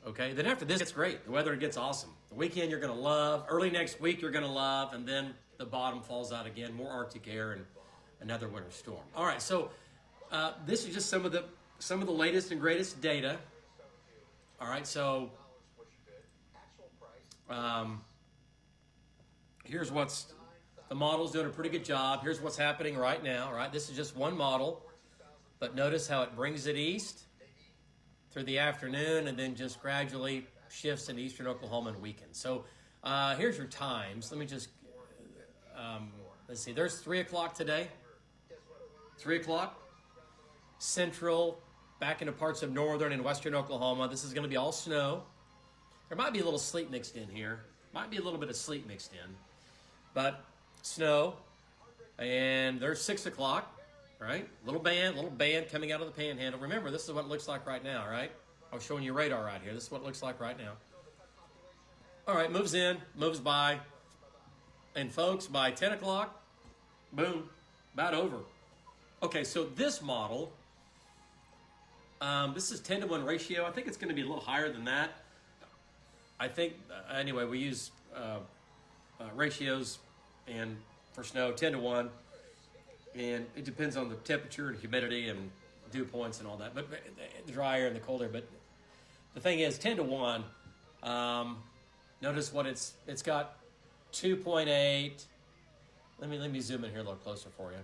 Okay, then after this, it's great. The weather gets awesome. The weekend you're going to love. Early next week you're going to love, and then the bottom falls out again. More Arctic air and another winter storm. All right, so this is just some of the latest and greatest data. All right, so here's what's the model's doing a pretty good job. Here's what's happening right now. Right, this is just one model, but notice how it brings it east through the afternoon and then just gradually shifts into eastern Oklahoma and weekends. So here's your times. Let me just, let's see, there's 3 o'clock today. 3 o'clock. Central, back into parts of northern and western Oklahoma. This is going to be all snow. There might be a little sleet mixed in here. Might be a little bit of sleet mixed in. But snow. And there's 6 o'clock. Right? Little band coming out of the panhandle. Remember, this is what it looks like right now, right? I was showing you radar right here. This is what it looks like right now. All right, moves in, moves by. And folks, by 10 o'clock, boom, about over. Okay, so this model, this is 10 to 1 ratio. I think it's going to be a little higher than that. I think, anyway, we use ratios and for snow, 10 to 1. And it depends on the temperature and humidity and dew points and all that. But the dry air and the cold air. But the thing is, 10 to 1. Notice what it's got 2.8. Let me zoom in here a little closer for you.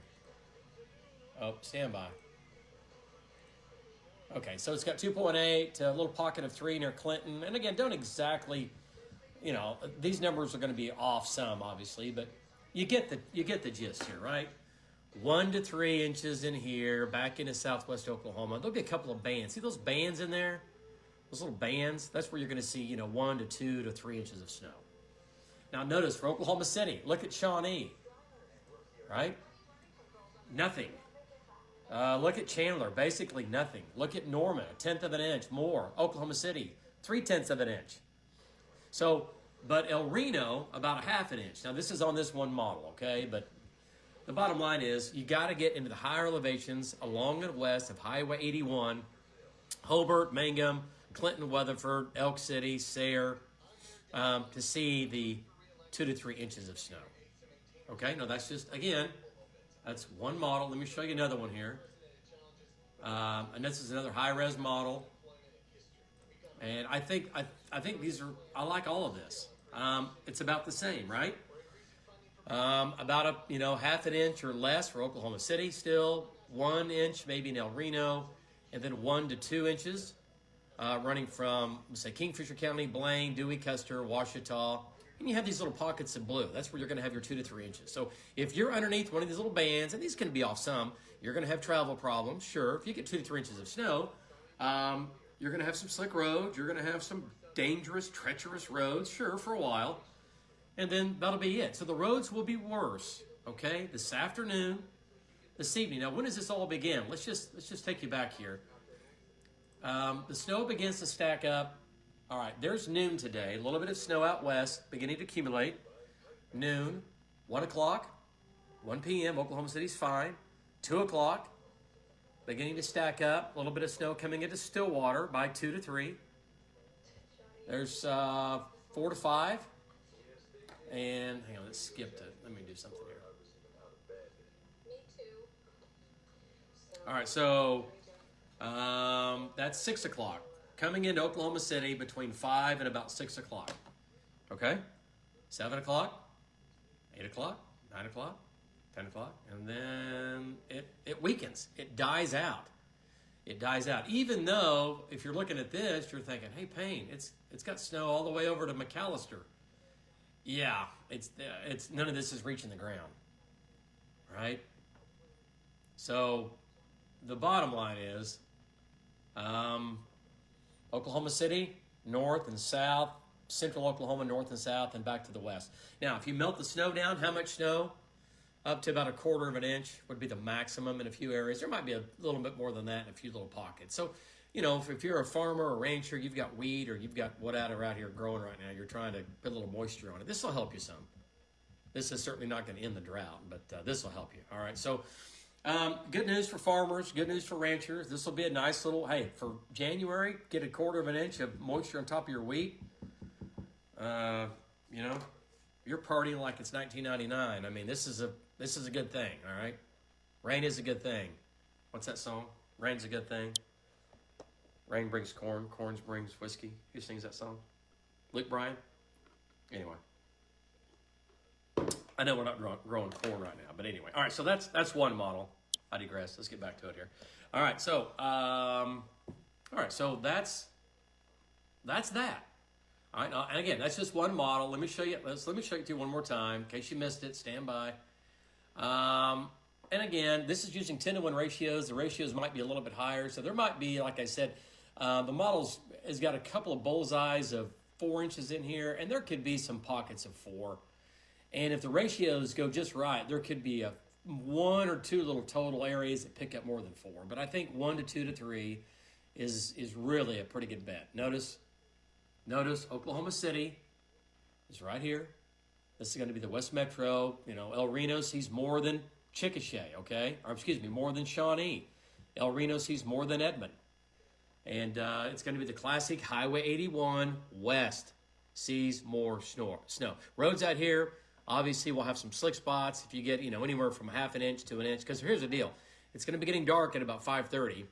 Oh, stand by. Okay, so it's got 2.8, a little pocket of 3 near Clinton. And again, don't exactly, these numbers are going to be off some, obviously, but you get the gist here, right? 1 to 3 inches in here, back into southwest Oklahoma. There'll be a couple of bands. See those bands in there? Those little bands? That's where you're going to see, 1 to 2 to 3 inches of snow. Now notice for Oklahoma City, look at Shawnee, right? Nothing. Look at Chandler, basically nothing. Look at Norman, 1/10 of an inch more. Oklahoma City, 3/10 of an inch. So, but El Reno, about 1/2 an inch. Now this is on this one model, okay? But the bottom line is you got to get into the higher elevations along and west of Highway 81, Hobart, Mangum, Clinton, Weatherford, Elk City, Sayre, to see the 2 to 3 inches of snow. Okay, no, that's just, again, that's one model. Let me show you another one here. And this is another high-res model. And I think these are, I like all of this. It's about the same, right? About a 1/2 an inch or less for Oklahoma City still, 1 inch maybe in El Reno, and then 1 to 2 inches running from, say, Kingfisher County, Blaine, Dewey, Castor, Ouachita, and you have these little pockets of blue. That's where you're going to have your 2 to 3 inches. So if you're underneath one of these little bands, and these can be off some, you're going to have travel problems. Sure, if you get 2 to 3 inches of snow, you're going to have some slick roads. You're going to have some dangerous, treacherous roads, sure, for a while. And then that'll be it. So the roads will be worse, okay, this afternoon, this evening. Now, when does this all begin? Let's just take you back here. The snow begins to stack up. All right, there's noon today. A little bit of snow out west beginning to accumulate. Noon, 1 o'clock, 1 p.m., Oklahoma City's fine. 2 o'clock, beginning to stack up. A little bit of snow coming into Stillwater by 2 to 3. There's 4 to 5. And hang on, let's skip to, let me do something here. Me too. All right, so that's 6 o'clock. Coming into Oklahoma City between 5 and about 6 o'clock. Okay? 7 o'clock, 8 o'clock, 9 o'clock, 10 o'clock, and then it weakens. It dies out. It dies out. Even though, if you're looking at this, you're thinking, hey, Payne, it's got snow all the way over to McAllister. Yeah, it's none of this is reaching the ground, right? So the bottom line is Oklahoma City, north and south, central Oklahoma, north and south, and back to the west. Now, if you melt the snow down, how much snow? Up to about 1/4 of an inch would be the maximum in a few areas. There might be a little bit more than that in a few little pockets. So, if you're a farmer or rancher, you've got wheat or you've got whatever out here growing right now, you're trying to put a little moisture on it. This will help you some. This is certainly not going to end the drought, but this will help you. All right, so Good news for farmers, good news for ranchers. This will be a nice little, hey, for January, get a quarter of an inch of moisture on top of your wheat. You know, you're partying like it's 1999. I mean, this is a good thing, all right? Rain is a good thing. What's that song? Rain's a good thing. Rain brings corn, corn brings whiskey. Who sings that song? Luke Bryan? Anyway. I know we're not growing corn right now, but anyway. All right, so that's one model. I digress. Let's get back to it here. All right, so that's that. All right, and again, that's just one model. Let me show you. Let me show it to you one more time in case you missed it. Stand by. And again, this is using 10-to-1 ratios. The ratios might be a little bit higher, so there might be, like I said, the models has got a couple of bullseyes of 4 inches in here, and there could be some pockets of 4. And if the ratios go just right, there could be a 1 or 2 little total areas that pick up more than 4. But I think 1 to 2 to 3 is really a pretty good bet. Notice Oklahoma City is right here. This is going to be the West Metro. You know, El Reno sees more than Chickasha, okay? Or excuse me, more than Shawnee. El Reno sees more than Edmond. And it's going to be the classic Highway 81 West sees more snow. Roads out here, obviously, we'll have some slick spots if you get, you know, anywhere from ½ an inch to an inch. Because here's the deal. It's going to be getting dark at about 5:30.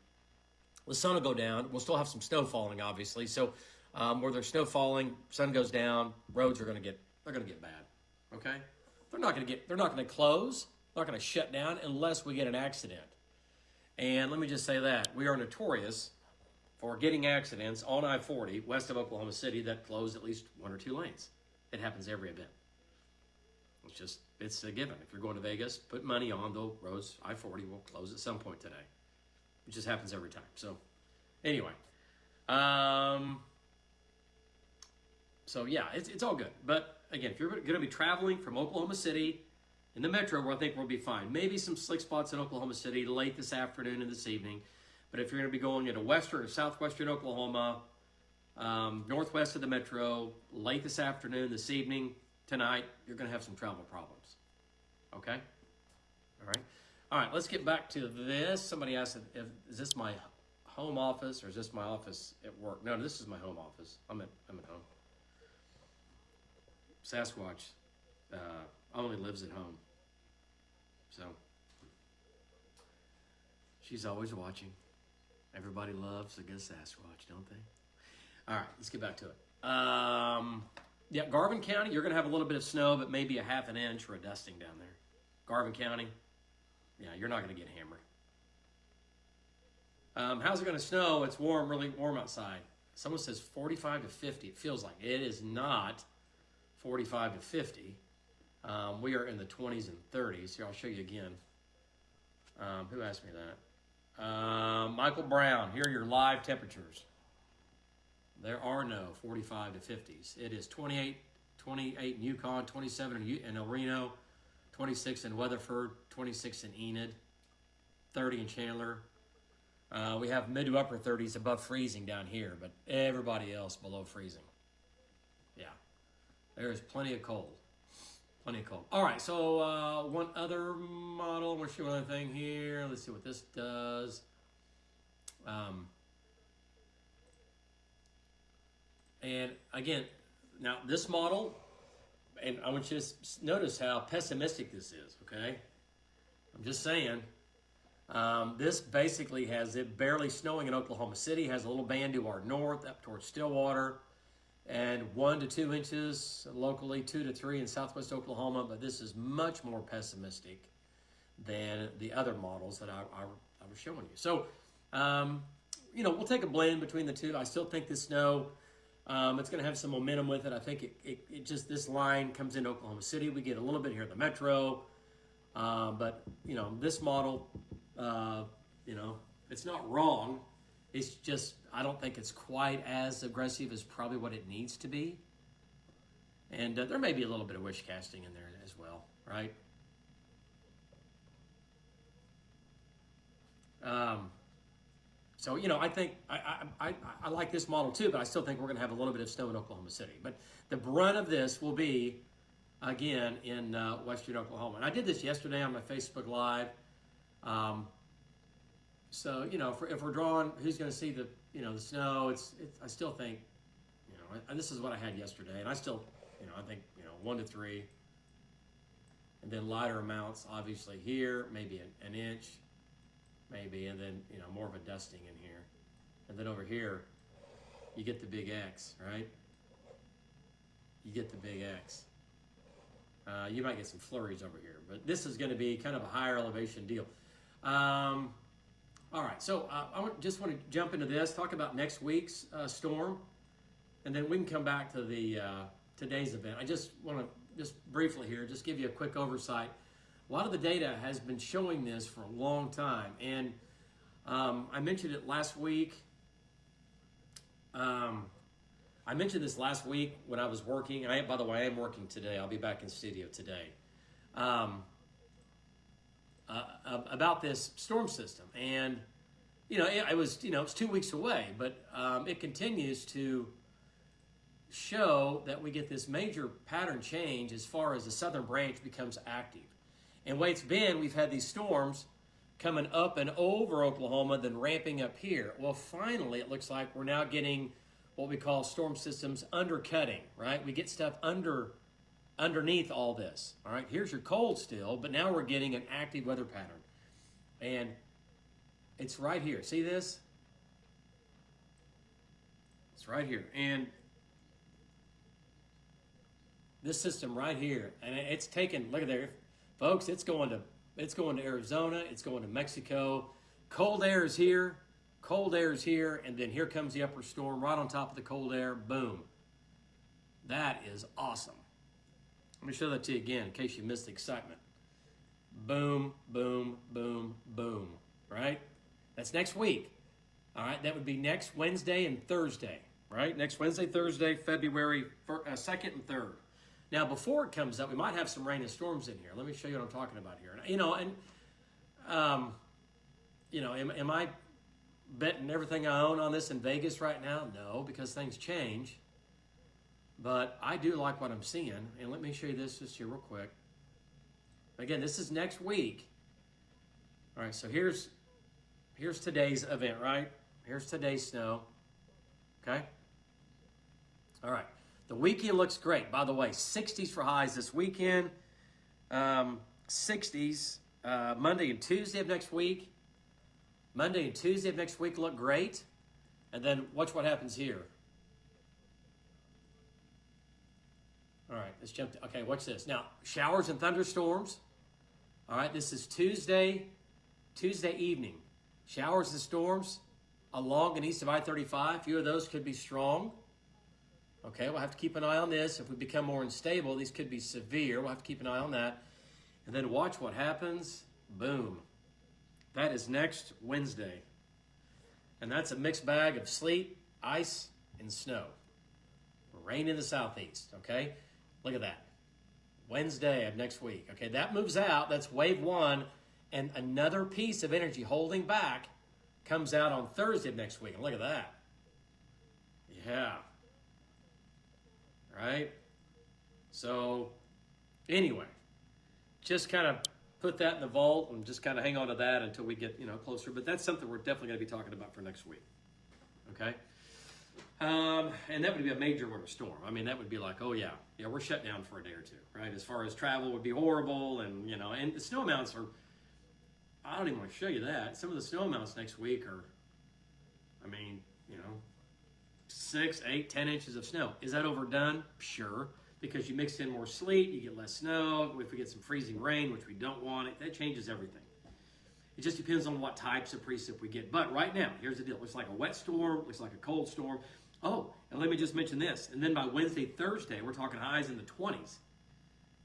The sun will go down. We'll still have some snow falling, obviously. So where there's snow falling, sun goes down, roads are going to get bad. Okay? They're not going to close. They're not going to shut down unless we get an accident. And let me just say that we are notorious for getting accidents on I-40 west of Oklahoma City that close at least 1 or 2 lanes. It happens every event. It's a given. If you're going to Vegas, put money on the roads. I-40 will close at some point today. It just happens every time. So anyway, so yeah, it's all good. But again, if you're going to be traveling from Oklahoma City in the metro, where I think we'll be fine. Maybe some slick spots in Oklahoma City late this afternoon and this evening. But if you're going to be going into western or southwestern Oklahoma, northwest of the metro, late this afternoon, this evening, tonight, you're going to have some travel problems. Okay? All right, let's get back to this. Somebody asked, is this my home office or is this my office at work? No, this is my home office. I'm at home. Sasquatch only lives at home. So, she's always watching. Everybody loves a good Sasquatch, don't they? All right, let's get back to it. Yeah, Garvin County, you're going to have a little bit of snow, but maybe ½ an inch or a dusting down there. Garvin County, yeah, you're not going to get hammered. How's it going to snow? It's warm, really warm outside. Someone says 45 to 50. It feels like it is not 45 to 50. We are in the 20s and 30s. Here, I'll show you again. Who asked me that? Michael Brown, here are your live temperatures. There are no 45 to 50s. It is 28 in Yukon, 27 in El Reno, 26 in Weatherford, 26 in Enid, 30 in Chandler. We have mid to upper 30s above freezing down here, but everybody else below freezing. Yeah, there is plenty of cold. Plenty of cold. All right, so one other model. We'll show one other thing here. Let's see what this does. And again, now this model, and I want you to notice how pessimistic this is, okay? I'm just saying, this basically has it barely snowing in Oklahoma City, has a little band to our north up towards Stillwater, and 1 to 2 inches locally, 2 to 3 in southwest Oklahoma, but this is much more pessimistic than the other models that I was showing you. So, you know, we'll take a blend between the two. I still think this snow, it's going to have some momentum with it. I think it just, this line comes into Oklahoma City. We get a little bit here in the metro. But, you know, this model, you know, it's not wrong. It's just, I don't think it's quite as aggressive as probably what it needs to be. And there may be a little bit of wish casting in there as well, right? So, you know, I think I like this model too, but I still think we're going to have a little bit of snow in Oklahoma City. But the brunt of this will be, again, in western Oklahoma. And I did this yesterday on my Facebook Live. So, if we're drawing, who's going to see the snow? I still think, and this is what I had yesterday, and I still, I think, 1 to 3, and then lighter amounts, obviously here, maybe an inch, maybe, and then, more of a dusting in here. And then over here, you get the big X, right? You get the big X. You might get some flurries over here, but this is going to be kind of a higher elevation deal. All right, so I just want to jump into this, talk about next week's storm, and then we can come back to the today's event. I just want to just briefly here, just give you a quick oversight. A lot of the data has been showing this for a long time, and I mentioned it last week. I mentioned this last week when I was working. By the way, I am working today. I'll be back in studio today. About this storm system, and it was it's 2 weeks away, but it continues to show that we get this major pattern change as far as the southern branch becomes active. And the way it's been, we've had these storms coming up and over Oklahoma, then ramping up here. Well, finally, it looks like we're now getting what we call storm systems undercutting, right? We get stuff underneath all this. All right, here's your cold still, but now we're getting an active weather pattern. And it's right here. See this? It's right here. And this system right here, and it's taken, look at there, folks, it's going to Arizona, it's going to Mexico. Cold air is here, and then here comes the upper storm right on top of the cold air. Boom. That is awesome. Let me show that to you again in case you missed the excitement. Boom, boom, boom, boom, right? That's next week. All right, that would be next Wednesday and Thursday, right? Next Wednesday, Thursday, February 2nd and 3rd. Now, before it comes up, we might have some rain and storms in here. Let me show you what I'm talking about here. Am I betting everything I own on this in Vegas right now? No, because things change. But I do like what I'm seeing. And let me show you this just here real quick. Again, this is next week. All right, so here's today's event, right? Here's today's snow. Okay? All right. The weekend looks great. By the way, 60s for highs this weekend. 60s Monday and Tuesday of next week. Monday and Tuesday of next week look great. And then watch what happens here. All right, let's jump to, okay, watch this. Now, showers and thunderstorms. All right, this is Tuesday evening. Showers and storms along and east of I-35. A few of those could be strong. Okay, we'll have to keep an eye on this. If we become more unstable, these could be severe. We'll have to keep an eye on that. And then watch what happens. Boom. That is next Wednesday. And that's a mixed bag of sleet, ice, and snow. Rain in the southeast, okay? Look at that. Wednesday of next week. Okay, that moves out. That's wave 1. And another piece of energy holding back comes out on Thursday of next week. And look at that. Yeah. Right? So, anyway, just kind of put that in the vault and just kind of hang on to that until we get, closer. But that's something we're definitely going to be talking about for next week. Okay? And that would be a major winter storm. I mean, that would be like, oh yeah, we're shut down for a day or two, right? As far as travel would be horrible, and and the snow amounts are, I don't even want to show you that. Some of the snow amounts next week are, 6, 8, 10 inches of snow. Is that overdone? Sure, because you mix in more sleet, you get less snow. If we get some freezing rain, which we don't want, that changes everything. It just depends on what types of precip we get. But right now, here's the deal. It looks like a wet storm, looks like a cold storm. Oh, and let me just mention this. And then by Wednesday, Thursday, we're talking highs in the 20s.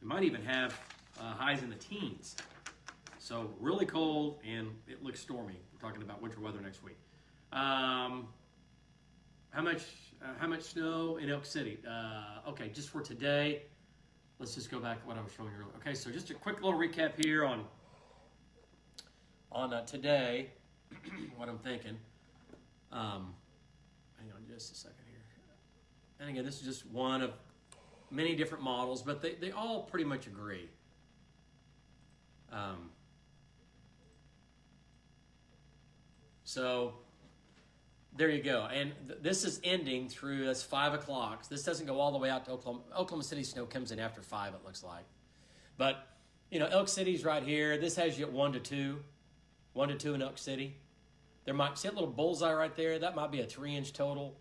We might even have highs in the teens. So really cold, and it looks stormy. We're talking about winter weather next week. How much snow in Elk City? Okay, just for today, let's just go back to what I was showing you earlier. Okay, so just a quick little recap here on today, what I'm thinking. Hang on just a second here. And again, this is just one of many different models, but they all pretty much agree. So there you go. And this is ending through, that's 5 o'clock. This doesn't go all the way out to Oklahoma. Oklahoma City snow comes in after 5, it looks like. But, you know, Elk City's right here. This has you at 1 to 2. 1 to 2 in Elk City. There might, see that little bullseye right there? That might be a 3-inch total.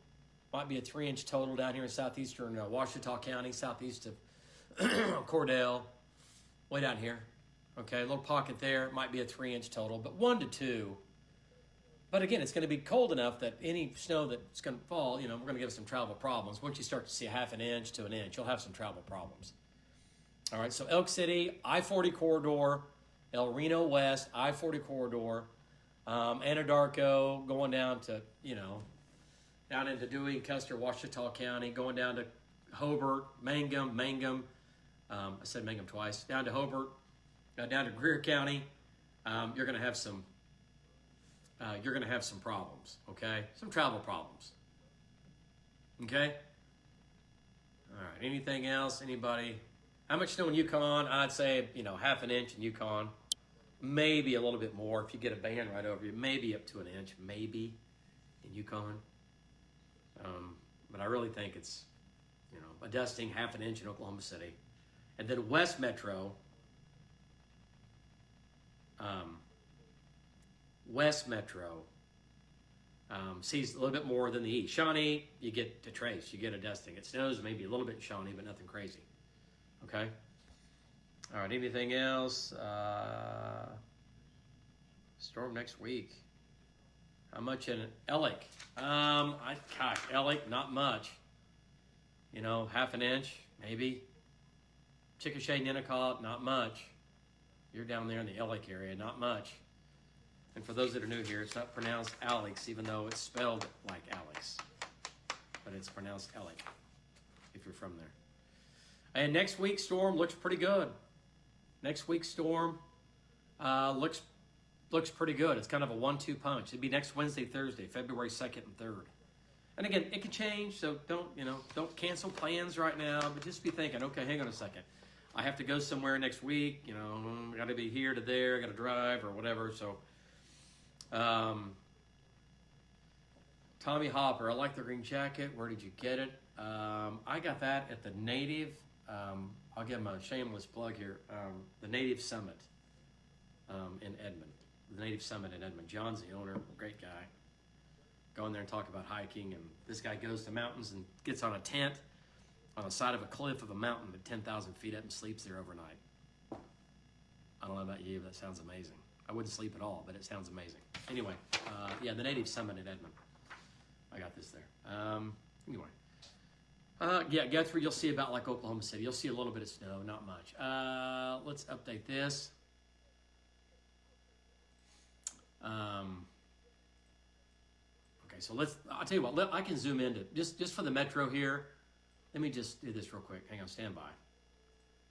Might be a 3-inch total down here in southeastern Ouachita County, southeast of Cordell. Way down here. Okay, a little pocket there. Might be a 3-inch total, but 1 to 2. But again, it's going to be cold enough that any snow that's going to fall, you know, we're going to give some travel problems. Once you start to see 1/2 inch to 1 inch, you'll have some travel problems. All right, so Elk City, I-40 corridor, El Reno West, I-40 corridor, Anadarko, going down to, you know, down into Dewey and Castor, Ouachita County, going down to Hobart, Mangum. I said Mangum twice. Down to Hobart, down to Greer County. You're going to have some. You're going to have some problems, okay? Some travel problems, okay? All right, anything else? Anybody? How much snow in Yukon? I'd say, you know, 1/2 inch in Yukon. Maybe a little bit more if you get a band right over you. Maybe up to 1 inch, maybe, in Yukon. But I really think it's, you know, a dusting 1/2 inch in Oklahoma City. And then West Metro, sees a little bit more than the East. Shawnee, you get to trace, you get a dusting. It snows maybe a little bit in Shawnee, but nothing crazy. Okay? All right, anything else? Storm next week. How much in Ellick? Ellick, not much. You know, 1/2 inch, maybe. Chickasha, Nennecaw, not much. You're down there in the Ellick area, not much. And for those that are new here, it's not pronounced Alex, even though it's spelled like Alex. But it's pronounced Ellick, if you're from there. And next week's storm looks pretty good. Next week's storm looks pretty good. It's kind of a 1-2 punch. It'd be next Wednesday, Thursday, February 2nd and 3rd. And again, it could change, so don't cancel plans right now, but just be thinking, okay, hang on a second. I have to go somewhere next week, you know, I got to be here to there, I got to drive or whatever, so. Tommy Hopper, I like the green jacket. Where did you get it? I got that at the Native. I'll give him a shameless plug here. The Native Summit in Edmond. The Native Summit in Edmond. John's the owner, great guy. Go in there and talk about hiking. And this guy goes to mountains and gets on a tent on the side of a cliff of a mountain at 10,000 feet up and sleeps there overnight. I don't know about you, but that sounds amazing. I wouldn't sleep at all, but it sounds amazing. Anyway, yeah, the Native Summit in Edmond. I got this there. Anyway. Yeah, Guthrie, you'll see about like Oklahoma City. You'll see a little bit of snow, not much. Let's update this. Okay, so I'll tell you what, I can zoom into, just for the metro here. Let me just do this real quick. Hang on, stand by.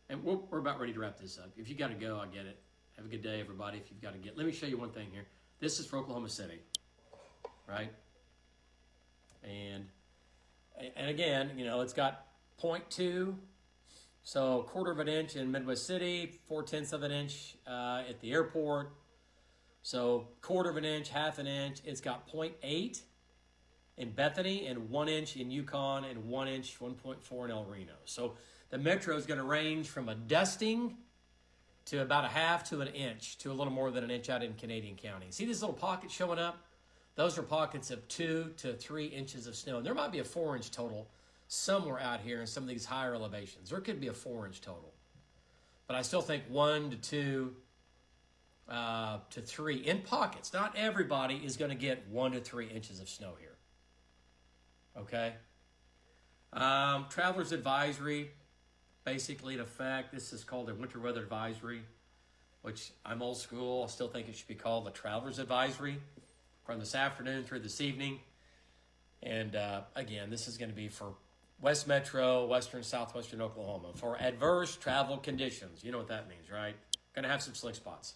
And we're about ready to wrap this up. If you got to go, I get it. Have a good day, everybody. If you've got to get, let me show you one thing here. This is for Oklahoma City, right? And again, you know, it's got 0.2, so 1/4 inch in Midwest City, 0.4 inch at the airport. So 1/4 inch, 1/2 inch. It's got 0.8 in Bethany and 1 inch in Yukon and 1 inch, 1.4 in El Reno. So the metro is going to range from a dusting to about 1/2 to 1 inch to a little more than 1 inch out in Canadian County. See these little pockets showing up? Those are pockets of 2 to 3 inches of snow. And there might be a 4-inch total somewhere out here in some of these higher elevations. There could be a 4-inch total. But I still think 1 to 2 to 3 in pockets. Not everybody is going to get 1 to 3 inches of snow here. Okay? Traveler's advisory, basically in effect. This is called a winter weather advisory, which I'm old school. I still think it should be called the traveler's advisory from this afternoon through this evening. And again, this is going to be for West Metro, Western, Southwestern Oklahoma. For adverse travel conditions. You know what that means, right? Going to have some slick spots.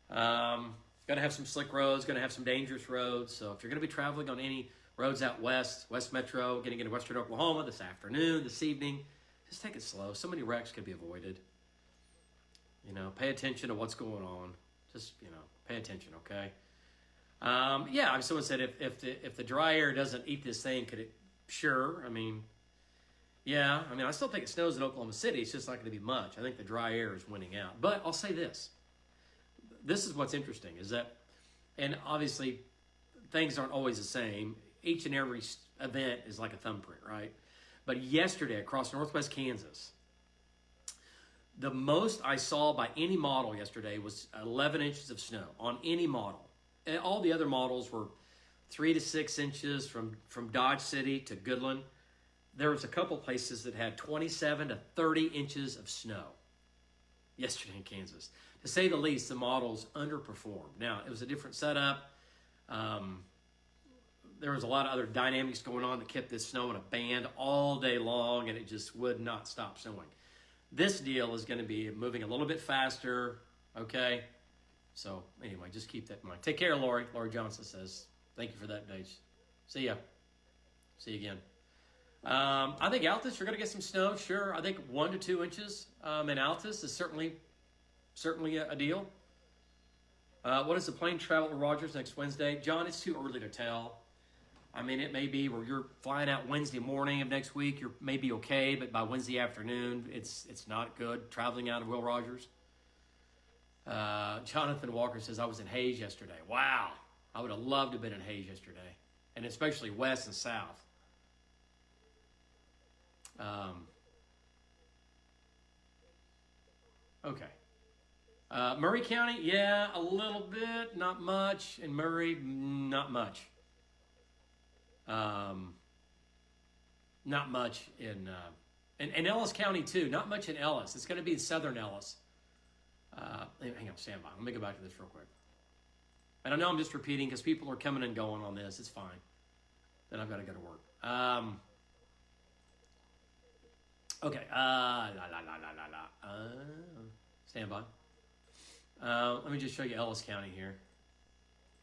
Going to have some slick roads. Going to have some dangerous roads. So if you're going to be traveling on any roads out west, West Metro, getting into Western Oklahoma this afternoon, this evening, just take it slow. So many wrecks could be avoided. You know, pay attention to what's going on. Just, you know, pay attention, okay? Yeah, someone said if the dry air doesn't eat this thing, could it? Sure. I mean, yeah. I mean, I still think it snows in Oklahoma City. It's just not going to be much. I think the dry air is winning out. But I'll say this. This is what's interesting is that, and obviously, things aren't always the same. Each and every event is like a thumbprint, right? But yesterday across northwest Kansas, the most I saw by any model yesterday was 11 inches of snow on any model. And all the other models were 3 to 6 inches from Dodge City to Goodland. There was a couple places that had 27 to 30 inches of snow yesterday in Kansas. To say the least, the models underperformed. Now, it was a different setup. There was a lot of other dynamics going on that kept this snow in a band all day long, and it just would not stop snowing. This deal is going to be moving a little bit faster, okay? So, anyway, just keep that in mind. Take care, Lori. Lori Johnson says, thank you for that, Dave. See ya. See you again. I think Altus, you're going to get some snow, sure. I think 1 to 2 inches in Altus is certainly a deal. What is the plane travel to Rogers next Wednesday? John, it's too early to tell. I mean, it may be where you're flying out Wednesday morning of next week. You're maybe okay, but by Wednesday afternoon, it's not good traveling out of Will Rogers. Jonathan Walker says, I was in Hayes yesterday. Wow. I would have loved to have been in Hayes yesterday, and especially west and south. Okay. Murray County, yeah, a little bit, not much. In Murray, not much. Not much in Ellis County too. Not much in Ellis. It's going to be in southern Ellis. Hang on, stand by. Let me go back to this real quick. And I know I'm just repeating because people are coming and going on this. It's fine. Then I've got to go to work. Okay. Stand by. Let me just show you Ellis County here.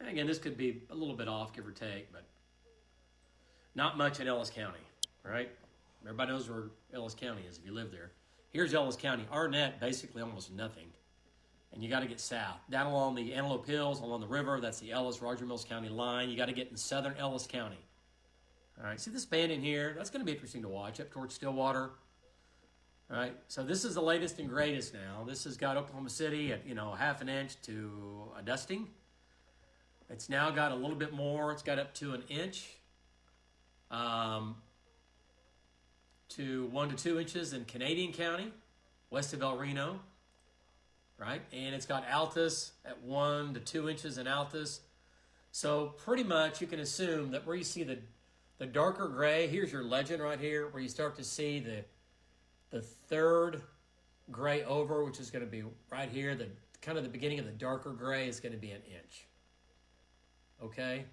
And again, this could be a little bit off, give or take, but not much in Ellis County, right? Everybody knows where Ellis County is if you live there. Here's Ellis County. Arnett, basically almost nothing. And you got to get south. Down along the Antelope Hills, along the river, that's the Ellis, Roger Mills County line. You got to get in southern Ellis County. All right, see this band in here? That's going to be interesting to watch up towards Stillwater. All right, so this is the latest and greatest now. This has got Oklahoma City at, half an inch to a dusting. It's now got a little bit more. It's got up to an inch. To 1 to 2 inches in Canadian County, west of El Reno, right? And it's got Altus at 1 to 2 inches in Altus. So pretty much you can assume that where you see the darker gray, here's your legend right here, where you start to see the third gray over, which is going to be right here, the kind of the beginning of the darker gray is going to be an inch. Okay?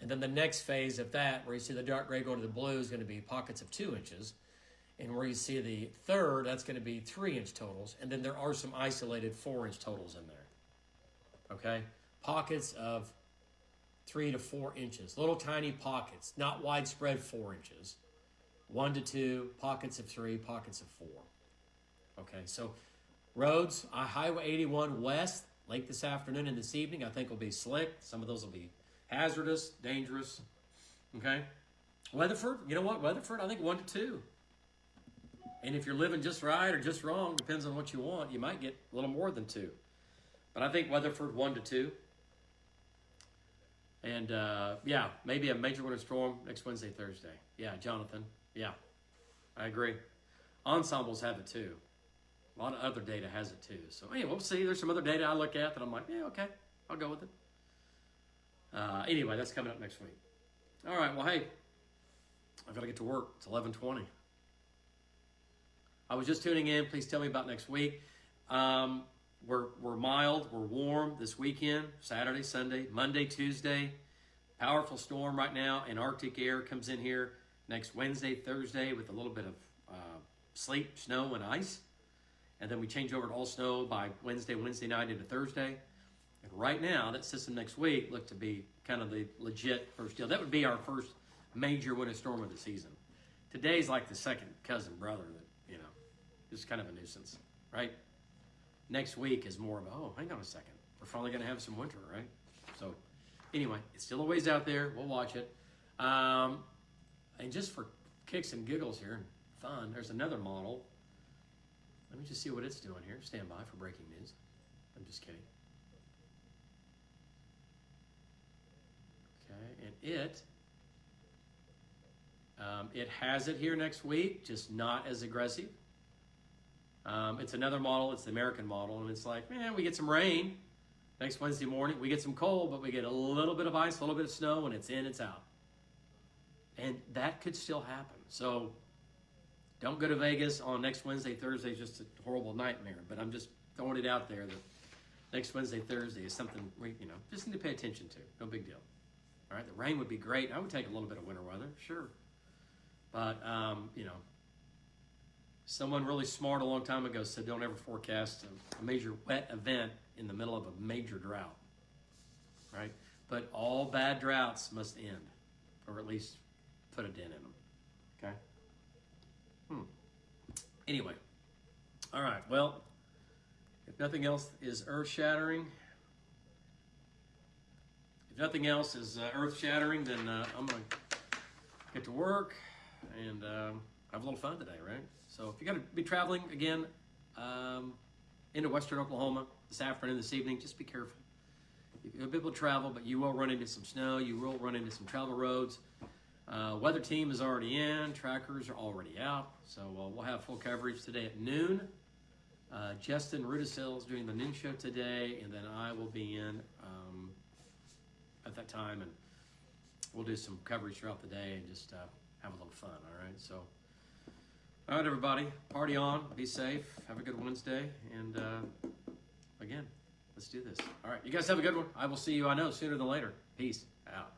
And then the next phase of that, where you see the dark gray go to the blue, is going to be pockets of 2 inches. And where you see the third, that's going to be 3-inch totals. And then there are some isolated 4-inch totals in there. Okay? Pockets of 3 to 4 inches. Little tiny pockets, not widespread 4 inches. 1 to 2, pockets of 3, pockets of 4. Okay, so roads, Highway 81 west, late this afternoon and this evening, I think will be slick. Some of those will be hazardous, dangerous. Okay? Weatherford, you know what? Weatherford, I think 1 to 2. And if you're living just right or just wrong, depends on what you want, you might get a little more than 2. But I think Weatherford 1 to 2. And yeah, maybe a major winter storm next Wednesday, Thursday. Yeah, Jonathan. Yeah, I agree. Ensembles have it too. A lot of other data has it too. So anyway, we'll see. There's some other data I look at that I'm like, yeah, okay, I'll go with it. Anyway, that's coming up next week. All right, well, hey, I've got to get to work. It's 11:20. I was just tuning in. Please tell me about next week. We're mild. We're warm this weekend, Saturday, Sunday, Monday, Tuesday. Powerful storm right now, and Arctic air comes in here next Wednesday, Thursday with a little bit of sleet, snow, and ice. And then we change over to all snow by Wednesday night into Thursday. And right now, that system next week looked to be kind of the legit first deal. That would be our first major winter storm of the season. Today's like the second cousin brother that, is kind of a nuisance, right? Next week is more of a, oh, hang on a second. We're finally going to have some winter, right? So Anyway, it's still a ways out there. We'll watch it. And just for kicks and giggles here and fun, there's another model. Let me just see what it's doing here. Stand by for breaking news. I'm just kidding. Okay, and it has it here next week, just not as aggressive. It's another model. It's the American model, and it's like, man, we get some rain next Wednesday morning. We get some cold, but we get a little bit of ice, a little bit of snow, and it's in, it's out. And that could still happen. So don't go to Vegas on next Wednesday, Thursday. It's just a horrible nightmare. But I'm just throwing it out there that next Wednesday, Thursday is something we, just need to pay attention to. No big deal. All right, the rain would be great. I would take a little bit of winter weather, sure. But, someone really smart a long time ago said don't ever forecast a major wet event in the middle of a major drought, right? But all bad droughts must end, or at least put a dent in them, okay? Anyway, all right, well, if nothing else is earth-shattering, then I'm going to get to work and have a little fun today, right? So if you're going to be traveling again into western Oklahoma this afternoon, this evening, just be careful. You'll be able to travel, but you will run into some snow. You will run into some travel roads. Weather team is already in. Trackers are already out. So we'll have full coverage today at noon. Justin Rudisil is doing the noon show today, and then I will be in at that time, and we'll do some coverage throughout the day and just have a little fun, all right? So, all right, everybody, party on, be safe, have a good Wednesday, and again, let's do this. All right, you guys have a good one. I will see you, I know, sooner than later. Peace out.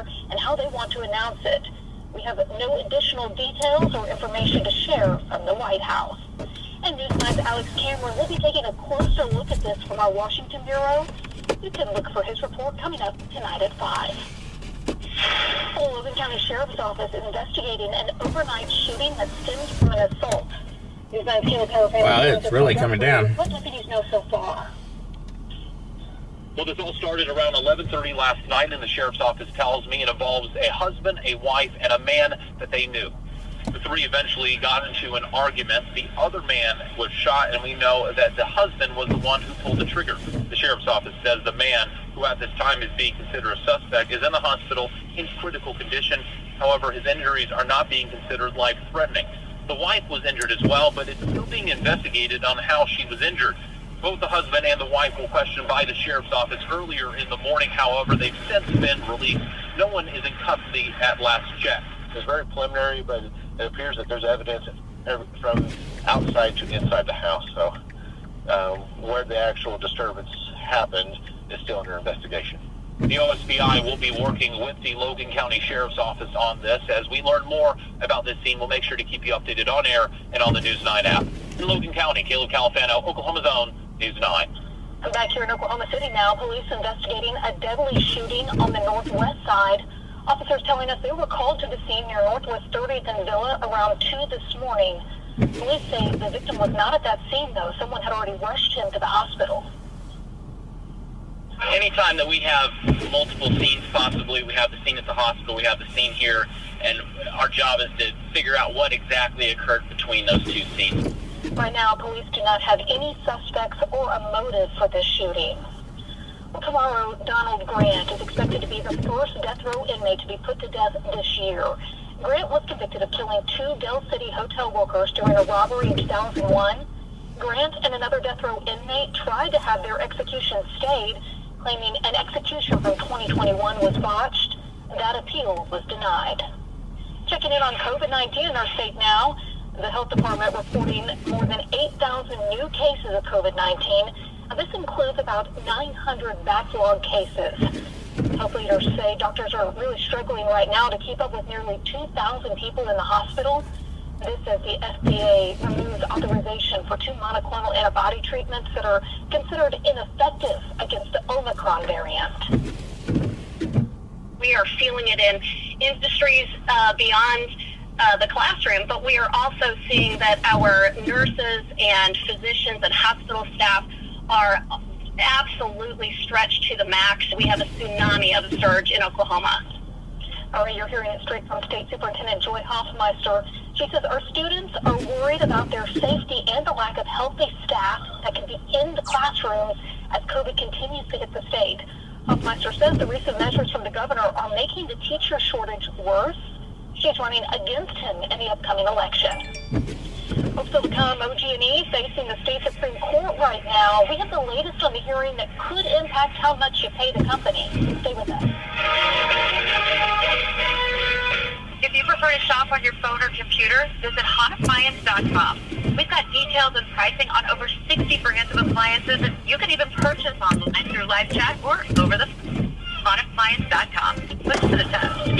and how they want to announce it. We have no additional details or information to share from the White House. And News 9's Alex Cameron will be taking a closer look at this from our Washington Bureau. You can look for his report coming up tonight at 5. The Logan County Sheriff's Office is investigating an overnight shooting that stemmed from an assault. News 9's Caleb Howard. Wow, it's really coming down. What deputies know so far? Well, this all started around 11:30 last night, and the sheriff's office tells me it involves a husband, a wife, and a man that they knew. The three eventually got into an argument. The other man was shot, and we know that the husband was the one who pulled the trigger. The sheriff's office says the man, who at this time is being considered a suspect, is in the hospital in critical condition. However, his injuries are not being considered life-threatening. The wife was injured as well, but it's still being investigated on how she was injured. Both the husband and the wife were questioned by the sheriff's office earlier in the morning. However, they've since been released. No one is in custody at last check. It's very preliminary, but it appears that there's evidence from outside to inside the house. So where the actual disturbance happened is still under investigation. The OSBI will be working with the Logan County Sheriff's Office on this. As we learn more about this scene, we'll make sure to keep you updated on air and on the News 9 app. In Logan County, Caleb Califano, Oklahoma's own News 9. I'm back here in Oklahoma City now. Police investigating a deadly shooting on the northwest side. Officers telling us they were called to the scene near Northwest 30th and Villa around 2 this morning. Police say the victim was not at that scene, though. Someone had already rushed him to the hospital. Anytime that we have multiple scenes, possibly, we have the scene at the hospital, we have the scene here, and our job is to figure out what exactly occurred between those two scenes. Right now, police do not have any suspects or a motive for this shooting. Well, tomorrow, Donald Grant is expected to be the first death row inmate to be put to death this year. Grant was convicted of killing 2 Del City hotel workers during a robbery in 2001. Grant and another death row inmate tried to have their execution stayed, claiming an execution from 2021 was botched. That appeal was denied. Checking in on COVID-19 in our state now, the health department reporting more than 8,000 new cases of COVID-19. This includes about 900 backlog cases. Health leaders say doctors are really struggling right now to keep up with nearly 2,000 people in the hospital. This as the FDA removes authorization for 2 monoclonal antibody treatments that are considered ineffective against the Omicron variant. We are feeling it in industries beyond the classroom, but we are also seeing that our nurses and physicians and hospital staff are absolutely stretched to the max. We have a tsunami of a surge in Oklahoma. All right, you're hearing it straight from State Superintendent Joy Hoffmeister. She says our students are worried about their safety and the lack of healthy staff that can be in the classrooms as COVID continues to hit the state. Hoffmeister says the recent measures from the governor are making the teacher shortage worse. She's running against him in the upcoming election. Folks still to come, OG&E facing the state Supreme Court right now. We have the latest on the hearing that could impact how much you pay the company. Stay with us. If you prefer to shop on your phone or computer, visit hotappliance.com. We've got details and pricing on over 60 brands of appliances, and you can even purchase online through live chat or over the hotappliance.com. Put to the test.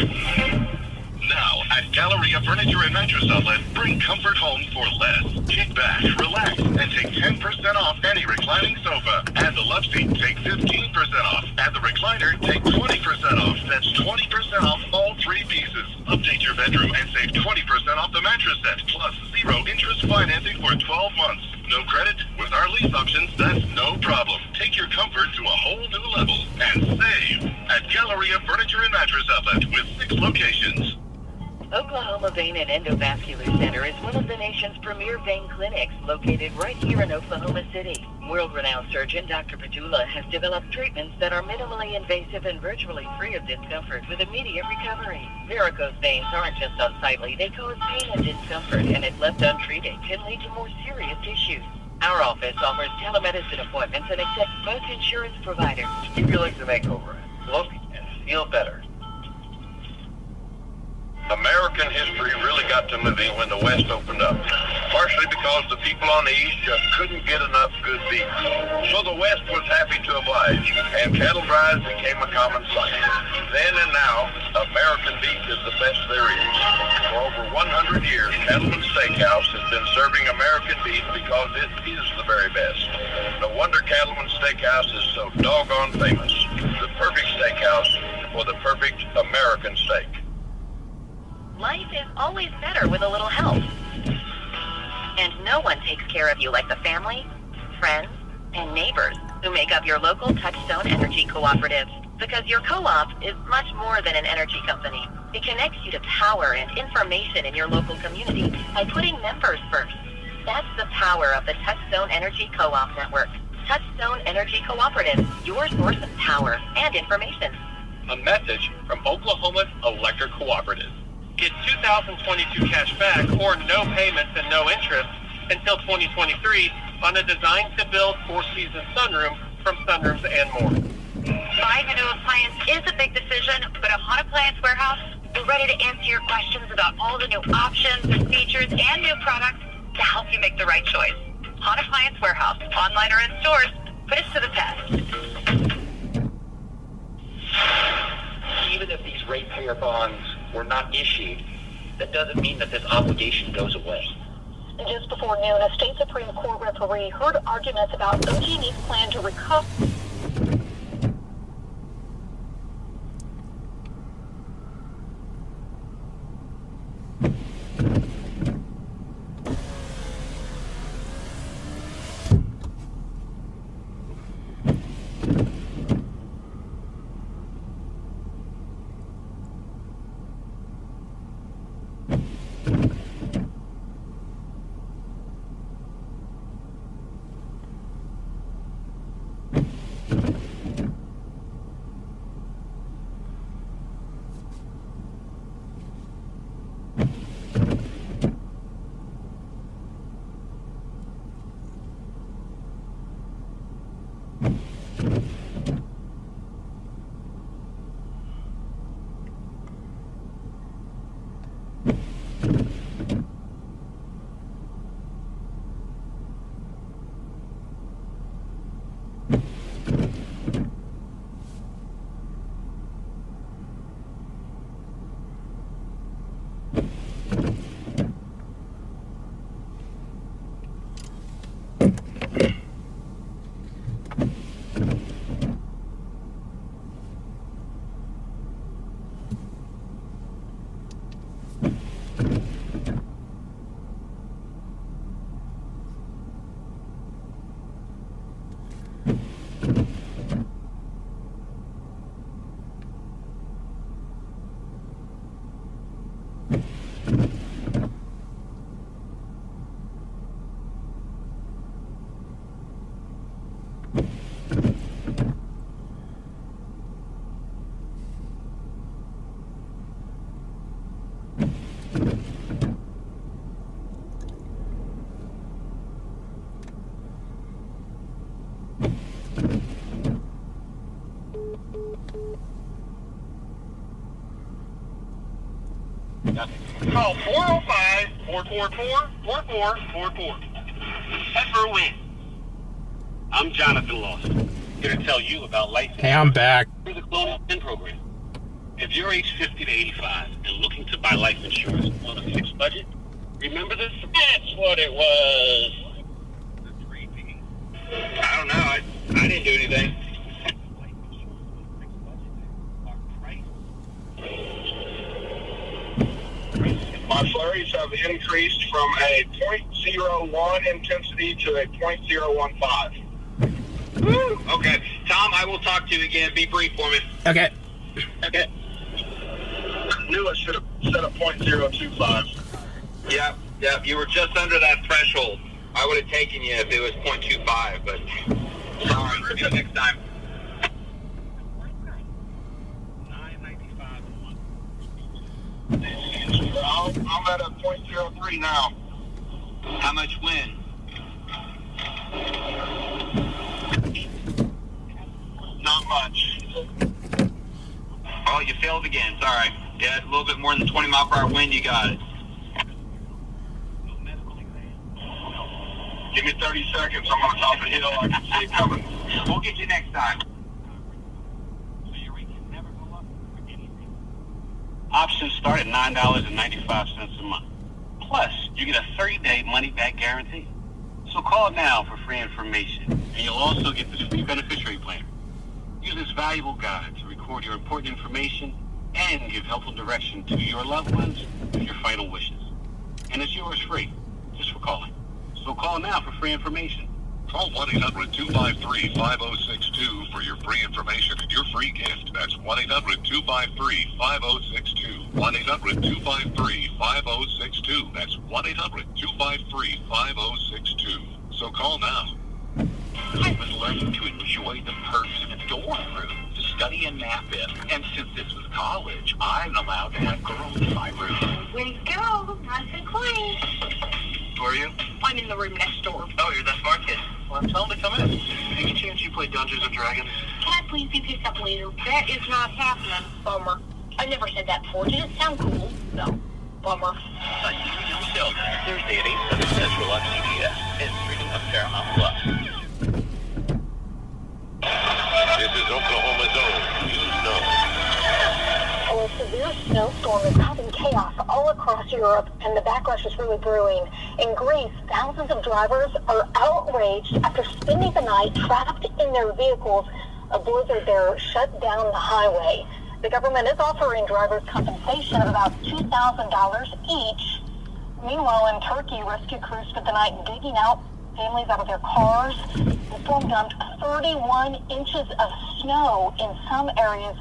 Now, at Galleria Furniture and Mattress Outlet, bring comfort home for less. Kick back, relax, and take 10% off any reclining sofa. Add the love seat, take 15% off. Add the recliner, take 20% off. That's 20% off all 3 pieces. Update your bedroom and save 20% off the mattress set, plus 0 interest financing for 12 months. No credit? With our lease options, that's no problem. Take your comfort to a whole new level and save at Galleria Furniture and Mattress Outlet with 6 locations. Oklahoma Vein and Endovascular Center is one of the nation's premier vein clinics located right here in Oklahoma City. World-renowned surgeon Dr. Padula has developed treatments that are minimally invasive and virtually free of discomfort with immediate recovery. Varicose veins aren't just unsightly, they cause pain and discomfort, and if left untreated, can lead to more serious issues. Our office offers telemedicine appointments and accepts most insurance providers. If you're looking to make over, look and feel better. American history really got to moving when the West opened up, partially because the people on the East just couldn't get enough good beef. So the West was happy to oblige, and cattle drives became a common sight. Then and now, American beef is the best there is. For over 100 years, Cattleman's Steakhouse has been serving American beef because it is the very best. No wonder Cattleman's Steakhouse is so doggone famous. The perfect steakhouse for the perfect American steak. Life is always better with a little help. And no one takes care of you like the family, friends, and neighbors who make up your local Touchstone Energy Cooperative. Because your co-op is much more than an energy company. It connects you to power and information in your local community by putting members first. That's the power of the Touchstone Energy Co-op Network. Touchstone Energy Cooperative, your source of power and information. A message from Oklahoma's Electric Cooperative. Get 2022 cash back or no payments and no interest until 2023 on a design-to-build 4-season sunroom from Sunrooms and More. Buying a new appliance is a big decision, but at Hot Appliance Warehouse, we're ready to answer your questions about all the new options and features and new products to help you make the right choice. Hot Appliance Warehouse, online or in stores, put us to the test. Even if these ratepayer bonds were not issued, that doesn't mean that this obligation goes away. Just before noon, a state Supreme Court referee heard arguments about OG&E's plan to recover. Call 405-444-4444. That's for a win. I'm Jonathan Lawson, here to tell you about life insurance. Hey, I'm back. Through the Global Win program. If you're age 50 to 85 and looking to buy life insurance on a fixed budget, remember this? That's what it was. I don't know. I didn't do anything. My flurries have increased from a .01 intensity to a .015. Woo! Okay. Tom, I will talk to you again. Be brief for me. Okay. Okay. Knew I should have set a .025. Yep. You were just under that threshold. I would have taken you if it was .25, but sorry. See you next time. I'm at a .03 now. How much win? Not much. Oh, you failed again. Sorry. Yeah, a little bit more than 20 mile per hour wind. You got it. Give me 30 seconds. I'm on top of the hill. I can see it coming. We'll get you next time. So your rate can never go up for anything. Options start at $9.95 a month. Plus, you get a 30-day money-back guarantee. So call now for free information, and you'll also get this free beneficiary planner. Use this valuable guide to record your important information and give helpful direction to your loved ones with your final wishes. And it's yours free, just for calling. So call now for free information. Call 1-800-253-5062 for your free information and your free gift. That's 1-800-253-5062. 1-800-253-5062. That's 1-800-253-5062. So call now. I was learning to enjoy the perks of the dorm room, to study and nap in. And since this was college, I'm allowed to have girls in my room. Way to go. Nice and clean. Who are you? I'm in the room next door. Oh, you're that smart kid. Well, tell them to come in. Any chance you play Dungeons and Dragons? Can I please be picked up later? That is not happening. Bummer. I never said that before. Did it sound cool? No. Bummer. Thursday at 8, 7 Central on CBS. And streaming on Paramount Plus. This is Oklahoma Zone. News Know. A severe snowstorm is causing chaos all across Europe, and the backlash is really brewing. In Greece, thousands of drivers are outraged after spending the night trapped in their vehicles. A blizzard there shut down the highway. The government is offering drivers compensation of about $2,000 each. Meanwhile, in Turkey, rescue crews spent the night digging out families out of their cars. The storm dumped 31 inches of snow in some areas.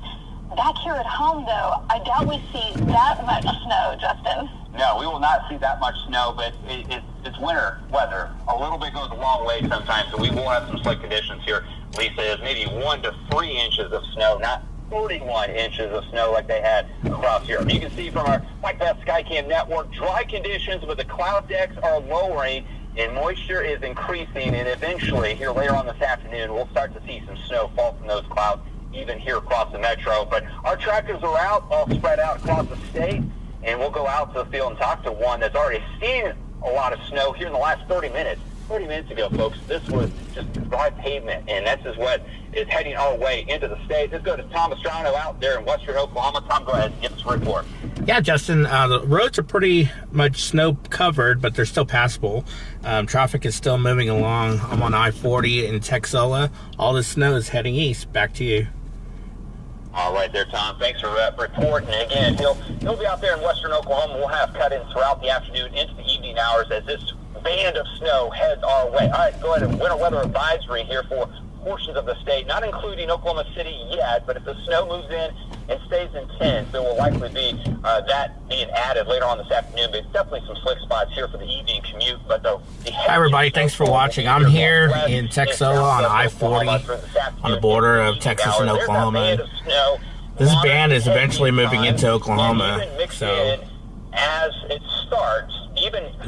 Back here at home, though, I doubt we see that much snow, Justin. No, we will not see that much snow, but it's winter weather. A little bit goes a long way sometimes, so we will have some slick conditions here. Lisa is maybe 1 to 3 inches of snow, not 41 inches of snow like they had across Europe. You can see from our Like That Skycam network, dry conditions, but the cloud decks are lowering and moisture is increasing, and eventually, here later on this afternoon, we'll start to see some snow fall from those clouds, even here across the metro. But our tractors are out, all spread out across the state, and we'll go out to the field and talk to one that's already seen a lot of snow here in the last 30 minutes. 30 minutes ago, folks, this was just dry pavement, and this is what is heading our way into the state. Let's go to Tom Pastrano out there in western Oklahoma. Tom, go ahead and give us a report. Yeah, Justin, the roads are pretty much snow covered, but they're still passable. Traffic is still moving along. I'm on I-40 in Texola. All the snow is heading east. Back to you. All right there, Tom. Thanks for reporting. And again, he'll be out there in western Oklahoma. We'll have cut-ins throughout the afternoon into the evening hours as this band of snow heads our way. All right, go ahead. And winter weather advisory here for portions of the state, not including Oklahoma City yet, but if the snow moves in and stays intense, there will likely be that being added later on this afternoon. But definitely some slick spots here for the evening commute. But hi, everybody. Thanks for watching. I'm here in Texola on I-40 on the border of Texas and Oklahoma. This band is eventually moving into Oklahoma, so as it starts,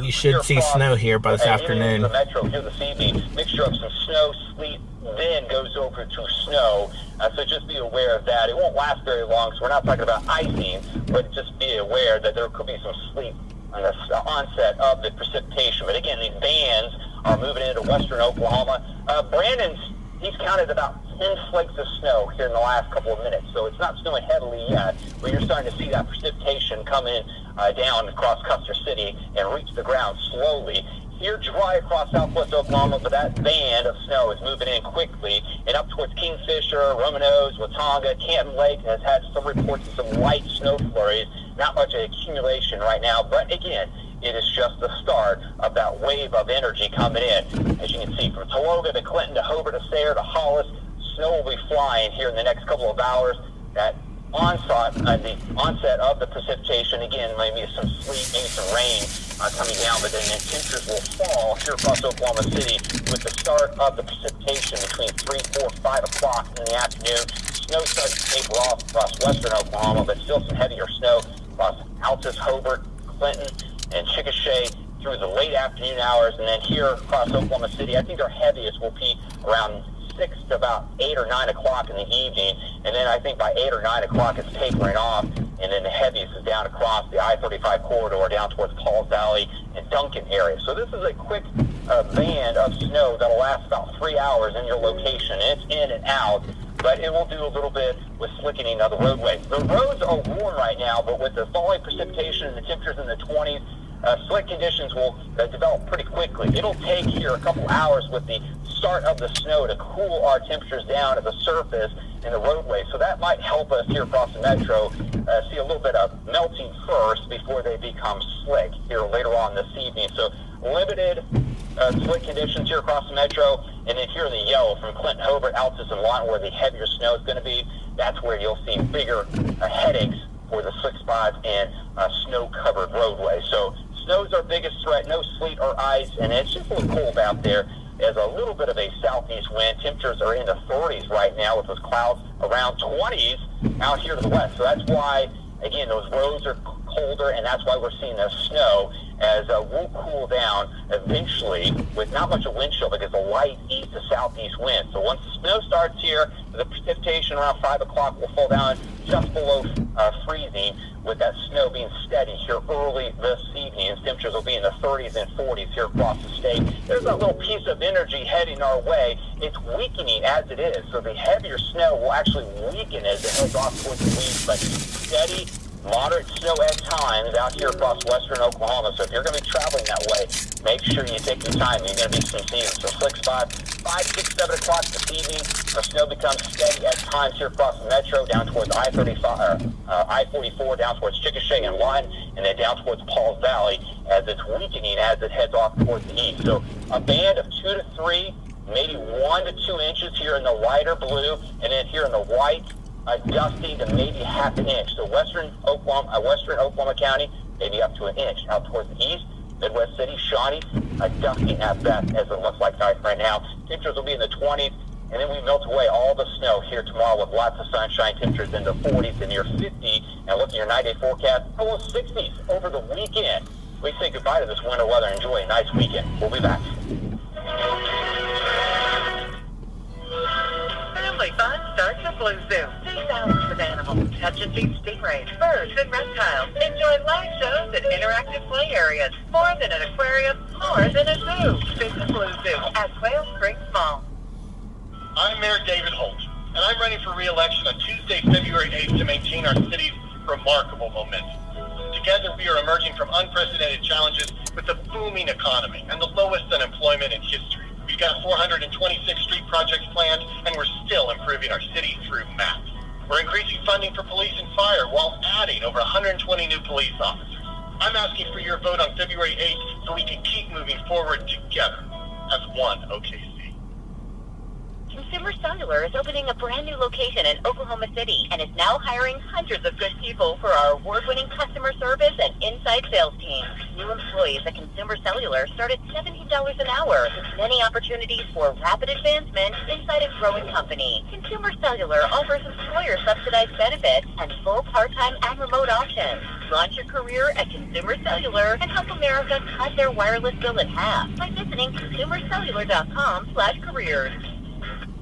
you should see snow here by this afternoon. The metro here this evening, mixture of some snow, sleet, then goes over to snow. So just be aware of that. It won't last very long, so we're not talking about icing, but just be aware that there could be some sleet on the onset of the precipitation. But again, these bands are moving into western Oklahoma. He's counted about 10 flakes of snow here in the last couple of minutes, so it's not snowing heavily yet, but you're starting to see that precipitation come in down across Castor City and reach the ground slowly. Here dry across southwest Oklahoma, but that band of snow is moving in quickly and up towards Kingfisher, Romano's, Watauga, Canton Lake has had some reports of some light snow flurries. Not much accumulation right now, but again, it is just the start of that wave of energy coming in. As you can see, from Tologa to Clinton to Hobart to Sayre to Hollis, snow will be flying here in the next couple of hours. That the onset of the precipitation, again, maybe some sleet, maybe some rain coming down, but then temperatures will fall here across Oklahoma City with the start of the precipitation between 3, 4, 5 o'clock in the afternoon. Snow starts to taper off across western Oklahoma, but still some heavier snow across Altus, Hobart, Clinton, and Chickasha through the late afternoon hours, and then here across Oklahoma City, I think our heaviest will be around 6 to about 8 or 9 o'clock in the evening, and then I think by 8 or 9 o'clock it's tapering off, and then the heaviest is down across the I-35 corridor down towards Pauls Valley and Duncan area. So this is a quick band of snow that'll last about 3 hours in your location, and it's in and out. but it will do a little bit with slickening of the roadway. The roads are warm right now, but with the falling precipitation and the temperatures in the 20s, slick conditions will develop pretty quickly. It'll take here a couple hours with the start of the snow to cool our temperatures down at the surface in the roadway. So that might help us here across the metro see a little bit of melting first before they become slick here later on this evening. So limited slick conditions here across the metro. And then here in the yellow from Clinton, Hobart, Altus, and Lawton, where the heavier snow is going to be, that's where you'll see bigger headaches for the slick spots and snow-covered roadway. So snow's our biggest threat, no sleet or ice, and it's just a little cold out there. There's a little bit of a southeast wind. Temperatures are in the 30s right now with those clouds around 20s out here to the west. So that's why, again, those roads are colder, and that's why we're seeing the snow as we'll cool down eventually with not much of wind chill because a light east to southeast wind. So once the snow starts here, the precipitation around 5 o'clock will fall down just below freezing, with that snow being steady here early this evening. And temperatures will be in the 30s and 40s here across the state. There's a little piece of energy heading our way. It's weakening as it is, so the heavier snow will actually weaken as it heads off towards the east, but steady, moderate snow at times out here across western Oklahoma. So if you're going to be traveling that way, make sure you take your time. You're going to be some season. So slick spots, 5, 6, 7 o'clock this evening. The snow becomes steady at times here across the metro, down towards I-44, down towards Chickasha and Lawton, and then down towards Pauls Valley as it's weakening as it heads off towards the east. So a band of 2 to 3, maybe 1 to 2 inches here in the lighter blue, and then here in the white, dusting to maybe half an inch. So western Oklahoma County, maybe up to an inch. Out towards the east, Midwest City, Shawnee, dusting at best as it looks like right now. Temperatures will be in the 20s, and then we melt away all the snow here tomorrow with lots of sunshine. Temperatures in the 40s and near 50. And looking at your 9-day forecast, almost 60s over the weekend. We say goodbye to this winter weather. Enjoy a nice weekend. We'll be back. Family fun starts at Blue Zoo. 6 hours with animals, touch and feed stingrays, birds, and reptiles. Enjoy live shows and interactive play areas. More than an aquarium, more than a zoo. Visit Blue Zoo at Quail Springs Mall. I'm Mayor David Holt, and I'm running for re-election on Tuesday, February 8th to maintain our city's remarkable momentum. Together, we are emerging from unprecedented challenges with a booming economy and the lowest unemployment in history. We've got 426 street projects planned, and we're still improving our city through maps. We're increasing funding for police and fire while adding over 120 new police officers. I'm asking for your vote on February 8th so we can keep moving forward together as one OKC. Consumer Cellular is opening a brand new location in Oklahoma City and is now hiring hundreds of good people for our award-winning customer service and inside sales teams. New employees at Consumer Cellular start at $17 an hour, with many opportunities for rapid advancement inside a growing company. Consumer Cellular offers employer-subsidized benefits and full part-time and remote options. Launch your career at Consumer Cellular and help America cut their wireless bill in half by visiting consumercellular.com/careers.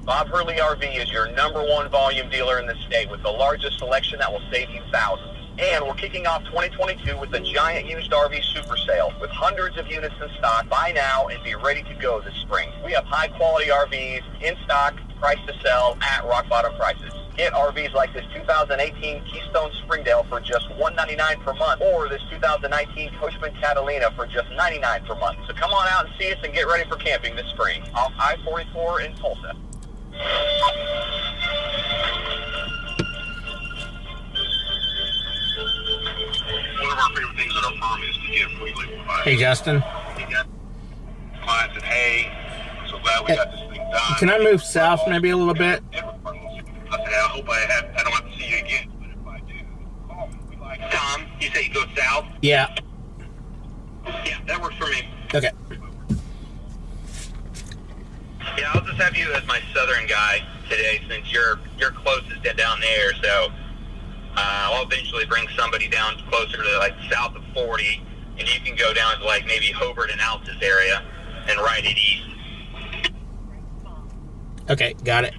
Bob Hurley RV is your #1 volume dealer in the state with the largest selection that will save you thousands. And we're kicking off 2022 with a giant used RV super sale with hundreds of units in stock. Buy now and be ready to go this spring. We have high quality RVs in stock, priced to sell at rock bottom prices. Get RVs like this 2018 Keystone Springdale for just $199 per month, or this 2019 Coachman Catalina for just $99 per month. So come on out and see us and get ready for camping this spring off I-44 in Tulsa. One of our favorite things at our firm is to give quickly. Hey, Justin. Clients said, hey, I'm so glad we got this thing done. Can I move south maybe a little bit? I said, I hope I don't have to see you again, but if I do, call me. We like Tom, you say you go south? Yeah. Yeah, that works for me. Okay. Yeah, I'll just have you as my southern guy today since you're closest down there. So I'll eventually bring somebody down closer to like south of 40, and you can go down to like maybe Hobart and Altus area and ride it east. Okay, got it.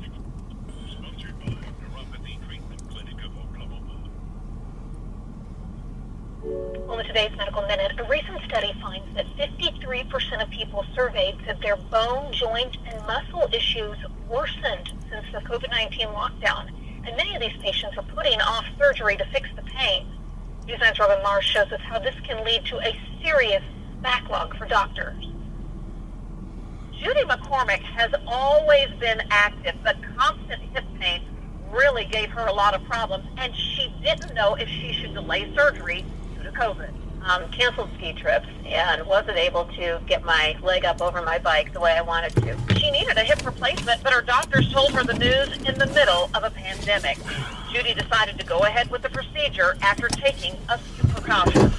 Well, in today's Medical Minute, a recent study finds that 53% of people surveyed said their bone, joint, and muscle issues worsened since the COVID-19 lockdown. And many of these patients are putting off surgery to fix the pain. Newsnine's Robin Mars shows us how this can lead to a serious backlog for doctors. Judy McCormick has always been active, but constant hip pain really gave her a lot of problems, and she didn't know if she should delay surgery due to COVID. Canceled ski trips and wasn't able to get my leg up over my bike the way I wanted to. She needed a hip replacement, but her doctors told her the news in the middle of a pandemic. Judy decided to go ahead with the procedure after taking a few precautions.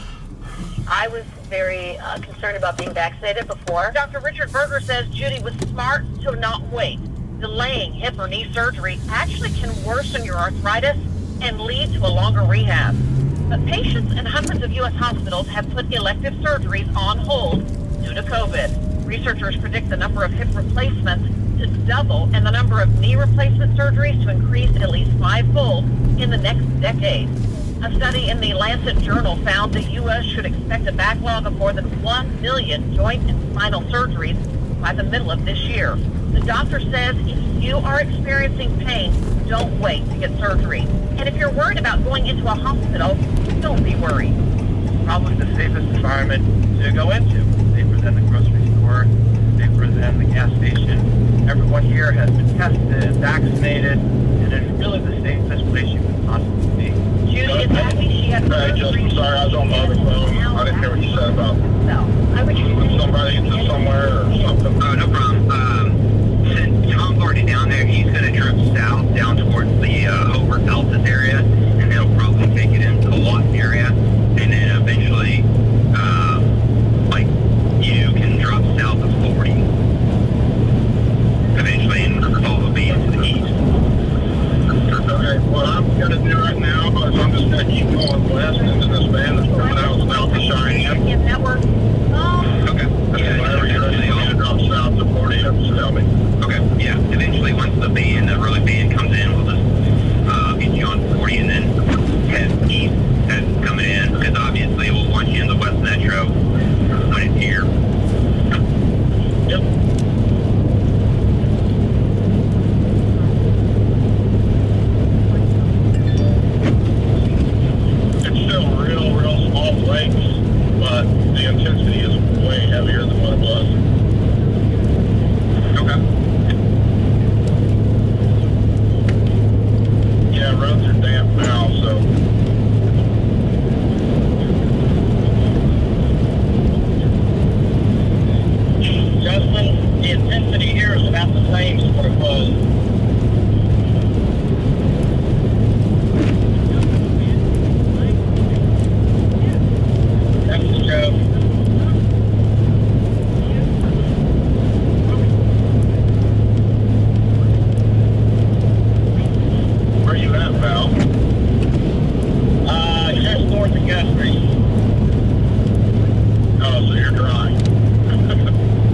I was very concerned about being vaccinated before. Dr. Richard Berger says Judy was smart to not wait. Delaying hip or knee surgery actually can worsen your arthritis and lead to a longer rehab. But patients in hundreds of U.S. hospitals have put elective surgeries on hold due to COVID. Researchers predict the number of hip replacements to double and the number of knee replacement surgeries to increase at least fivefold in the next decade. A study in the Lancet Journal found the U.S. should expect a backlog of more than 1 million joint and spinal surgeries by the middle of this year. The doctor says if you are experiencing pain, don't wait to get surgery. And if you're worried about going into a hospital, don't be worried. Probably the safest environment to go into. Safer than the grocery store, safer than the gas station. Everyone here has been tested, vaccinated, and it's really the safest place you can possibly be. Judy is happy she had Justin, sorry, I was on the other phone. I didn't hear what you said about put somebody into somewhere or something. Oh, no problem. Since Tom's already down there, he's going to trip south down towards the over Altus area, and they'll probably take it into the Lawton area, and then eventually, like, you can drop south of 40. Eventually, and all will be into the east. Okay, what I'm going to do right now is I'm just going to keep going west into this van that's coming out south of Cheyenne. Network. Okay. Yeah, whenever you're ready to drop south to 40, just tell me. Okay, yeah. Eventually, once the early band comes in, we'll just get you on 40 and then head east as it's coming in, because obviously we'll want you in the West Metro when it's here. Yep. It's still real small flakes, but the intensity is way heavier than what it was. Okay. Yeah, roads are damp now, so. Justin, the intensity here is about the same as what it was. That's Joe. Where you at, pal? Just north of Guthrie. Oh, so you're dry.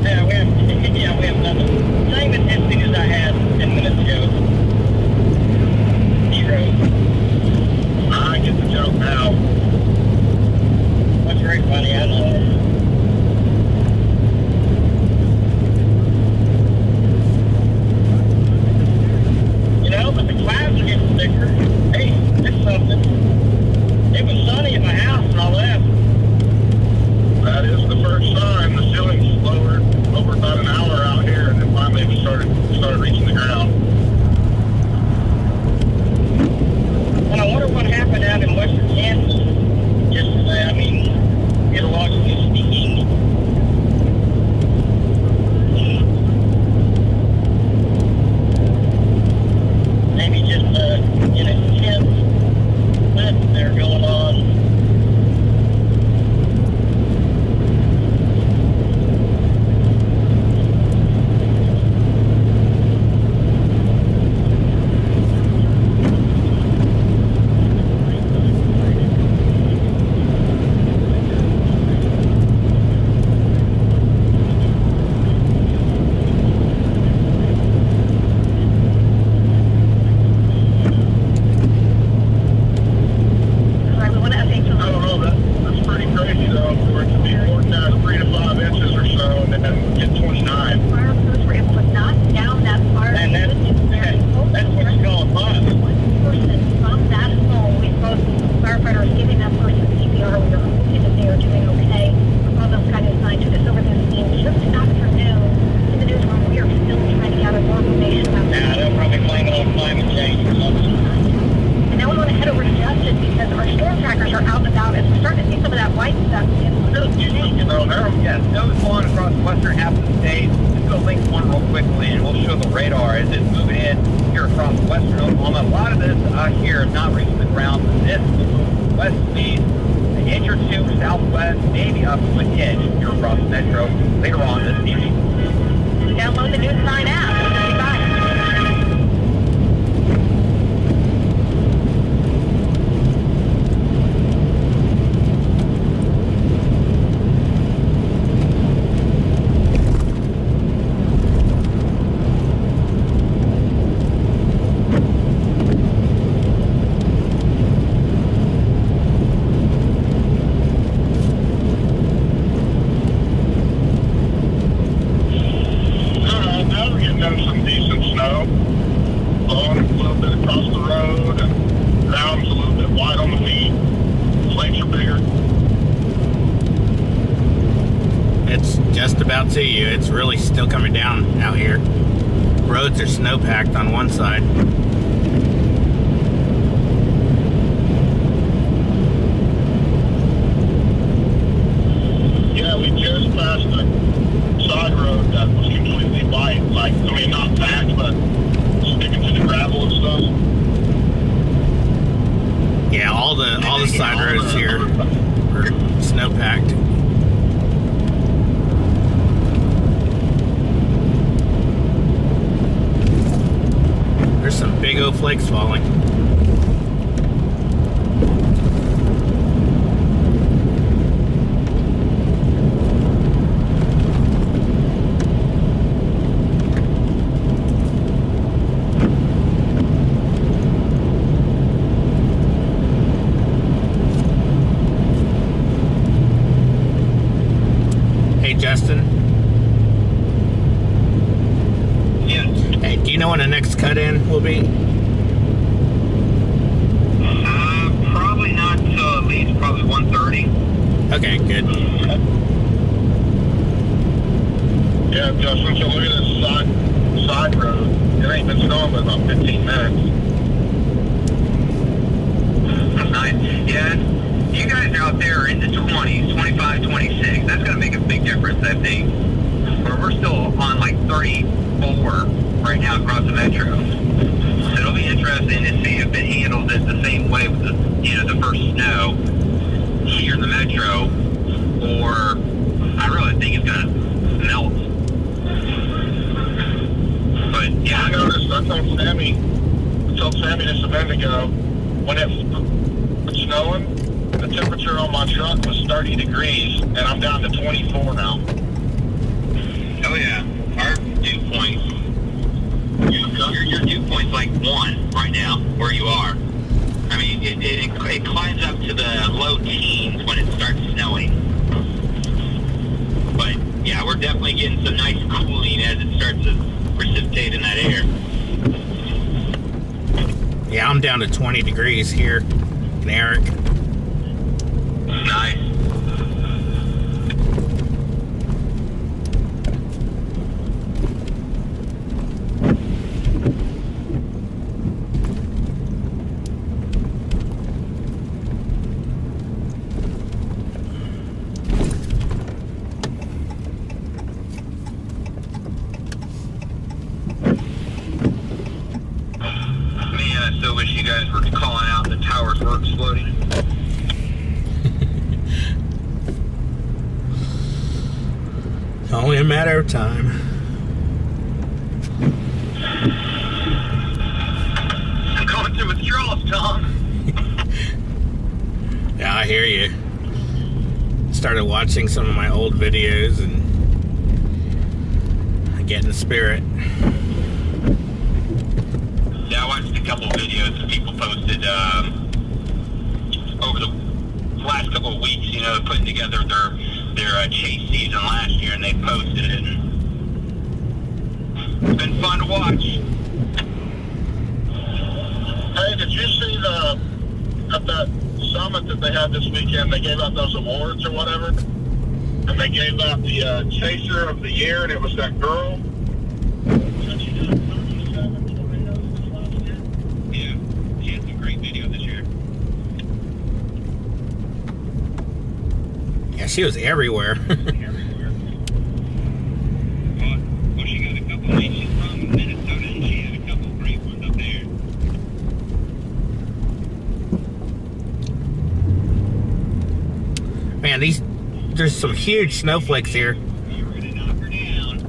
Yeah, we have nothing. Same intensity as I had in snow now? Yeah, snow is falling across the western half of the state. Let's go link one real quickly, and we'll show the radar as it's moving in here across western Oklahoma. A lot of this here has not reached the ground, but this will move west speed, an inch or two southwest, maybe up to an inch here across the metro later on this evening. Download the News 9 app. Bye. To you, it's really still coming down out here. Roads are snow packed on one side. Yeah, we just passed a side road that was completely white, like, I mean, not packed, but sticking to the gravel and stuff. Yeah, all the side roads here are snow packed. There's some big old flakes falling. Hey, Justin. Do you know when the next cut-in will be? Probably not till at least probably 1:30. Okay, good. Yeah, Justin, so look at this side road. It ain't been snowing but about 15 minutes. Nice. Yeah, you guys out there are in the 20s, 25, 26. That's going to make a big difference, I think. We're still on like 34 right now across the metro. So it'll be interesting to see if it handles it the same way with the first snow here in the metro, or I really think it's gonna melt. But yeah, I noticed. I told Sammy just a minute ago when it was snowing, the temperature on my truck was 30 degrees, and I'm down to 24 now. Oh yeah, our dew point. Your dew point's like 1 right now, where you are. I mean, it climbs up to the low teens when it starts snowing. But, yeah, we're definitely getting some nice cooling as it starts to precipitate in that air. Yeah, I'm down to 20 degrees here in Eric. Nice. Only a matter of time. I'm going through withdrawals, Tom. Yeah, I hear you. Started watching some of my old videos and I get in the spirit. Yeah, I watched a couple of videos that people posted over the last couple of weeks. You know, putting together their chase season last year, and they posted it. It's been fun to watch. Hey, did you see at that summit that they had this weekend, they gave out those awards or whatever? And they gave out the Chaser of the Year, and it was that girl. Yeah, she had some great video this year. Yeah, she was everywhere. Well, she got a couple. I mean, she's from Minnesota, and she had a couple great ones up there. Man, there's some huge snowflakes here. You were gonna knock her down.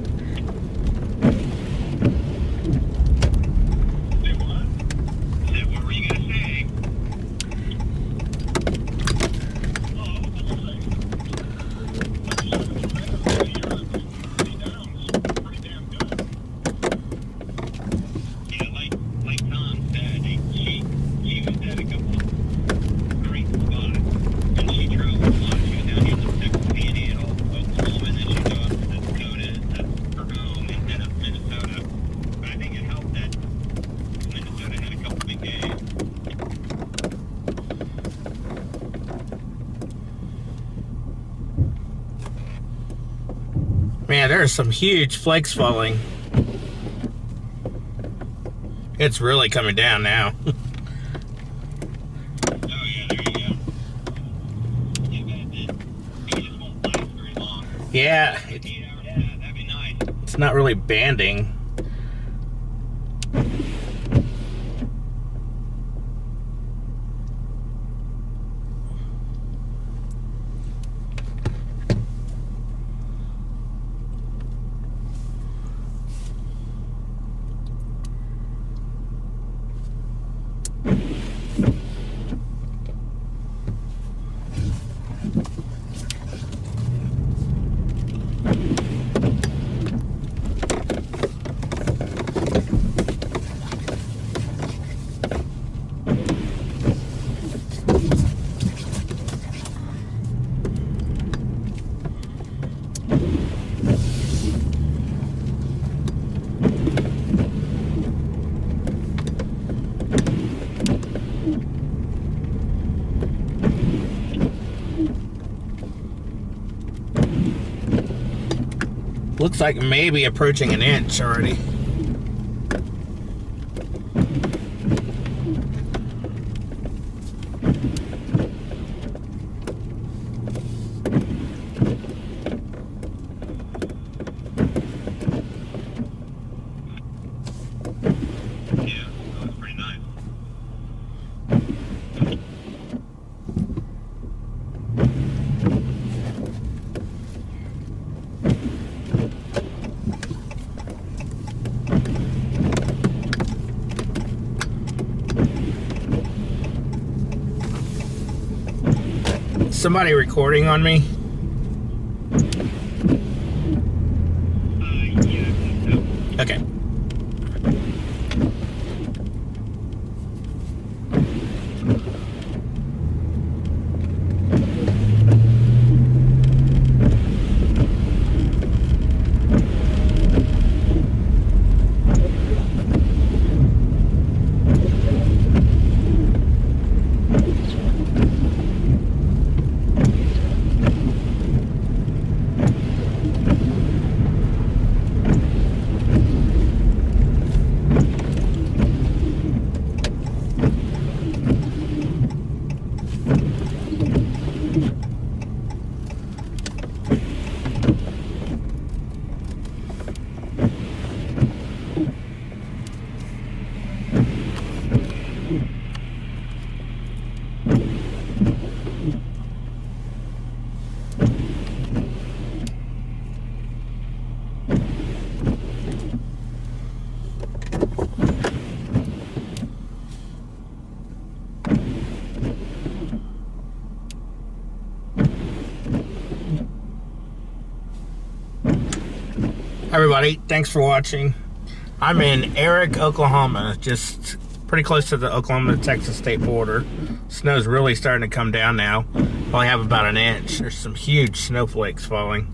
Say what? Said, what were you gonna say? Yeah, like Tom said, she was at a couple great spots, and she traveled a lot. She was down here in the Texas Panhandle, Oklahoma, and then she drove to Dakota. That's her home, instead of Minnesota. But I think it helped that Minnesota had a couple big days. Man, there are some huge flakes falling. It's really coming down now. Oh yeah, there you go. Yeah, but it just won't last very long. Yeah, 8 hours, yeah, that'd be nice. it's not really banding. Looks like maybe approaching an inch already. Yeah, that was pretty nice. Somebody recording on me? Yeah, I think so. Okay. Everybody, thanks for watching. I'm in Eric, Oklahoma, just pretty close to the Oklahoma-Texas state border. Snow's really starting to come down now. Probably have about an inch. There's some huge snowflakes falling.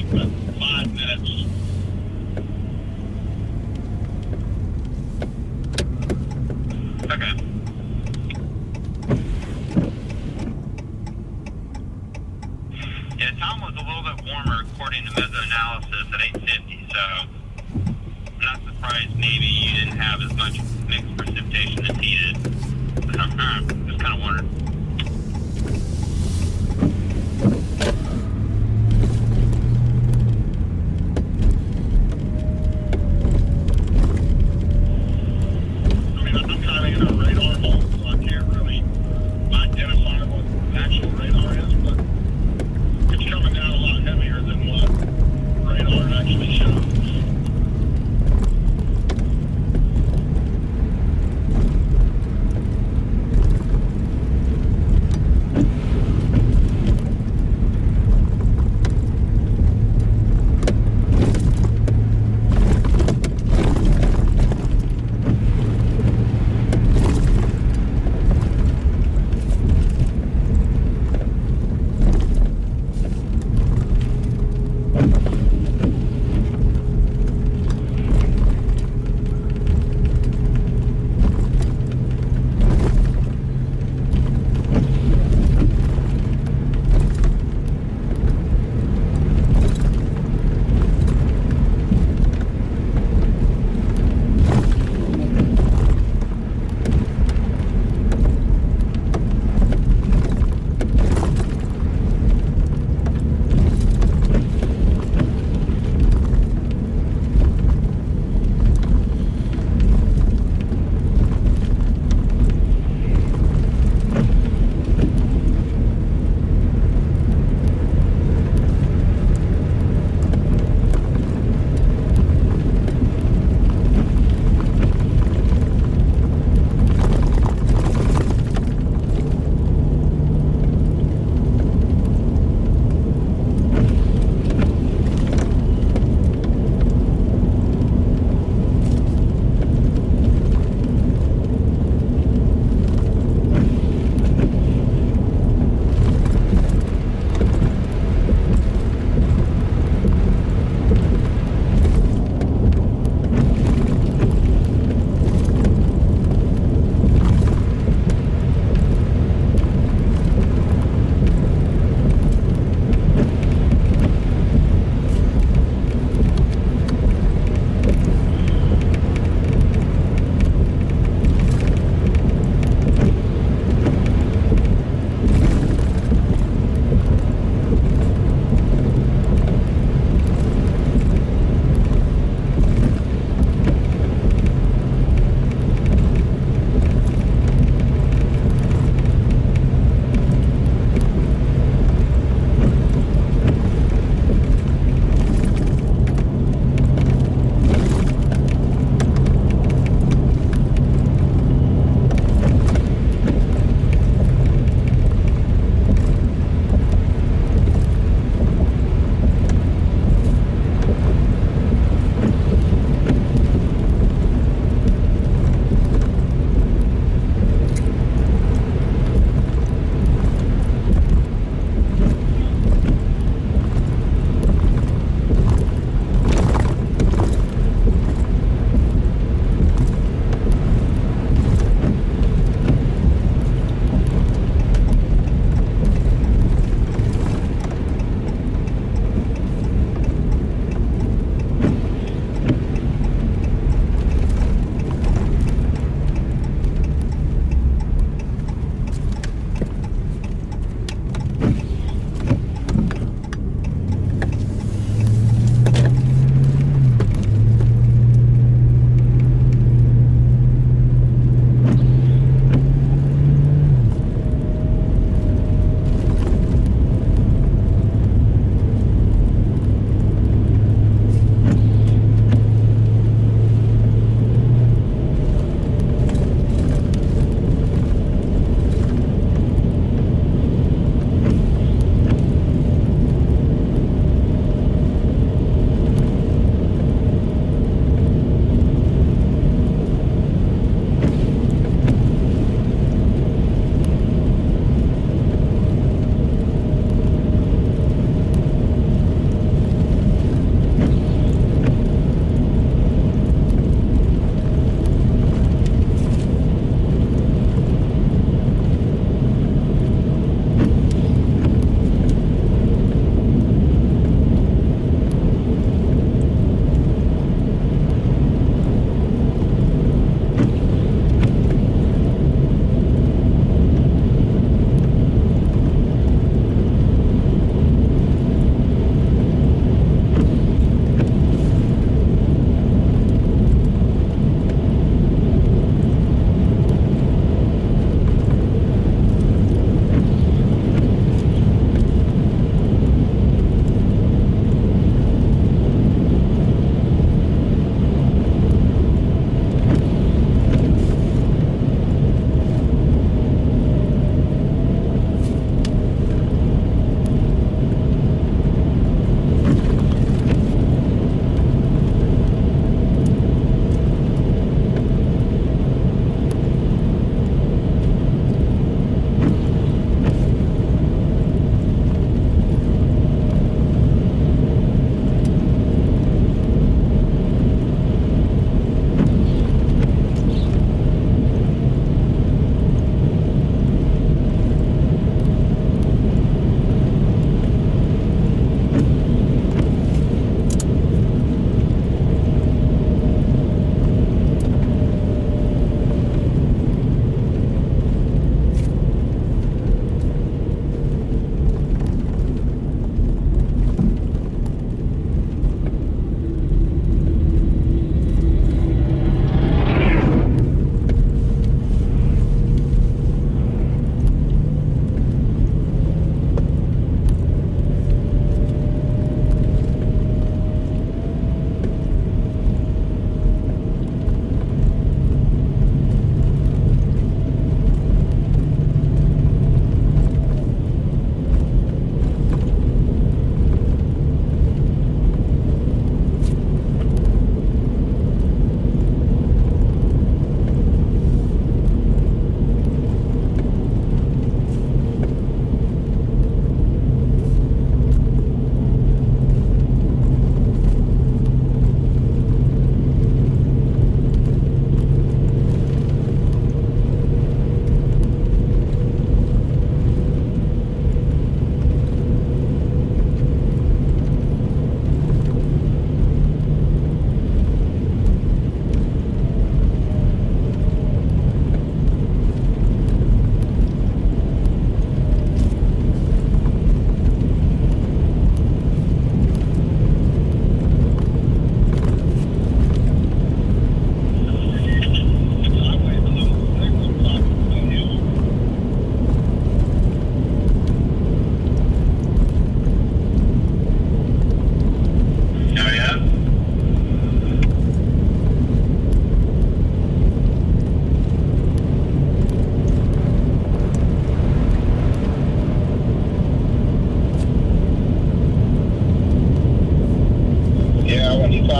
take about 5 minutes. Okay. Yeah, Tom was a little bit warmer according to mesoanalysis at 850, so I'm not surprised maybe you didn't have as much mixed precipitation as he did. Just kind of wondered. I mean, I'm kind of in a radar hole, so I can't really identify what the actual radar is, but it's coming down a lot heavier than what radar actually shows.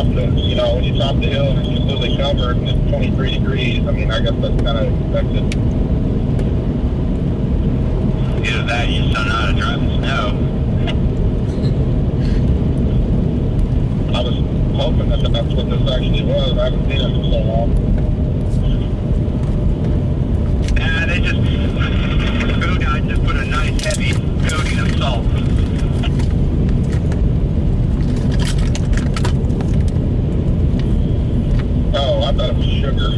top the, you know, when you top the hill and it's completely covered and it's 23 degrees, I mean, I guess that's kind of expected. Either that, you just don't know how to drive in snow. I was hoping that that's what this actually was. I haven't seen it for so long. And they just, ODOT just put a nice heavy coating of salt. Oh, I thought it was sugar.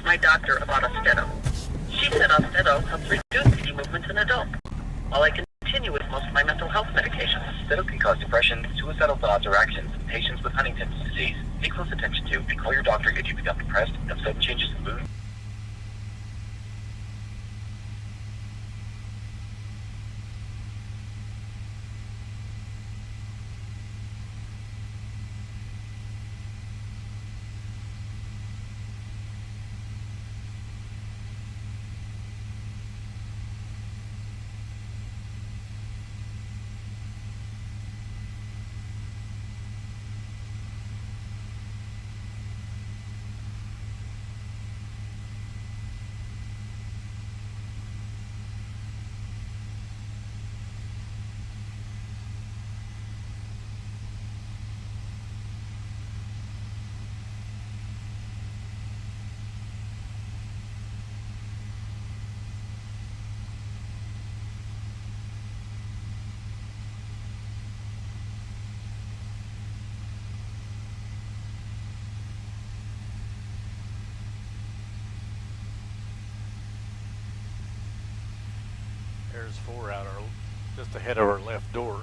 my doctor about a steno. She said a steno helps reduce PD movements in adults, while I continue with most of my mental health medications. Steno can cause depression, suicidal thoughts, or actions in patients with Huntington's disease. Pay close attention to and call your doctor if you become depressed, have sudden changes in mood. There's 4 out our, just ahead of our left door.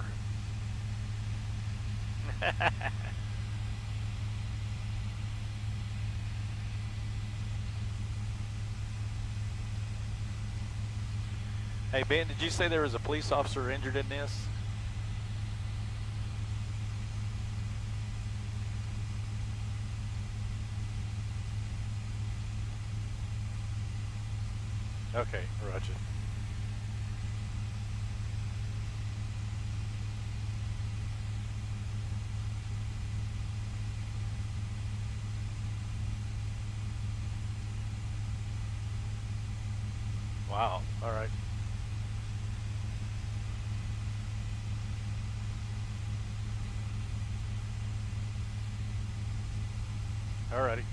Hey Ben, did you say there was a police officer injured in this? Okay, roger. Wow, all right. All righty.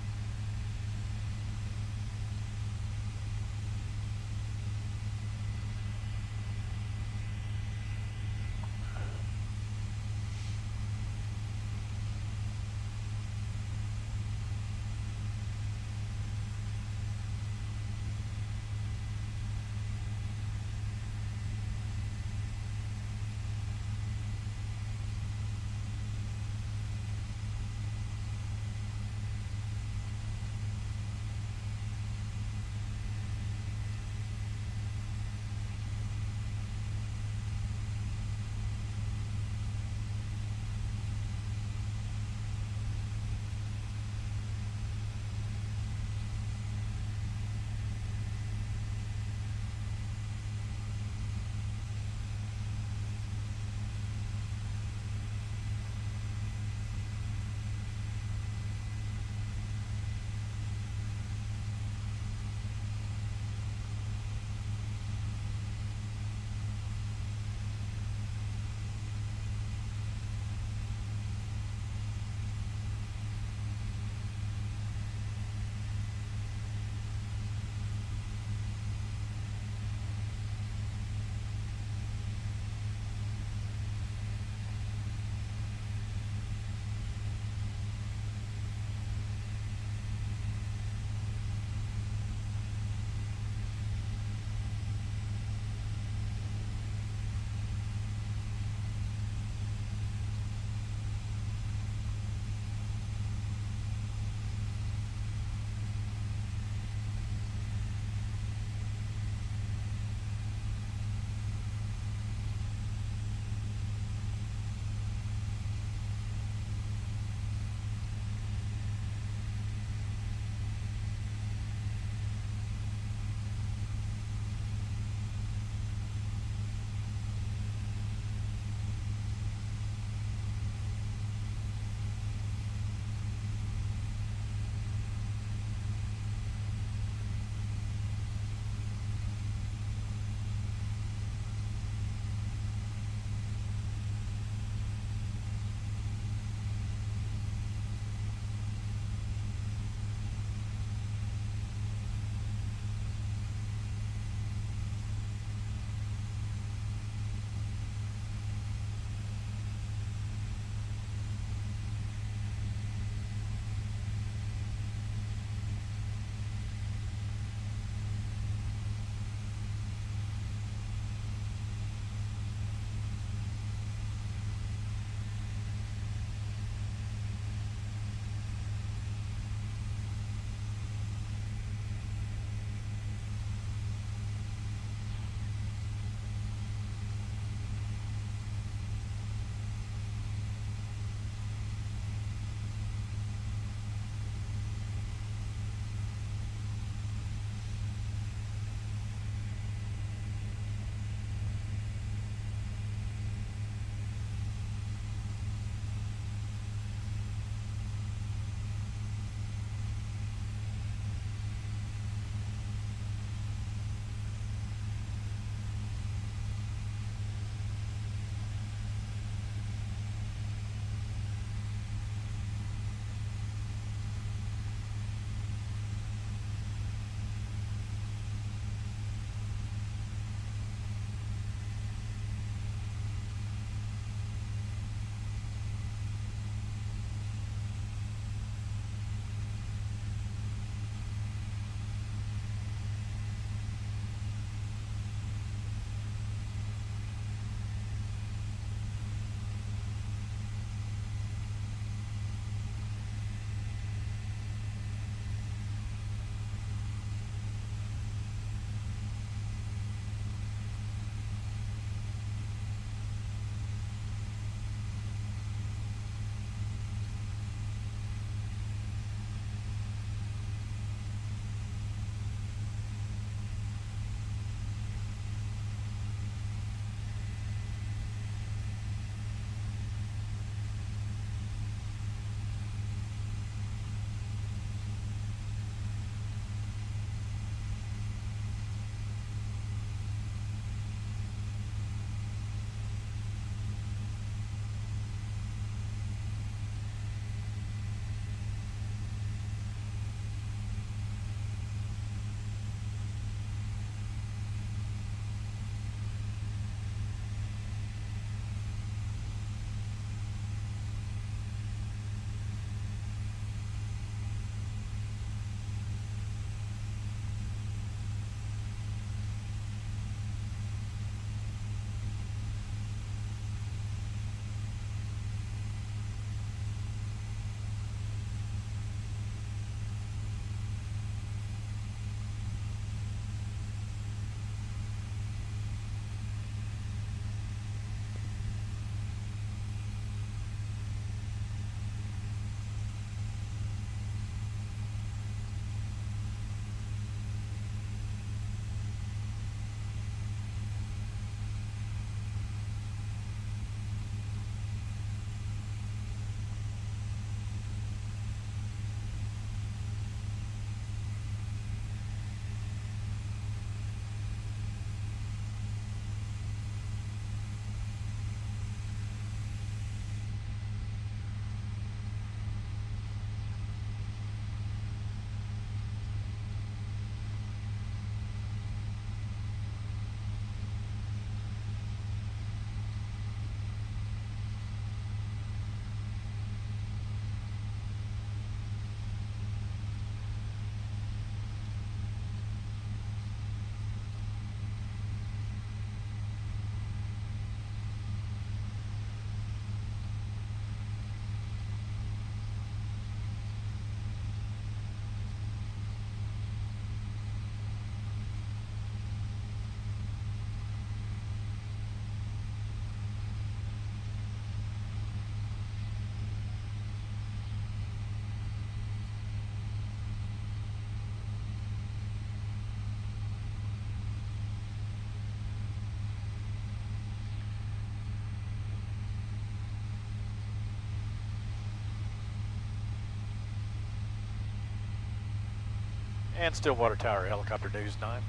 And Stillwater Tower, Helicopter News 9.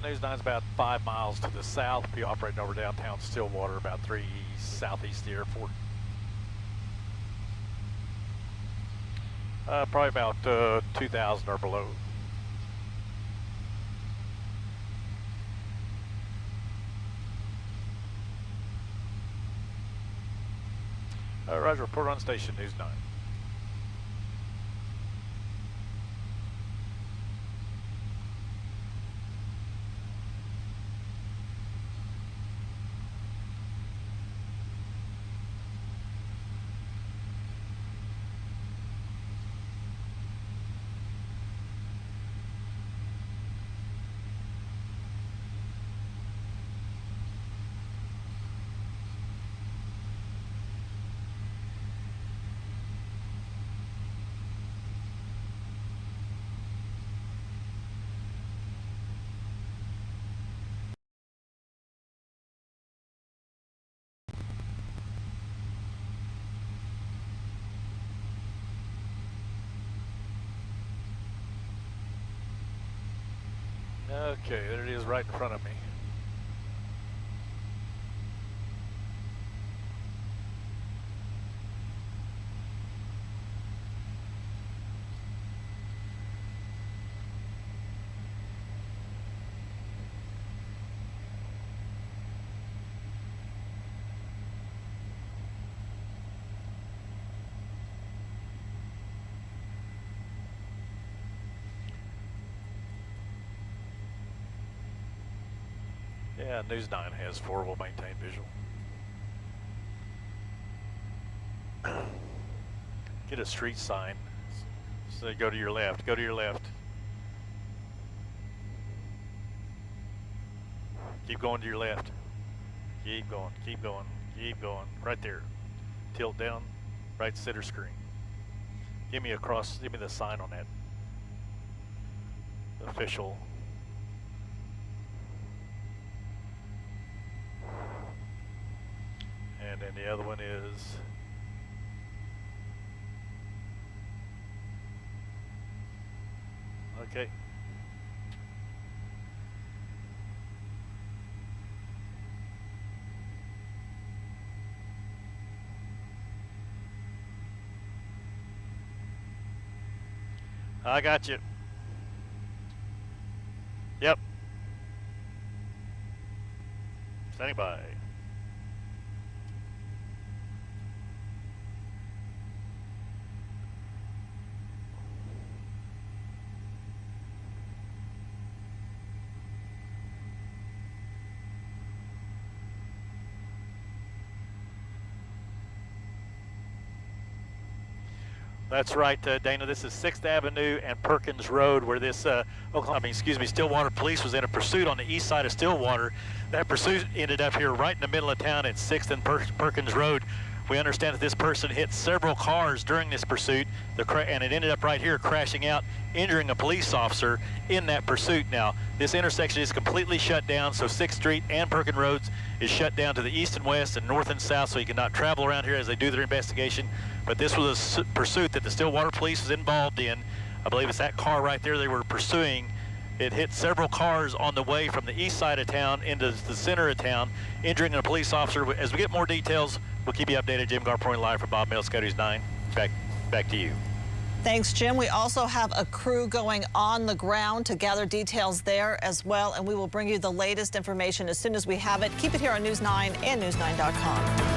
News 9 is about 5 miles to the south. Be operating over downtown Stillwater, about 3 southeast of the airport. Probably about 2,000 or below. Roger, report on station, News 9. Okay, there it is right in front of me. Yeah, News 9 has 4. We'll maintain visual. Get a street sign. So go to your left. Go to your left. Keep going to your left. Keep going. Keep going. Keep going. Right there. Tilt down. Right center screen. Give me Give me the sign on that. Official. And then the other one is okay. I got you. Yep. Standing by. That's right, Dana. This is 6th Avenue and Perkins Road, where this Stillwater Police was in a pursuit on the east side of Stillwater. That pursuit ended up here right in the middle of town at 6th and Perkins Road. We understand that this person hit several cars during this pursuit, and it ended up right here crashing out, injuring a police officer in that pursuit. Now, this intersection is completely shut down, so 6th Street and Perkins Roads is shut down to the east and west and north and south, so you cannot travel around here as they do their investigation. But this was a pursuit that the Stillwater Police was involved in. I believe it's that car right there they were pursuing. It hit several cars on the way from the east side of town into the center of town, injuring a police officer. As we get more details, we'll keep you updated. Jim Gardner live from Mills SkyNews 9. Back to you. Thanks, Jim. We also have a crew going on the ground to gather details there as well, and we will bring you the latest information as soon as we have it. Keep it here on News 9 and news9.com.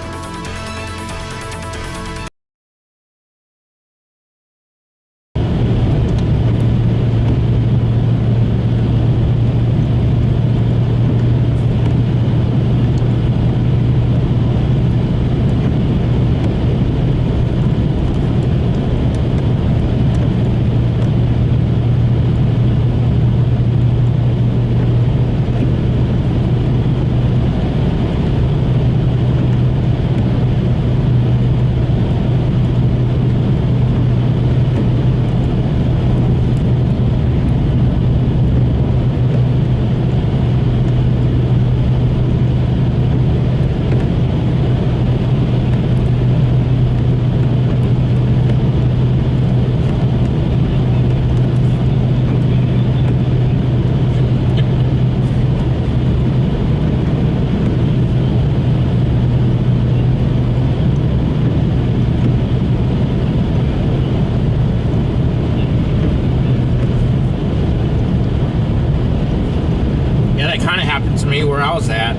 where I was at.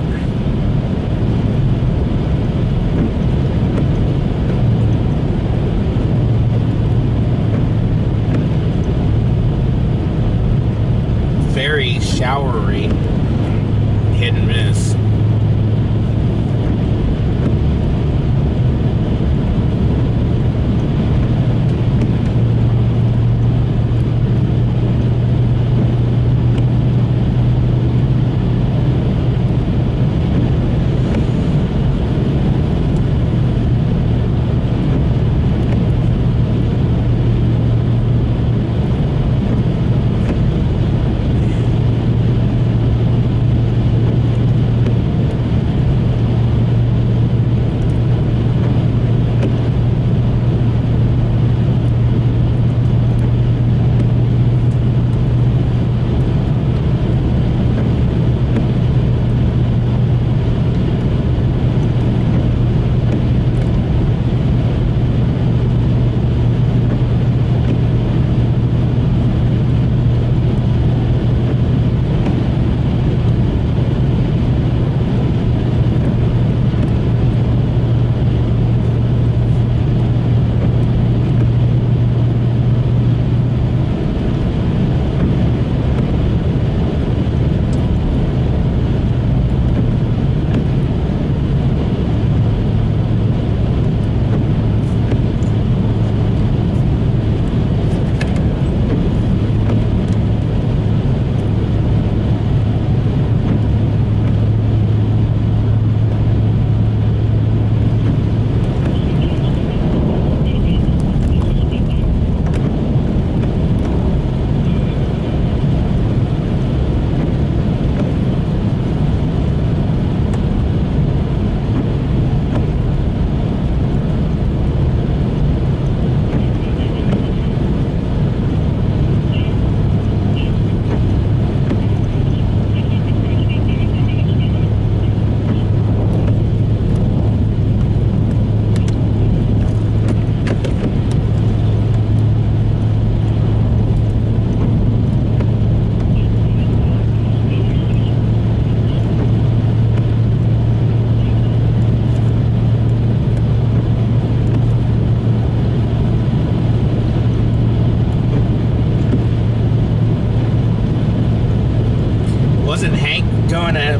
Very showery, hit and miss.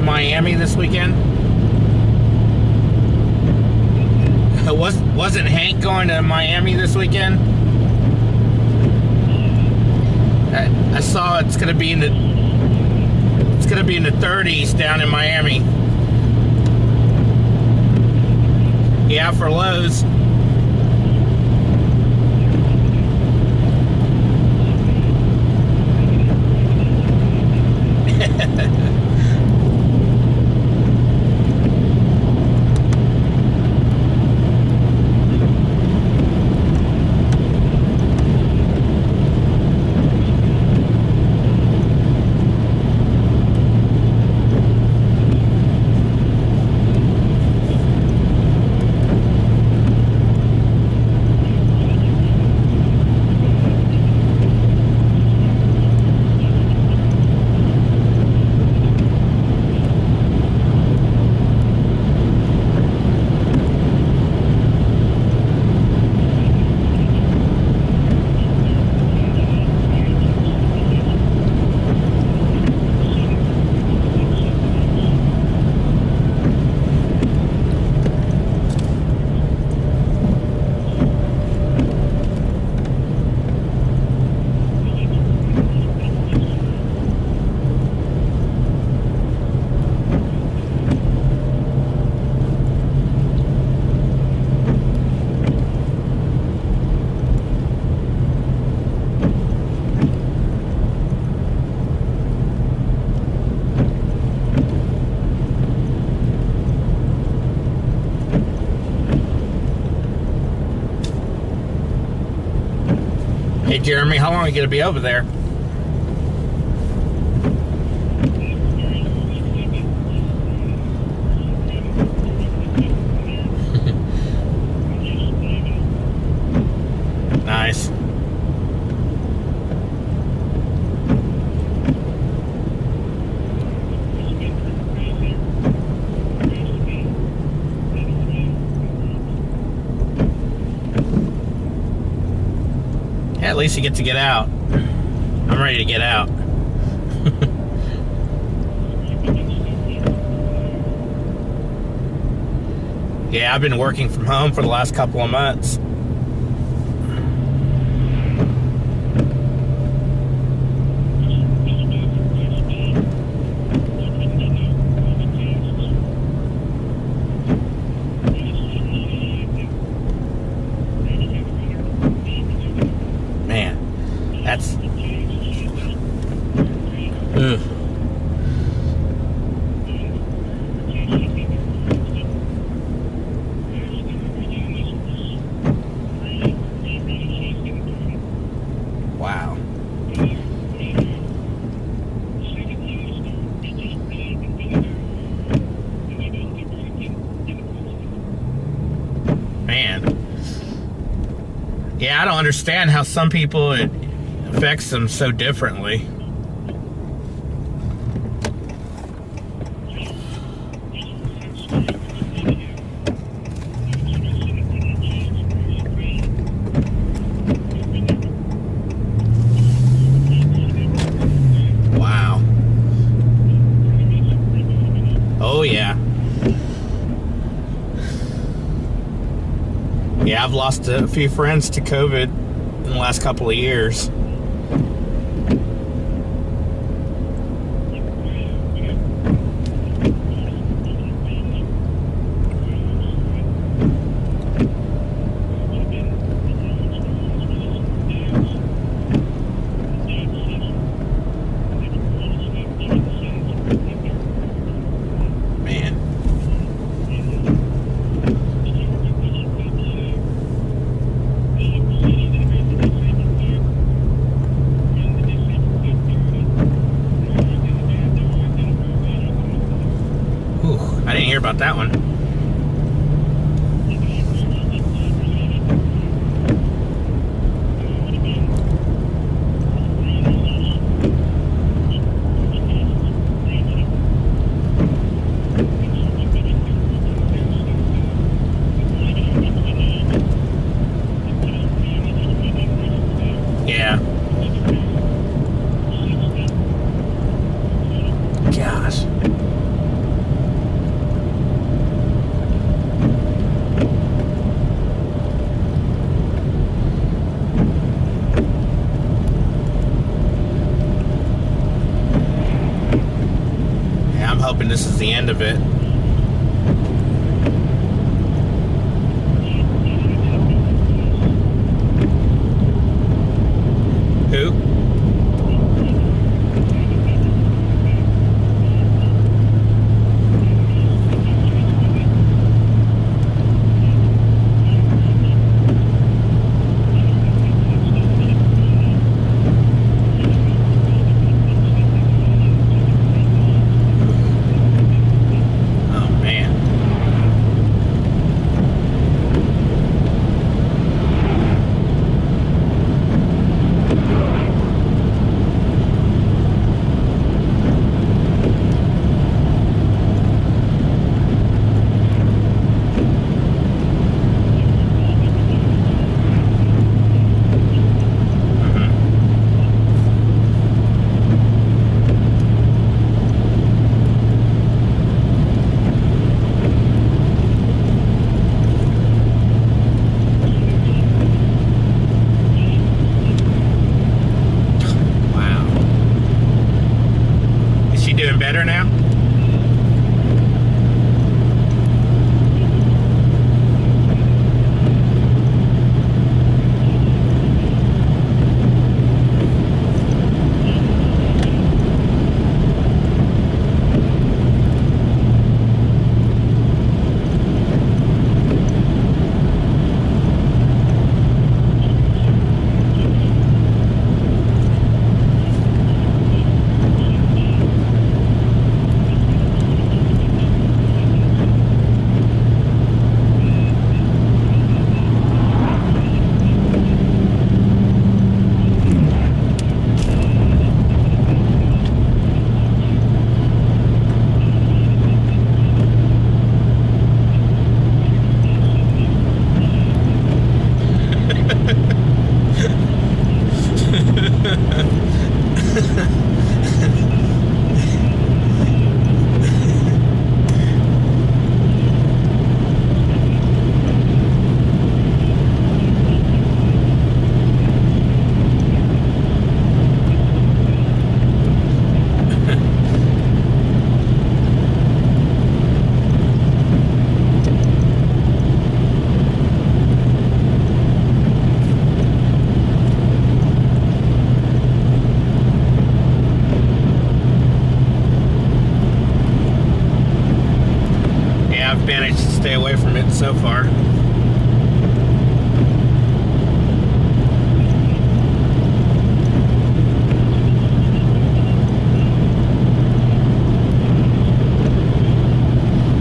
Miami this weekend? Wasn't Hank going to Miami this weekend? I saw it's gonna be in the 30s down in Miami. Yeah, for Lowe's. Hey Jeremy, how long are you going to be over there? Nice. least you get to get out. I'm ready to get out. Yeah, I've been working from home for the last couple of months. Man, that's... Ugh. Wow. Man. Yeah, I don't understand how some people it affects them so differently. Oh, yeah. Yeah, I've lost a few friends to COVID in the last couple of years. I didn't hear about that one. Yeah. Gosh. I've managed to stay away from it so far.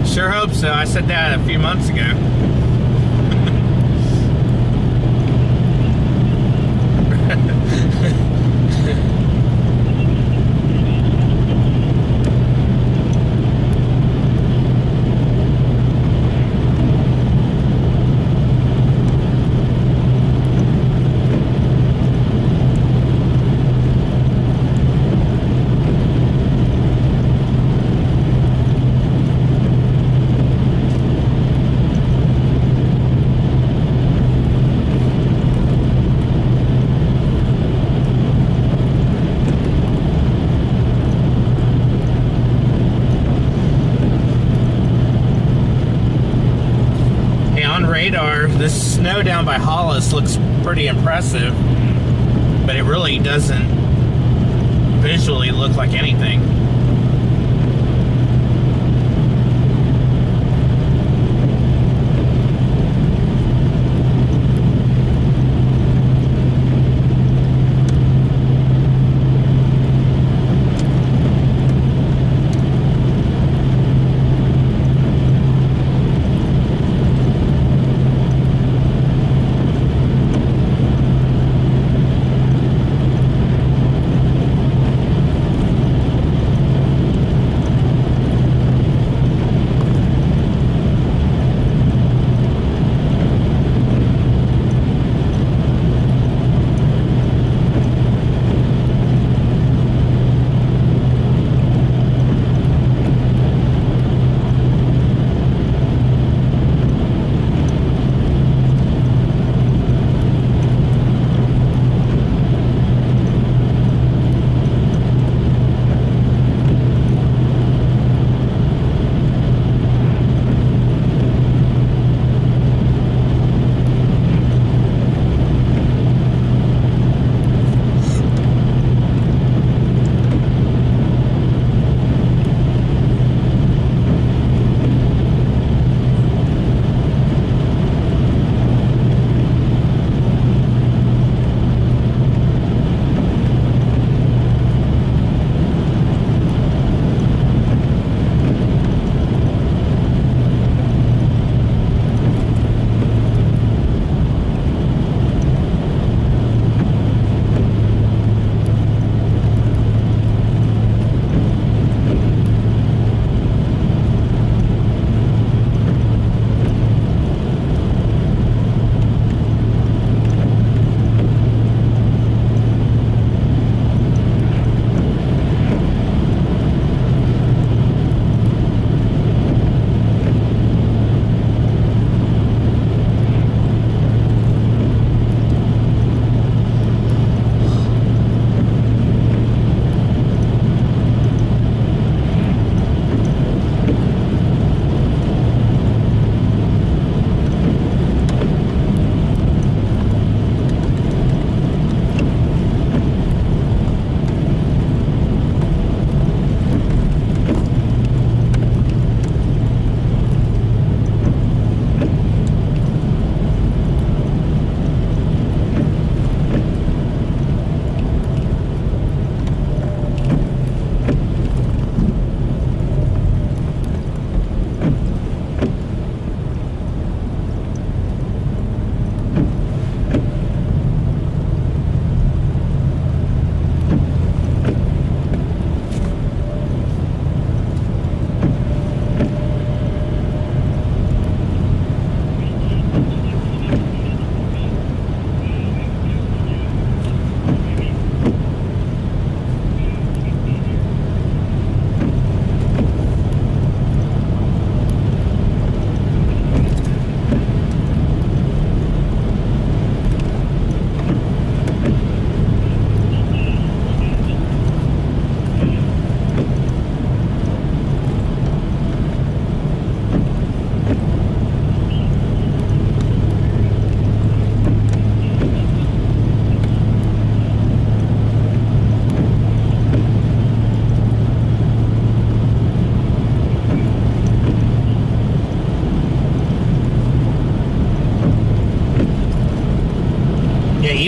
Sure hope so. I said that a few months ago. Radar, this snow down by Hollis looks pretty impressive, but it really doesn't visually look like anything.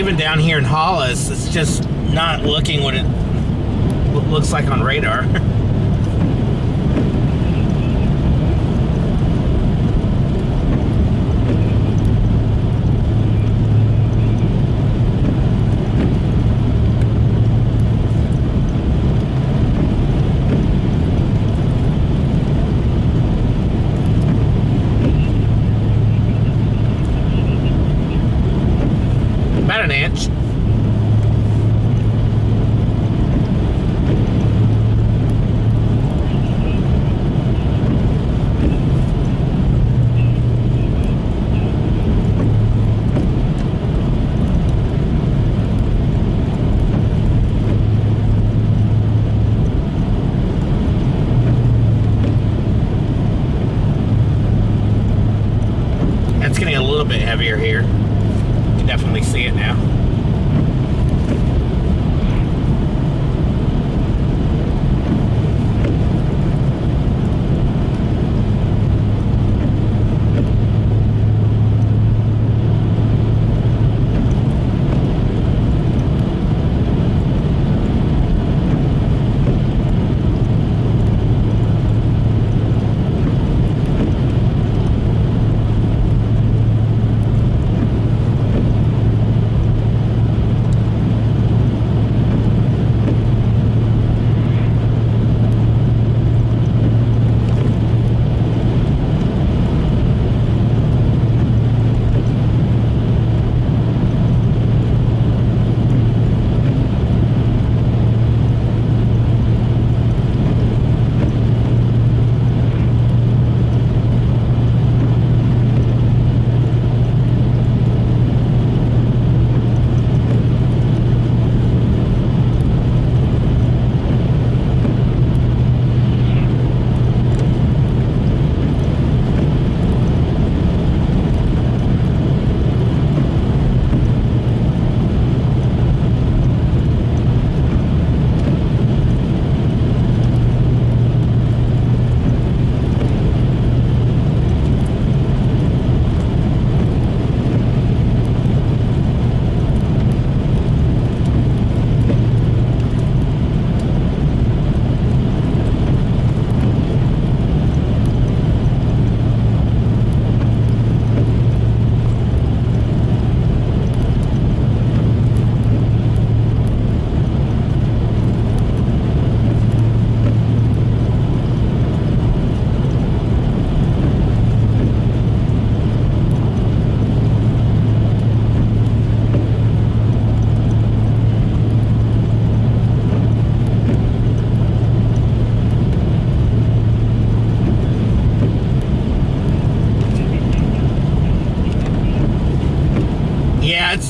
even down here in Hollis, it's just not looking what it looks like on radar. About an inch. It's getting a little bit heavier here. You can definitely see it now.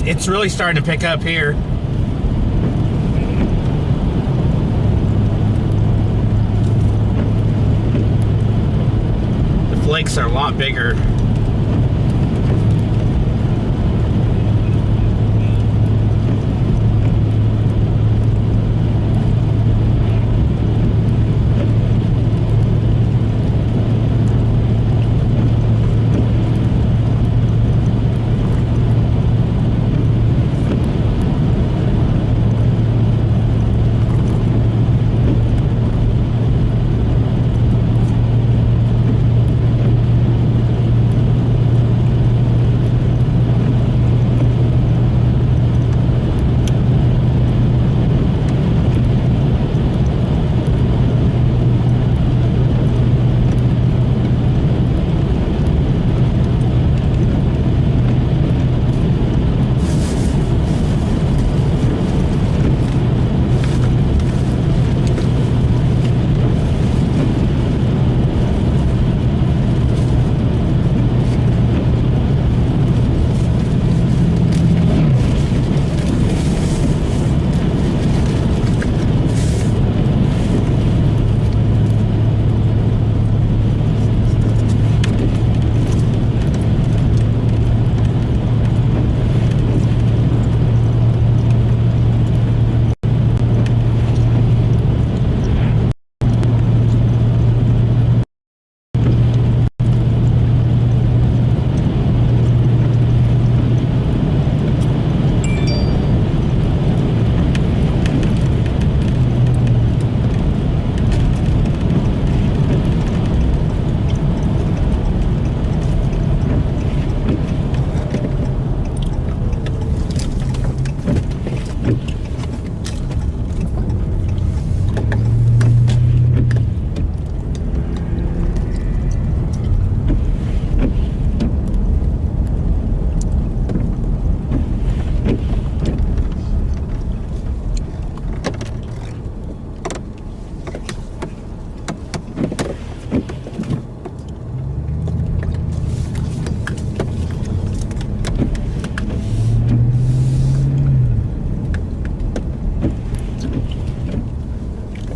It's really starting to pick up here. The flakes are a lot bigger.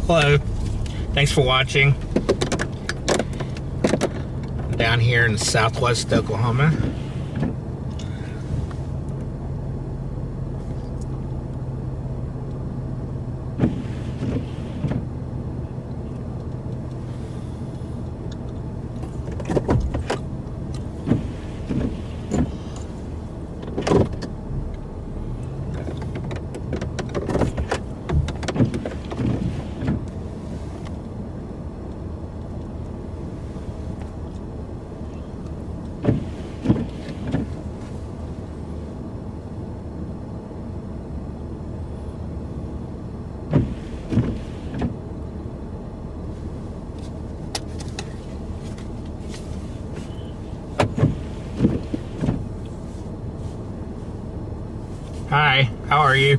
Hello. Thanks for watching. I'm down here in southwest Oklahoma. Hi, how are you?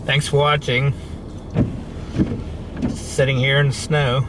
Thanks for watching. Sitting here in the snow.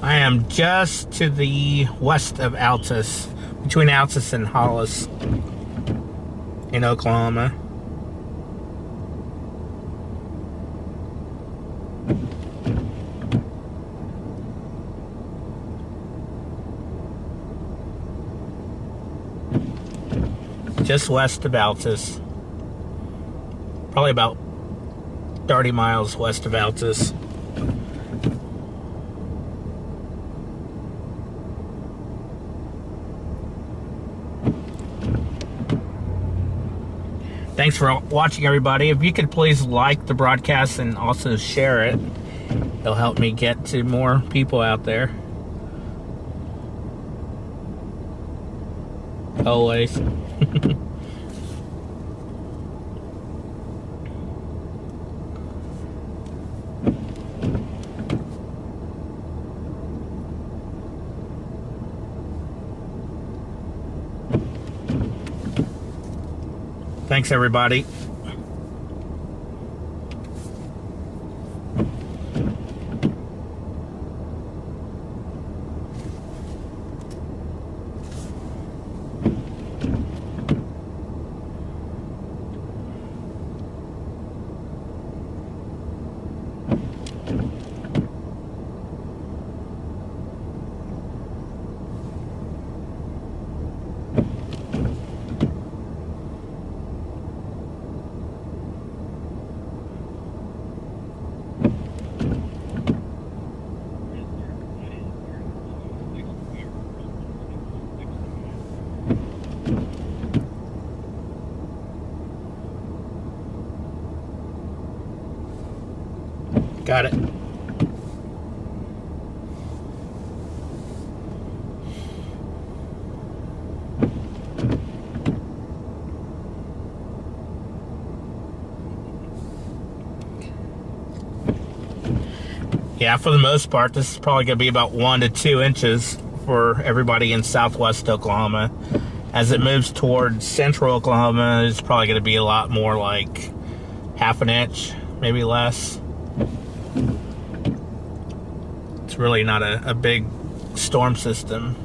I am just to the west of Altus, between Altus and Hollis in Oklahoma. Just west of Altus. Probably about 30 miles west of Altus. Thanks for watching, everybody. If you could please like the broadcast and also share it, it'll help me get to more people out there. Always. Thanks, everybody. Got it. Yeah, for the most part, this is probably going to be about 1 to 2 inches for everybody in southwest Oklahoma. As it moves towards central Oklahoma, it's probably going to be a lot more like half an inch, maybe less. It's really not a big storm system.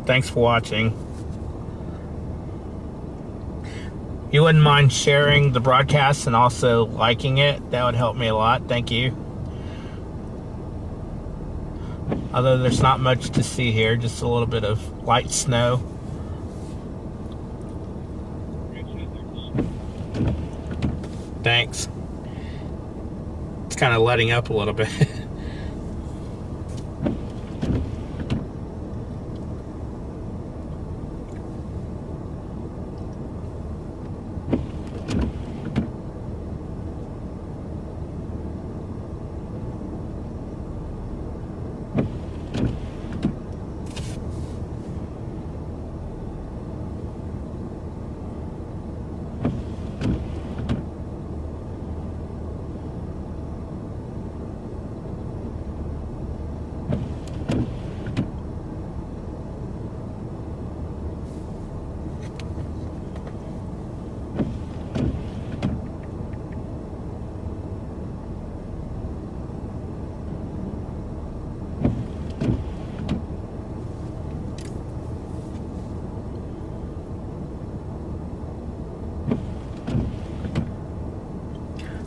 Thanks for watching. You wouldn't mind sharing the broadcast and also liking it, that would help me a lot. Thank you. Although there's not much to see here, just a little bit of light snow. Thanks. It's kind of letting up a little bit.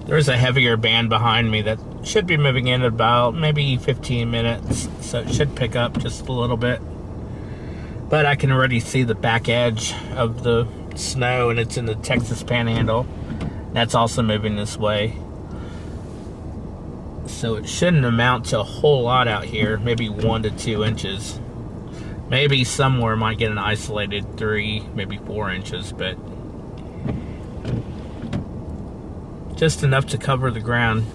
There's a heavier band behind me that should be moving in about maybe 15 minutes, so it should pick up just a little bit. But I can already see the back edge of the snow, and it's in the Texas Panhandle. That's also moving this way. So it shouldn't amount to a whole lot out here, maybe 1 to 2 inches. Maybe somewhere might get an isolated 3, maybe 4 inches, but just enough to cover the ground,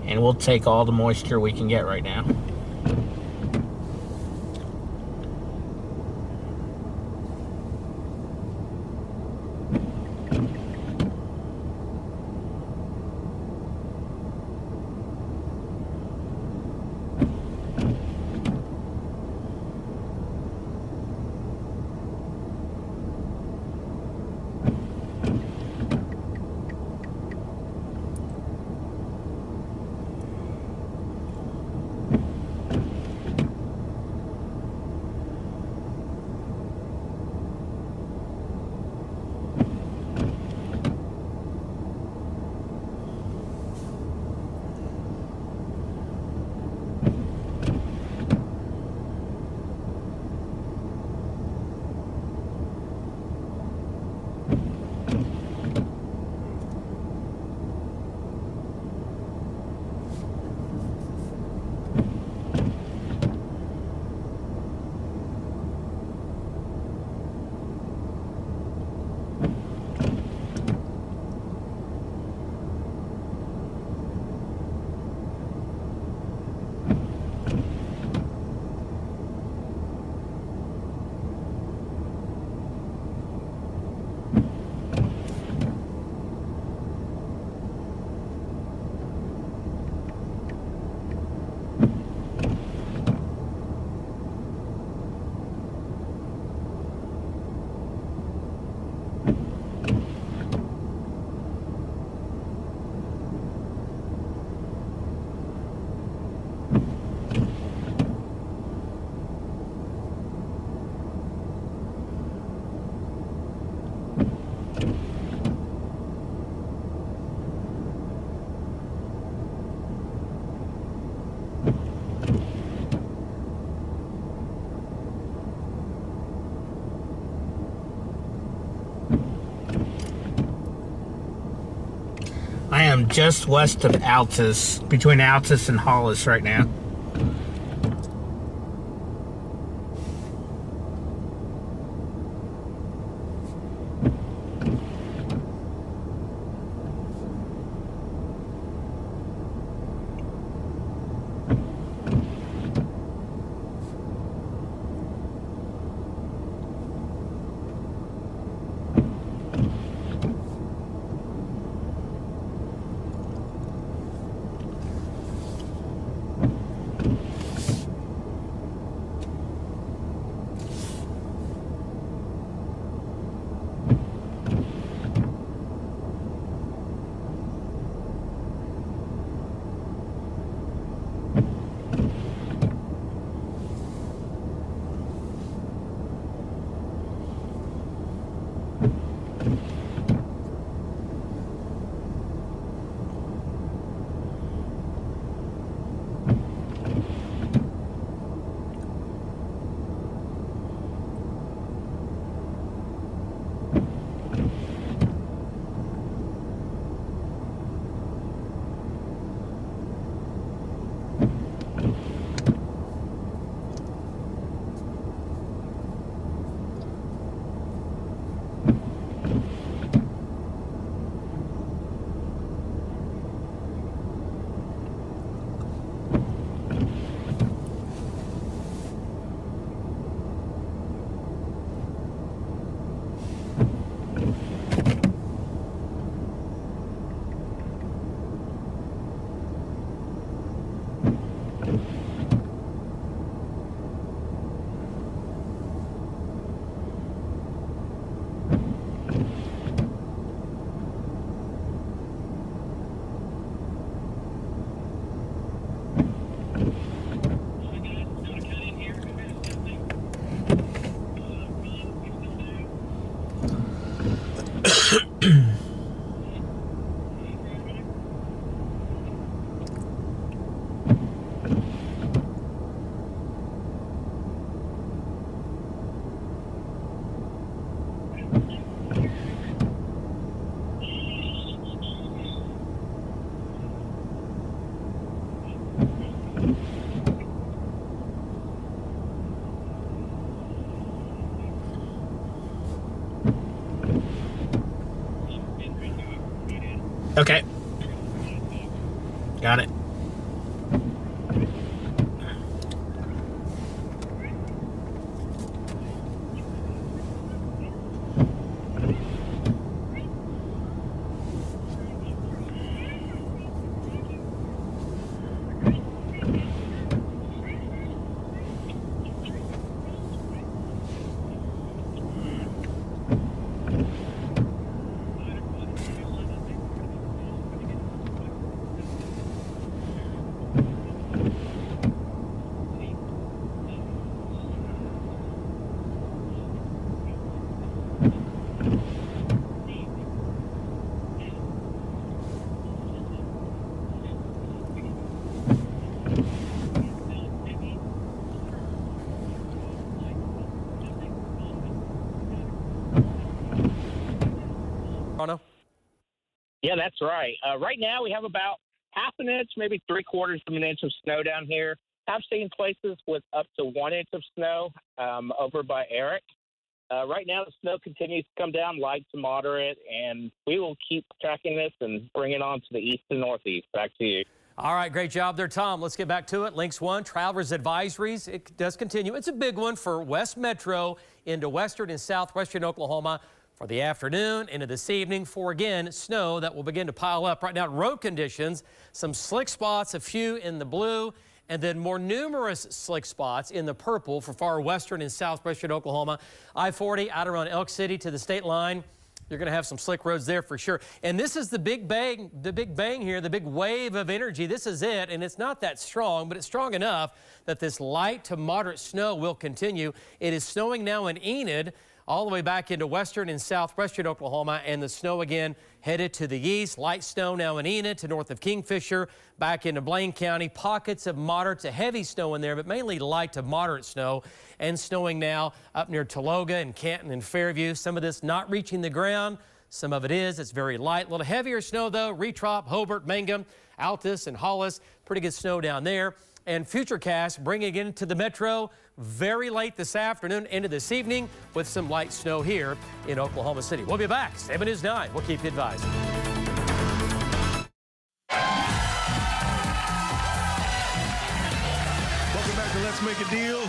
and we'll take all the moisture we can get right now. I am just west of Altus, between Altus and Hollis right now. Okay. Got it. Yeah, that's right. Right now we have about half an inch, maybe 3/4 of an inch of snow down here. I've seen places with up to 1 inch of snow over by Eric. Right now the snow continues to come down light to moderate, and we will keep tracking this and bring it on to the east and northeast. Back to you. All right, great job there, Tom. Let's get back to it. Links 1, travelers advisories. It does continue. It's a big one for West Metro into western and southwestern Oklahoma for the afternoon into this evening for, again, snow that will begin to pile up. Right now, road conditions, some slick spots, a few in the blue, and then more numerous slick spots in the purple for far western and southwestern Oklahoma. I-40 out around Elk City to the state line. You're going to have some slick roads there for sure. And this is the big bang here, the big wave of energy. This is it, and it's not that strong, but it's strong enough that this light to moderate snow will continue. It is snowing now in Enid, all the way back into western and southwestern Oklahoma, and the snow again headed to the east. Light snow now in Enid to north of Kingfisher, back into Blaine County. Pockets of moderate to heavy snow in there, but mainly light to moderate snow, and snowing now up near Tologa and Canton and Fairview. Some of this not reaching the ground, Some of it is. It's very light. A little heavier snow, though. Retrop, Hobart, Mangum, Altus, and Hollis. Pretty good snow down there. And Futurecast bringing it into the metro very late this afternoon into this evening with some light snow here in Oklahoma City. We'll be back. 7 News 9. We'll keep you advised. Welcome back to Let's Make a Deal.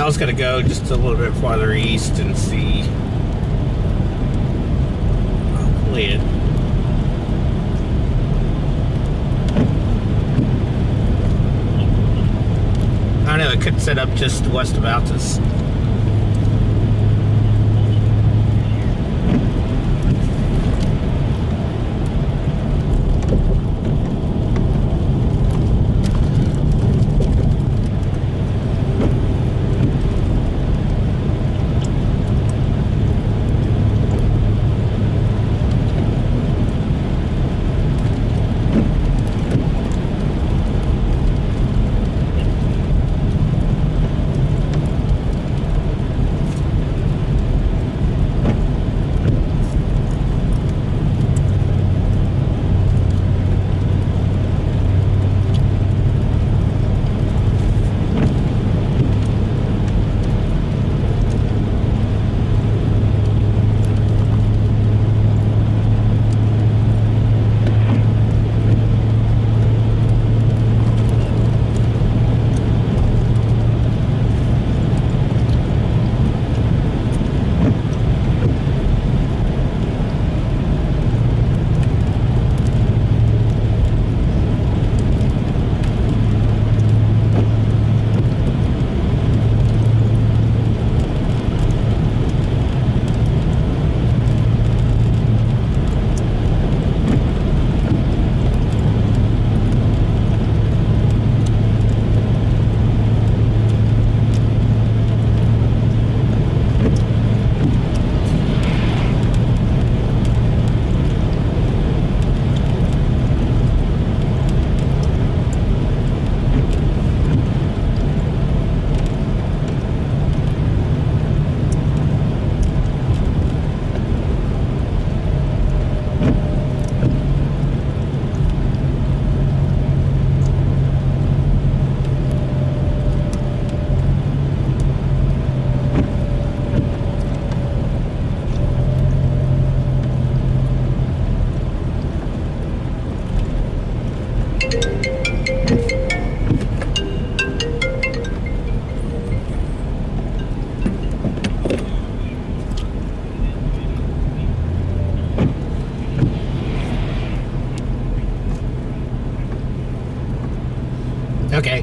was going to go just a little bit farther east and see. Hopefully it. I don't know, it could set up just west of Altus. Okay.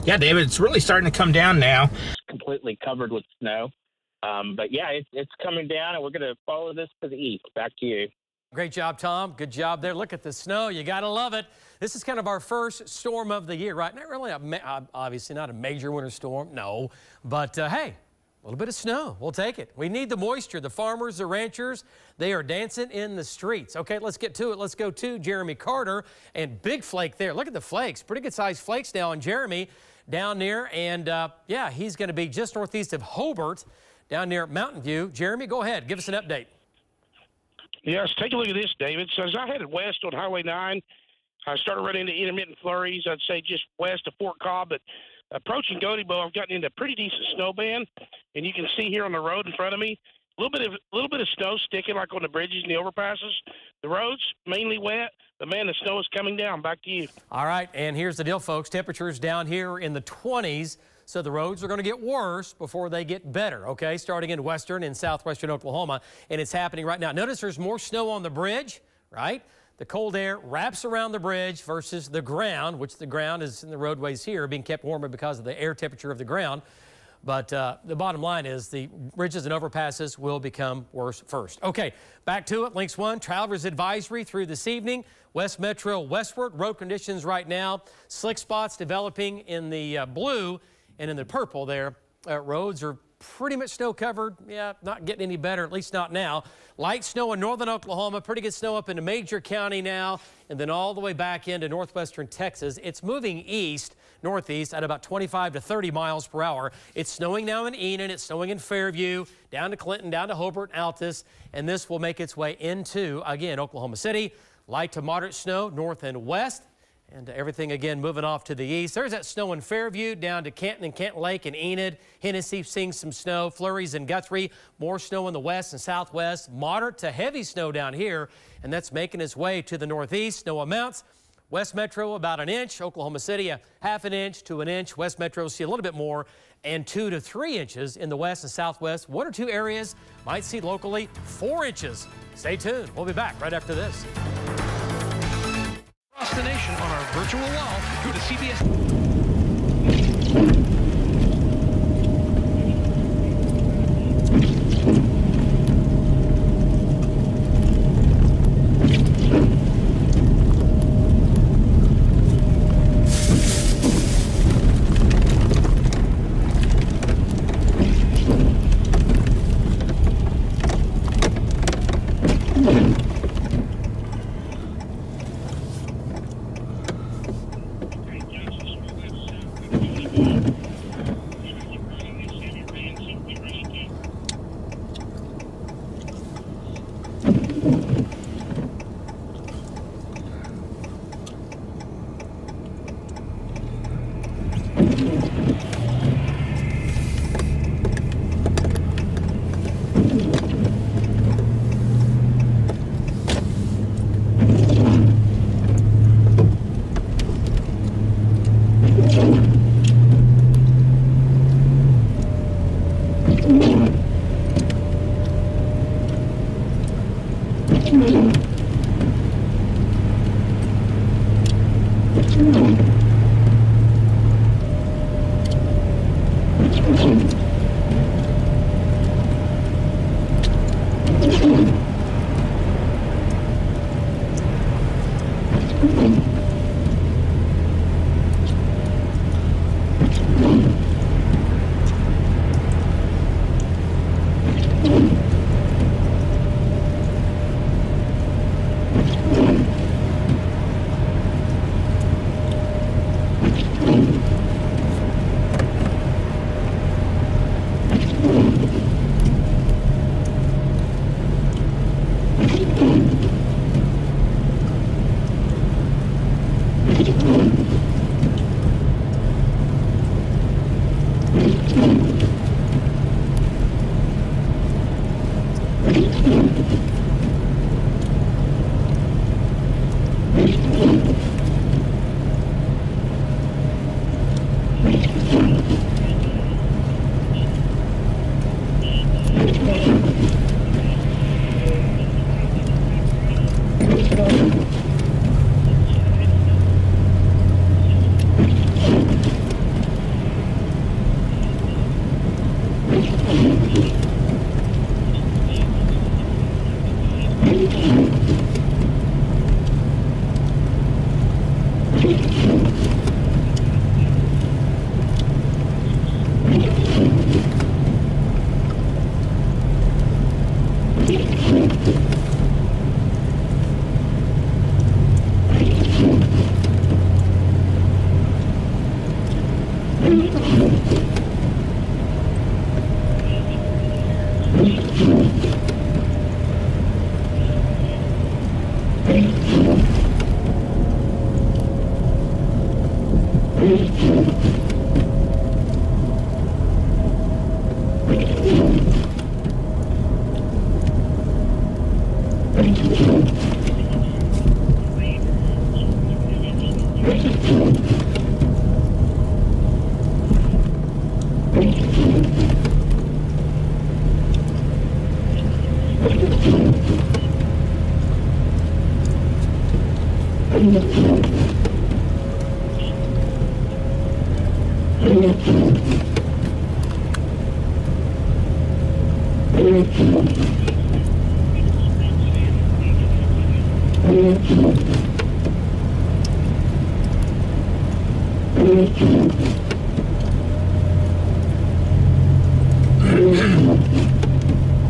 Yeah, David, it's really starting to come down now. Completely covered with snow. But yeah, it's coming down, and we're going to follow this to the east. Back to you. Great job, Tom. Good job there. Look at the snow. You got to love it. This is kind of our first storm of the year, right? Not really, obviously not a major winter storm, no. But, hey, a little bit of snow. We'll take it. We need the moisture. The farmers, the ranchers, they are dancing in the streets. Okay, let's get to it. Let's go to Jeremy Carter. And big flake there. Look at the flakes. Pretty good sized flakes now on Jeremy down near. And, yeah, he's going to be just northeast of Hobart down near Mountain View. Jeremy, go ahead. Give us an update. Yes, take a look at this, David. So as I headed west on Highway 9, I started running into intermittent flurries, I'd say just west of Fort Cobb. But approaching Godebo, I've gotten into a pretty decent snow band. And you can see here on the road in front of me, a little bit of snow sticking like on the bridges and the overpasses. The road's mainly wet, but man, the snow is coming down. Back to you. All right, and here's the deal, folks. Temperatures down here in the 20s. So the roads are going to get worse before they get better, okay, starting in western and southwestern Oklahoma, and it's happening right now. Notice there's more snow on the bridge, right? The cold air wraps around the bridge versus the ground, which the ground is in the roadways here being kept warmer because of the air temperature of the ground. But the bottom line is the bridges and overpasses will become worse first. Okay, back to it. Links 1, travelers advisory through this evening. West Metro westward, road conditions right now. Slick spots developing in the blue. And in the purple there, roads are pretty much snow covered. Yeah, not getting any better, at least not now. Light snow in northern Oklahoma, pretty good snow up into Major County now, and then all the way back into northwestern Texas. It's moving east, northeast at about 25 to 30 miles per hour. It's snowing now in Enid, it's snowing in Fairview, down to Clinton, down to Hobart, Altus, and this will make its way into, again, Oklahoma City. Light to moderate snow north and west. And everything, again, moving off to the east. There's that snow in Fairview down to Canton and Canton Lake and Enid. Hennessy seeing some snow. Flurries in Guthrie. More snow in the west and southwest. Moderate to heavy snow down here. And that's making its way to the northeast. Snow amounts. West Metro about an inch. Oklahoma City a half an inch to an inch. West Metro see a little bit more. And 2 to 3 inches in the west and southwest. 1 or 2 areas might see locally 4 inches. Stay tuned. We'll be back right after this. Across the nation on our virtual wall, go to CBS.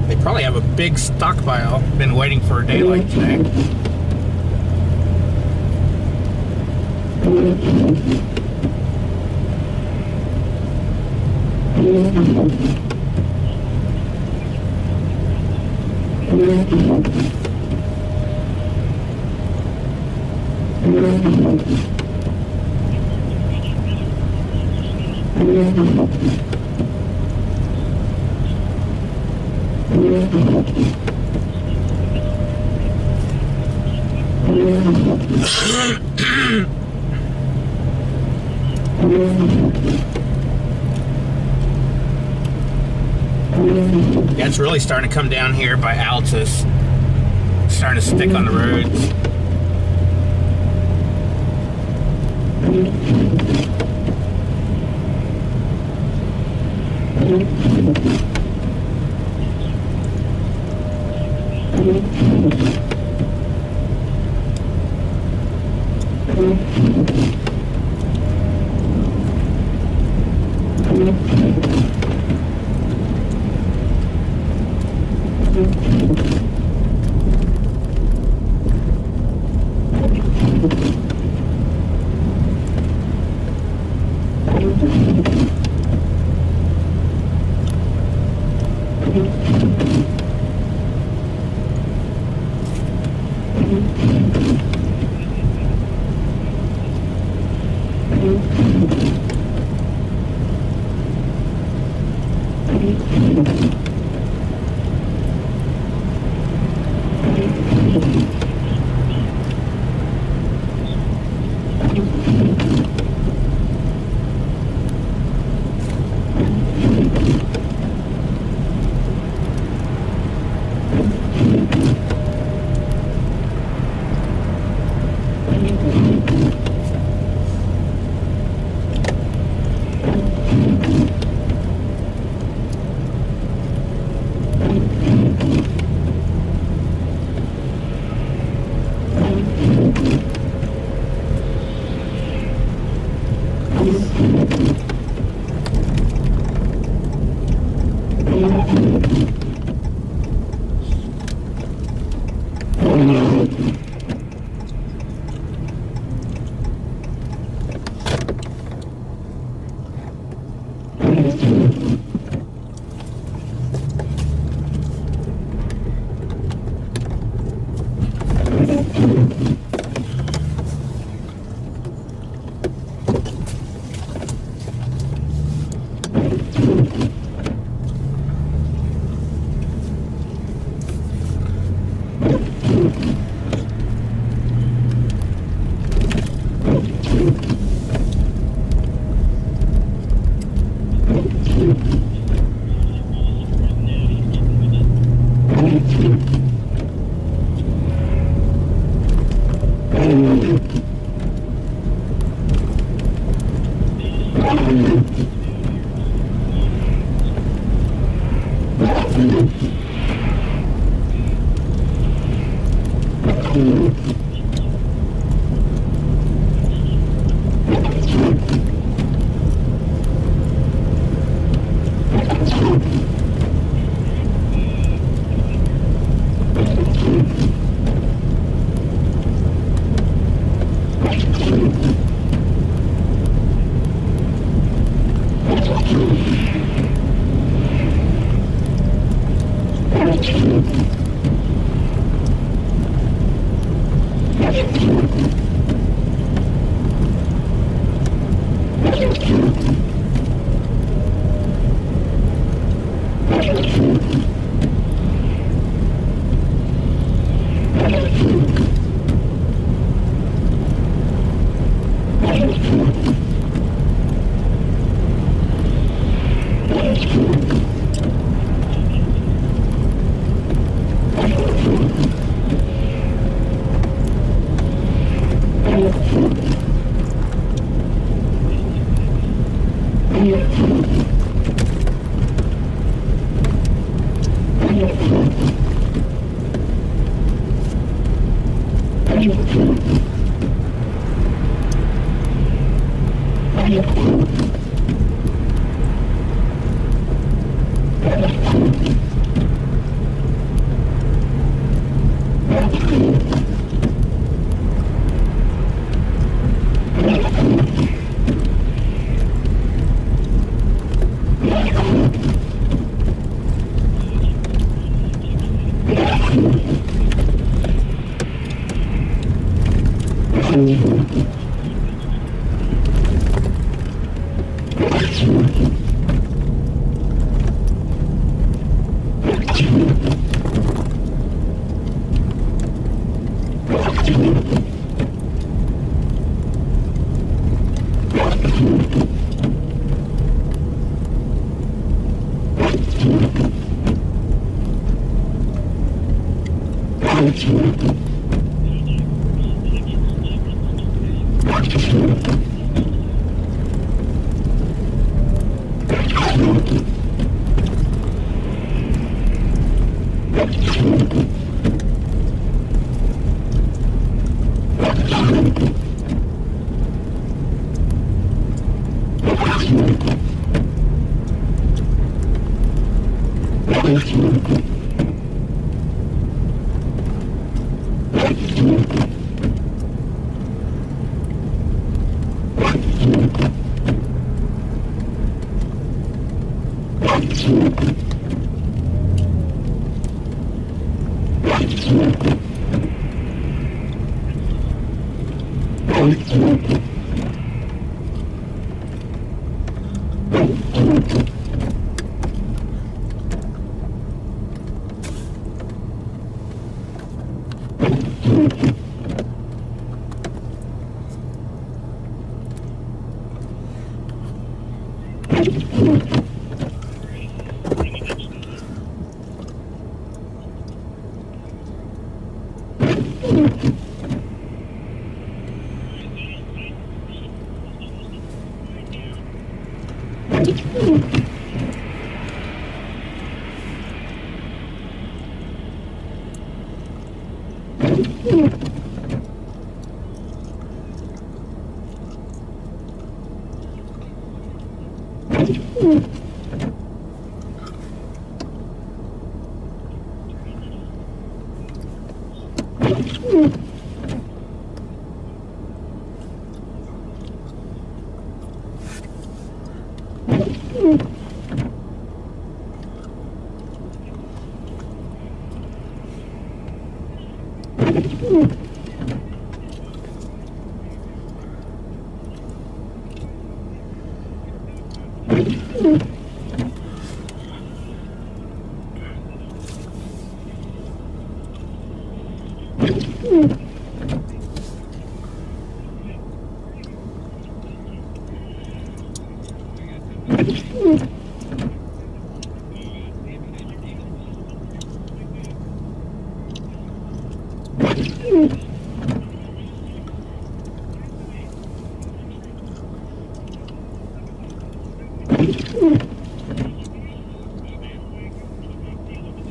They probably have a big stockpile. Been waiting for a day like today. Yeah, it's really starting to come down here by Altus. It's starting to stick on the roads.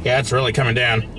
Yeah, it's really coming down.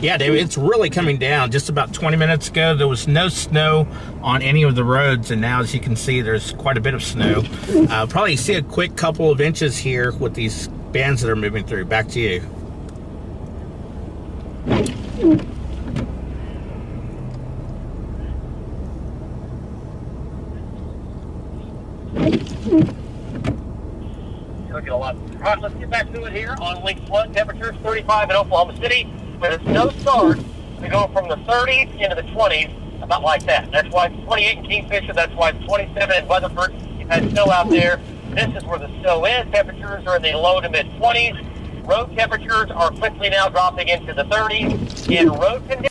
Yeah, David, it's really coming down. Just about 20 minutes ago, there was no snow on any of the roads, and now, as you can see, there's quite a bit of snow. Probably see a quick couple of inches here with these bands that are moving through. Back to you. Looking a lot. All right, let's get back to it here on link 1. Temperatures 35 in Oklahoma City. But it's no start to go from the 30s into the 20s, about like that. That's why it's 28 in Kingfisher. That's why it's 27 in Weatherford. You've had snow out there. This is where the snow is. Temperatures are in the low to mid 20s. Road temperatures are quickly now dropping into the 30s. In road conditions,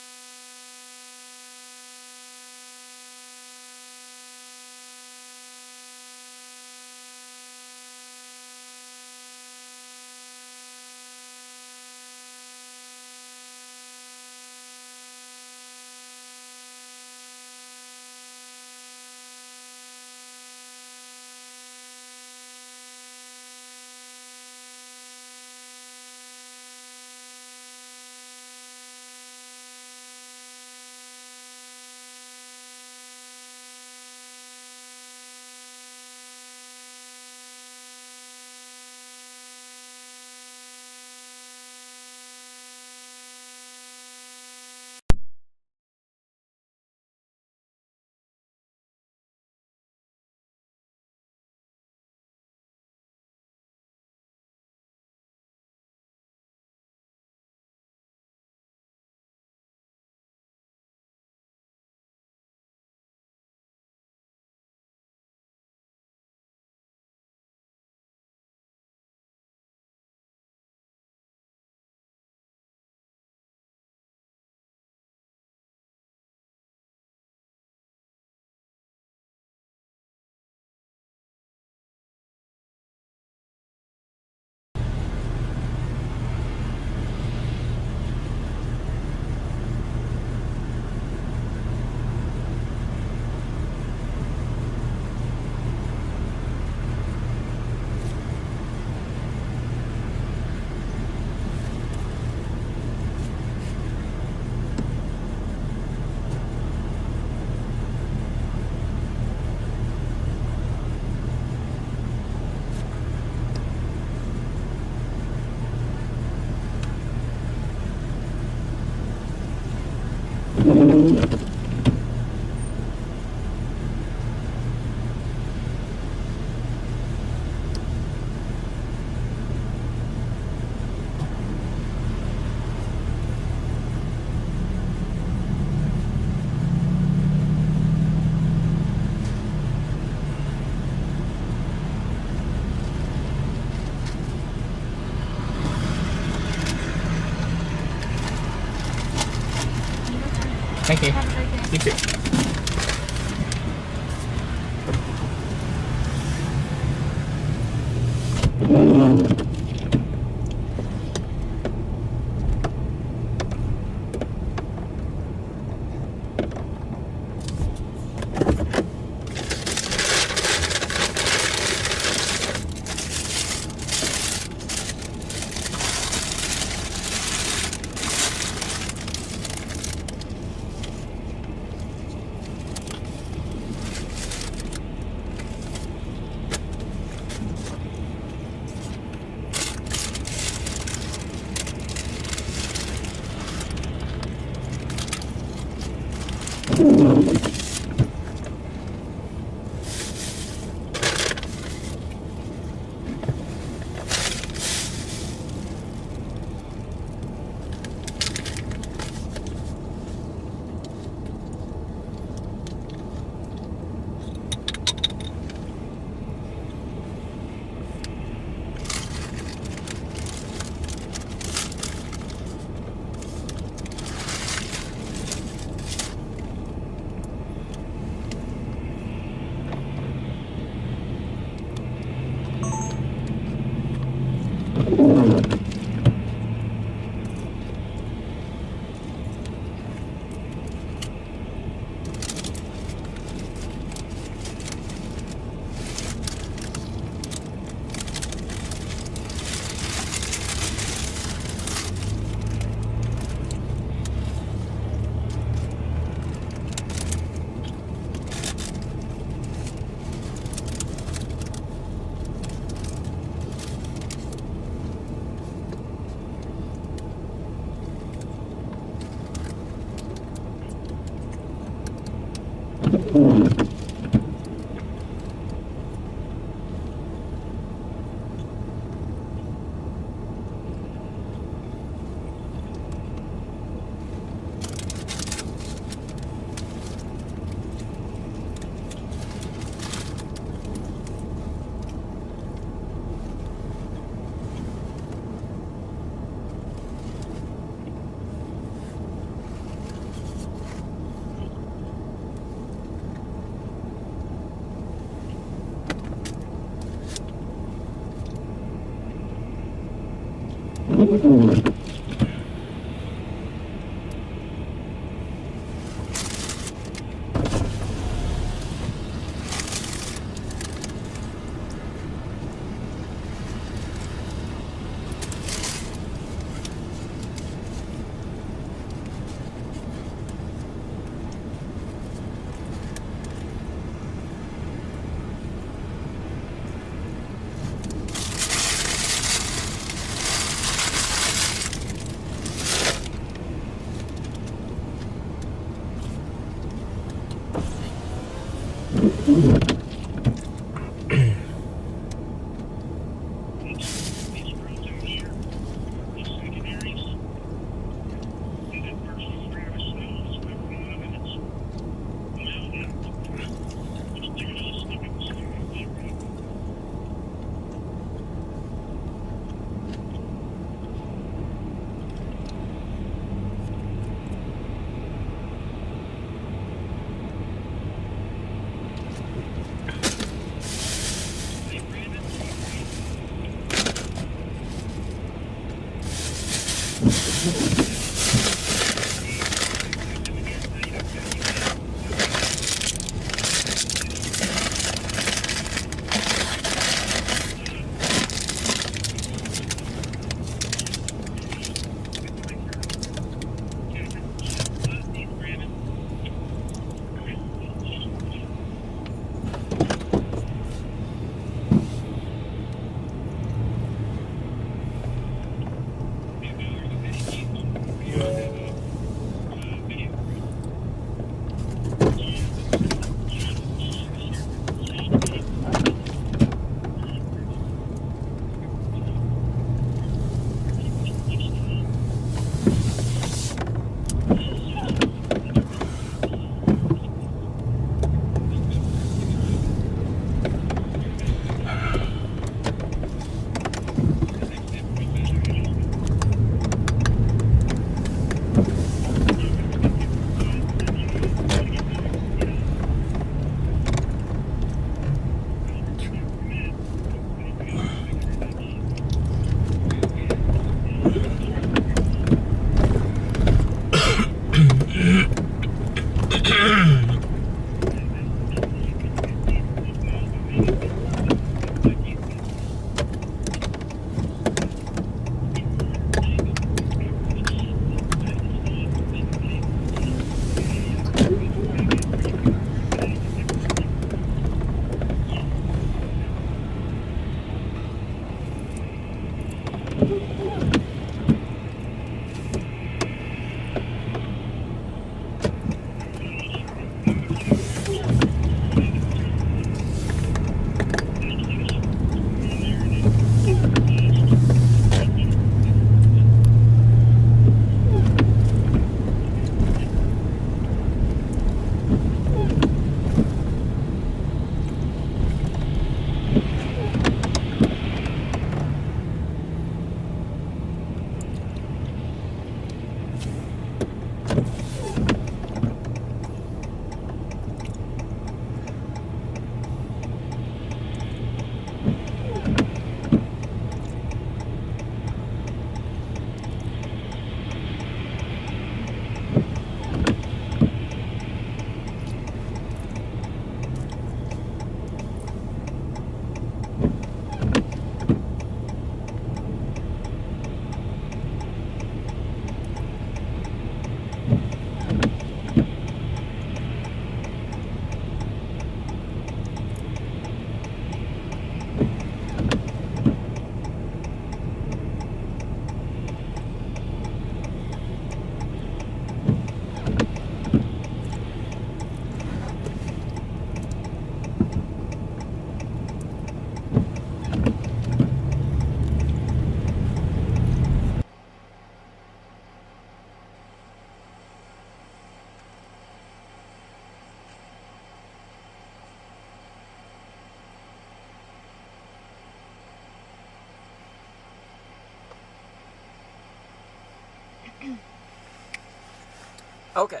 Okay,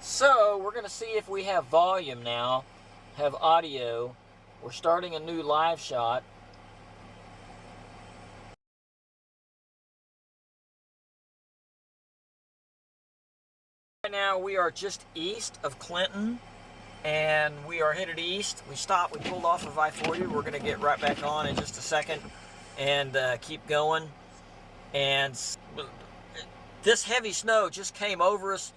so we're going to see if we have volume now, have audio. We're starting a new live shot. Right now we are just east of Clinton, and we are headed east. We stopped, we pulled off of I-40. We're going to get right back on in just a second and keep going. And this heavy snow just came over us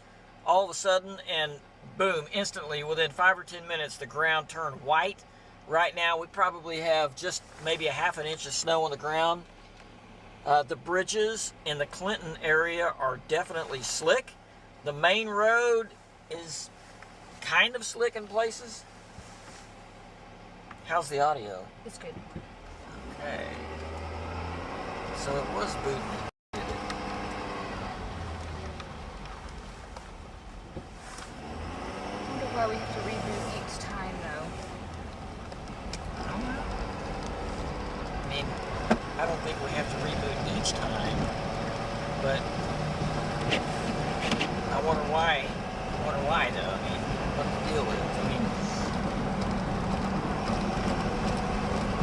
all of a sudden, and boom, instantly, within 5 or 10 minutes, the ground turned white. Right now, we probably have just maybe a ½ inch of snow on the ground. The bridges in the Clinton area are definitely slick. The main road is kind of slick in places. How's the audio? It's good. Okay. So it was booting. I wonder why we have to reboot each time, though. I mean, I don't think we have to reboot each time, but I wonder why. Though. I mean, what the deal is. I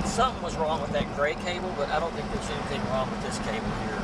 mean, something was wrong with that gray cable, but I don't think there's anything wrong with this cable here.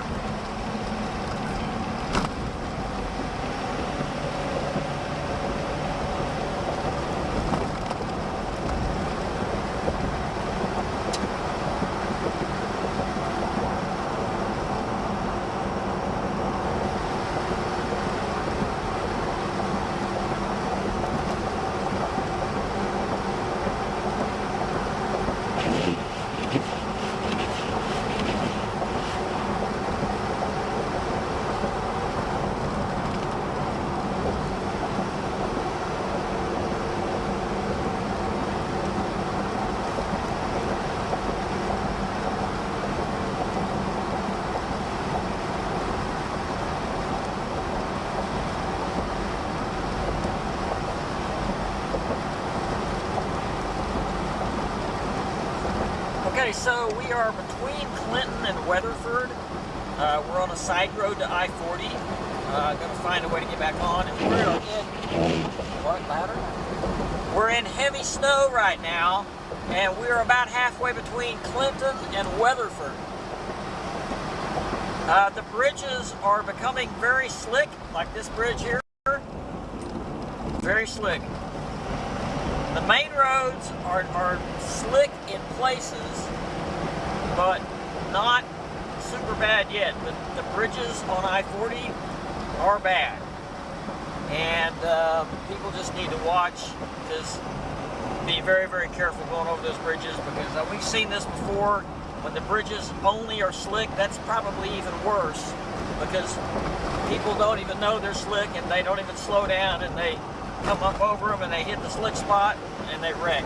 Okay, so we are between Clinton and Weatherford. We're on a side road to I-40. Gonna find a way to get back on, and we're in, what, louder? We're in heavy snow right now, and we're about halfway between Clinton and Weatherford. The bridges are becoming very slick, like this bridge here. Very slick. The main roads are slick in places, but not super bad yet. But the bridges on I-40 are bad. And people just need to watch, just be very, very careful going over those bridges, because we've seen this before. When the bridges only are slick, that's probably even worse, because people don't even know they're slick and they don't even slow down, and they come up over them and they hit the slick spot and they wreck.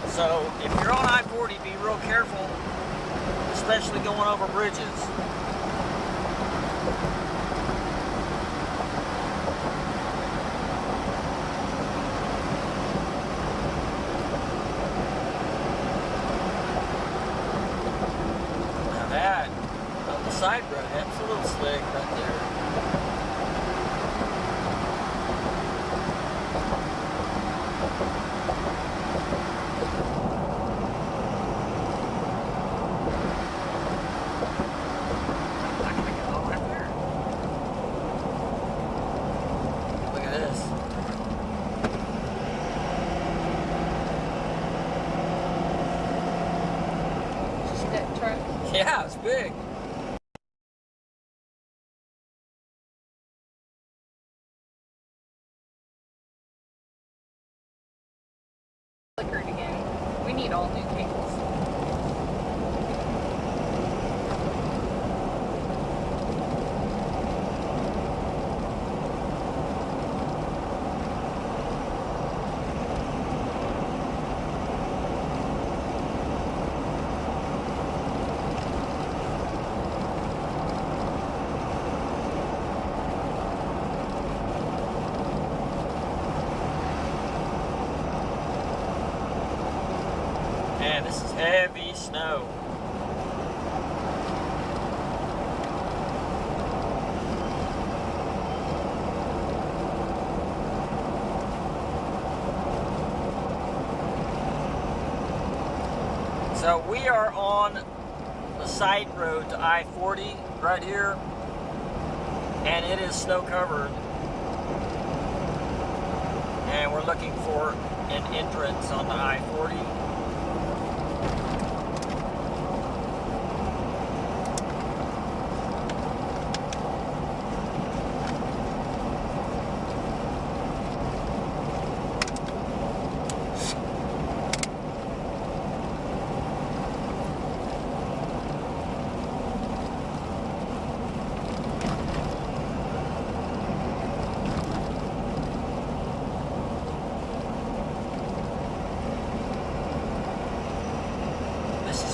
So if you're on I-40, be real careful, especially going over bridges. Now that, on the side road, that's a little slick right there. Yeah, it's big. Flickered again. We need all new cables. Man, this is heavy snow. So we are on the side road to I-40 right here, and it is snow covered. And we're looking for an entrance on the I-40.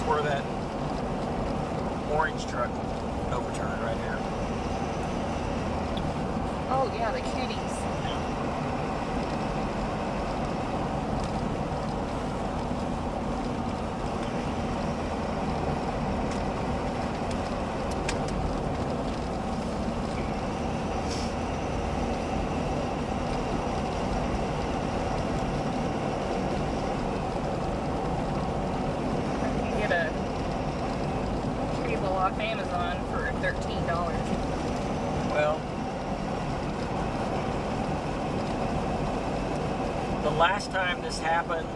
Where that orange truck overturned right here. Oh yeah, the cuties. Off Amazon for $13. Well, the last time this happened,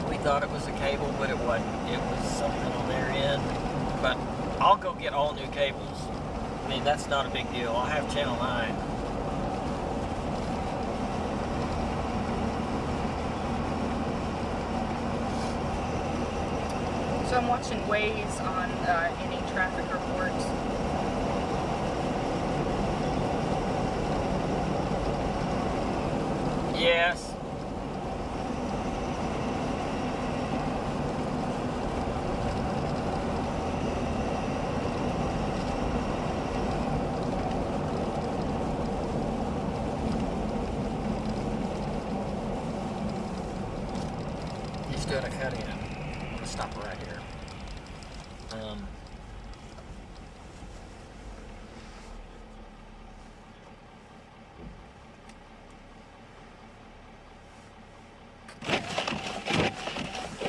we thought it was a cable, but it wasn't. It was something on their end. But I'll go get all new cables. I mean, that's not a big deal. I'll have Channel 9. So I'm watching Waze on any traffic reports. Yes. He's doing a cut in. Let's stop right here.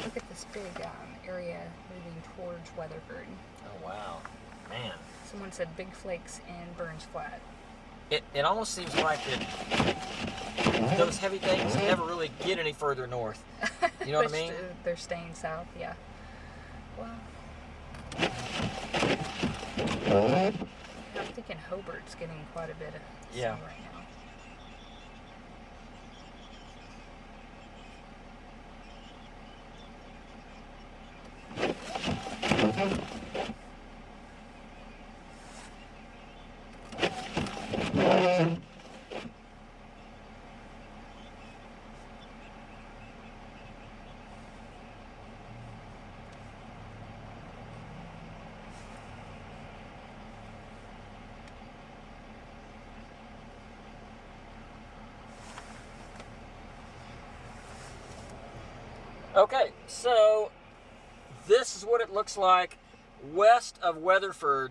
Look at this big area moving towards Weatherford. Oh wow, man. Someone said big flakes in Burns Flat. It almost seems like that those heavy things never really get any further north. You know what I mean? They're staying south, yeah. Well, I'm thinking Hobart's getting quite a bit of snow right now. Okay, so this is what it looks like west of Weatherford.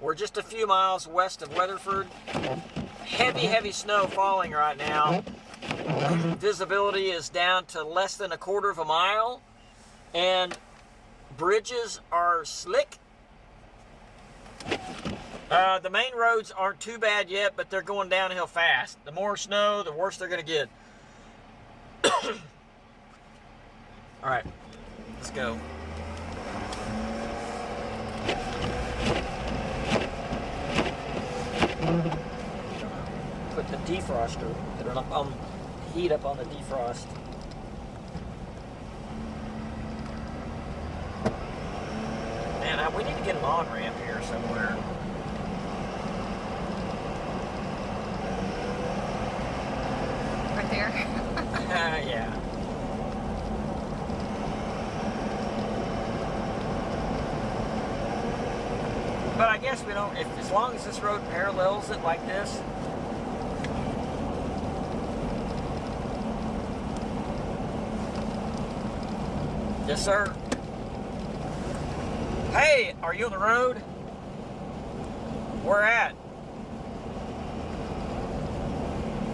We're just a few miles west of Weatherford. Heavy, heavy snow falling right now. Visibility is down to less than a quarter of a mile. And bridges are slick. The main roads aren't too bad yet, but they're going downhill fast. The more snow, the worse they're going to get. All right, let's go. Put the defroster, put it up on heat up on the defrost. Man, we need to get an on-ramp here somewhere. Right there? Yeah. But I guess we don't, as long as this road parallels it like this. Yes, sir. Hey, are you on the road? Where at?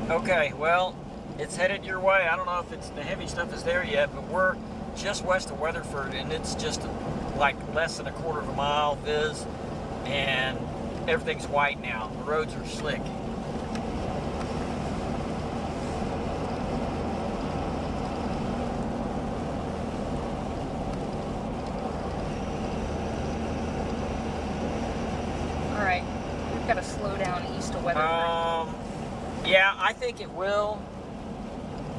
Okay, well, it's headed your way. I don't know if the heavy stuff is there yet, but we're just west of Weatherford, and it's just like less than a quarter of a mile viz, and everything's white now. The roads are slick. All right, we've got to slow down east of Weatherford. Yeah, I think it will.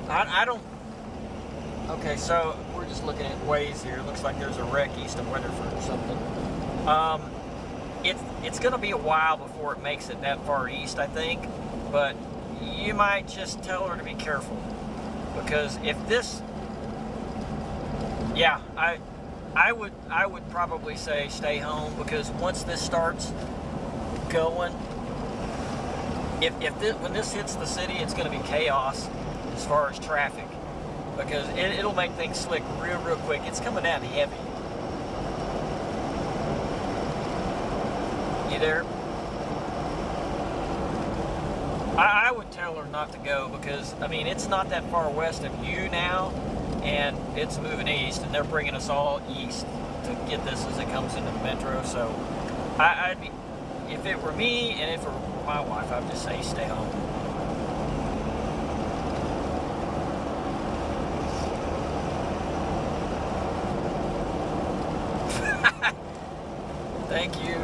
I don't. Okay, so we're just looking at ways here. It looks like there's a wreck east of Weatherford or something. It's going to be a while before it makes it that far east, I think. But you might just tell her to be careful, because if this, yeah, I would probably say stay home, because once this starts going, when this hits the city, it's going to be chaos as far as traffic, because it'll make things slick real quick. It's coming down heavy. You there? I would tell her not to go, because I mean, it's not that far west of you now, and it's moving east, and they're bringing us all east to get this as it comes into the metro. So I'd be, if it were me and if it were my wife, I'd just say stay home. Thank you.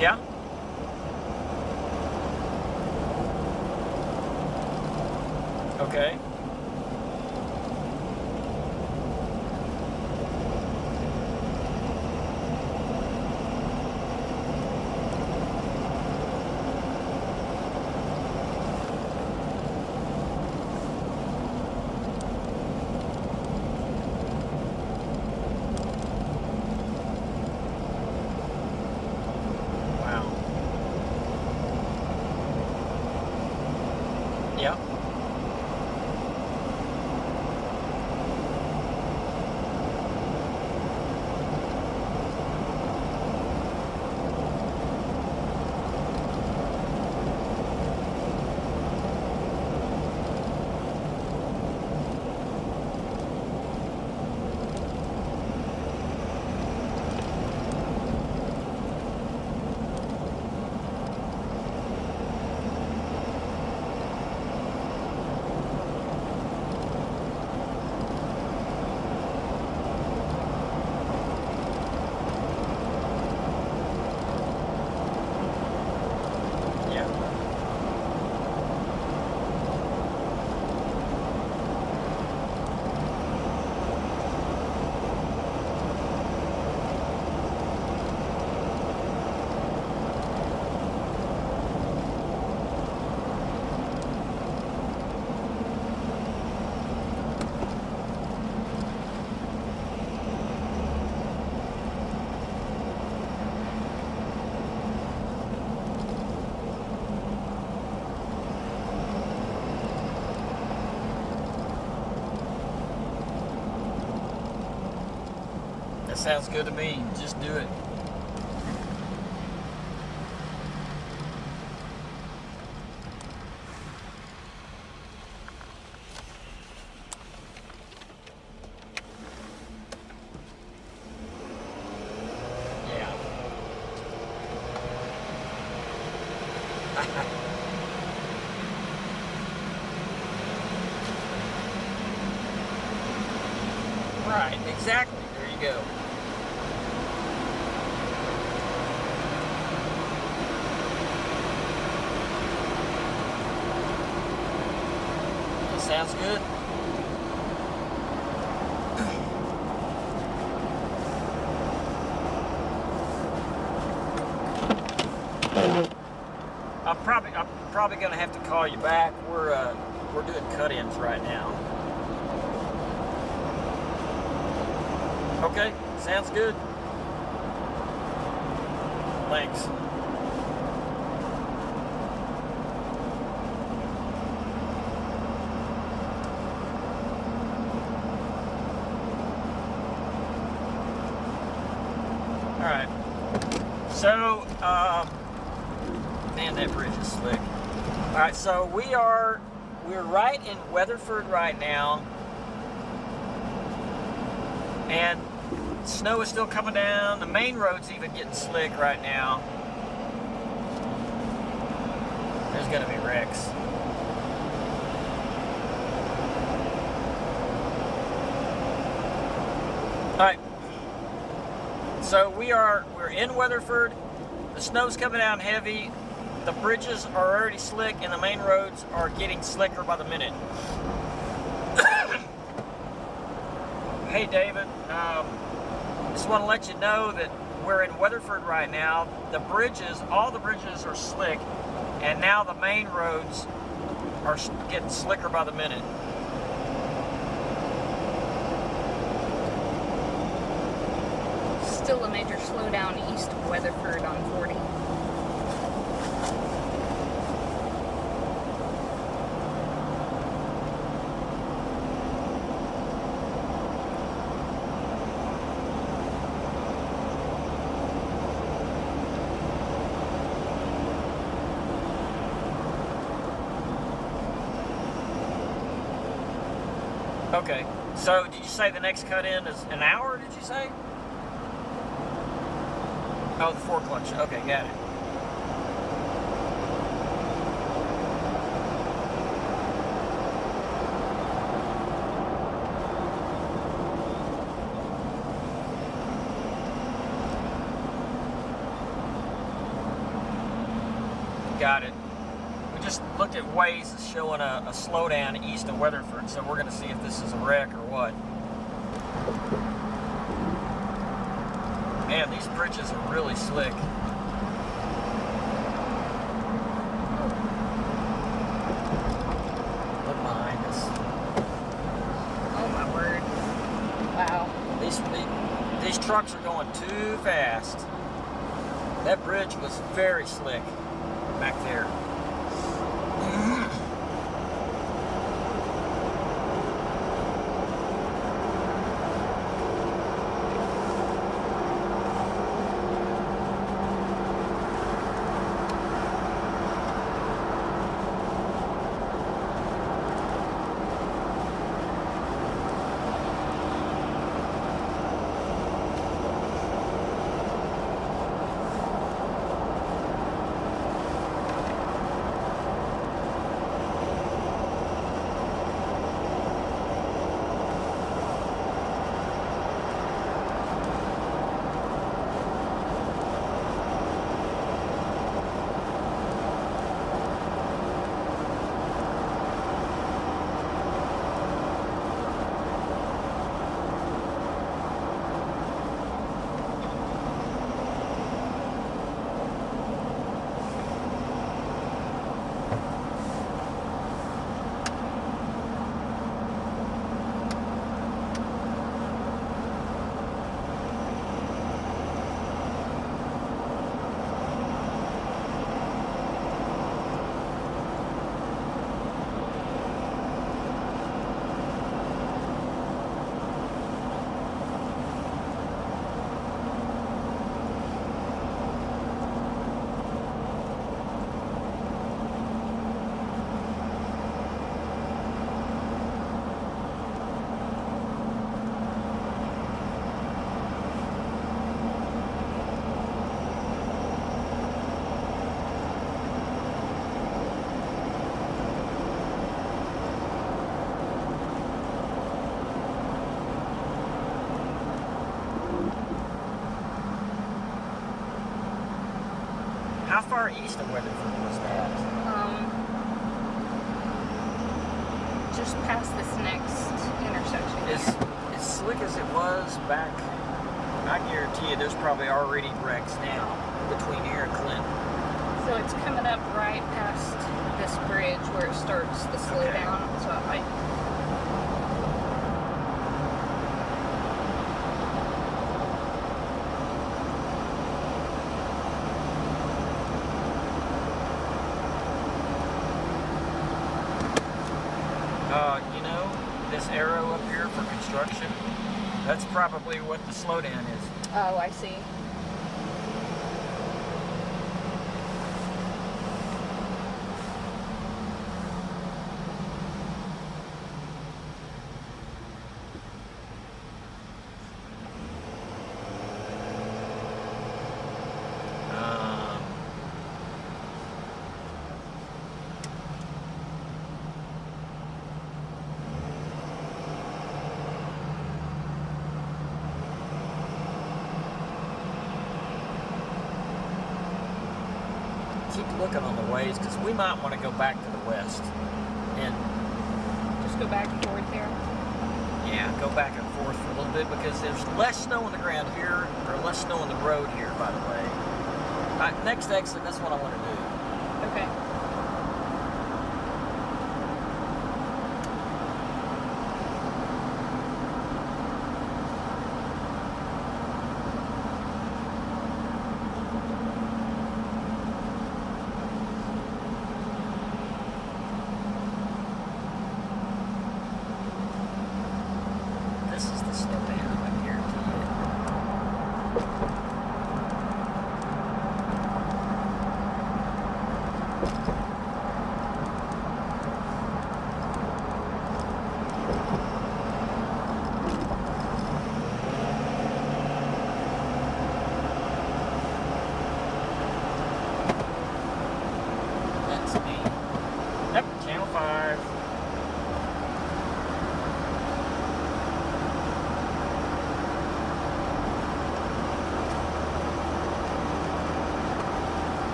Yeah? Okay. Sounds good to me. Just do it. Yeah. Right, exactly. There you go. Sounds good. I'm probably gonna have to call you back. We're doing cut-ins right now. Okay, sounds good. Thanks. So, man, that bridge is slick. All right, so we're right in Weatherford right now, and snow is still coming down. The main road's even getting slick right now. There's gonna be wrecks. All right, so we're in Weatherford. The snow's coming down heavy. The bridges are already slick, and the main roads are getting slicker by the minute. Hey, David. Just want to let you know that we're in Weatherford right now. All the bridges are slick, and now the main roads are getting slicker by the minute. Still a major slowdown east of Weatherford on 40. Okay, so did you say the next cut in is an hour, did you say? Oh, the 4 clutch. Okay, got it. Got it. We just looked at Waze showing a slowdown east of Weatherford, so we're going to see if this is a wreck or what. Man, these bridges are really slick. Look behind us. Oh my word. Wow. These trucks are going too fast. That bridge was very slick back there. How far east of Weatherford was that? Just past this next intersection. As slick as it was back, I guarantee you there's probably already wrecks now between here and Clinton. So it's coming up right past this bridge where it starts the slowdown. So it might. You know, this arrow up here for construction, that's probably what the slowdown is. Oh, I see. looking on the ways because we might want to go back to the west and just go back and forth there. Yeah, go back and forth for a little bit because there's less snow on the ground here, or less snow on the road here, by the way. Next exit, that's what I want to do. Okay.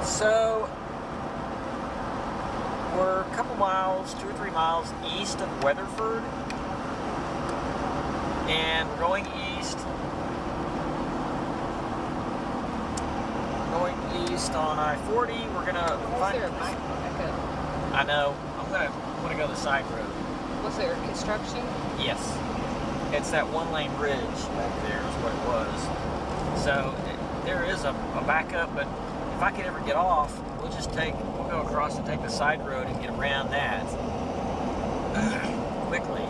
So, we're a couple miles, 2 or 3 miles east of Weatherford, and we're going east. On I-40, we're gonna find. I know. I'm gonna go the side road. Was there construction? Yes. It's that one-lane bridge back there is what it was. So there is a backup, but if I could ever get off, we'll go across and take the side road and get around that quickly.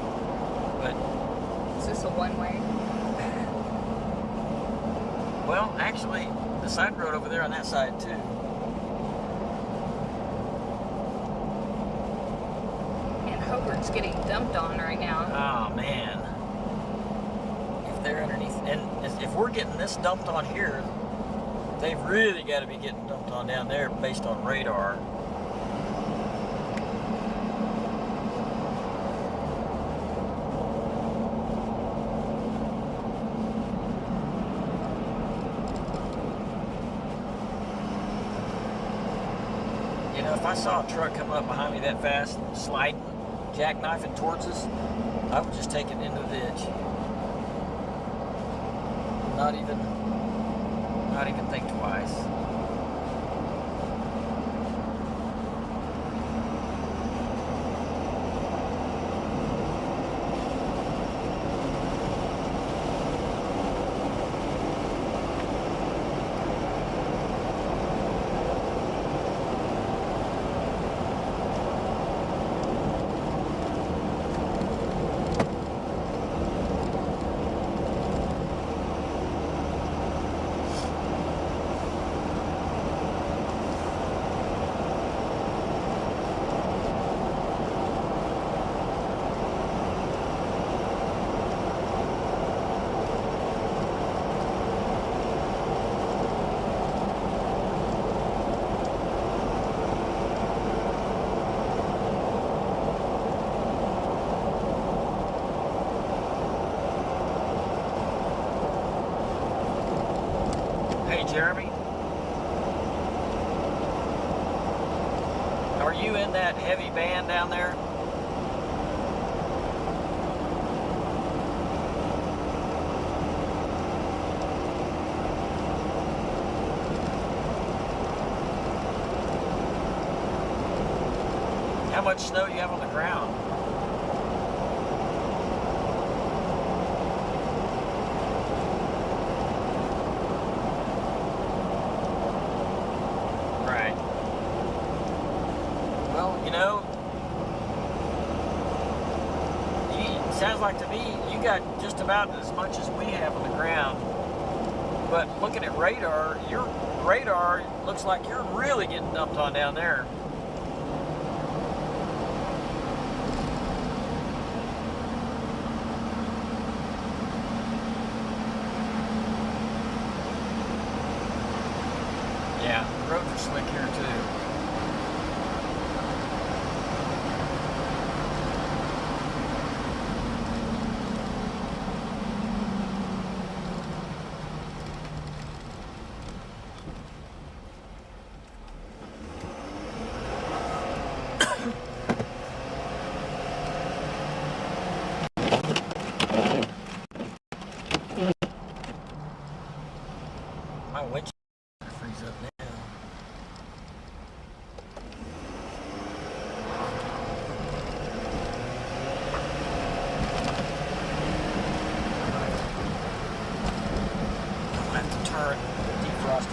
But is this a one-way? Well, actually, the side road over there on that side too. And Hobart's getting dumped on right now. Oh man. If they're underneath, and if we're getting this dumped on here, they've really got to be getting dumped on down there based on radar. If I saw a truck come up behind me that fast, sliding, jackknifing towards us, I would just take it into the ditch. Not even think twice. Jeremy? Are you in that heavy band down there? How much snow do you have on the ground? Sounds like to me you got just about as much as we have on the ground. But looking at radar, your radar looks like you're really getting dumped on down there. Yeah, the roads are slick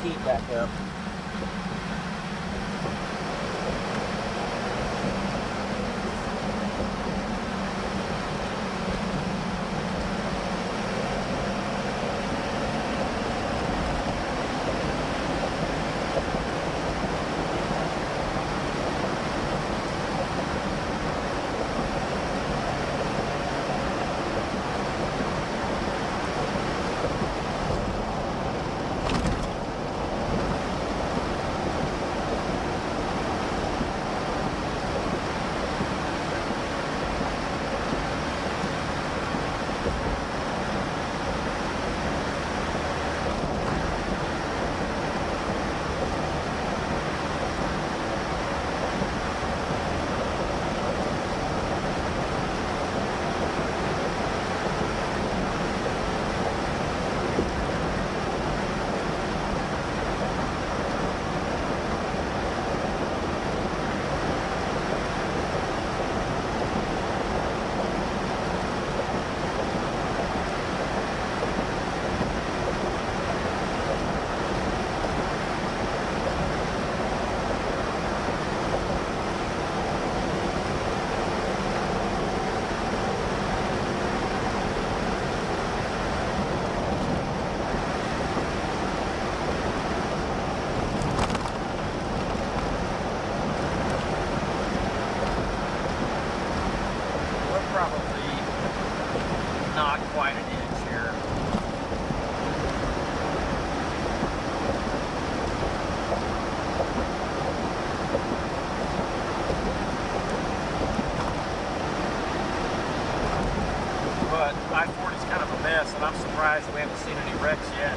heat back up. And I'm surprised we haven't seen any wrecks yet.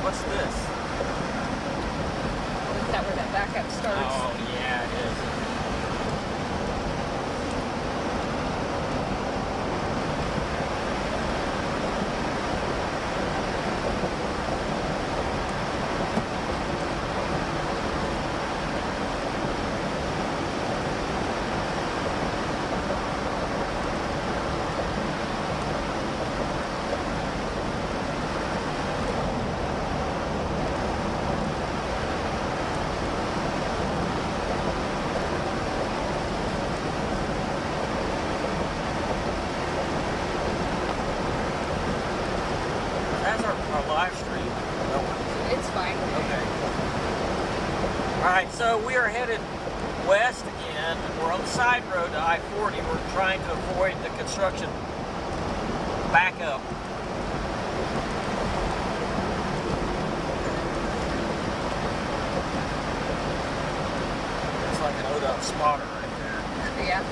What's this? Is that where that backup starts? Oh, yeah, it is. Live stream. It's fine. Okay. All right, so we are headed west again. We're on the side road to I-40. We're trying to avoid the construction backup. It's like an ODOT spotter right there. Yeah.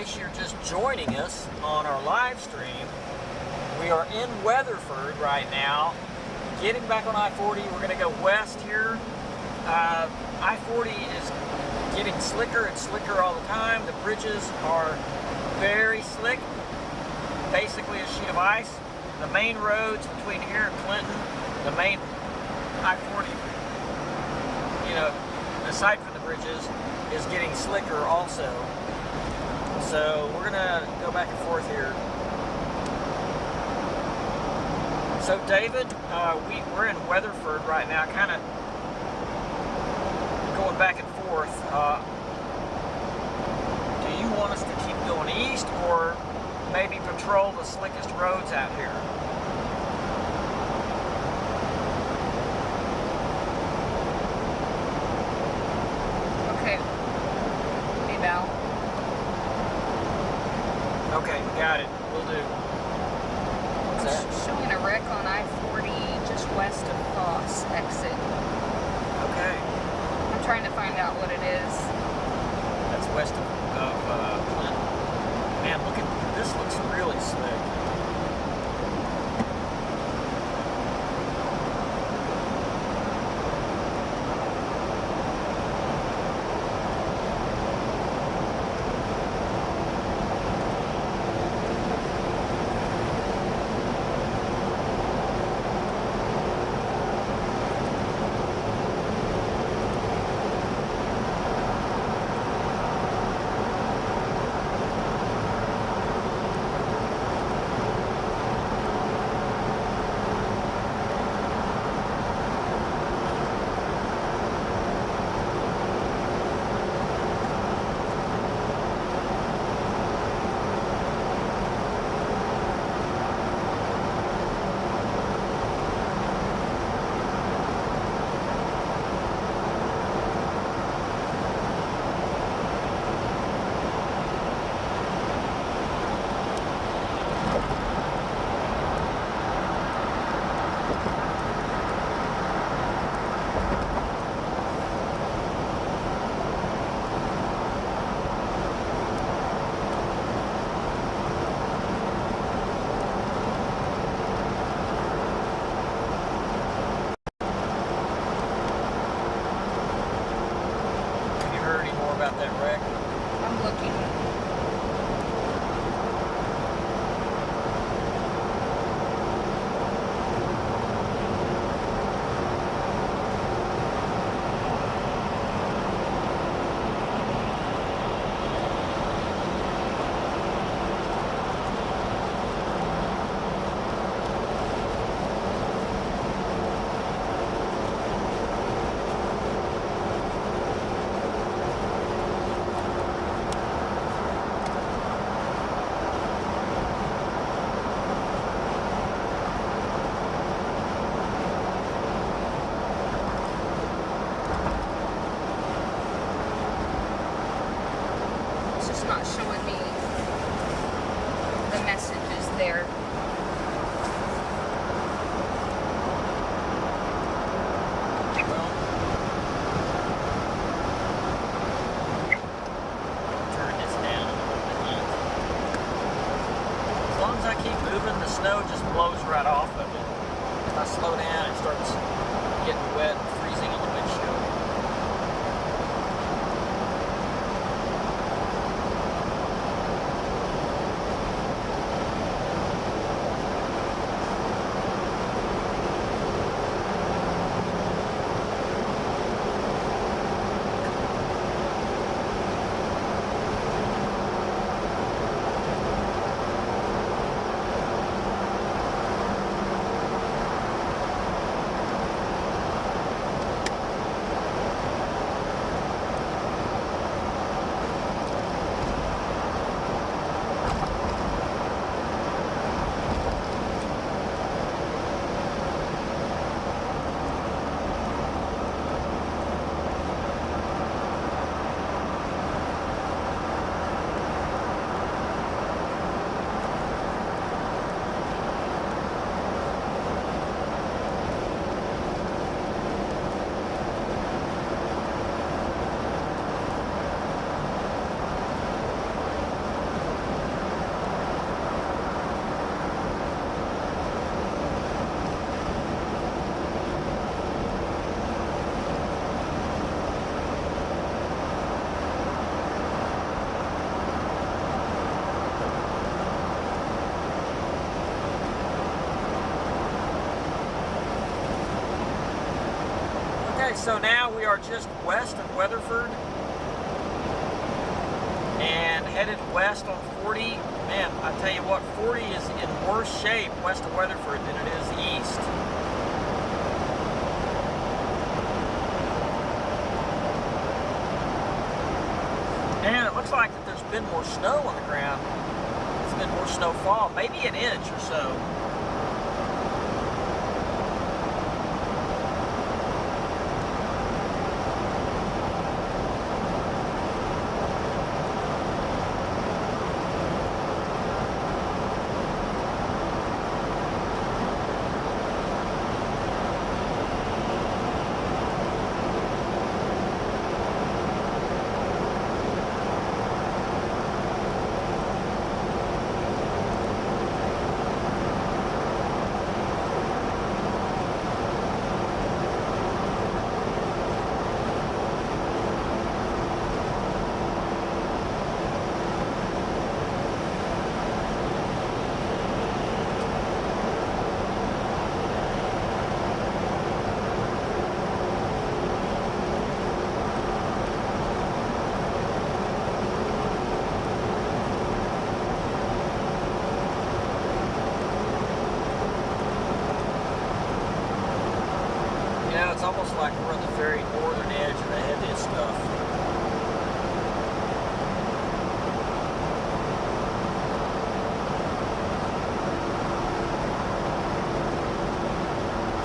case you're just joining us on our live stream, we are in Weatherford right now, getting back on I-40. We're going to go west here. I-40 is getting slicker and slicker all the time. The bridges are very slick, basically a sheet of ice. The main roads between here and Clinton, the main I-40, you know, aside from the bridges, is getting slicker also. So we're gonna go back and forth here. So David, we're in Weatherford right now, kind of going back and forth. Do you want us to keep going east, or maybe patrol the slickest roads out here? Okay. Hey, Val. Okay, got it. Will do. What's that? Showing a wreck on I-40 just west of Foss exit. Okay. I'm trying to find out what it is. That's west of Clinton. Man, look at this. Looks really slick. Snow just blows right off of it. If I slow down, it starts getting wet and freezing on the windshield. Okay, so now we are just west of Weatherford and headed west on 40. Man, I tell you what, 40 is in worse shape west of Weatherford than it is east. And it looks like that there's been more snow on the ground. It's been more snowfall, maybe an inch or so. It's almost like we're on the very northern edge of the heaviest stuff.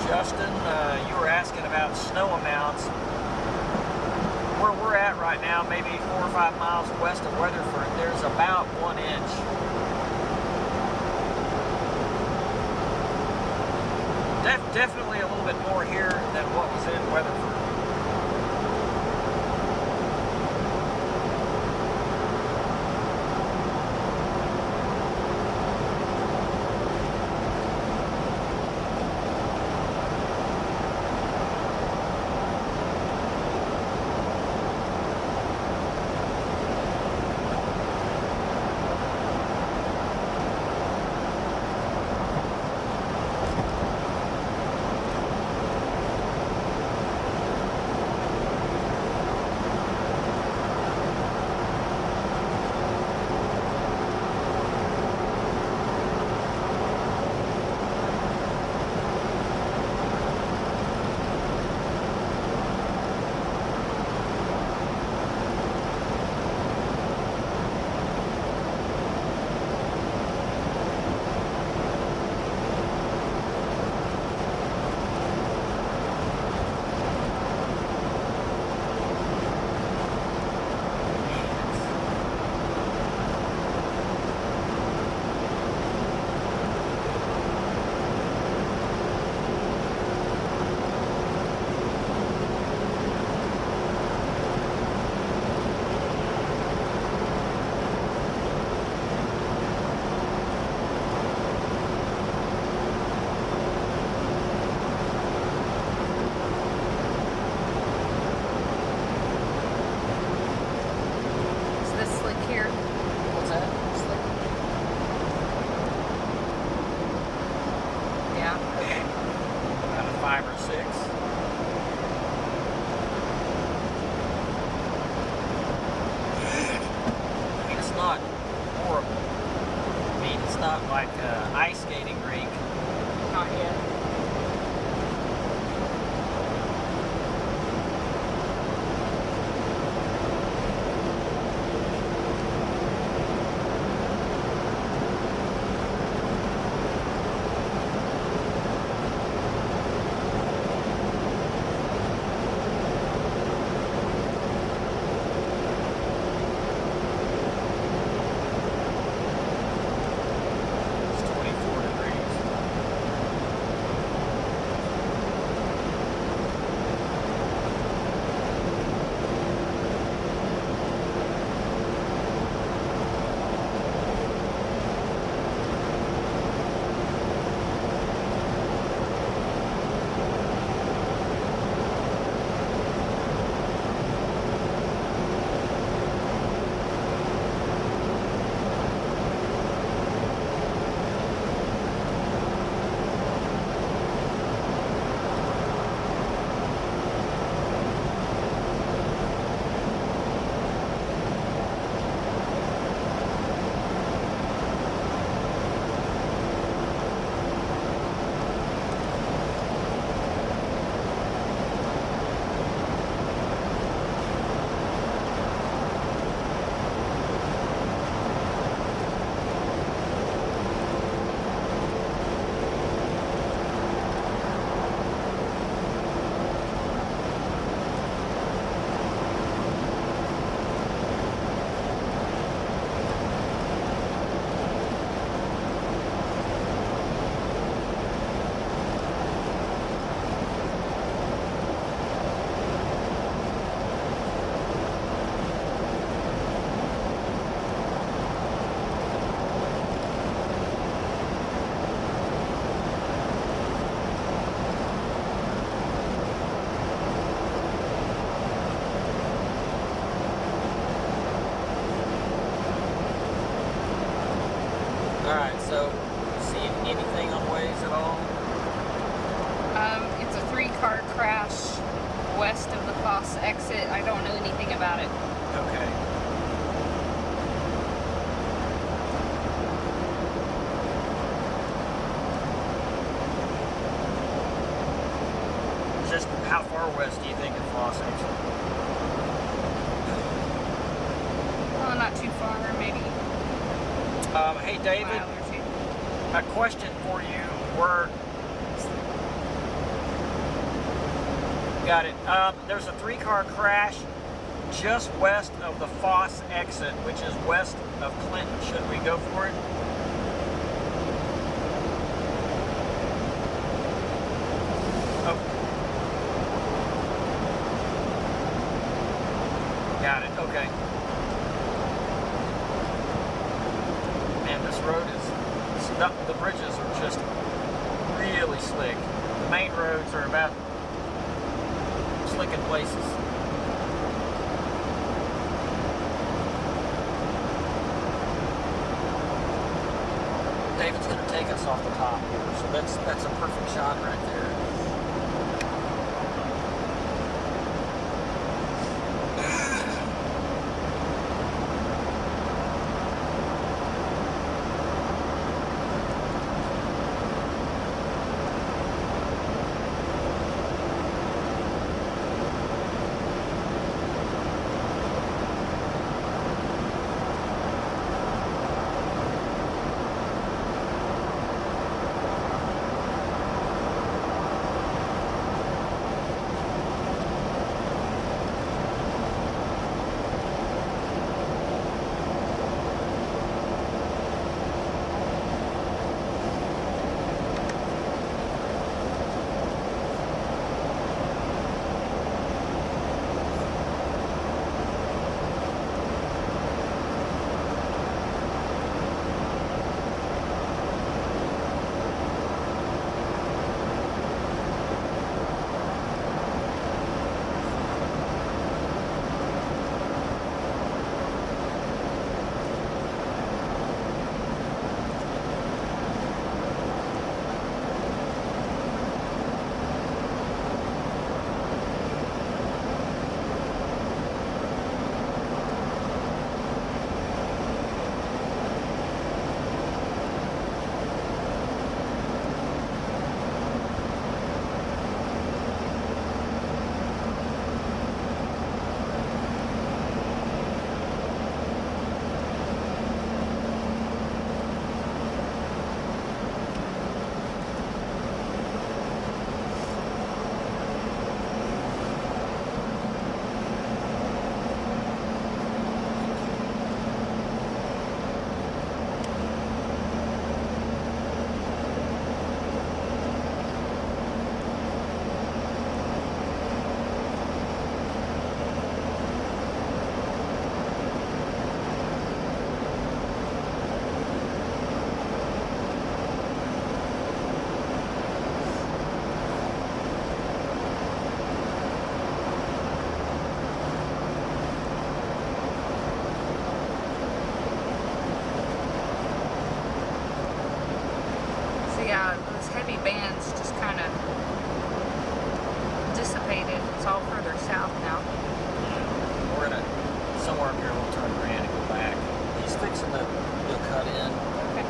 Justin, you were asking about snow amounts. Where we're at right now, maybe 4 or 5 miles west of Weatherford, there's about 1 inch. Definitely a little bit more here than what was in Weatherford. anything on Waze at all? It's a 3-car crash west of the Foss exit. I don't know anything about it. Okay. Just how far west do you think of Foss exit? Well, not too far, maybe. Hey David, a question for you. Got it. There's a 3-car crash just west of the Foss exit, which is west of Clinton. Should we go for it? Oh. Got it. Okay. Man, this road is the bridges are just really slick. The main roads are about slick in places. David's going to take us off the top here, so that's a perfect shot right there. Those heavy bands just kind of dissipated. It's all further south now. We're gonna somewhere up here. We'll turn around and go back. He's fixing the cut in. Okay.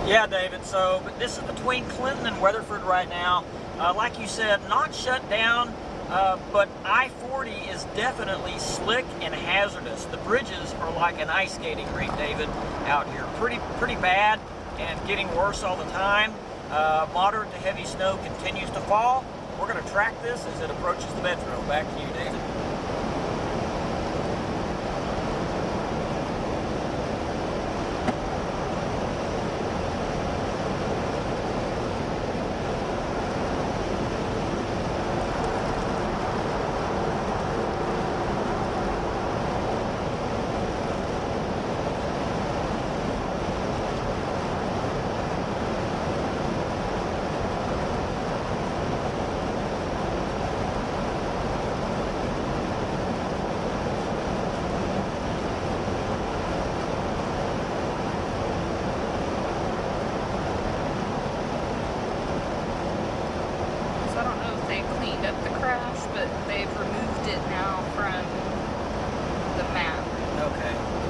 Yeah, David, so but this is between Clinton and Weatherford right now. Like you said, not shut down, but I-40 is definitely slick and hazardous. The bridges are like an ice skating rink, David, out here. Pretty bad and getting worse all the time. Moderate to heavy snow continues to fall. We're going to track this as it approaches the metro. Back to you, David.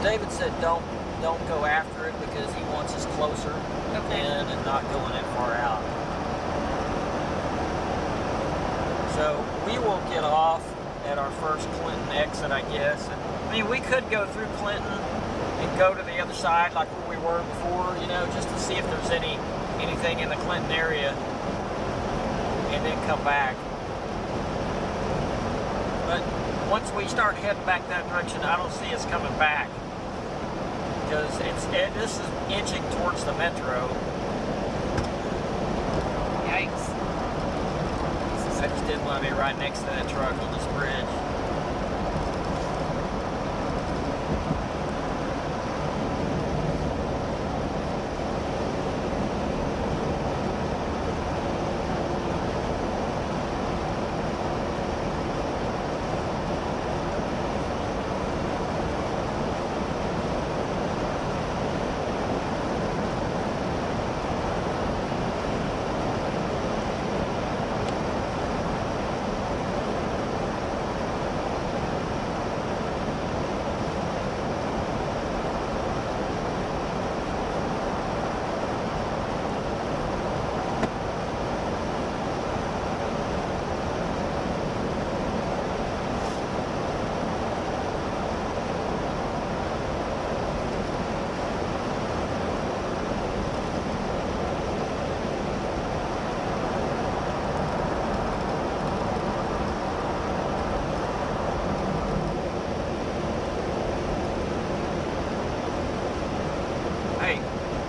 David said don't go after it because he wants us closer in and not going that far out. So we will get off at our first Clinton exit, I guess. And, I mean, we could go through Clinton and go to the other side like where we were before, you know, just to see if there's anything in the Clinton area, and then come back. But once we start heading back that direction, I don't see us coming back, because this is inching towards the metro. Yikes. I just didn't want to be right next to that truck on this bridge.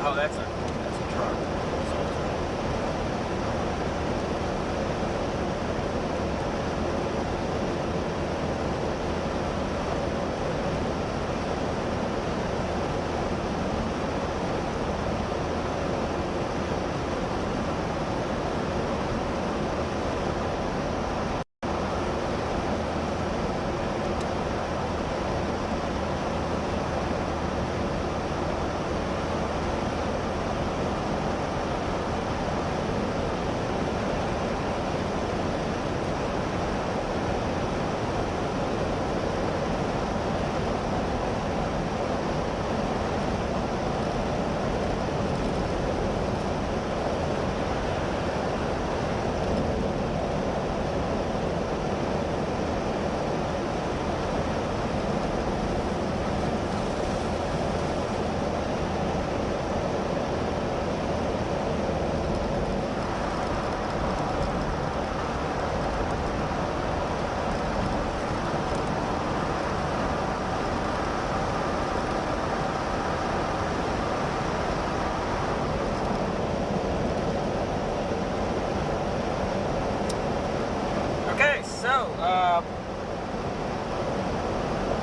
Oh, that's a truck.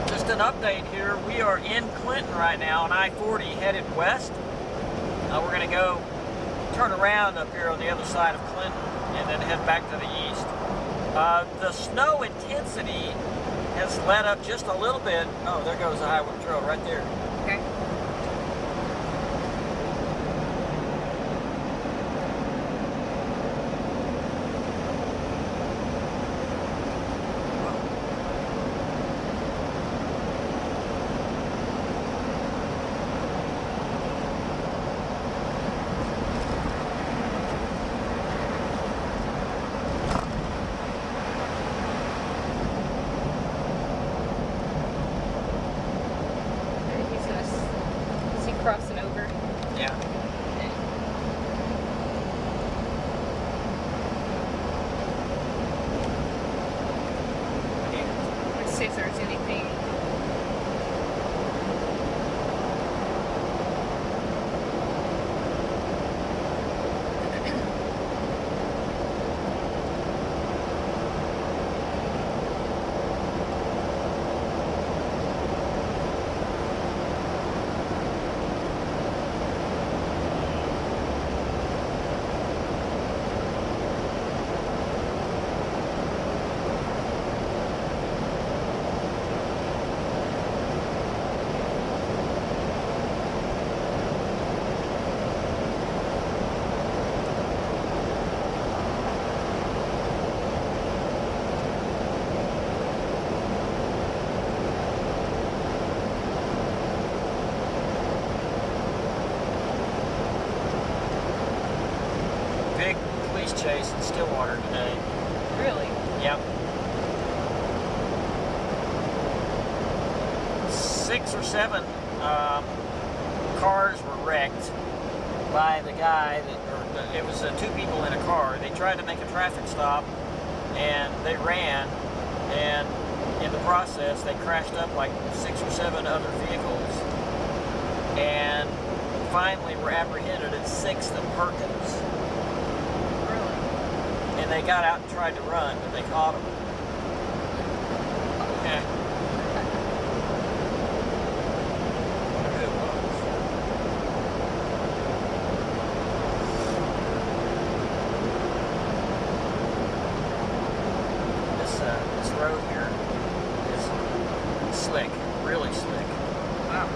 Just an update here. We are in Clinton right now on I-40 headed west. We're going to go turn around up here on the other side of Clinton and then head back to the east. The snow intensity has let up just a little bit. Oh, there goes the highway trail right there. Okay. crossing over. Yeah. Let's see if there's anything. Chase in Stillwater today. Really? Yep. 6 or 7 cars were wrecked by the guy that, it was 2 people in a car. They tried to make a traffic stop and they ran, and in the process they crashed up like 6 or 7 other vehicles and finally were apprehended at 6th and Perkins. And they got out and tried to run, but they caught them. Yeah. Wonder who it was. This road here is slick, really slick. Wow.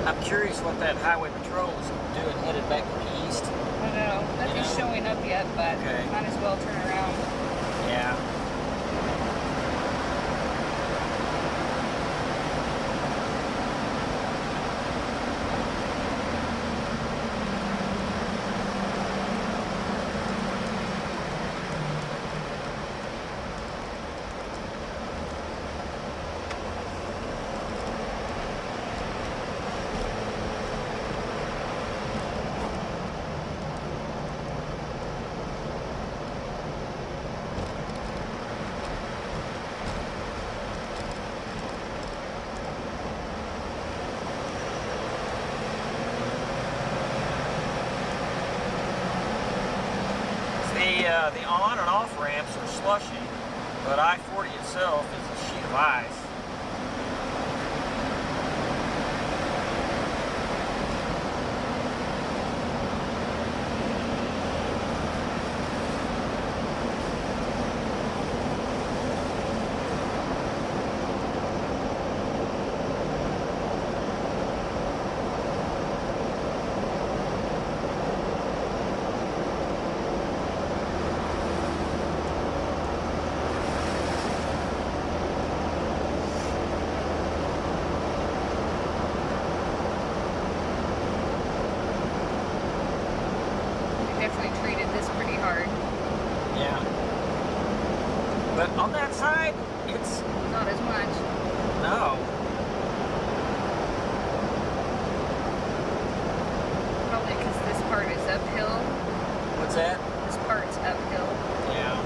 I'm curious what that highway patrol is doing headed back to the east. I don't know. Nothing's showing up yet, but might as well turn around. Yeah. The on and off ramps are slushy, but I-40 itself is a sheet of ice. But on that side, it's not as much. No. Probably because this part is uphill. What's that? This part's uphill. Yeah.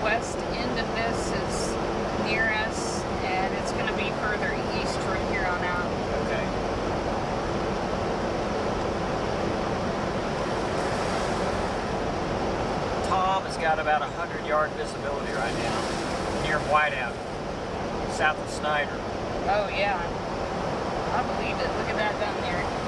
West end of this is near us, and it's going to be further east from here on out. Okay. got about 100-yard visibility right now near Whiteout, south of Snyder. Oh yeah, I believe it. Look at that down there.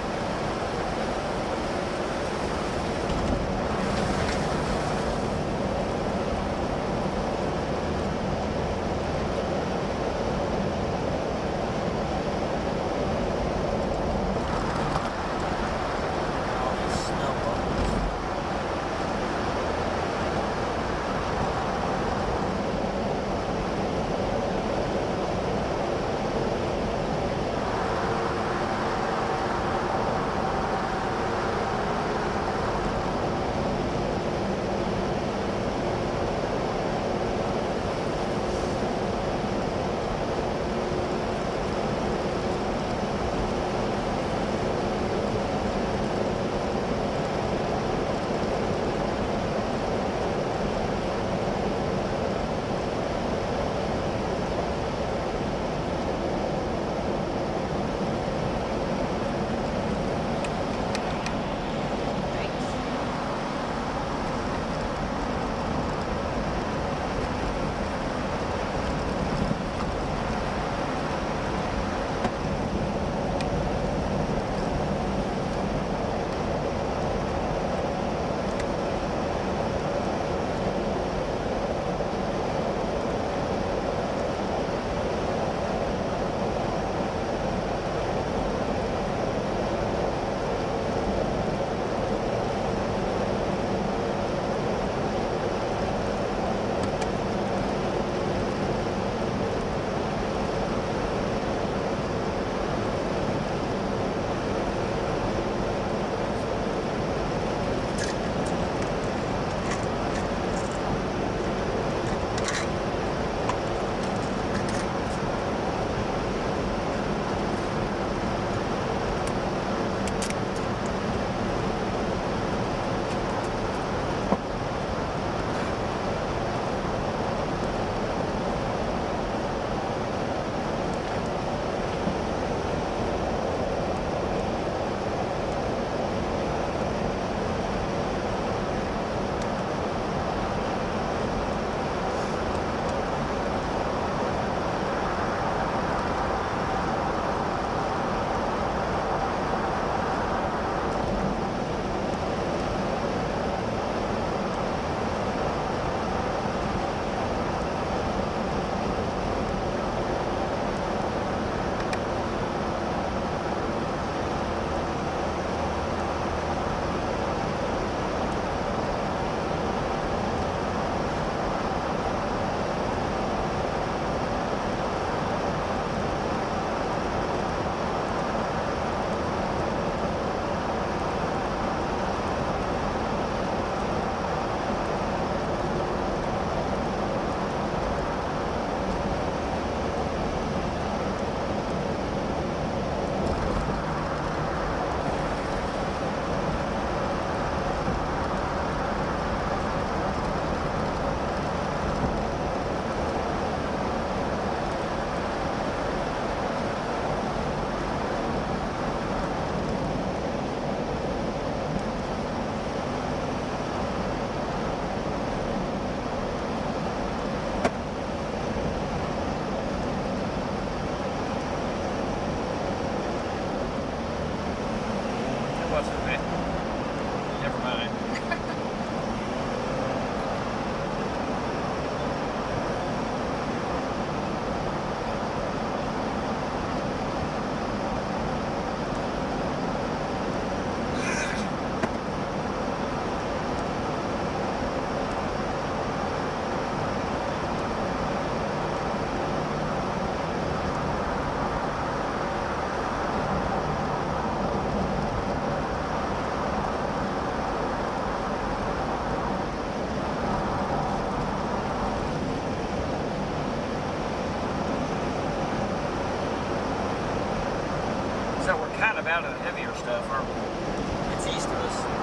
kind of out of the heavier stuff, aren't we? It's east of us.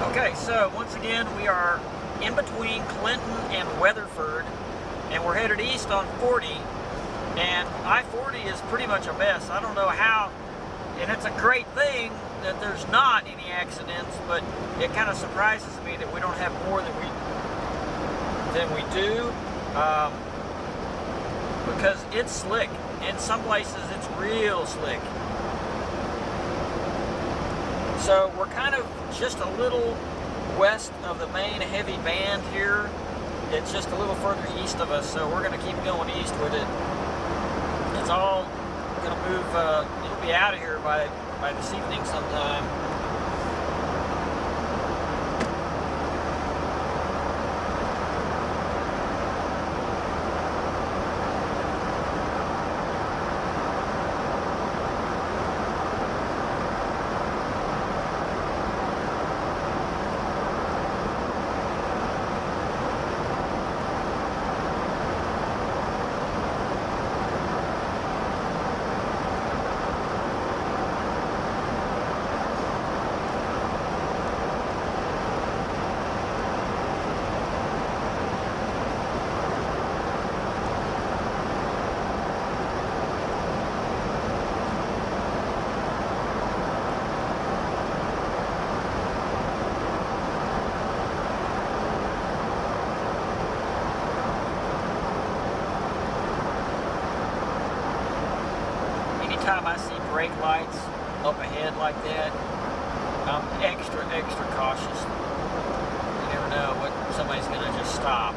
Okay, so once again, we are in between Clinton and Weatherford, and we're headed east on 40, and I-40 is pretty much a mess. I don't know how, and it's a great thing that there's not any accidents, but it kind of surprises me that we don't have more than we do, because it's slick. In some places, it's real slick. So we're kind of just a little west of the main heavy band here. It's just a little further east of us, so we're going to keep going east with it. It's all going to move, it'll be out of here by this evening sometime. Anytime I see brake lights up ahead like that, I'm extra cautious. You never know what somebody's going to just stop.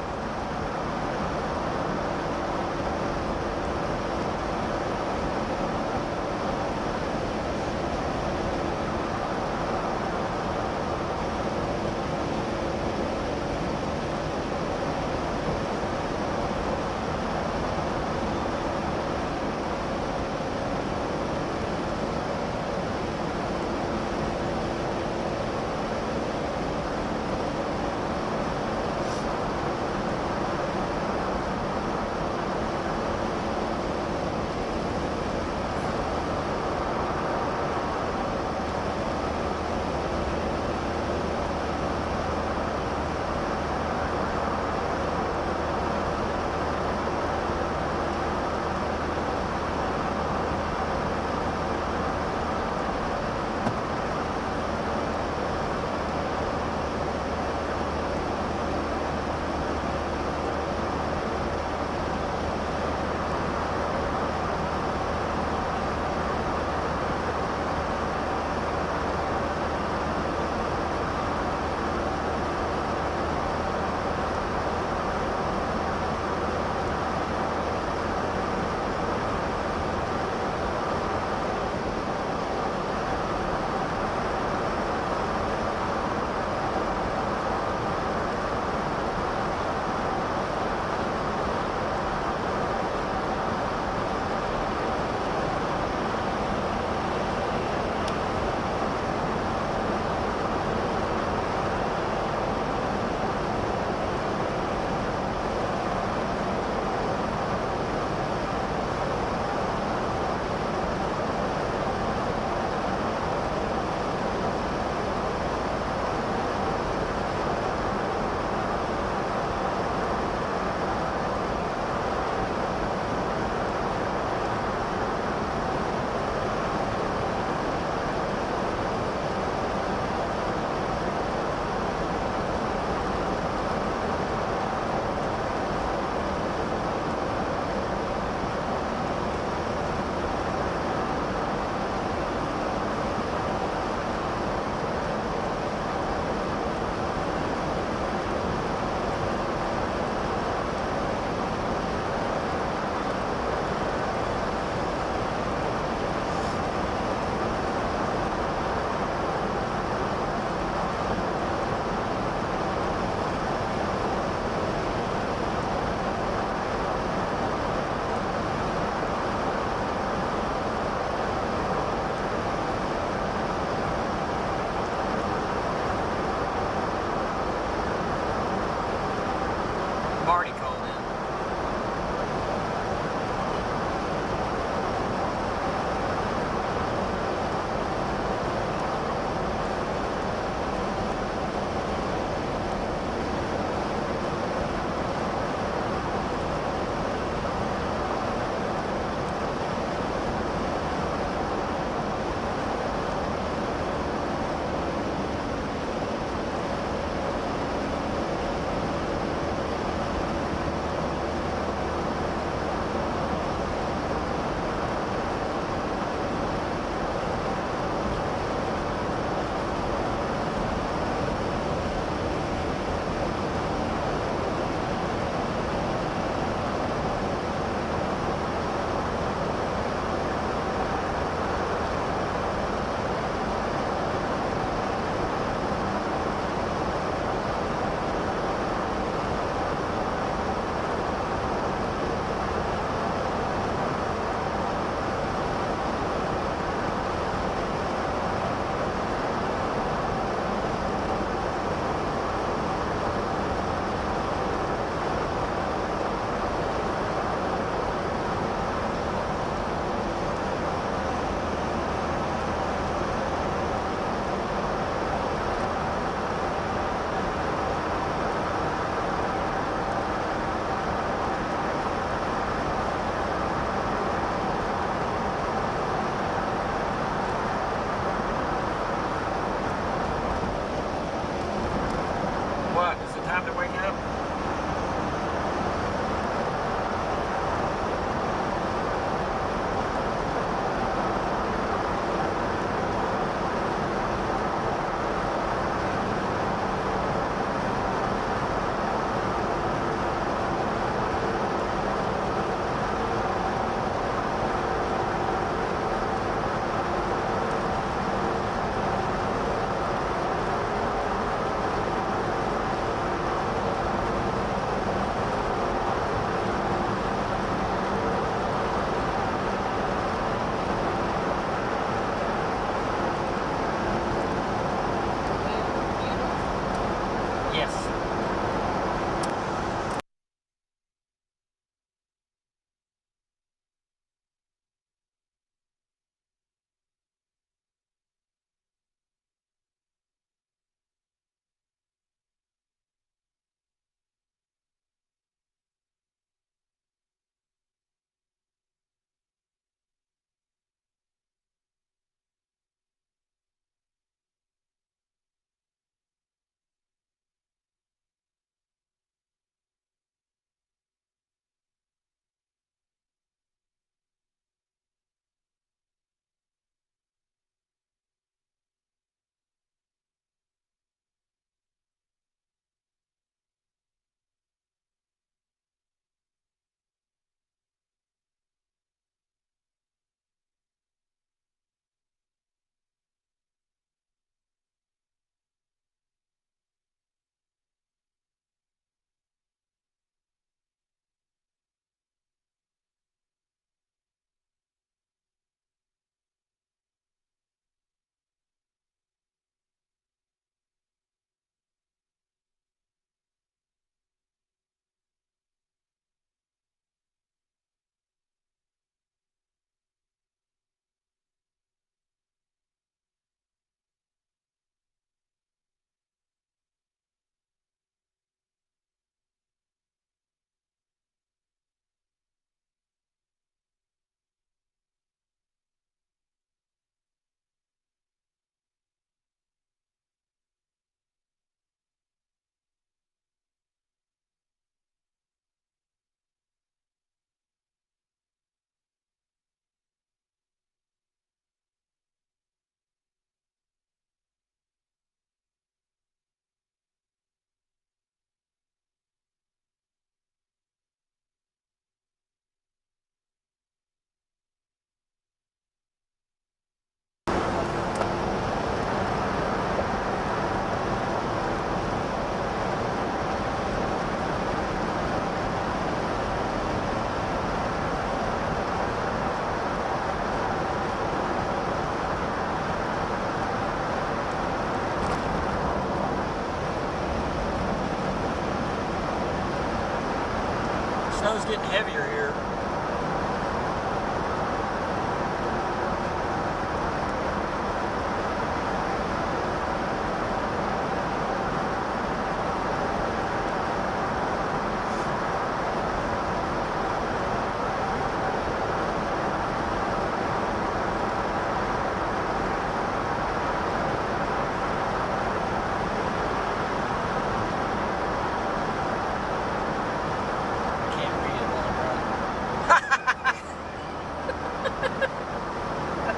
snow's getting heavier here.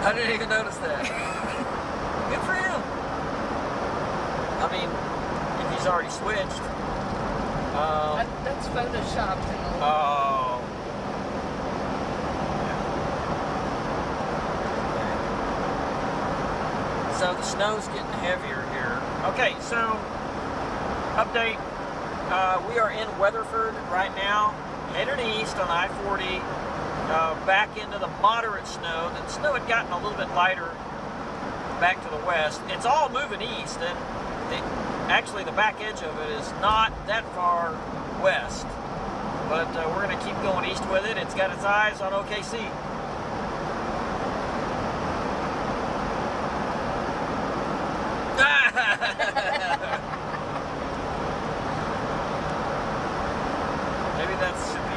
I didn't even notice that. Good for him. I mean, if he's already switched. That's photoshopped. Oh. So the snow's getting heavier here. Okay, so update. We are in Weatherford right now, headed east on I-40. Back into the moderate snow. The snow had gotten a little bit lighter back to the west. It's all moving east, and actually the back edge of it is not that far west. But we're going to keep going east with it. It's got its eyes on OKC. Maybe that should be...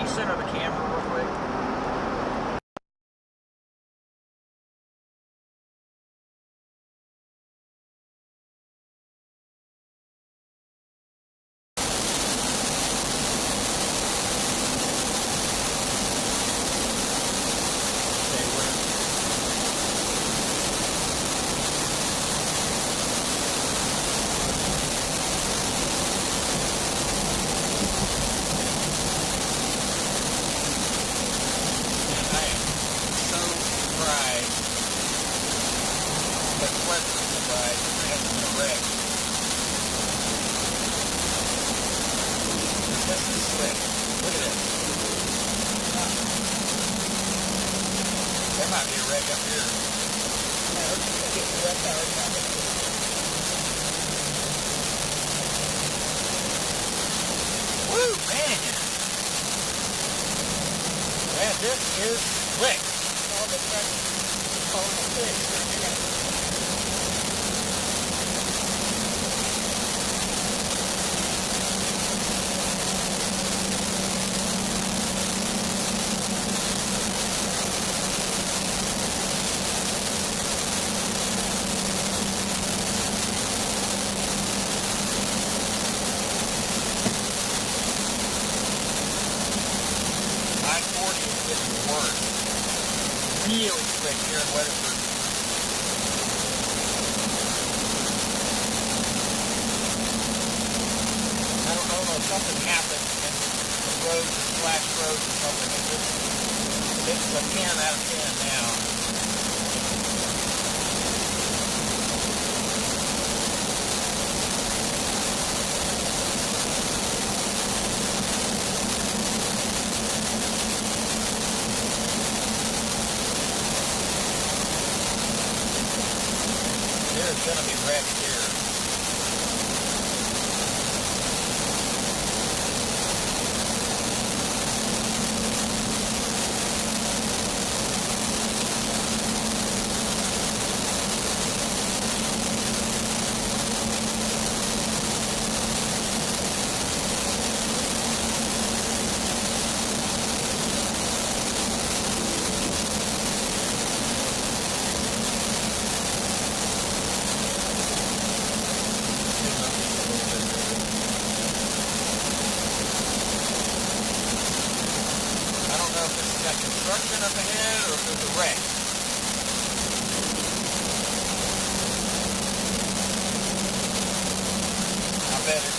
center the camera real quick. better.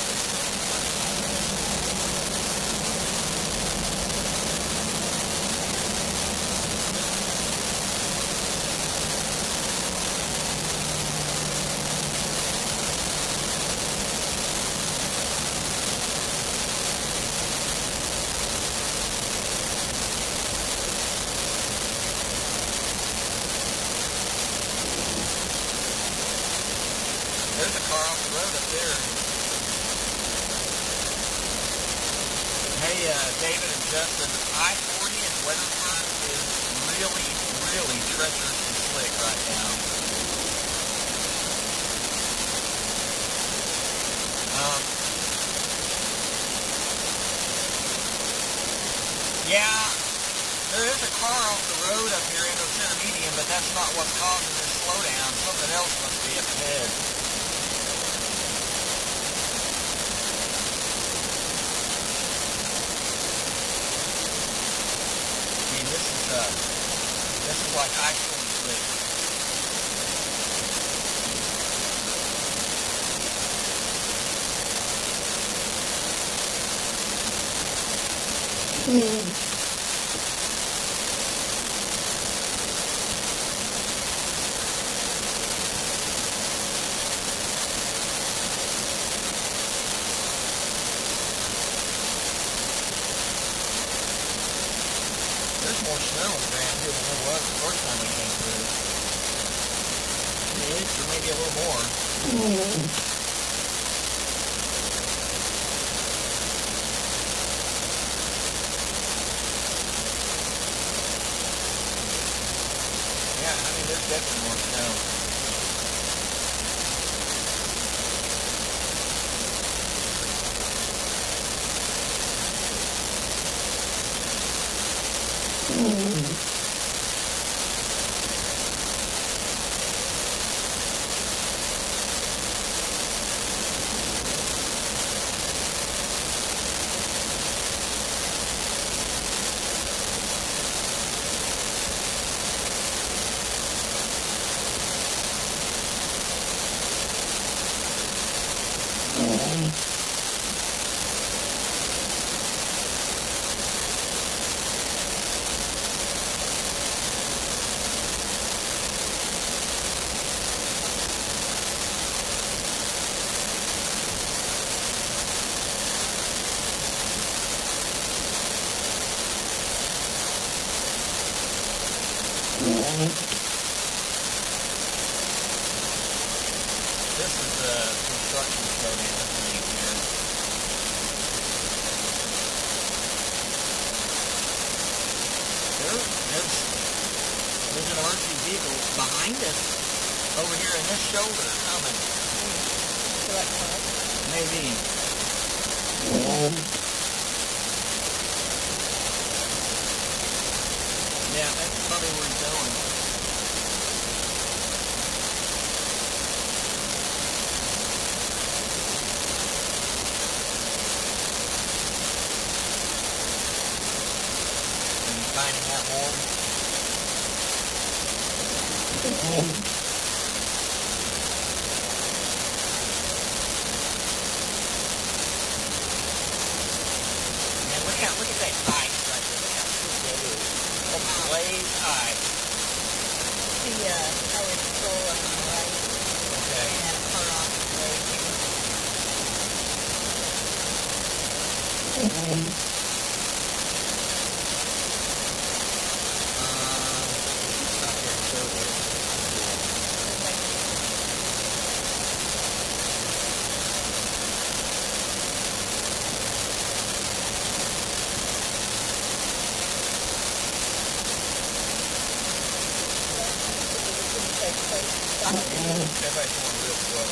There's a car off the road up there. Hey, David and Justin, I-40 in Weatherford is really, really treacherous and slick right now. Yeah, there is a car off the road up here in the center median, but that's not what's causing this slowdown. Something else must be up ahead. This is like ice storm slick. There's more snow around here than there was the first time we came through. An inch or maybe a little more. Yeah, I mean, there's definitely more snow. This is a construction slowdown underneath here. There's an emergency vehicle behind us over here in this shoulder coming. Maybe. Yeah, that's probably where he's going. Finding that hole. Man, look at that ice right there. Look how slick that is. That's glazed ice. The highway patrol on the right. Okay. And a car off the road. Everybody's going real slow.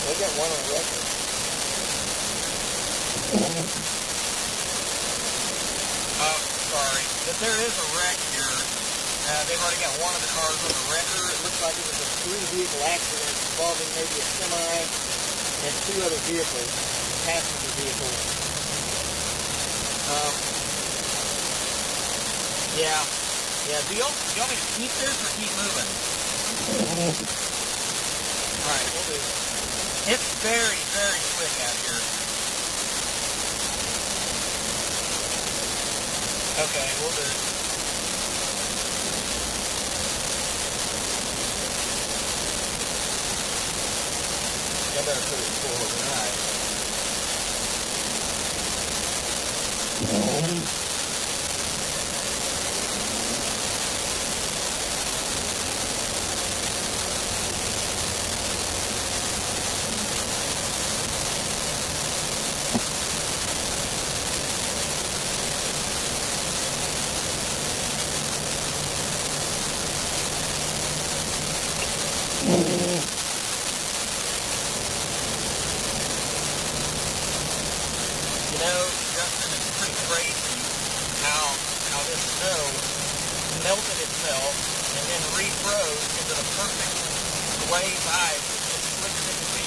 They got one on record. Sorry, but there is a wreck here They've already got one of the cars on the record. It looks like it was a 3-vehicle accident involving maybe a semi and 2 other vehicles, passenger vehicles. Yeah. Do you want me to keep this or keep moving? Alright, we'll do. It's very, very slick out here. Okay, we'll do. I better put it forward tonight. You know, Justin, it's pretty crazy how this snow melted itself and then refroze into the perfect glazed ice that just slick as it could be.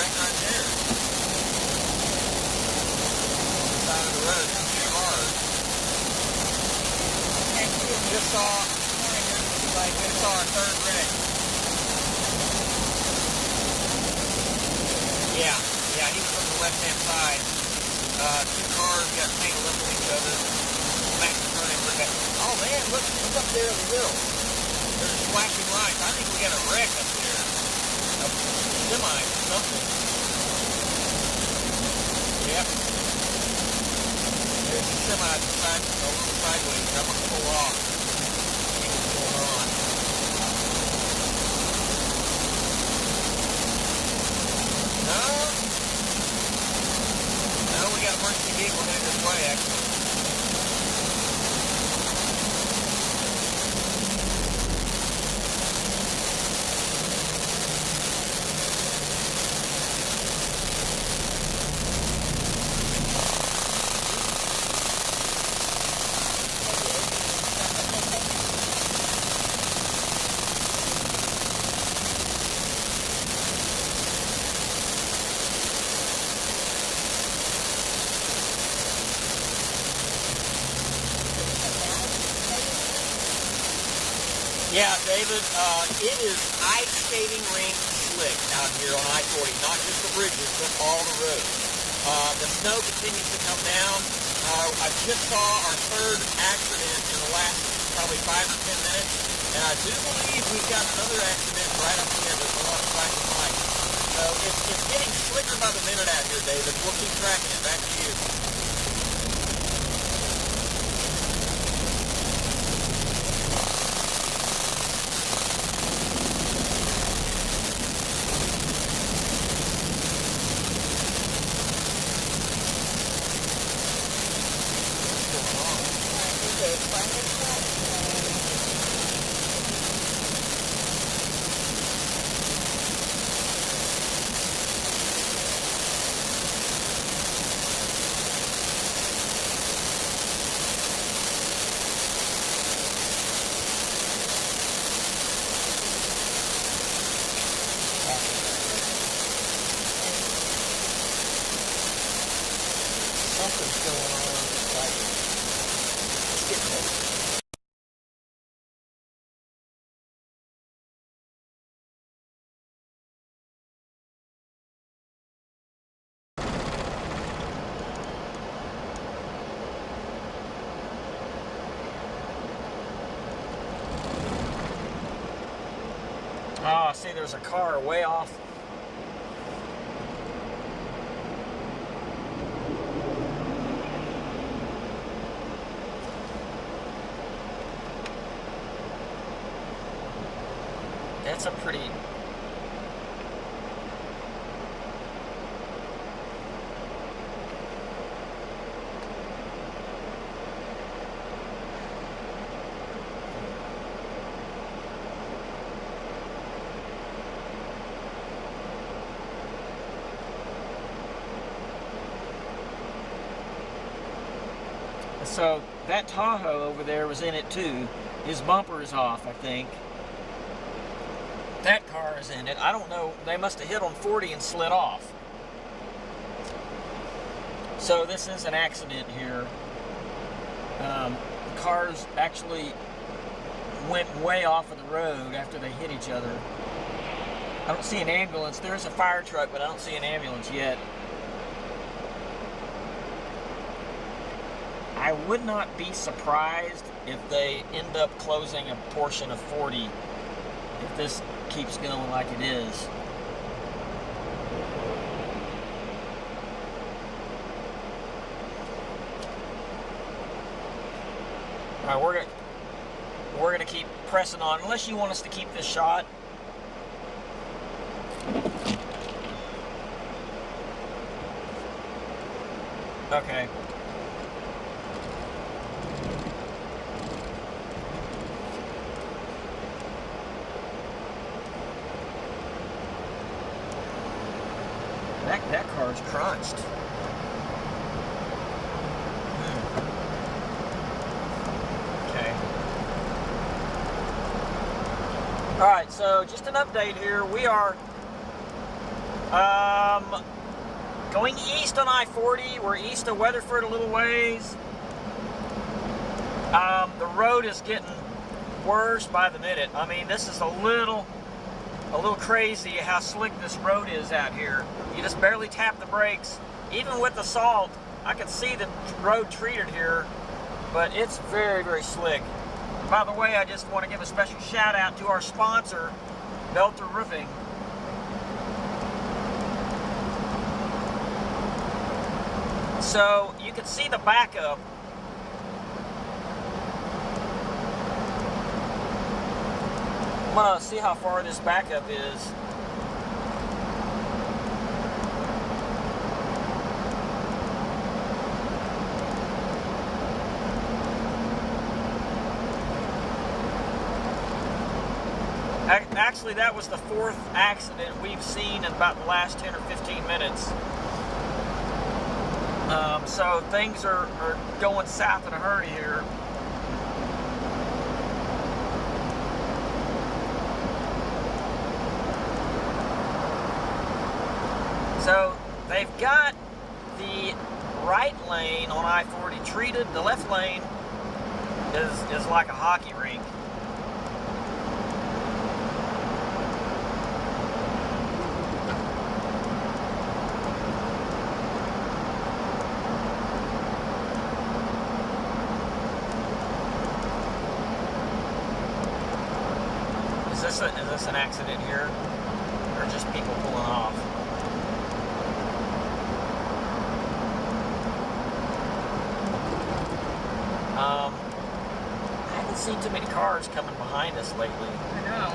light right there. On the side of the road, there's 2 cars. Just saw our 3rd wreck. Yeah, he was on the left-hand side. 2 cars got tangled up with each other. Smacked the front end pretty bad. Oh man, look up there in the middle. There's flashing lights. I think we got a wreck up there. A semi or something. Yep. There's a semi side, a little sideways. I'm gonna pull off. See what's going on. No, we got an emergency vehicle headed this way, actually. Yeah, David, it is ice skating rink slick out here on I-40, not just the bridges, but all the roads. The snow continues to come down. I just saw our 3rd accident in the last probably 5 or 10 minutes, and I do believe we've got another accident right up here. There's a lot of flashing lights. So it's getting slicker by the minute out here, David. We'll keep tracking it. Back to you. Something's going on. Like, it's getting close. Oh, see, there's a car way off. That's a pretty... So that Tahoe over there was in it too. His bumper is off, I think. That car is in it. I don't know. They must have hit on 40 and slid off. So this is an accident here. Cars actually went way off of the road after they hit each other. I don't see an ambulance. There's a fire truck, but I don't see an ambulance yet. I would not be surprised if they end up closing a portion of 40 if this keeps going like it is. All right, we're gonna keep pressing on unless you want us to keep this shot. Okay. That car's crunched. Okay. All right, so just an update here. We are Going east on I-40, we're east of Weatherford a little ways. The road is getting worse by the minute. I mean, this is a little crazy how slick this road is out here. You just barely tap the brakes. Even with the salt, I can see the road treated here, but it's very, very slick. By the way, I just want to give a special shout out to our sponsor, Belter Roofing. So you can see the backup. I'm gonna see how far this backup is. Actually, that was the 4th accident we've seen in about the last 10 or 15 minutes. So things are going south in a hurry here. So they've got the right lane on I-40 treated. The left lane is like a hockey rink. Is this an accident here, or just people pulling off? I haven't seen too many cars coming behind us lately. I know.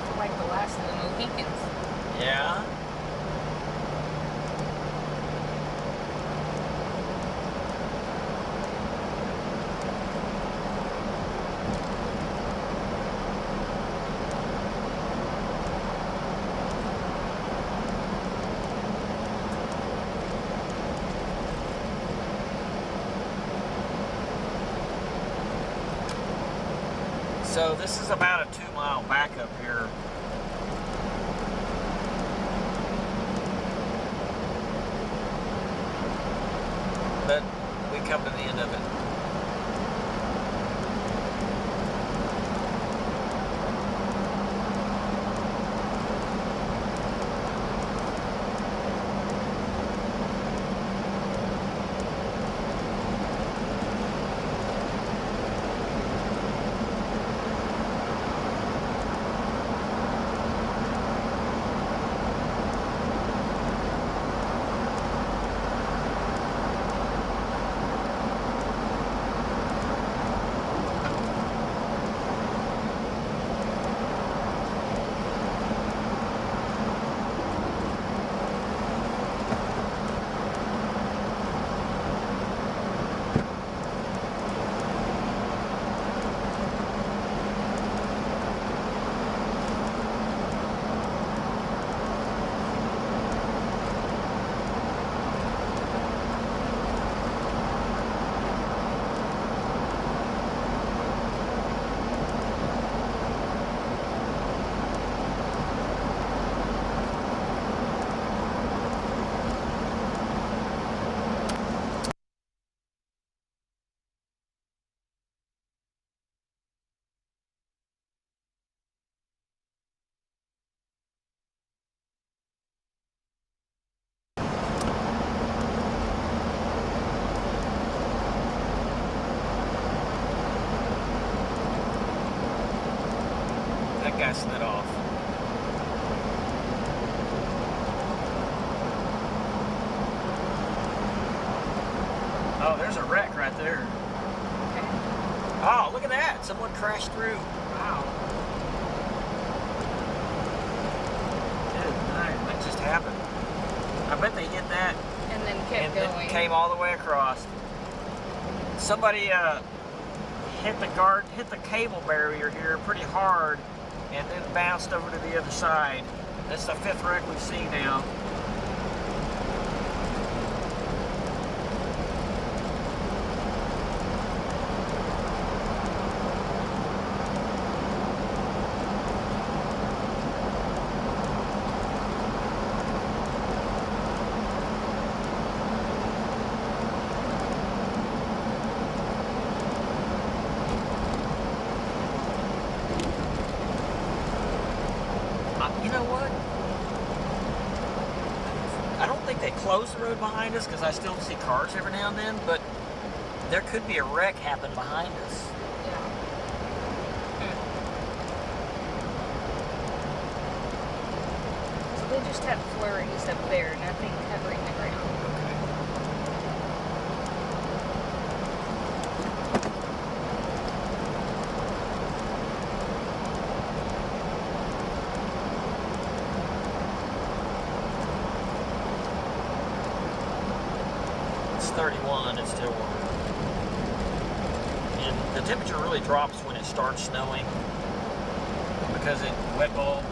It's like the last of the Mohicans. Yeah. So this is about a 2-mile backup here. But we come to the end of it. Guy slid off. Oh, there's a wreck right there. Okay. Oh, look at that. Someone crashed through. Wow. Good night. That just happened. I bet they hit that. And then kept going. Then came all the way across. Somebody hit the cable barrier here pretty hard, and then bounced over to the other side. That's the 5th wreck we've seen now. You know what? I don't think they closed the road behind us because I still see cars every now and then, but there could be a wreck happen behind us. So they just have flurries up there, nothing covering the ground. It's 31 at Stillwater. And the temperature really drops when it starts snowing because it wet bulbs.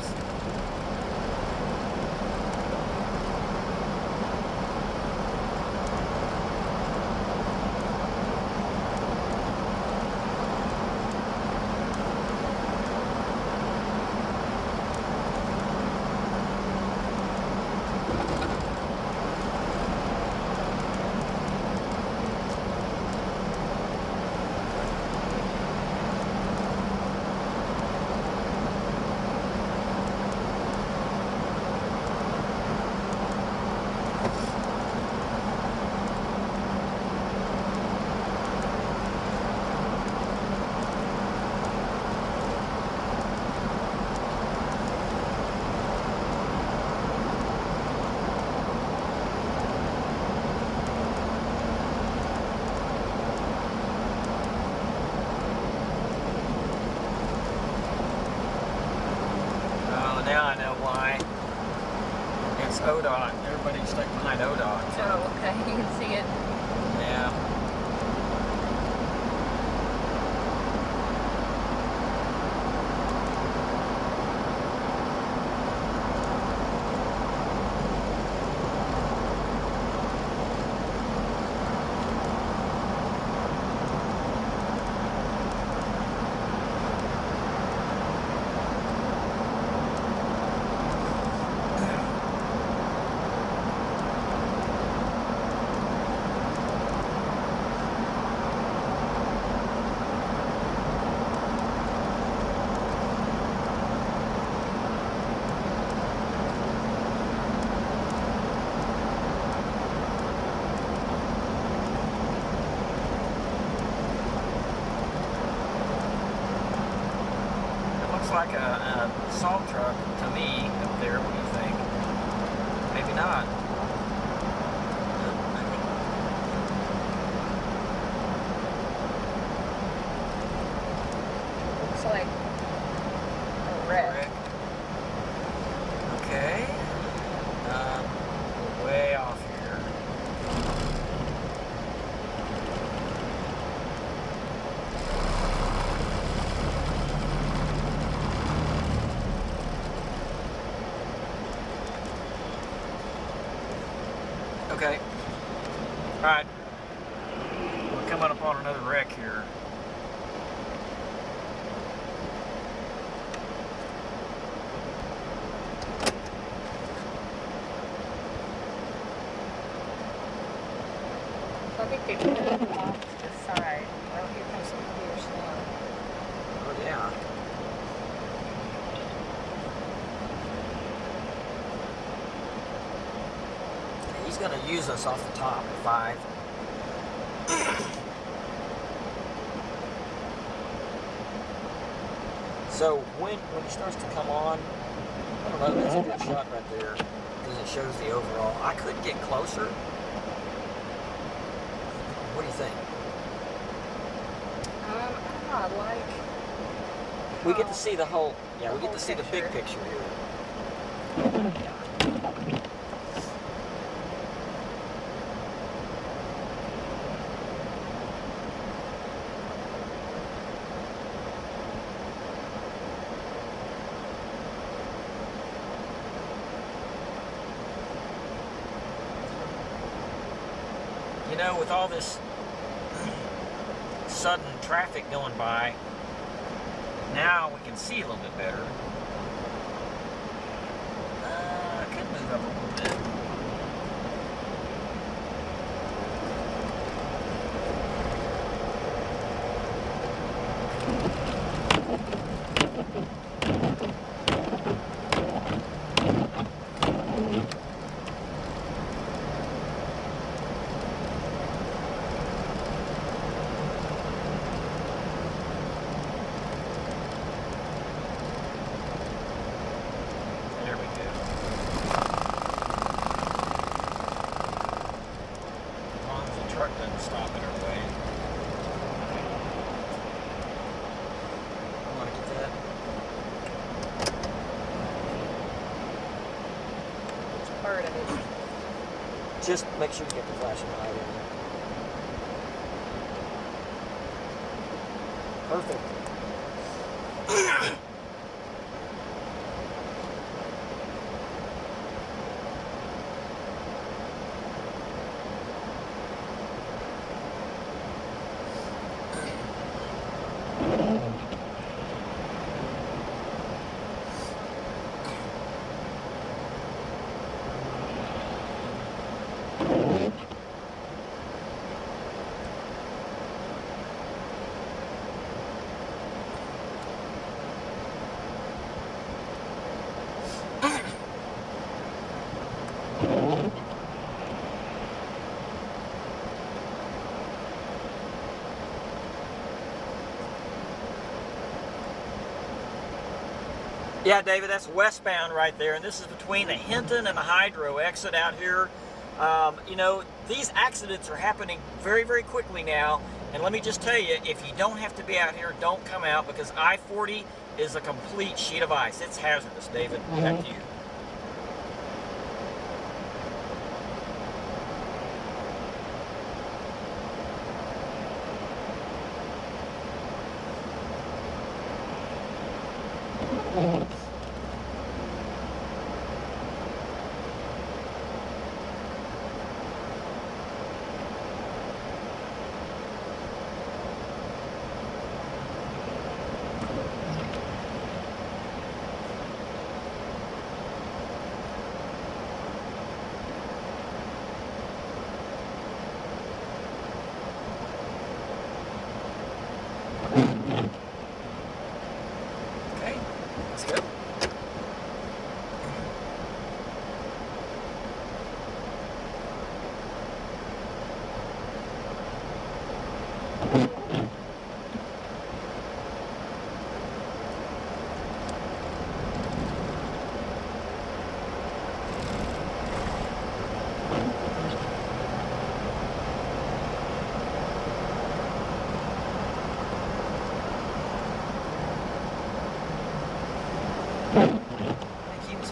Now I know why. It's ODOT. Everybody's stuck behind ODOT. So. Oh, okay. You can see it. Yeah. Like a salt truck to me up there. What do you think? Maybe not. Looks like a wreck. Okay. Way off here. Okay. Alright. We're coming upon another wreck here. So I think they put it off to the side. Oh, here comes some clear snow. Oh, yeah. He's going to use us off the top at 5. So when he starts to come on, I don't know, that's a good shot right there because it shows the overall. I could get closer. What do you think? I don't know, I like... We get to see the whole, yeah, we get to see the big picture here. You know, with all this sudden traffic going by, now we can see a little bit better. I could move up a little bit. part of it. Just make sure you get the flashing light in there. Perfect. Yeah, David, that's westbound right there, and this is between the Hinton and the Hydro exit out here. You know, these accidents are happening very, very quickly now, and let me just tell you, if you don't have to be out here, don't come out, because I-40 is a complete sheet of ice. It's hazardous, David. Back to you.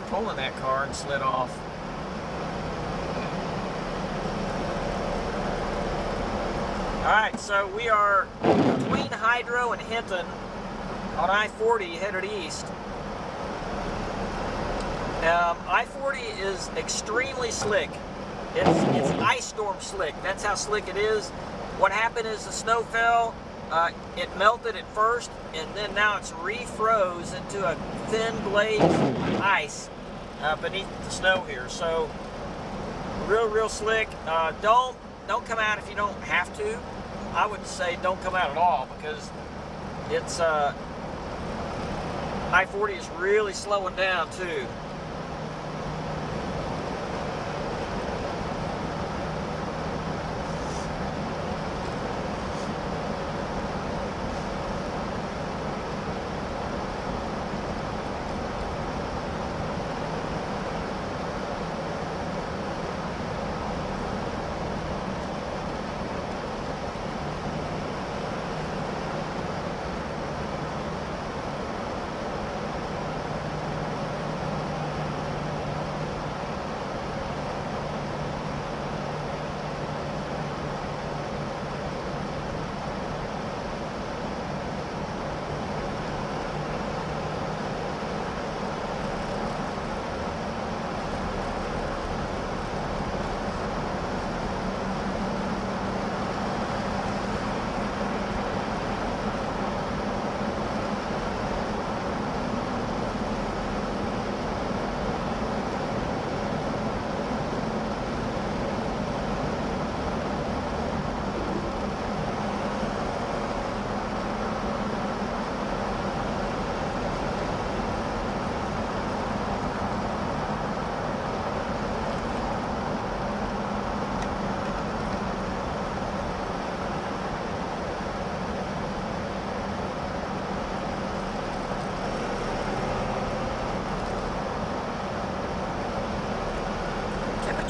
Pulling that car and slid off. Alright, so we are between Hydro and Hinton on I-40 headed east. I-40 is extremely slick. It's ice storm slick. That's how slick it is. What happened is the snow fell, it melted at first, and then now it's refroze into a thin glaze ice beneath the snow here. So real slick. Don't come out if you don't have to. I would say don't come out at all, because it's I-40 is really slowing down too.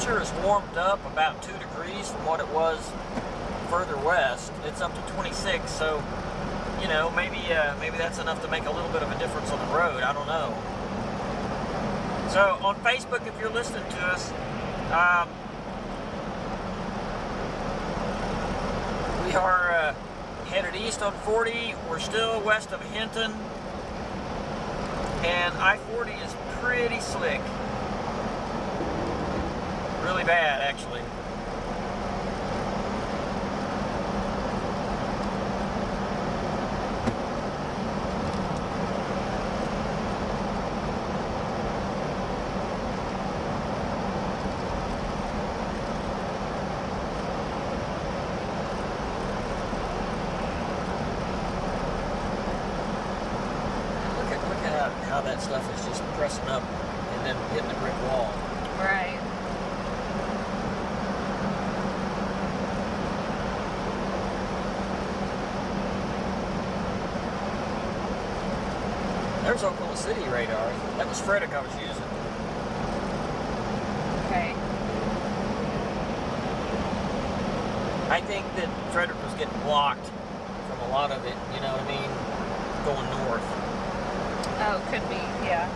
Has warmed up about 2 degrees from what it was further west. It's up to 26, so you know, maybe that's enough to make a little bit of a difference on the road. I don't know. So on Facebook, if you're listening to us, we are headed east on 40. We're still west of Hinton. And I-40 is pretty slick. Really bad, actually. How that stuff is just pressing up and then hitting the brick wall. Right. There's Oklahoma City radar. That was Frederick I was using. Okay. I think that Frederick was getting blocked from a lot of it, you know what I mean, going north. Oh, could be, yeah.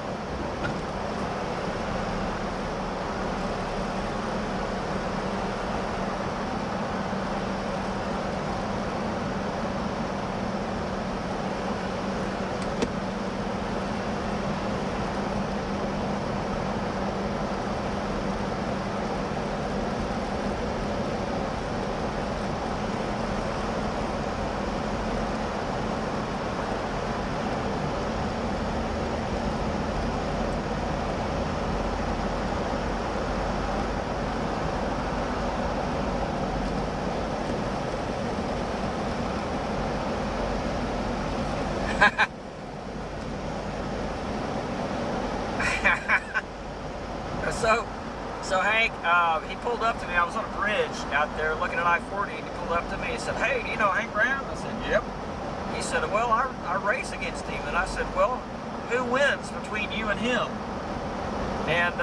So Hank, he pulled up to me. I was on a bridge out there looking at I-40, and he pulled up to me and said, "Hey, do you know Hank Brown?" I said, "Yep." He said, "Well, I race against him." And I said, "Well, who wins between you and him?" And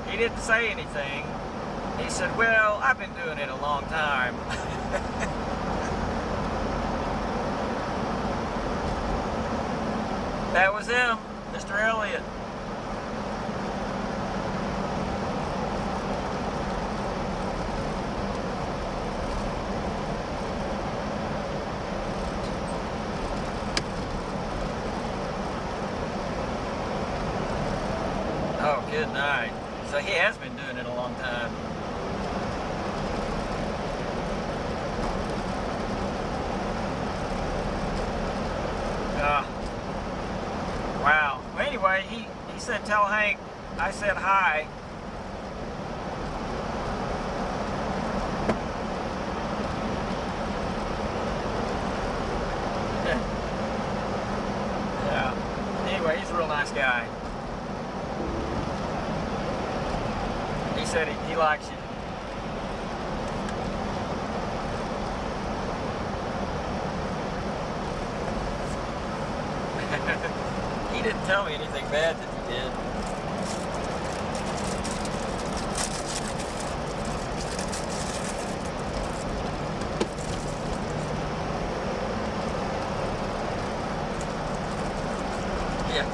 he didn't say anything. He said, "Well, I've been doing it a long time." That was him, Mr. Elliott. Oh, good night. So he has been doing it a long time. Wow. Well, anyway, he said, "Tell Hank I said hi." Yeah. Anyway, he's a real nice guy. He said he likes you. He didn't tell me anything bad that he did. Yeah.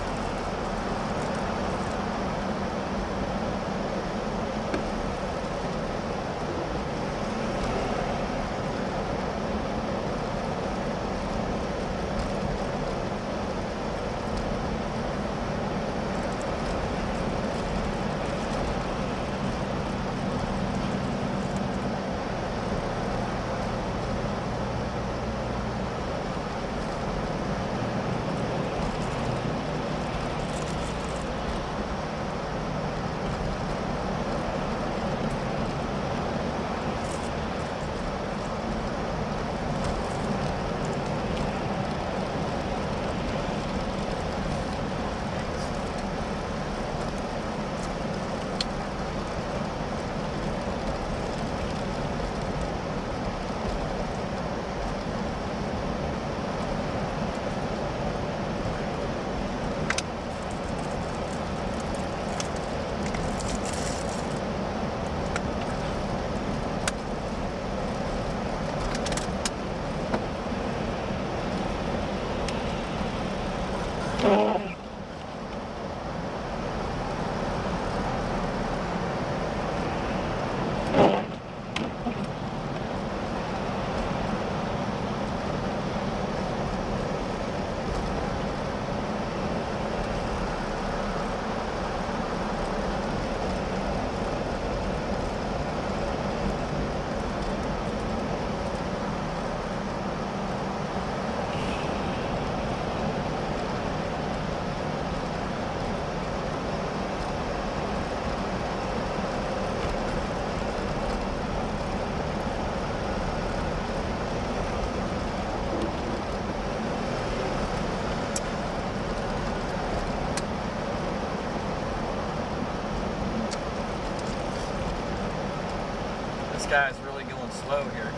This guy's really going slow here.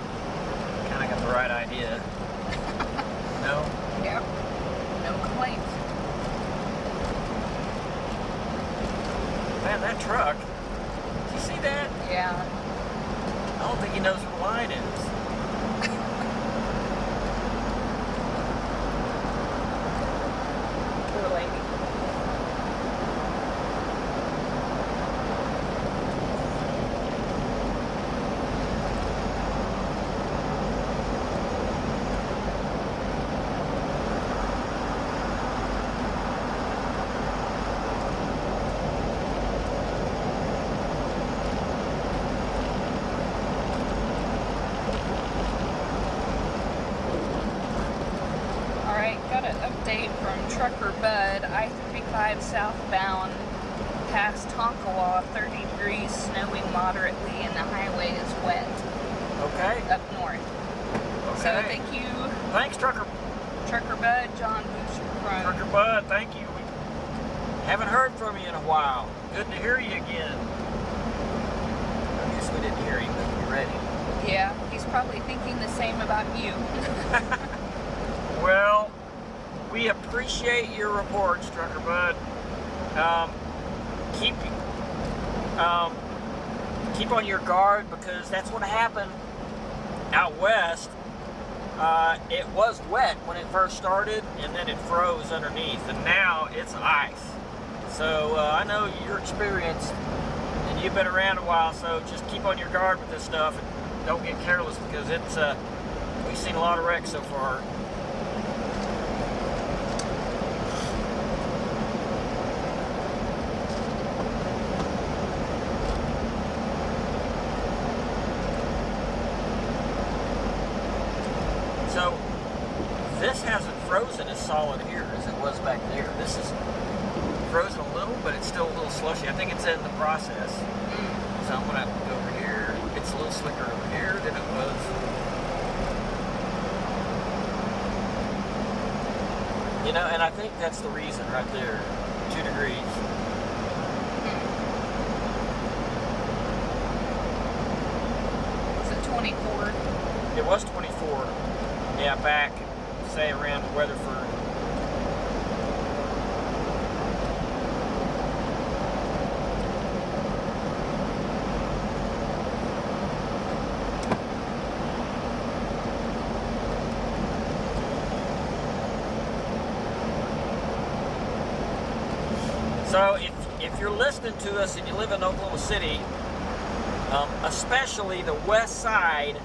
Kind of got the right idea. No? Yep. No complaints. Man, that truck. Did you see that? Yeah. I don't think he knows where the line is. Poor lady. Trucker Bud, I-35 southbound, past Okla, 30 degrees, snowing moderately, and the highway is wet. Okay. Up north. Okay. So thank you. Thanks, Trucker Bud, John Booster from Trucker Bud, thank you. We haven't heard from you in a while. Good to hear you again. I guess we didn't hear him, but we're ready. Yeah, he's probably thinking the same about you. Well, we appreciate your reports, Trucker Bud. Keep on your guard, because that's what happened out west. It was wet when it first started, and then it froze underneath, and now it's ice. So I know you're experienced, and you've been around a while, so just keep on your guard with this stuff, and don't get careless, because it's we've seen a lot of wrecks so far. So this hasn't frozen as solid here as it was back there. This is frozen a little, but it's still a little slushy. I think it's in the process. So I'm gonna have to go over here. It's a little slicker over here than it was. You know, and I think that's the reason right there. 2 degrees. Was it 24? It was 24. Yeah, back, say, around Weatherford. So if you're listening to us and you live in Oklahoma City, especially the west side,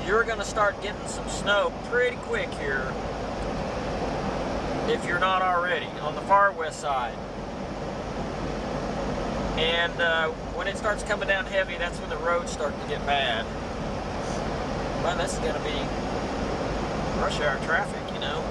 you're going to start getting some snow pretty quick here, if you're not already, on the far west side. And when it starts coming down heavy, that's when the roads start to get bad. Well, this is going to be rush hour traffic, you know.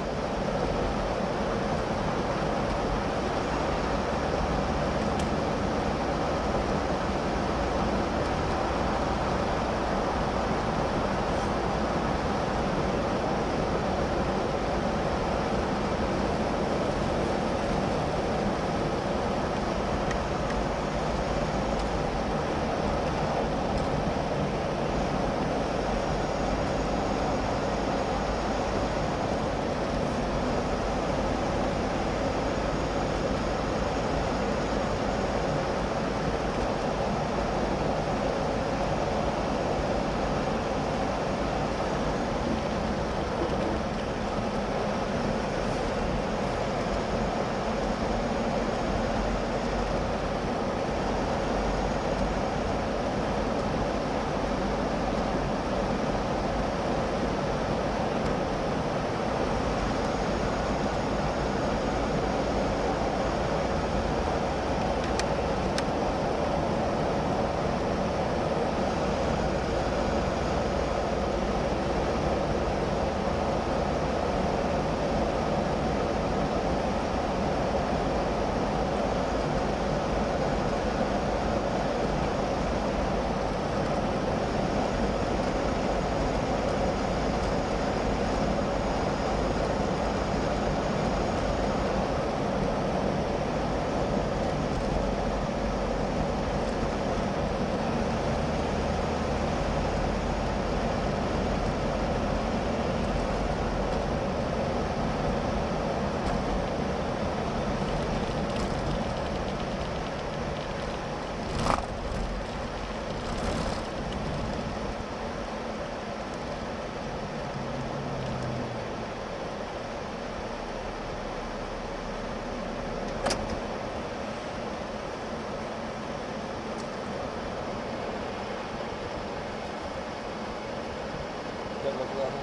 look level.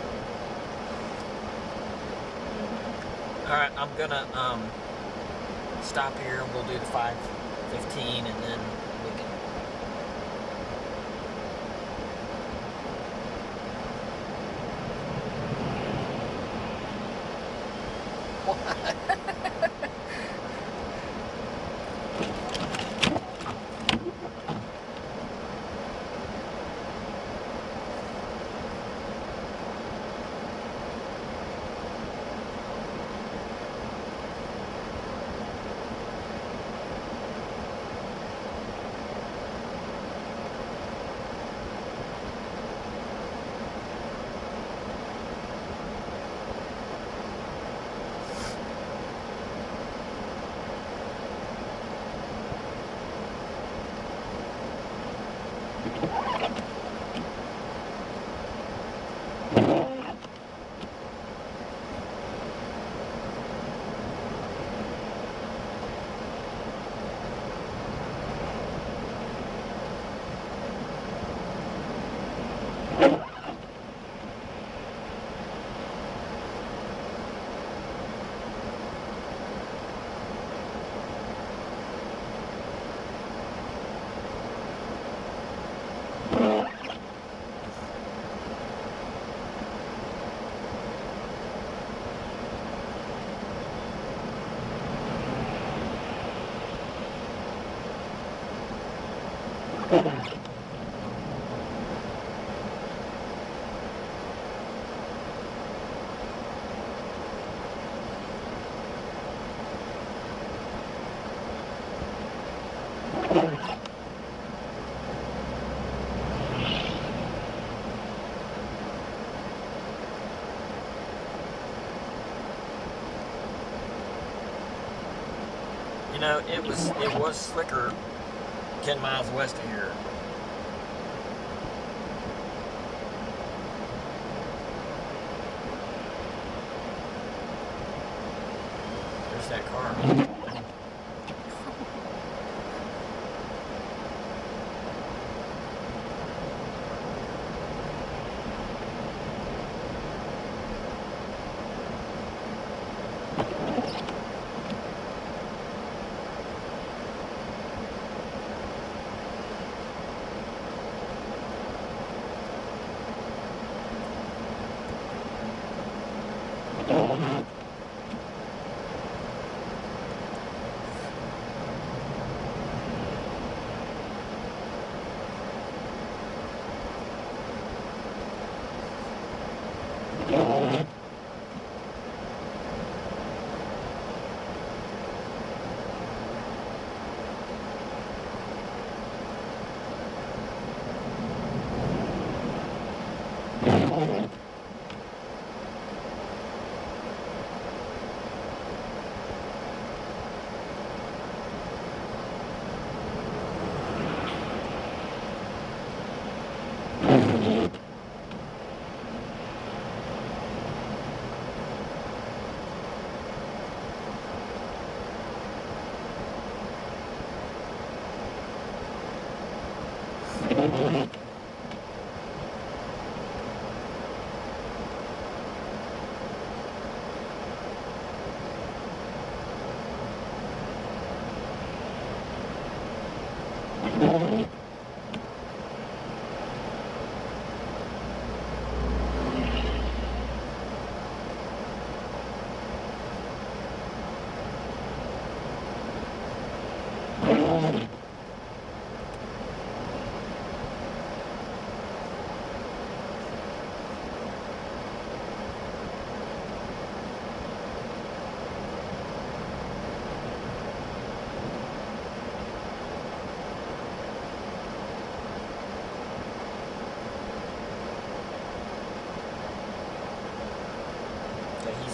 All right, I'm gonna stop here and we'll do the 515 and then we can. You know, it was slicker 10 miles west of here. There's that car.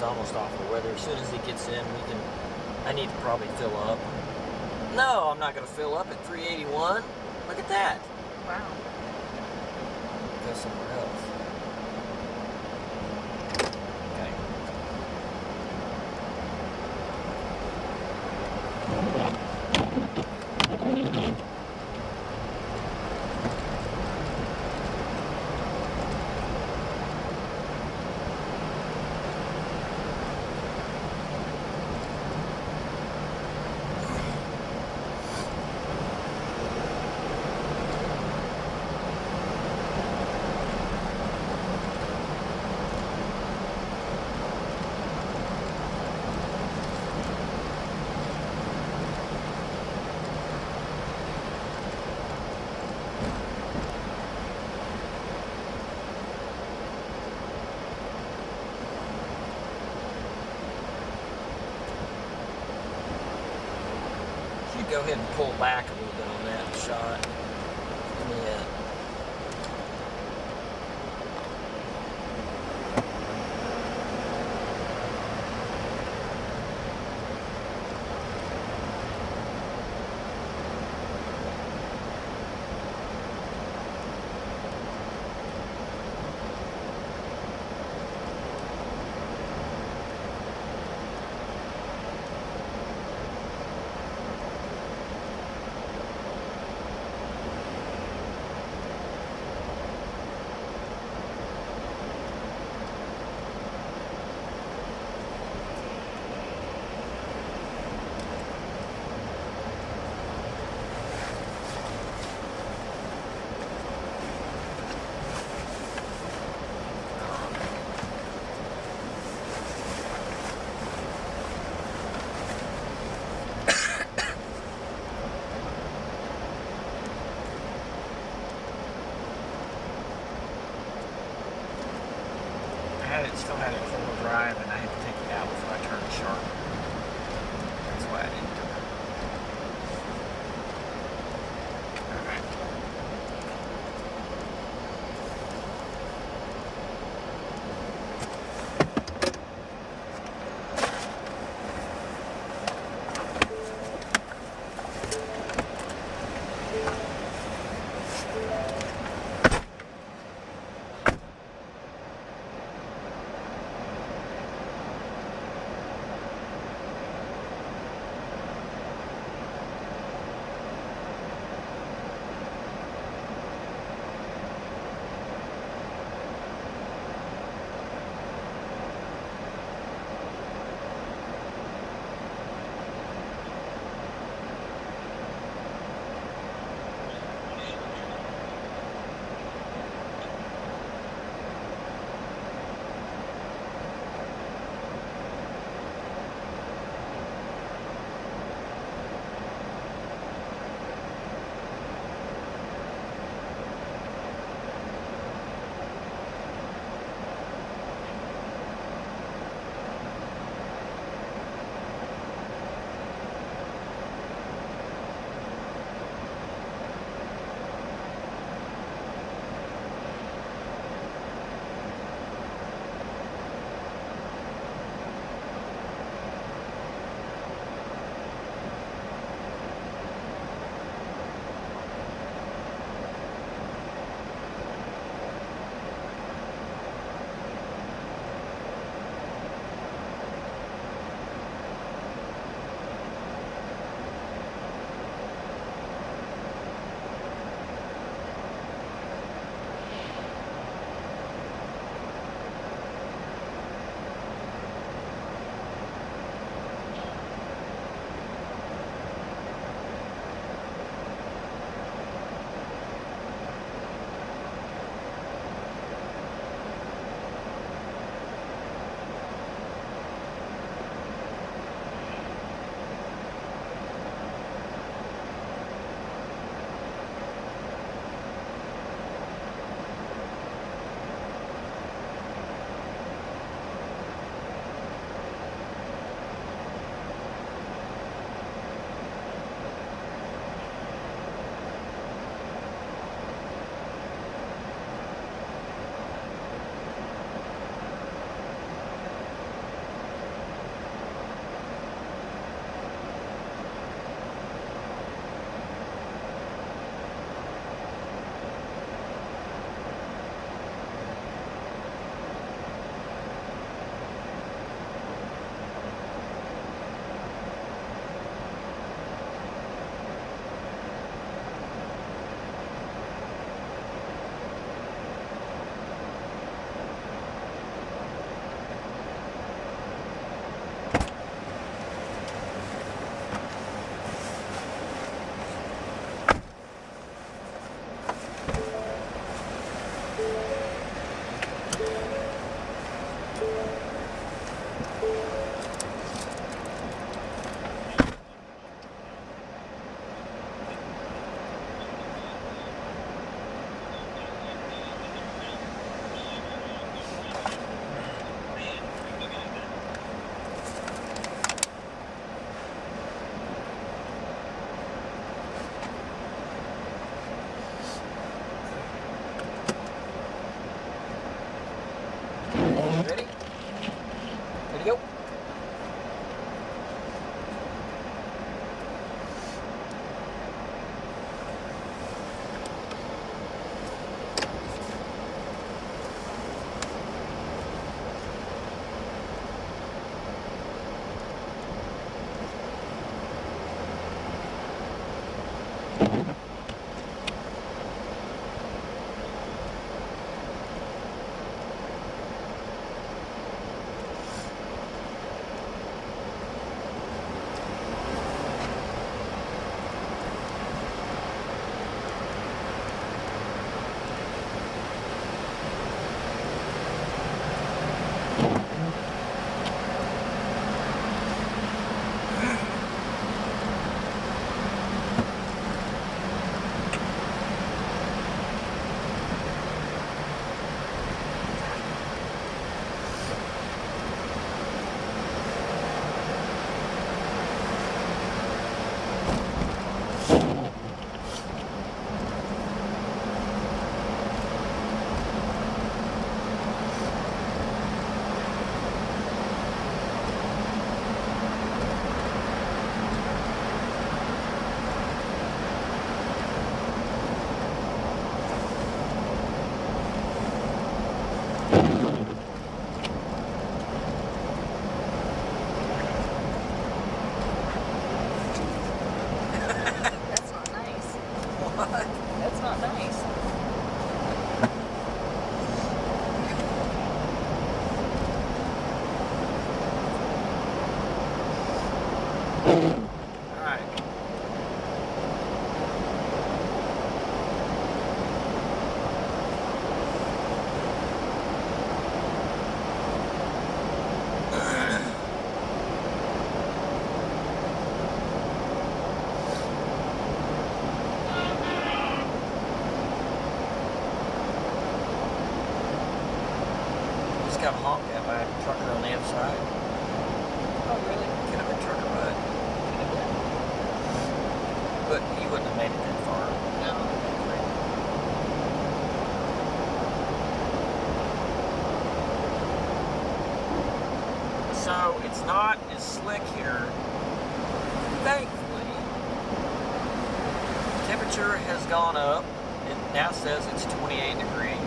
Almost off the weather. As soon as he gets in, I need to probably fill up. No, I'm not going to fill up at 381. Look at that. Wow. Go somewhere else. go ahead and pull back a little bit on that shot. Yeah. Still had it full drive, and I had to take it out before I turned sharp. That's why I didn't do it. Alright. What? That's not nice. Got honked at by a trucker on the other side. Oh, really? Could have been trucker bud. But he wouldn't have made it that far. No. So it's not as slick here. Thankfully, temperature has gone up. It now says it's 28 degrees.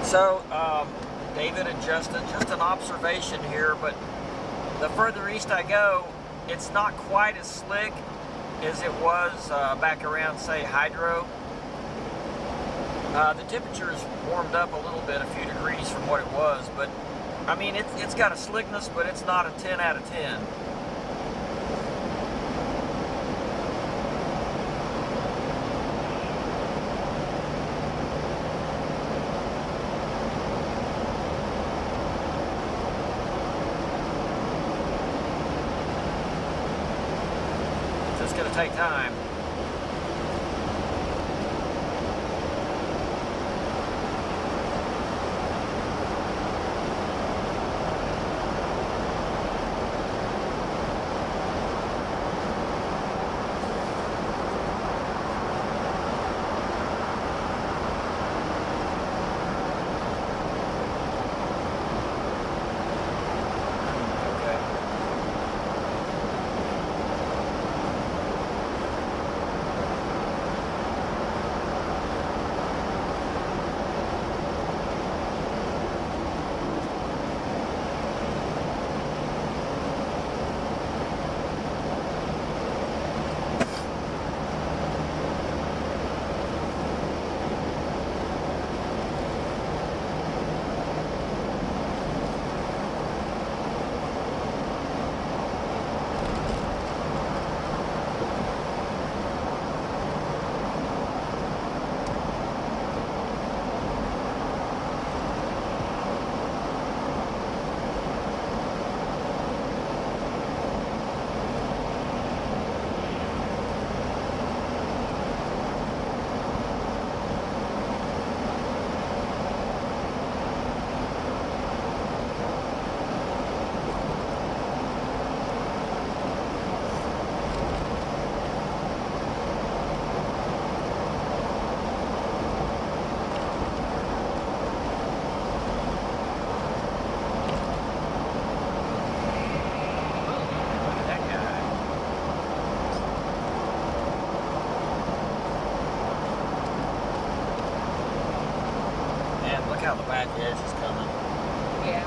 So, David and Justin, just an observation here, but the further east I go, it's not quite as slick as it was back around, say, Hydro. The temperature's warmed up a little bit, a few degrees from what it was, but, I mean, it's got a slickness, but it's not a 10 out of 10. Going to take time. How the back edge is coming. Yeah.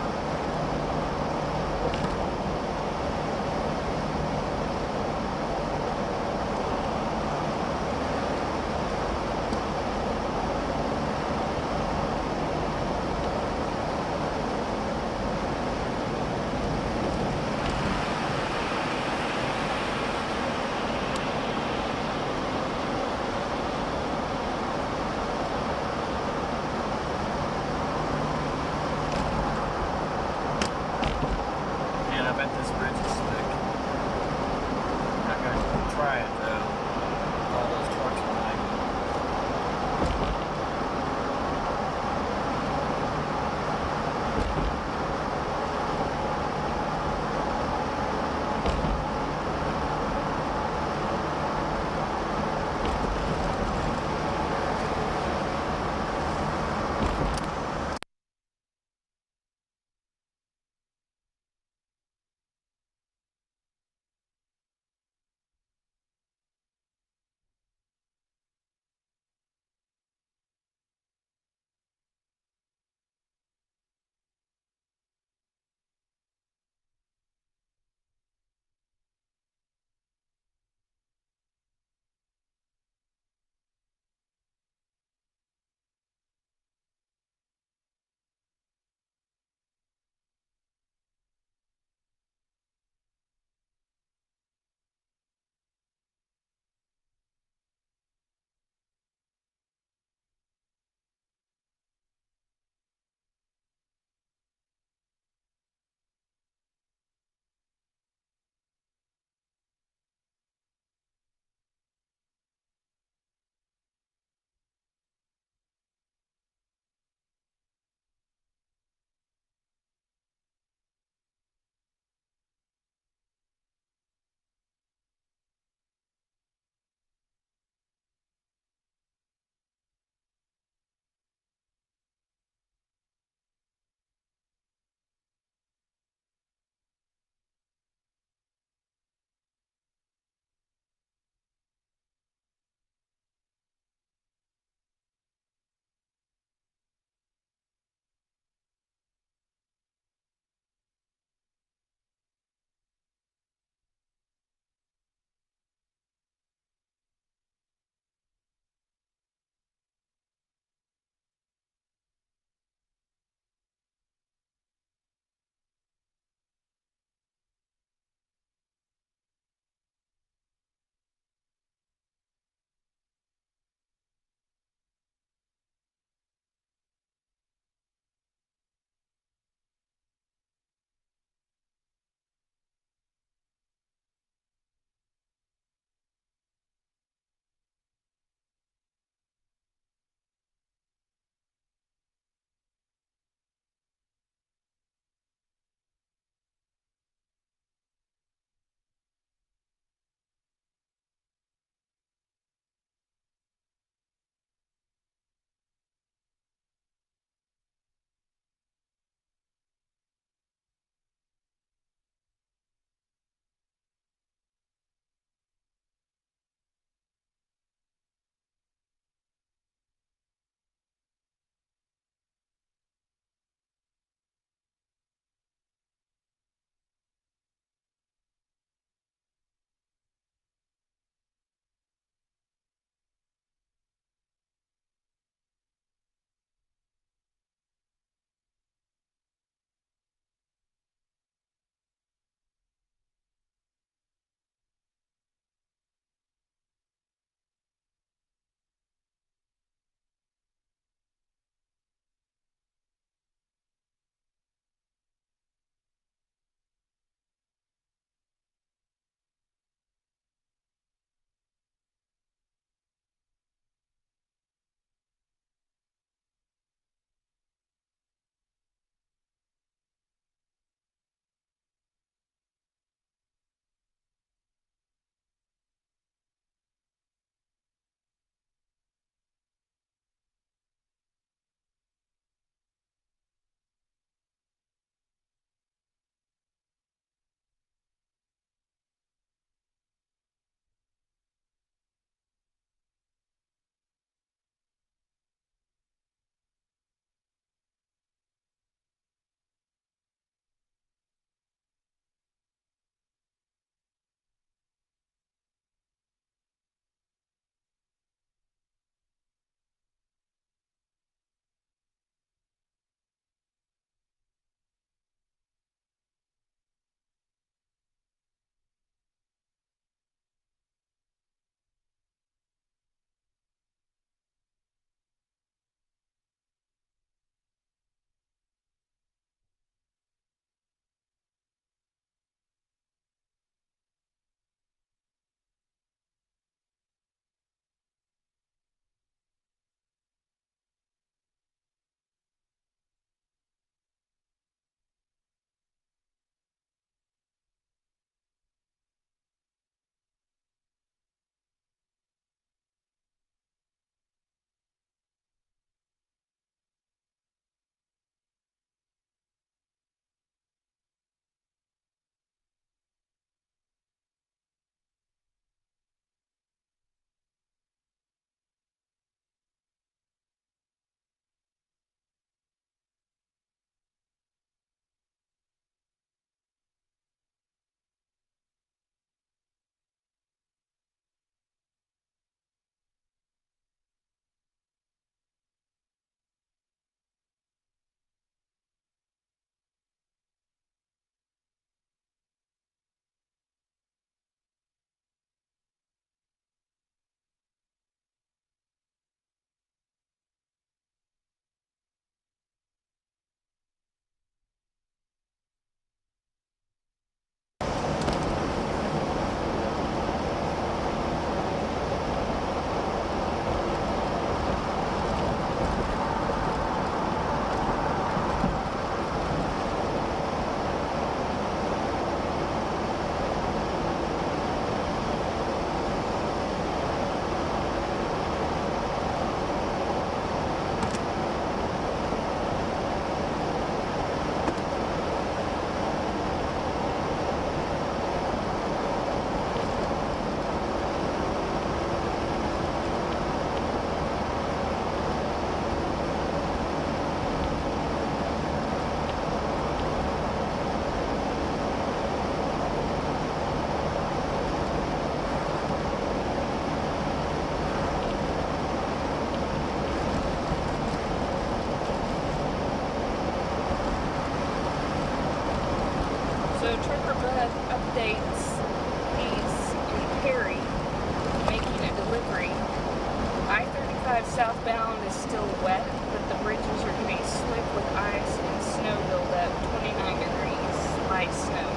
southbound is still wet, but the bridges are going to be slick with ice and snow buildup, 29 degrees, light snow.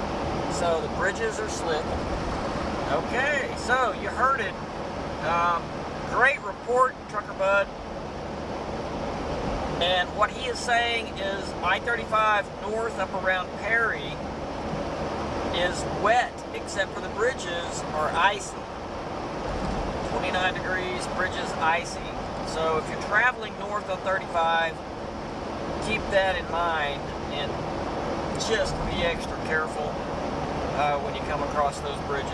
So the bridges are slick. Okay, so you heard it. Great report, Trucker Bud. And what he is saying is I-35 north up around Perry is wet, except for the bridges are icy. 29 degrees, bridges icy. So if you're traveling north on 35, keep that in mind and just be extra careful when you come across those bridges.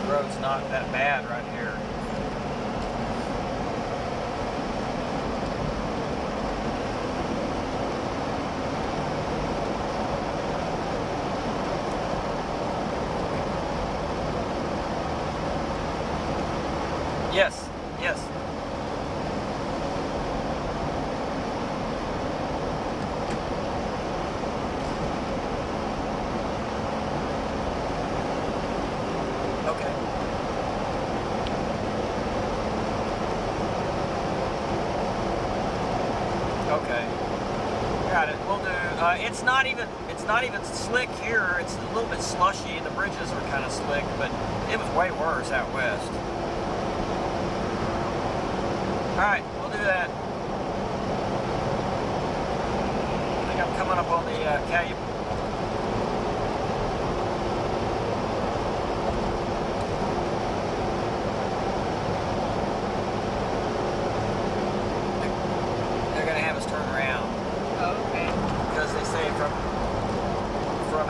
Road's not that bad right here. Yes, yes. It's not even slick here. It's a little bit slushy and the bridges are kind of slick, but it was way worse out west. All right, we'll do that. I think I'm coming up on the Calumet. They're gonna have us turn around. Oh, okay. Because they say from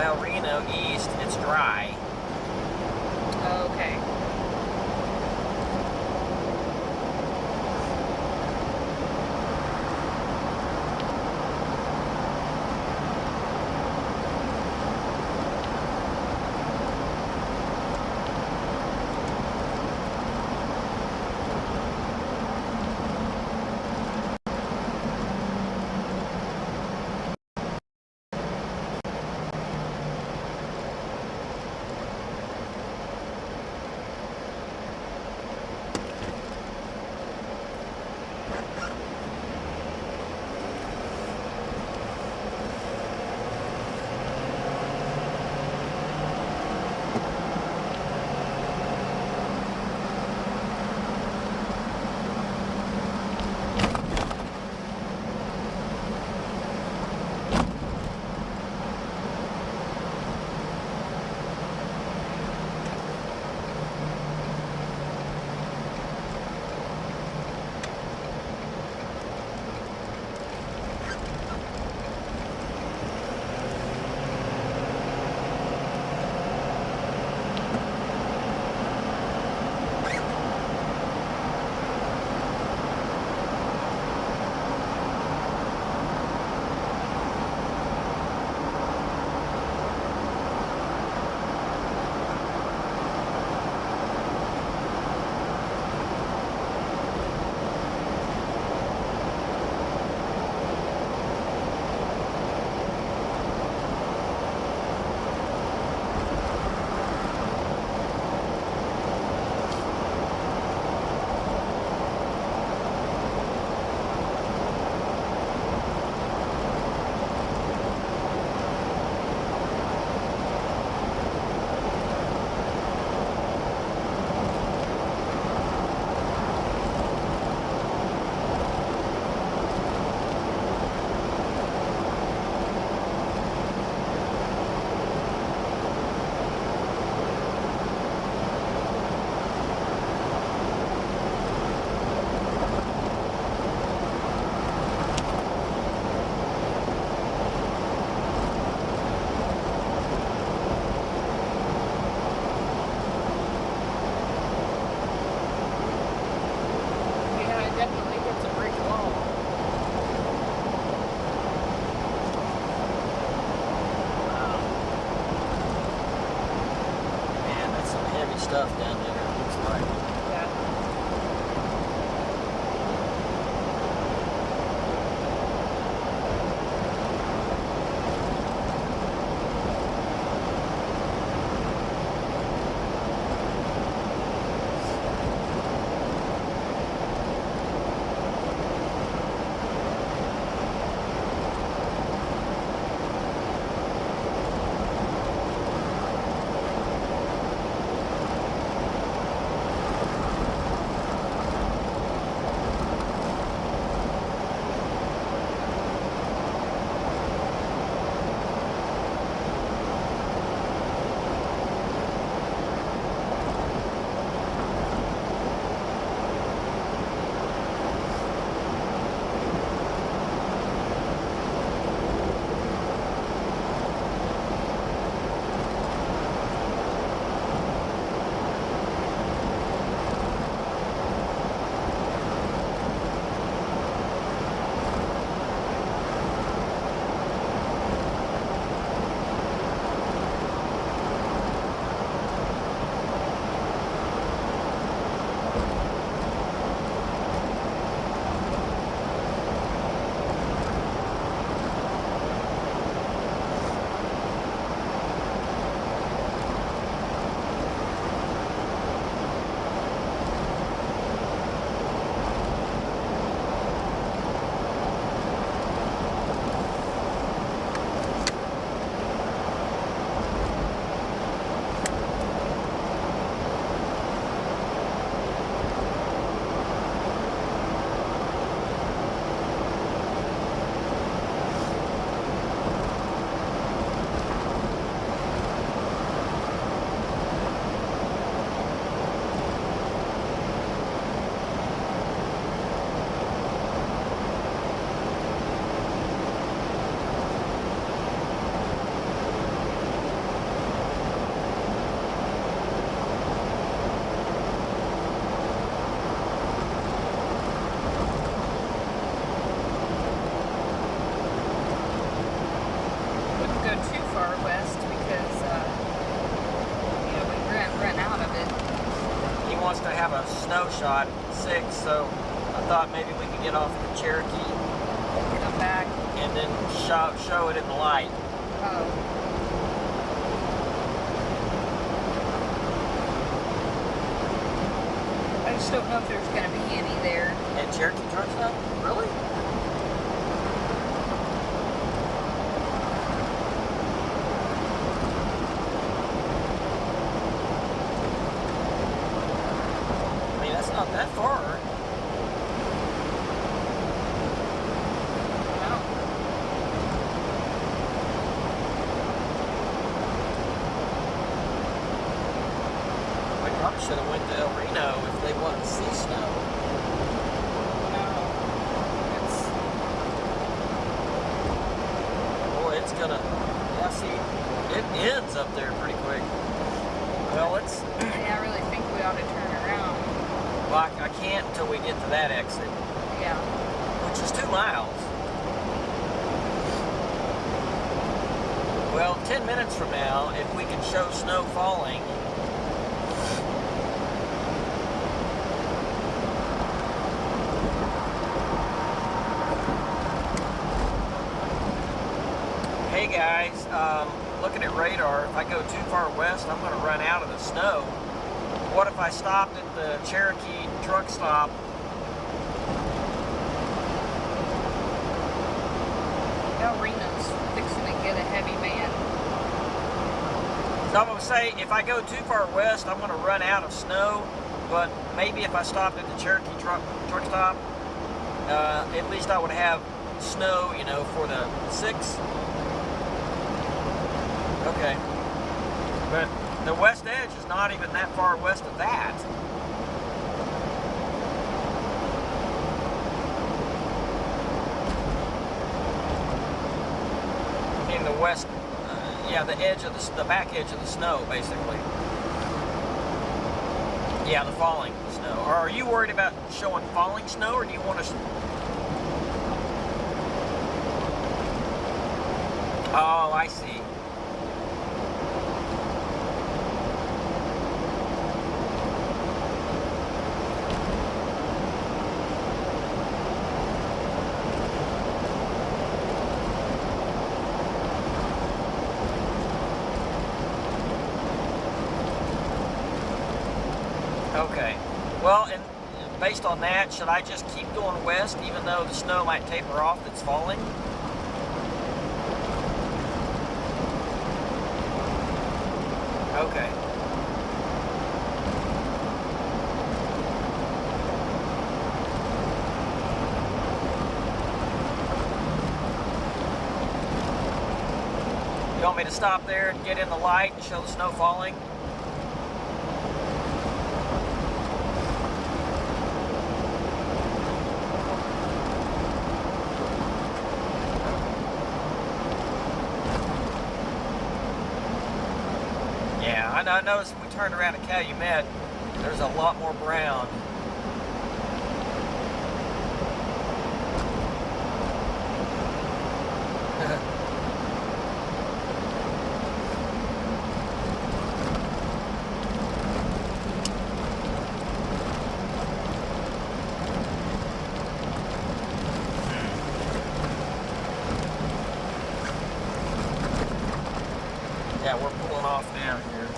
El Reno east, it's dry. Okay. heavy stuff down there, it looks like. Yeah. have a snow shot at 6, so I thought maybe we could get off the Cherokee, come back, and then show it in the light. Oh. I just don't know if there's going to be any there. At Cherokee truck stop? Really? I mean, that's not that far. Probably should have went to Reno if they wanted to see snow. Boy, it's gonna, yeah, see, it ends up there pretty quick. Well, it's... Yeah, I really think we ought to turn around. Well, I can't until we get to that exit. Yeah. Which is 2 miles. Well, 10 minutes from now, if we can show snow falling, hey guys, looking at radar, if I go too far west, I'm going to run out of the snow. What if I stopped at the Cherokee truck stop? El Reno's fixing to get a heavy man. So I'm going to say, if I go too far west, I'm going to run out of snow, but maybe if I stopped at the Cherokee truck stop, at least I would have snow, you know, for the 6th. Okay, but the west edge is not even that far west of that. I mean the west, yeah, the edge of the back edge of the snow, basically. Yeah, the falling snow. Or are you worried about showing falling snow, or do you want to? Oh, I see. Okay. Well, and based on that, should I just keep going west even though the snow might taper off that's falling? Okay. You want me to stop there and get in the light and show the snow falling? Yeah, I noticed when we turned around at Calumet, there's a lot more brown. Yeah, we're pulling off now here.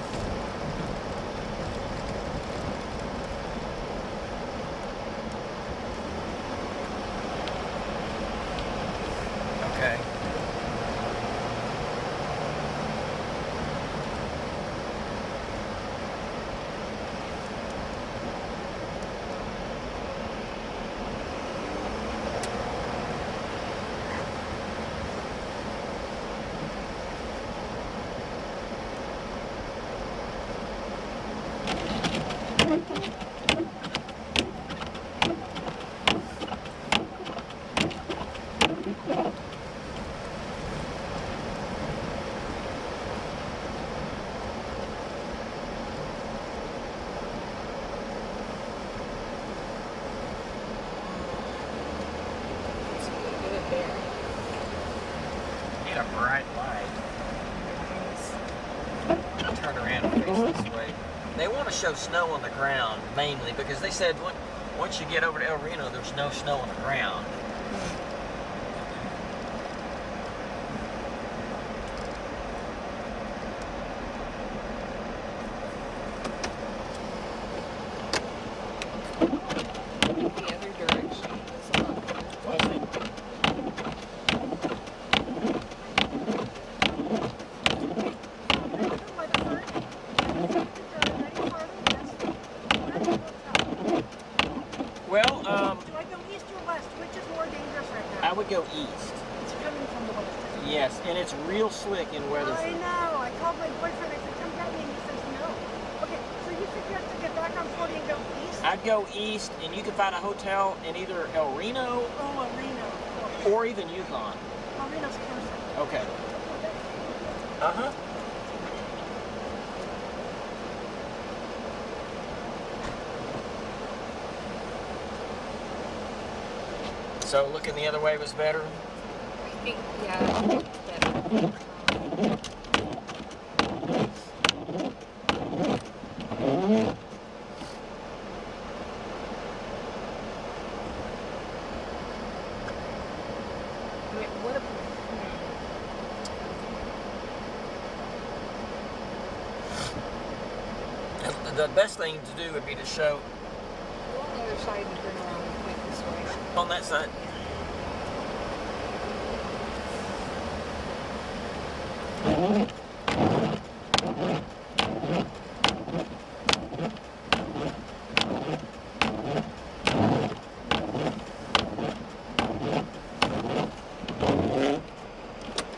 Okay. Need a bright light. Turn around and face this way. They want to show snow on the ground mainly because they said once you get over to El Reno, there's no snow on the ground. The other direction is a lot better. Well, do I go east or west? Which is more dangerous right now? I would go east. It's coming from the west. Yes, and it's real slick in weather. I know. I called my boyfriend. I said, come get me. And he says, no. Okay, so you suggest to get back on 40 and go east? I'd go east, and you can find a hotel in either El Reno Oh, Reno. or even Yukon. Oh, Reno's closer. Okay. Uh-huh. So looking the other way was better? I think, yeah, better. The best thing to do would be to show Go on the other side and turn around and point this way. on that side.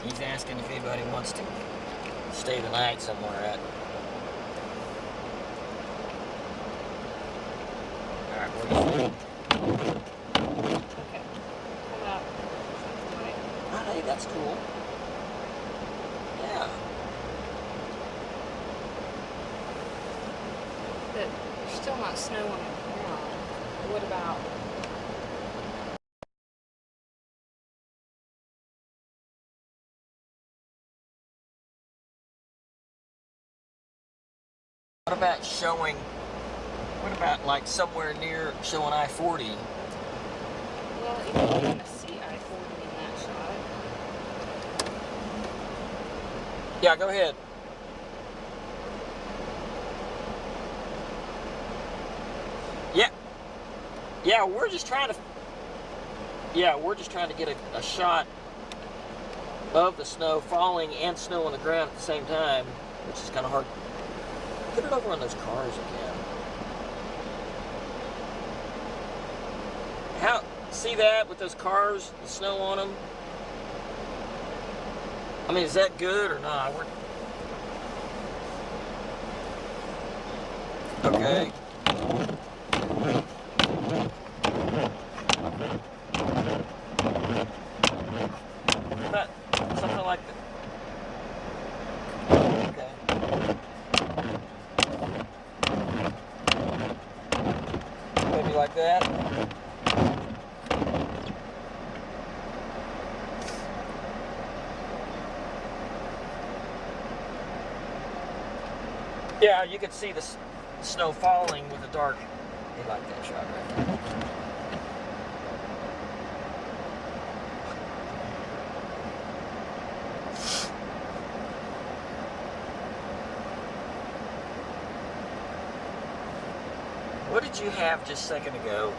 He's asking if anybody wants to stay the night somewhere at. Alright, what do you think? Okay. Come out. Oh, hey, that's cool. Yeah. But there's still not snow on the ground. What about... What about showing, what about like somewhere near showing I-40? Well, you can kind of see I-40 in that shot. Yeah, go ahead. Yeah, we're just trying to get a shot of the snow falling and snow on the ground at the same time, which is kind of hard. Put it over on those cars again. See that with those cars, the snow on them? I mean, is that good or not? Okay. But something like that. Okay. Maybe like that. Yeah, you can see the snow falling with the dark. You like that shot right there. What did you have just a second ago?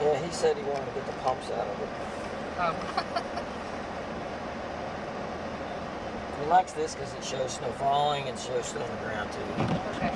Yeah, he said he wanted to get the pumps out of it. Oh. He likes this because it shows snow falling and shows snow on the ground too. Okay.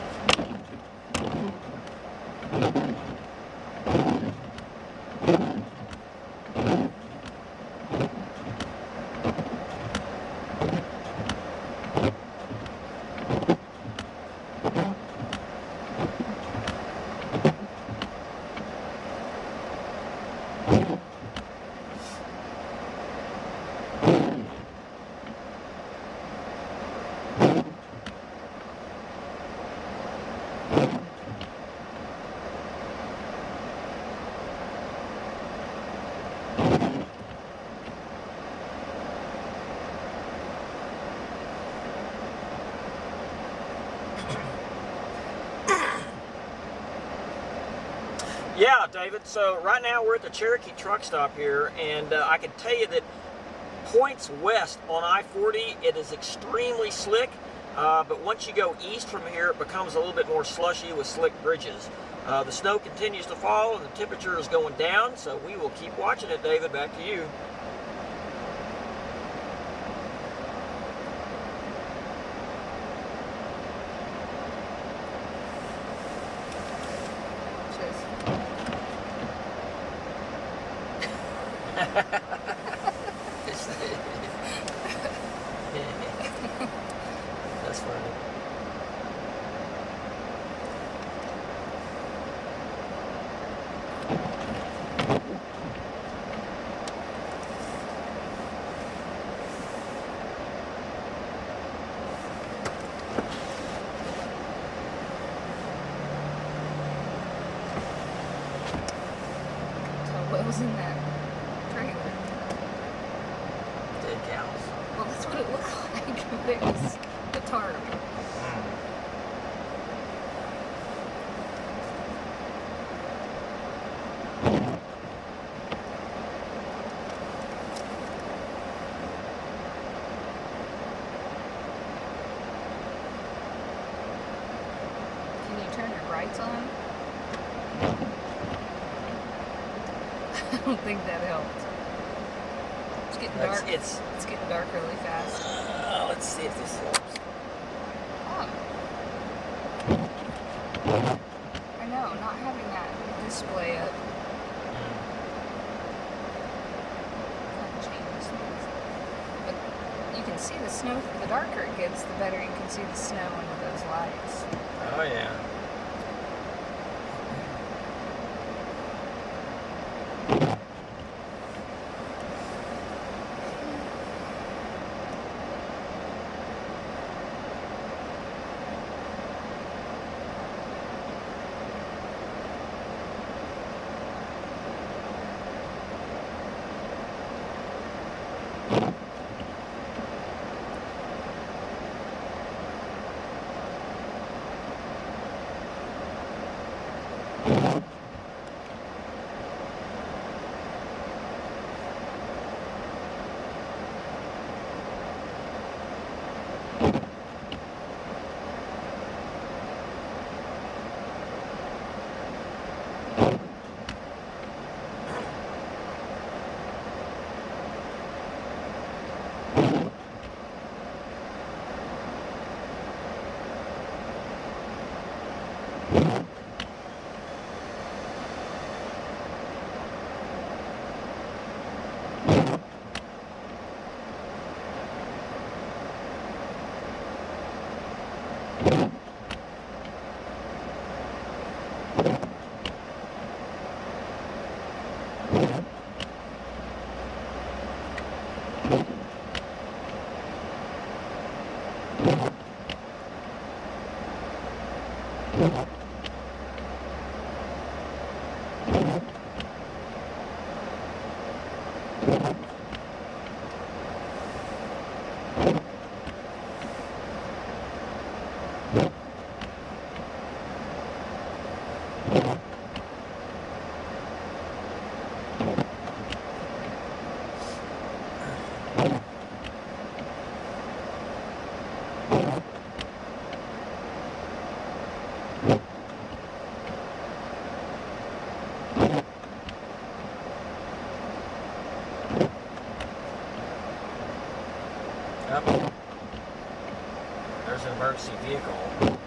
Yeah, David, so right now we're at the Cherokee truck stop here, and I can tell you that points west on I-40, it is extremely slick, but once you go east from here, it becomes a little bit more slushy with slick bridges. The snow continues to fall, and the temperature is going down, so we will keep watching it, David. Back to you. That's funny. What was in that trailer? Dead cows. Well, that's what it looked like, but it was the tarp. Can you turn your brights on? I don't think that helped. It's getting dark. It's getting dark really fast. Let's see if this helps. Oh. I know, not having that display up. Kind of changes things. But you can see the snow. The darker it gets, the better you can see the snow under those lights. Oh yeah. emergency vehicle.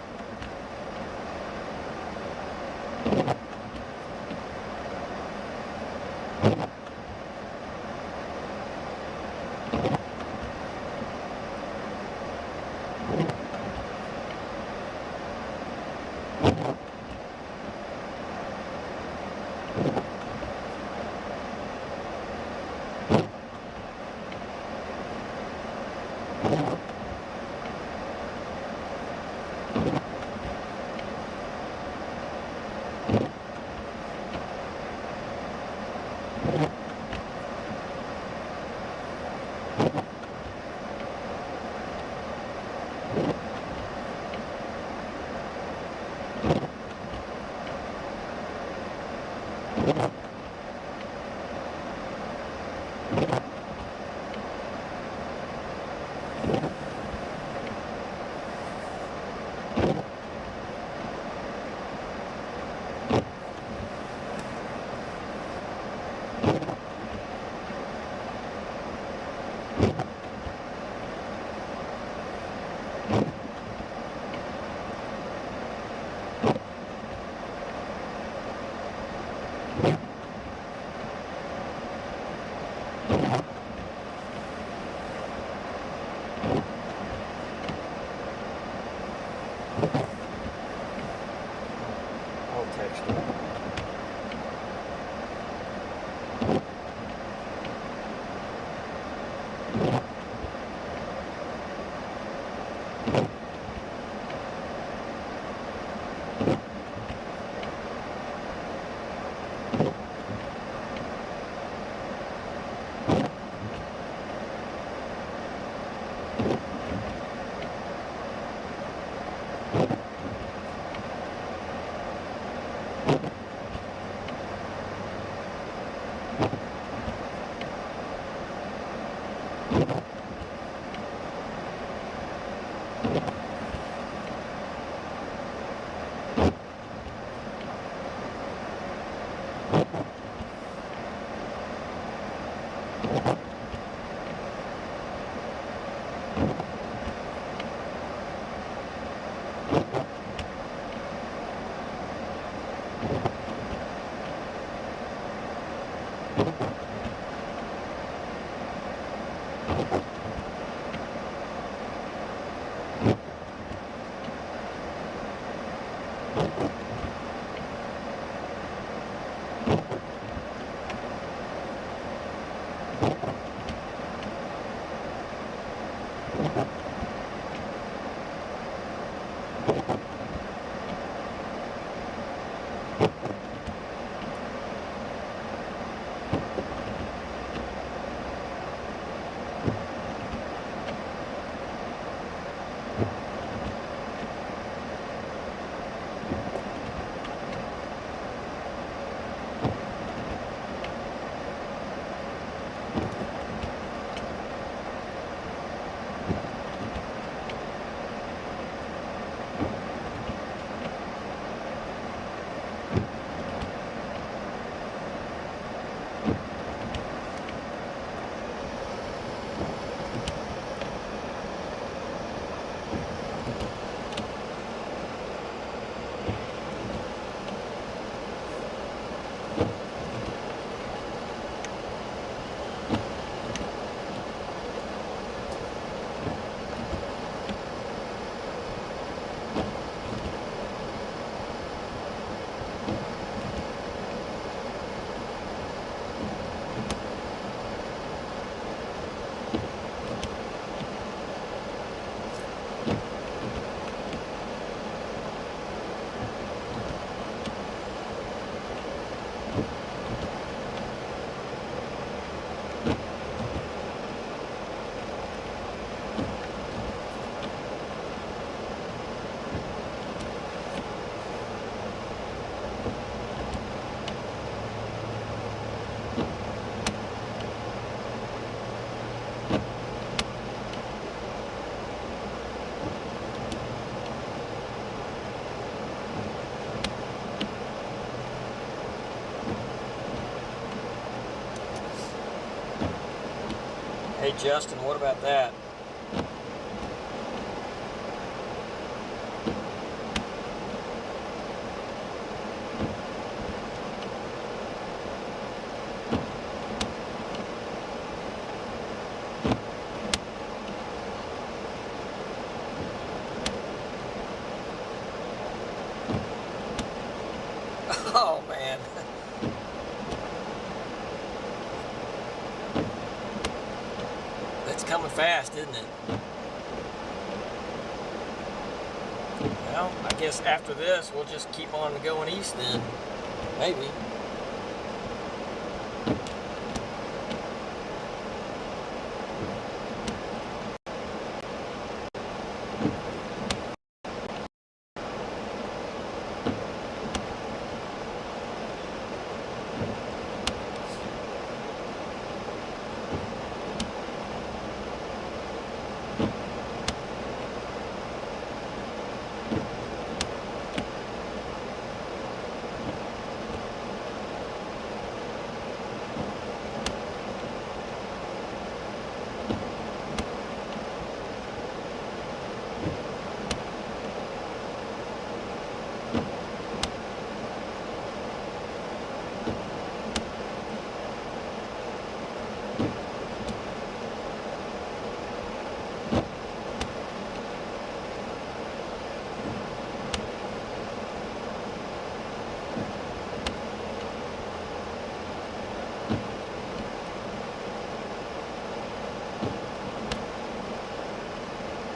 Hey Justin, what about that? coming fast, isn't it? Well, I guess after this, we'll just keep on going east then. Maybe.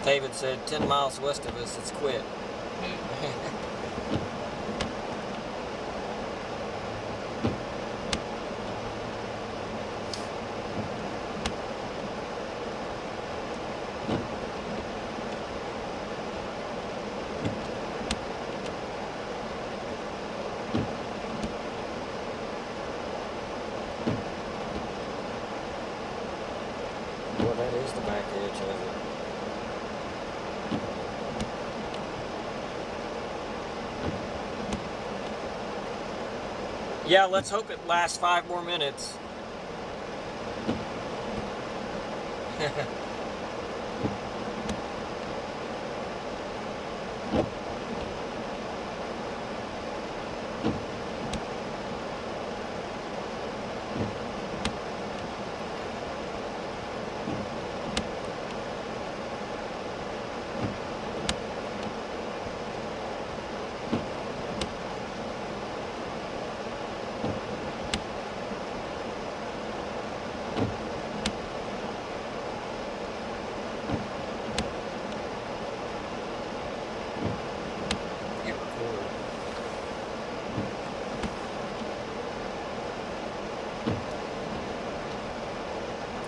David said 10 miles west of us, it's quit. Well, that is the back edge of it. Yeah, let's hope it lasts 5 more minutes.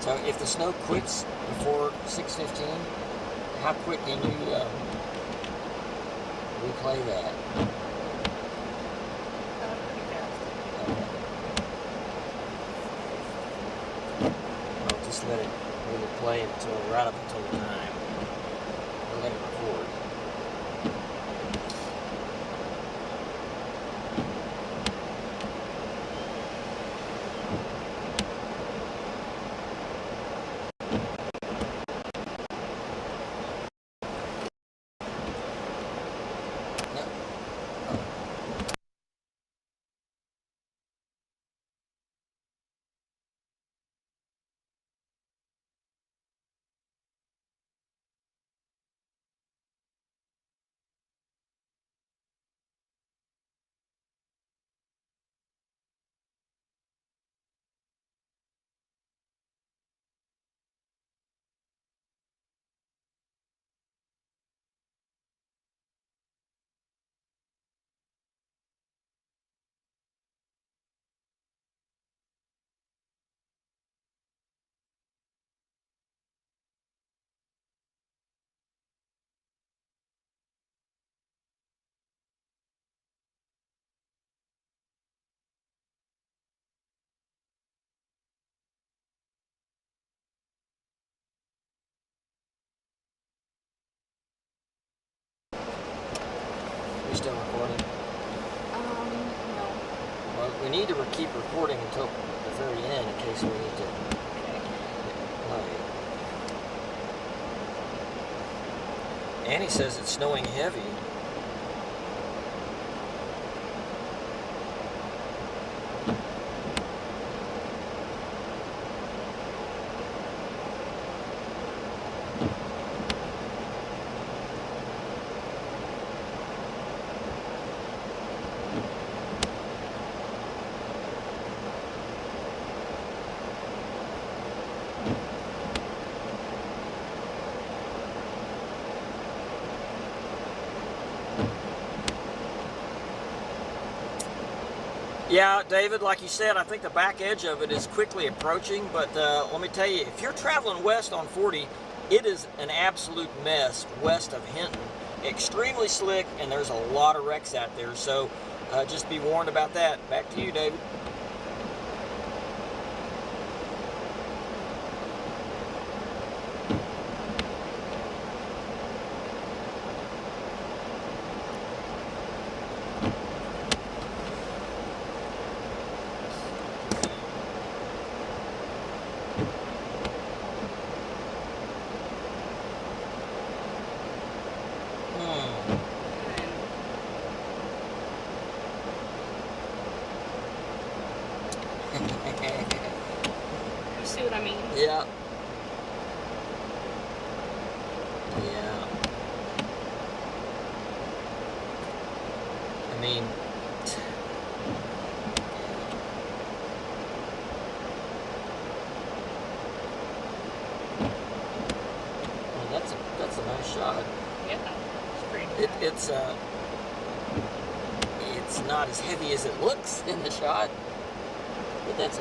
So if the snow quits before 6:15, how quick can you replay that? Pretty fast. Okay. Well, just let it really play until right up until the time. We'll let it record. Are you still recording? No. Well, we need to keep recording until the very end in case we need to play. Annie says it's snowing heavy. Yeah, David, like you said, I think the back edge of it is quickly approaching, but let me tell you, if you're traveling west on 40, it is an absolute mess west of Hinton. Extremely slick, and there's a lot of wrecks out there, so just be warned about that. Back to you, David. You see what I mean? Yeah. Yeah. I mean, well, that's a nice shot. Yeah, it's pretty. It's not as heavy as it looks in the shot, but that's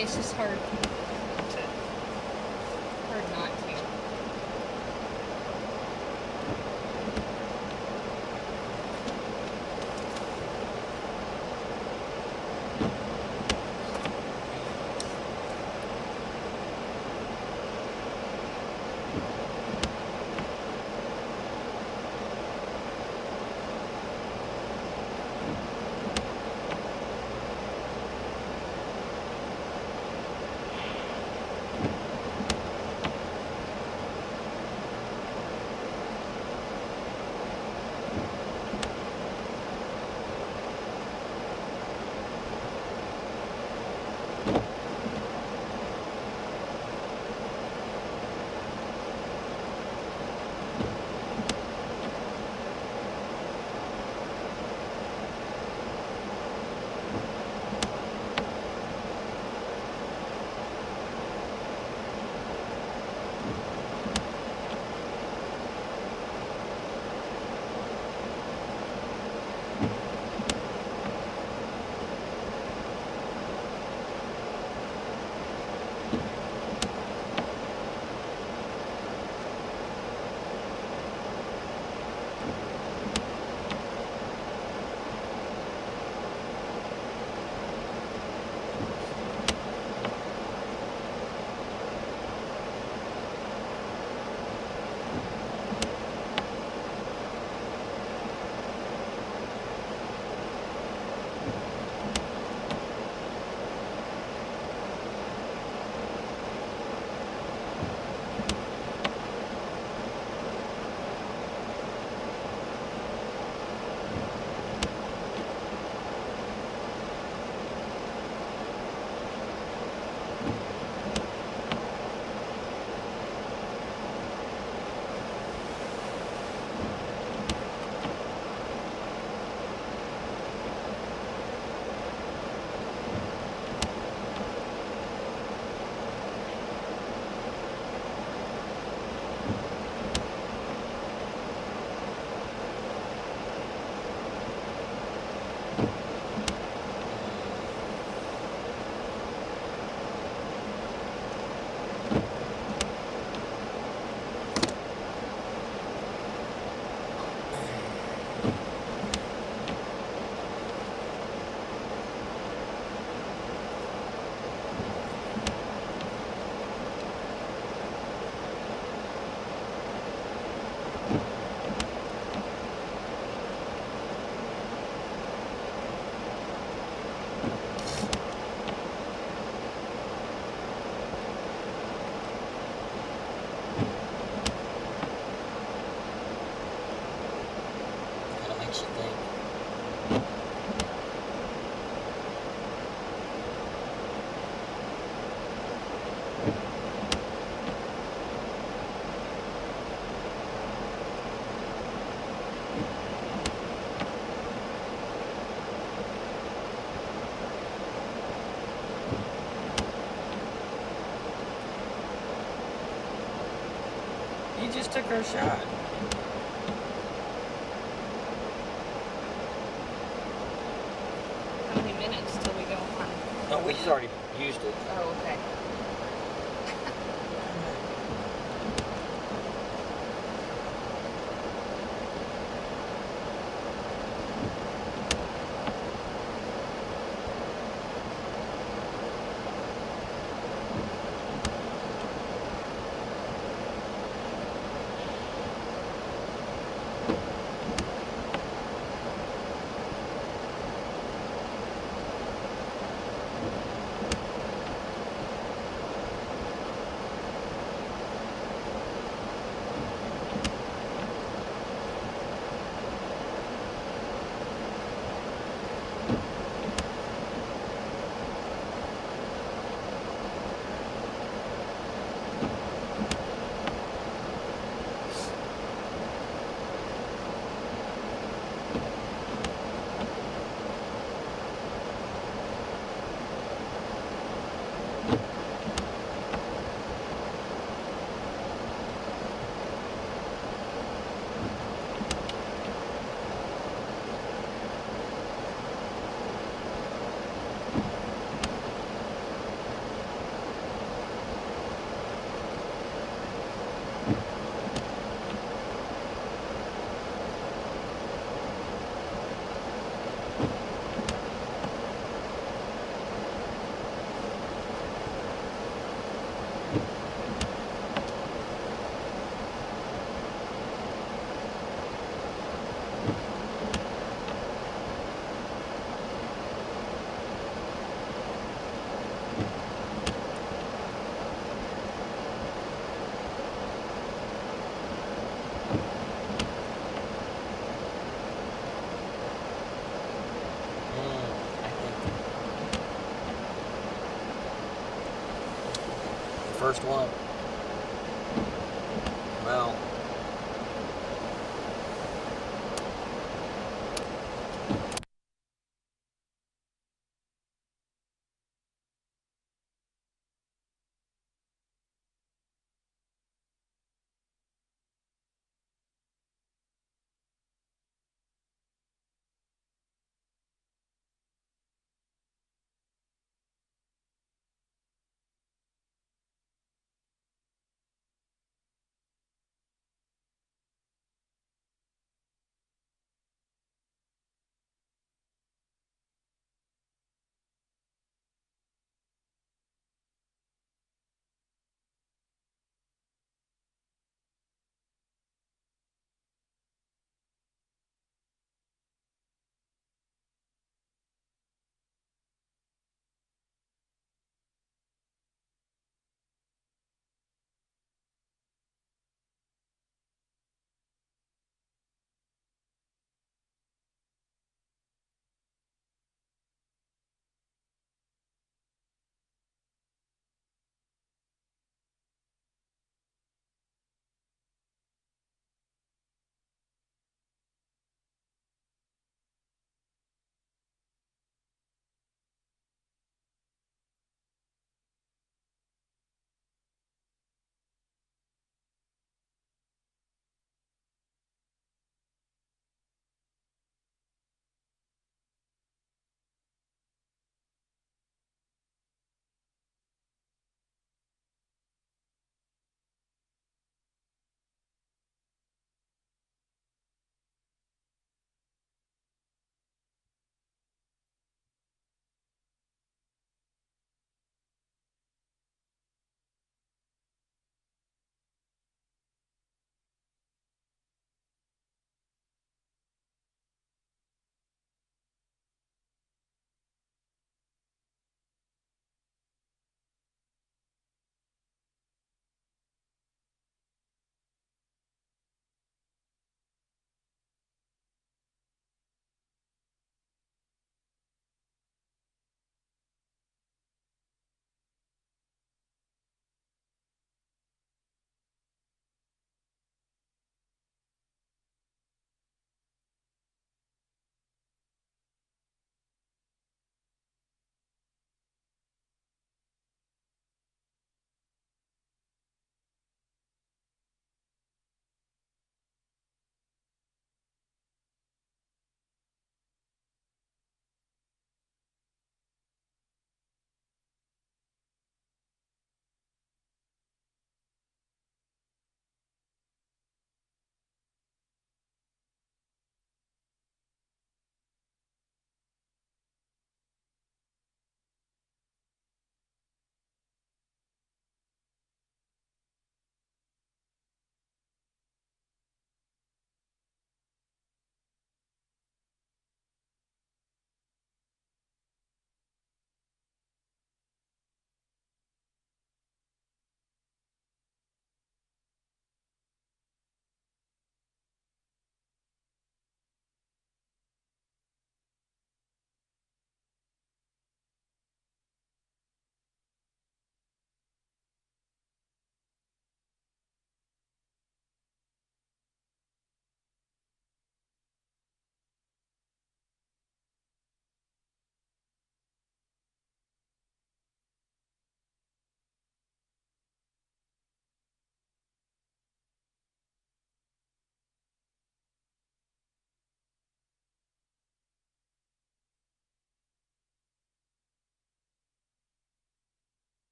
It's just hard not to. her a shot. How many minutes till we go on? Oh, we just already used it. Oh, okay. First one. Well.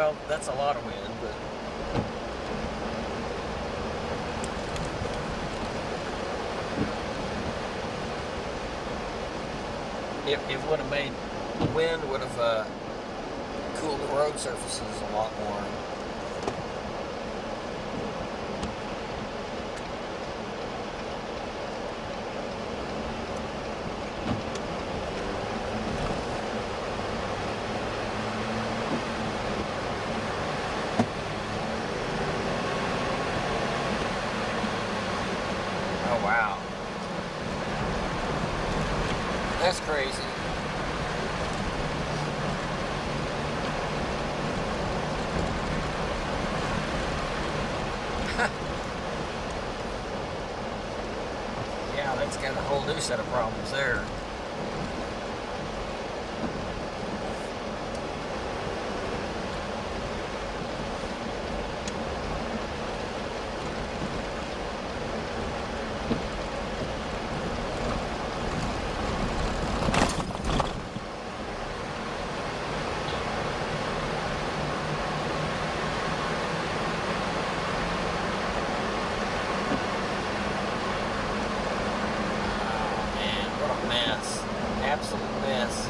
Well, that's a lot of wind, but it would have made, the wind would have cooled the road surfaces a lot more. Oh, wow. That's crazy. Yeah, that's got a whole new set of problems there. Absolute mess.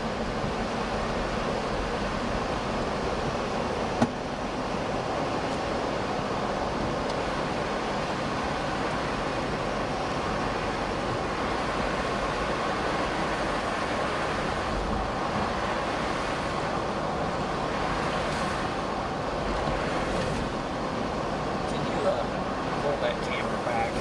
Can you pull that camera back?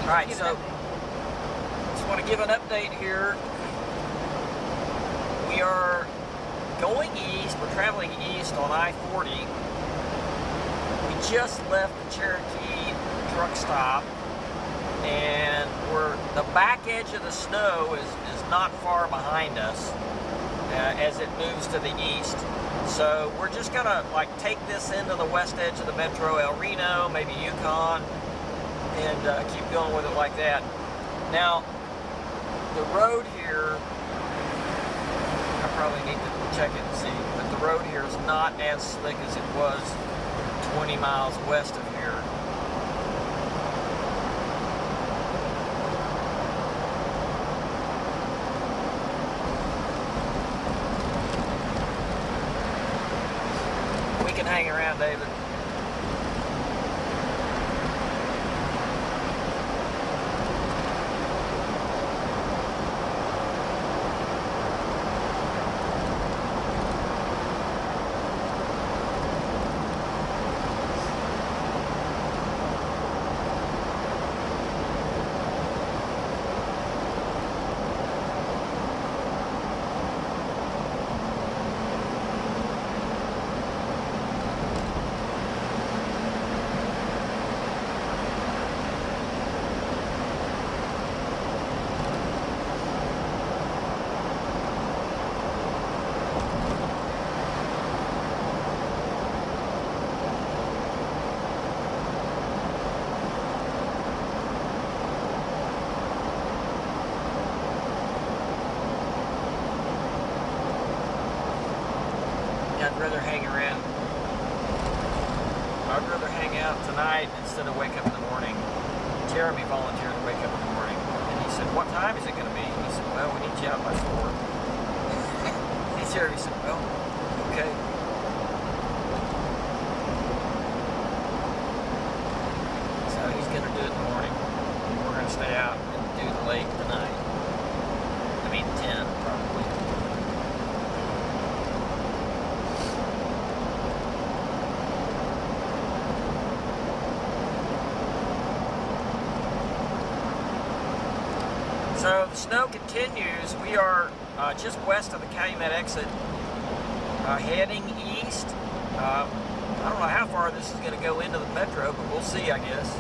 Alright, so just want to give an update here. We are going east, we're traveling east on I-40, just left the Cherokee truck stop, and the back edge of the snow is not far behind us as it moves to the east. So we're just gonna like take this into the west edge of the metro, El Reno, maybe Yukon, and keep going with it like that. Now, the road here, I probably need to check it and see, but the road here is not as slick as it was 20 miles west of here. We can hang around, David. I'd rather hang around. I'd rather hang out tonight instead of wake up in the morning. Jeremy volunteered to wake up in the morning, and he said, "What time is it going to be?" He said, "Well, we need you out by 4." And Jeremy said, "Well, okay." So he's going to do it in the morning. We're going to stay out and do the late tonight. I mean 10 probably. So the snow continues. We are just west of the Calumet exit, heading east. I don't know how far this is going to go into the metro, but we'll see, I guess.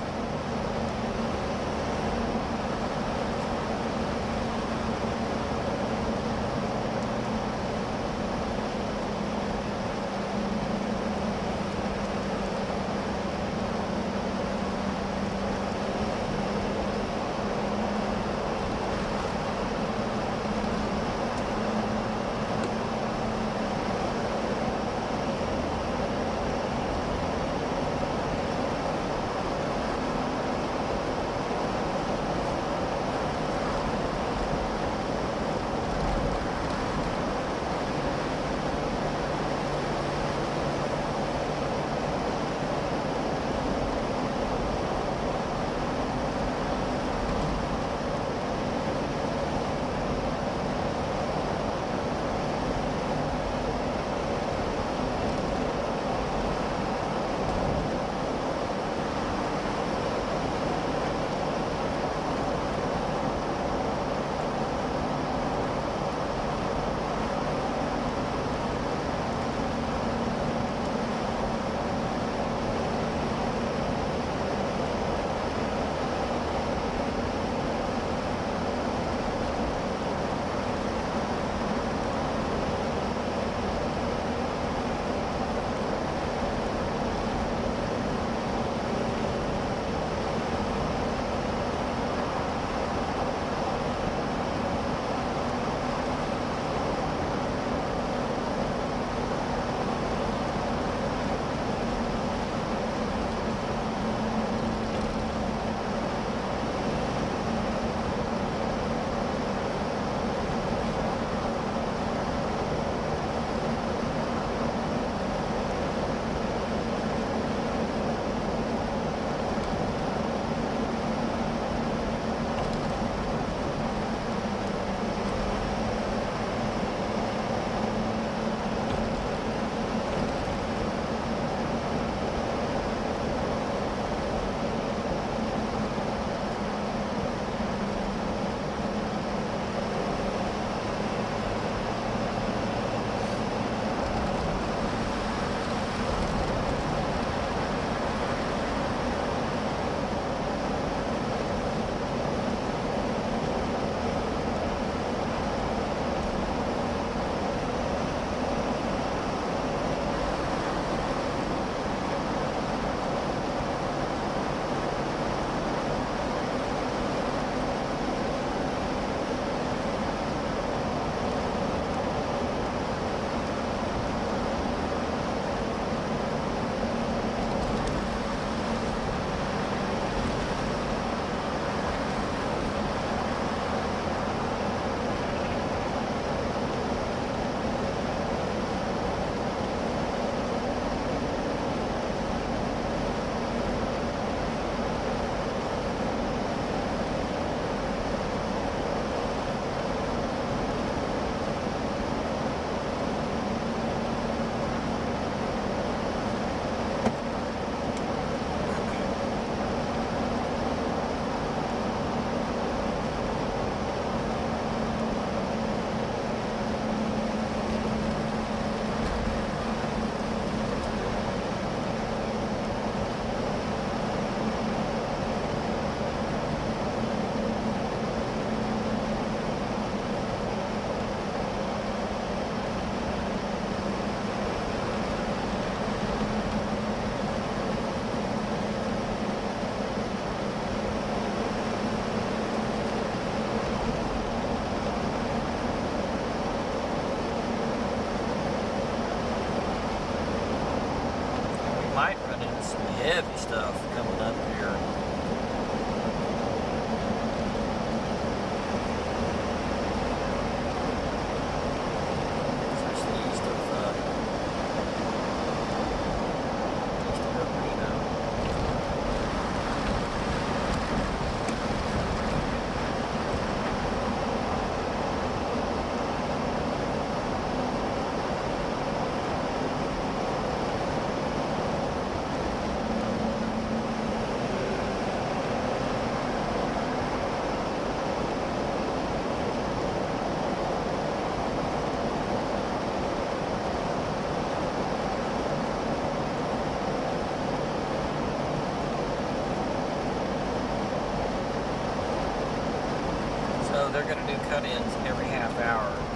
cut-ins every half hour.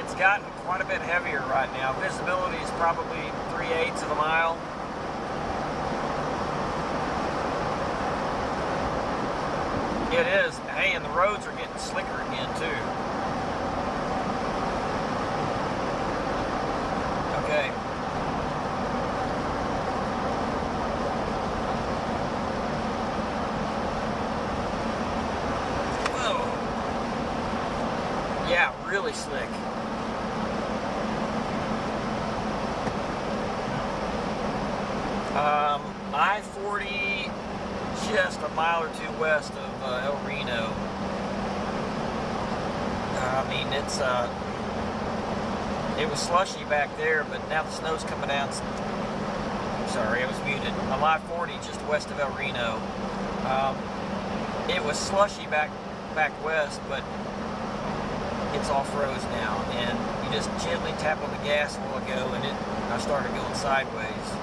it's gotten quite a bit heavier right now. Visibility is probably 3/8 of a mile. It is. Hey, and the roads are getting slicker again too. Okay. Whoa. Yeah, really slick. I-40 just a mile or two west of El Reno. I mean, it was slushy back there, but now the snow's coming down. Sorry, I was muted. On I-40 just west of El Reno. It was slushy back west, but it's all froze now, and you just gently tap on the gas a while ago, and I started going sideways.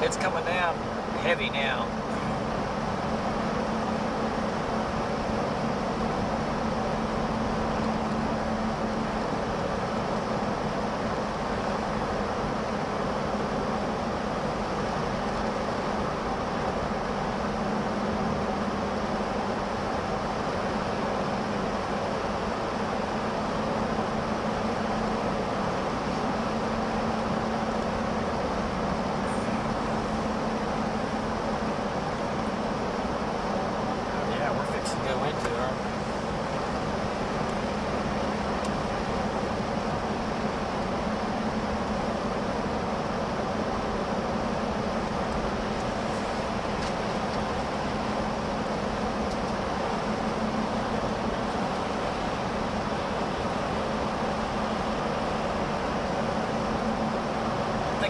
It's coming down heavy now.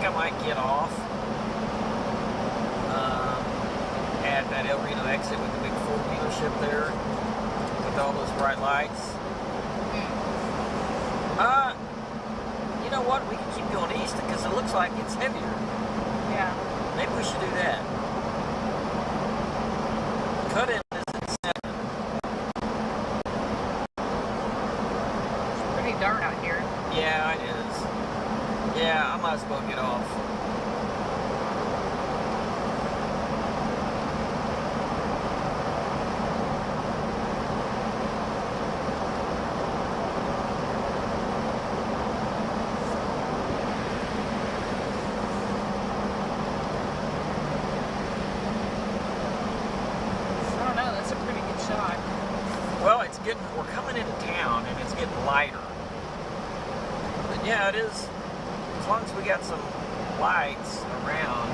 I might get off at that El Reno exit with the big Ford dealership there with all those bright lights. You know what? We can keep going east because it looks like it's heavier. Yeah. Maybe we should do that. Cut in is at 7. It's pretty dark out here. Yeah, it is. Yeah, I might as well get off. I don't know, that's a pretty good shot. Well, we're coming into town and it's getting lighter. But yeah, it is. As long as we got some lights around.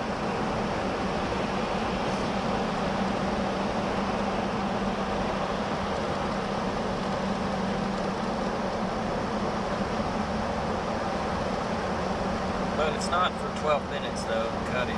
But it's not for 12 minutes though, cut in.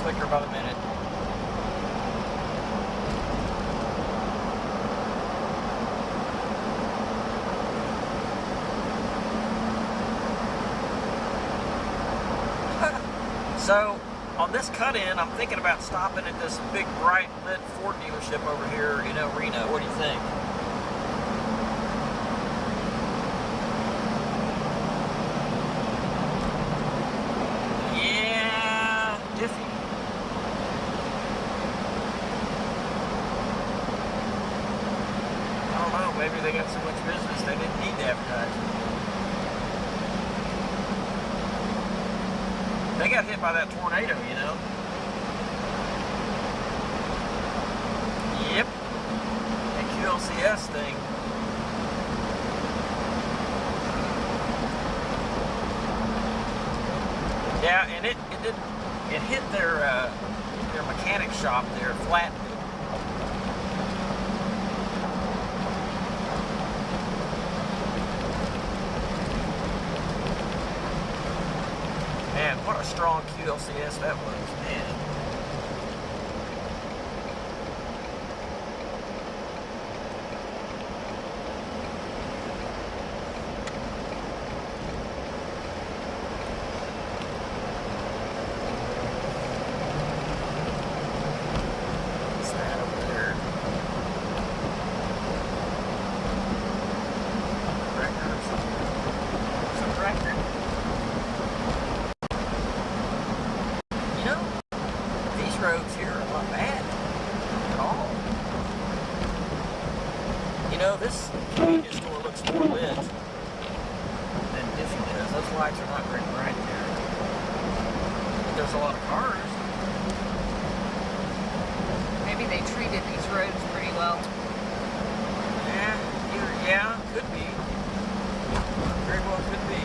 slicker by the minute. So, on this cut-in, I'm thinking about stopping at this big, bright lit Ford dealership over here in Reno. What do you think? Yeah, iffy. I don't know, maybe they got so much business they didn't need to advertise. They got hit by that tornado, you know. Yep. That QLCS thing. Yeah, and it hit their mechanic shop there, flattened it. Man, what a strong QLCS that was, man. What's that over there? Tractor or something? Some tractor? Roads here are not bad at all. You know, this convenience store looks more lit than Diffie does. Those lights are not very bright there. But there's a lot of cars. Maybe they treated these roads pretty well. Yeah, could be. Very well could be.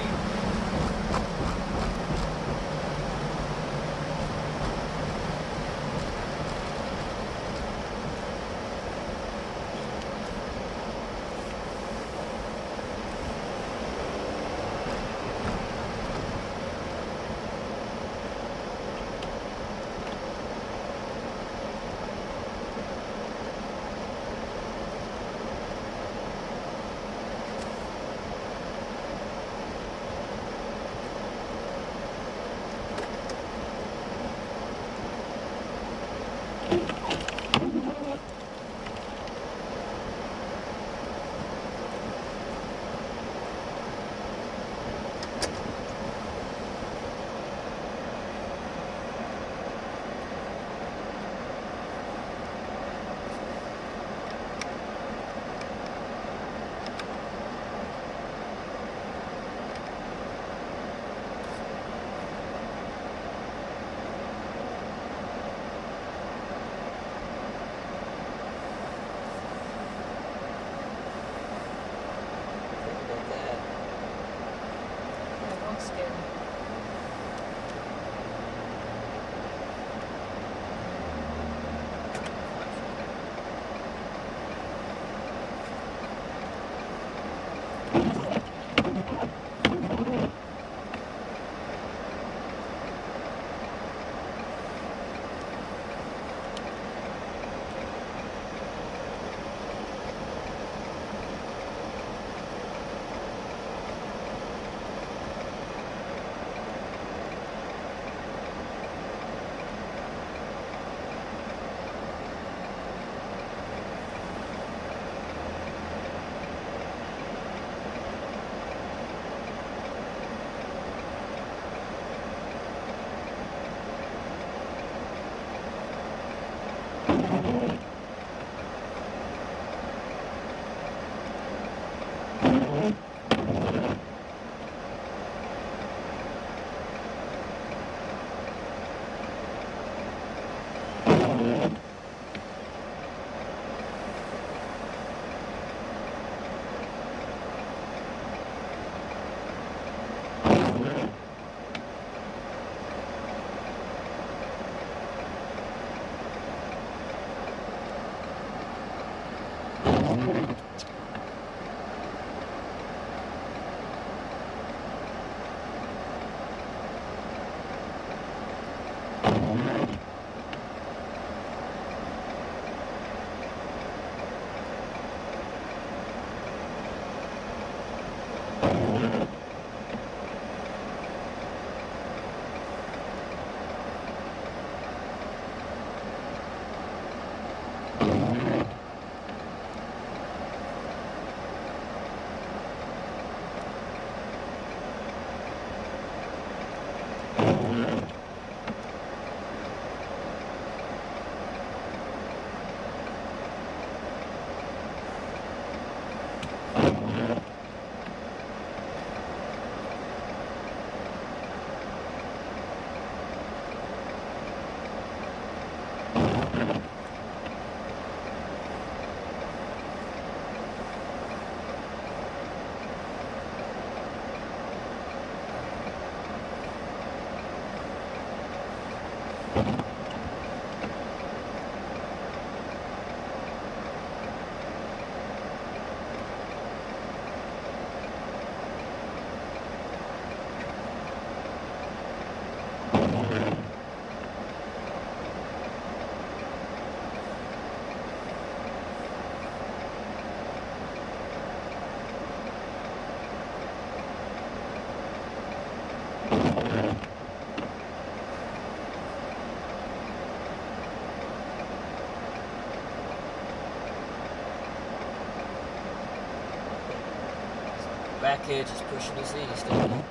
Back edge is pushing us east, isn't it?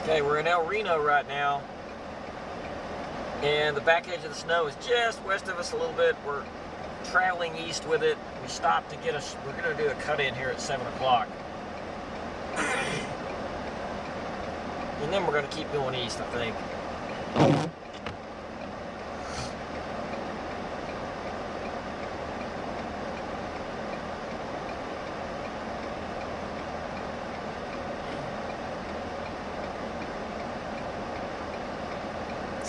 Okay, we're in El Reno right now, and the back edge of the snow is just west of us a little bit. We're traveling east with it. We stopped to get us, we're going to do a cut-in here at 7 o'clock. And then we're going to keep going east, I think.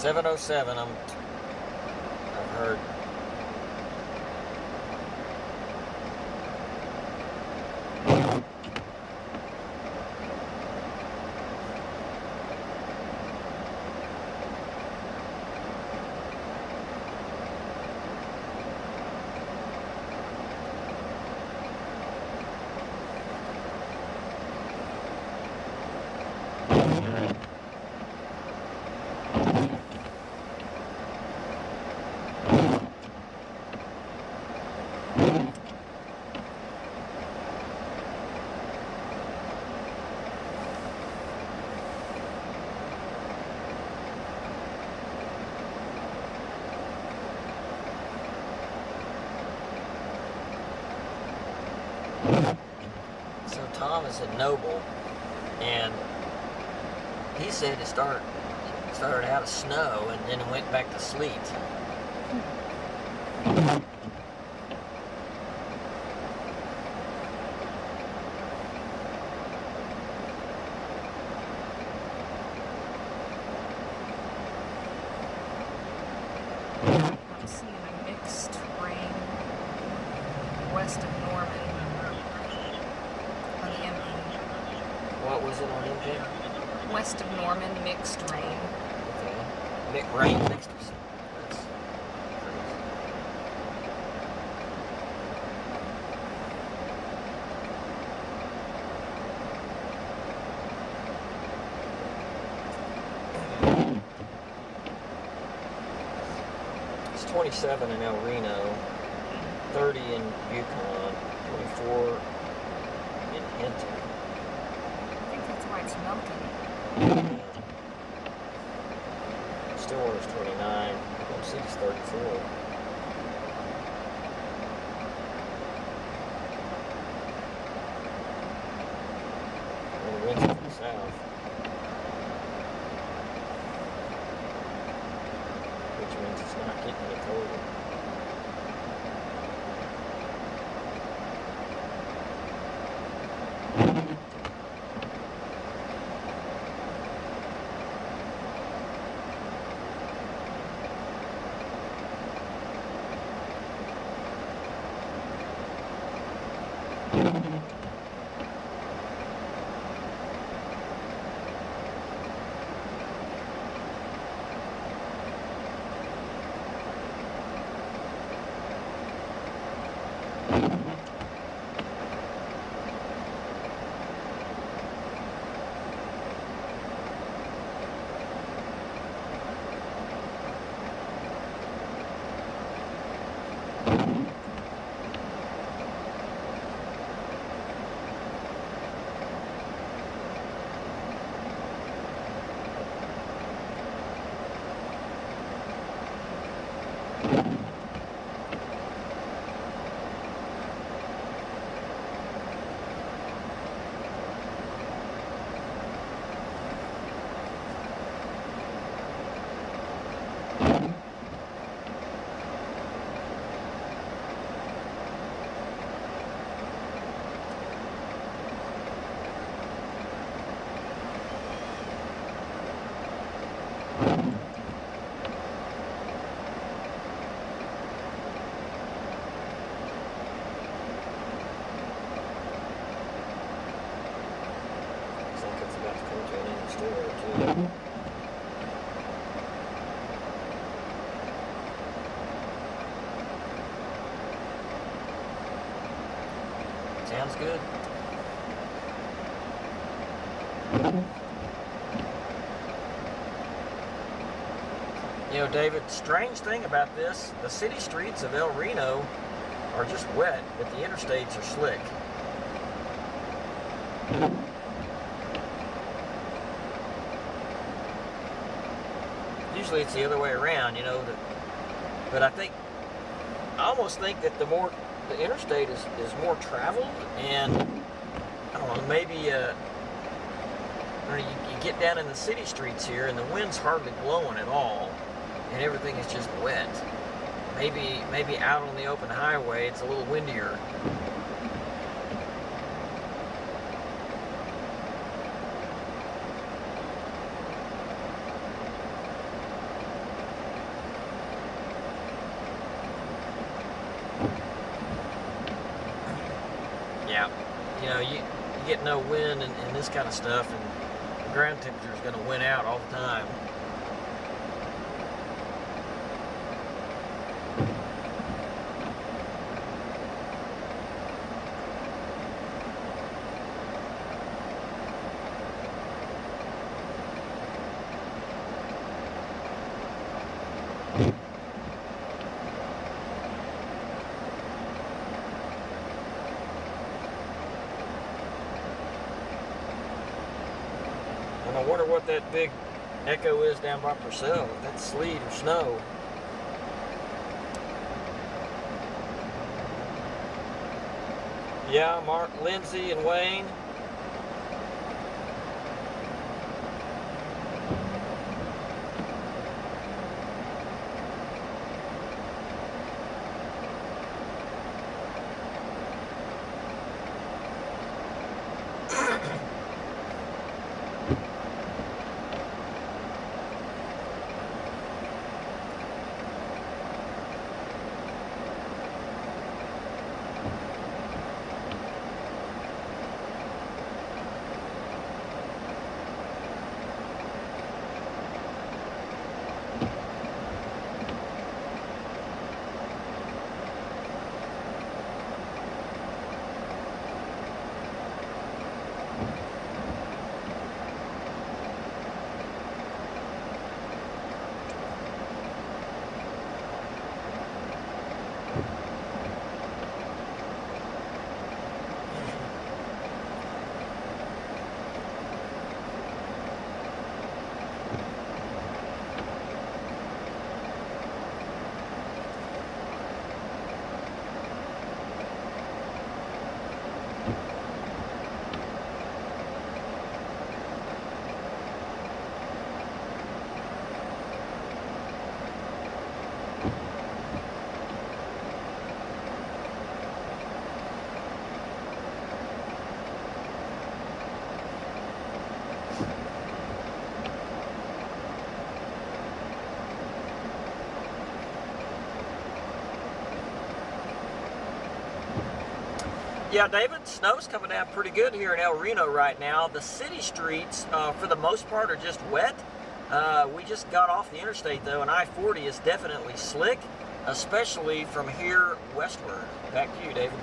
.707, I've heard. Tom is at Noble, and he said it started out of snow and then it went back to sleet. west of Norman on the MP. What was it on MP? West of Norman, mixed rain. Okay. Rain mixed with some. It's 27 in El Reno, 30 in Yukon, 24 in Hinton. I think that's why it's melting. Stillwater's 29, Beckham City's 34. And the winds are from the south, which means it's not getting any colder. Sounds good. You know, David, strange thing about this, the city streets of El Reno are just wet, but the interstates are slick. Usually it's the other way around, you know, but I almost think that the interstate is more traveled, and I don't know, maybe you get down in the city streets here and the wind's hardly blowing at all and everything is just wet. Maybe out on the open highway it's a little windier. Yeah, you know, you get no wind and this kind of stuff, and the ground temperature is going to win out all the time. And I wonder what that big echo is down by Purcell. If that's sleet or snow. Yeah, Mark, Lindsay, and Wayne. Yeah, David, snow's coming down pretty good here in El Reno right now. The city streets, for the most part, are just wet. We just got off the interstate, though, and I-40 is definitely slick, especially from here westward. Back to you, David.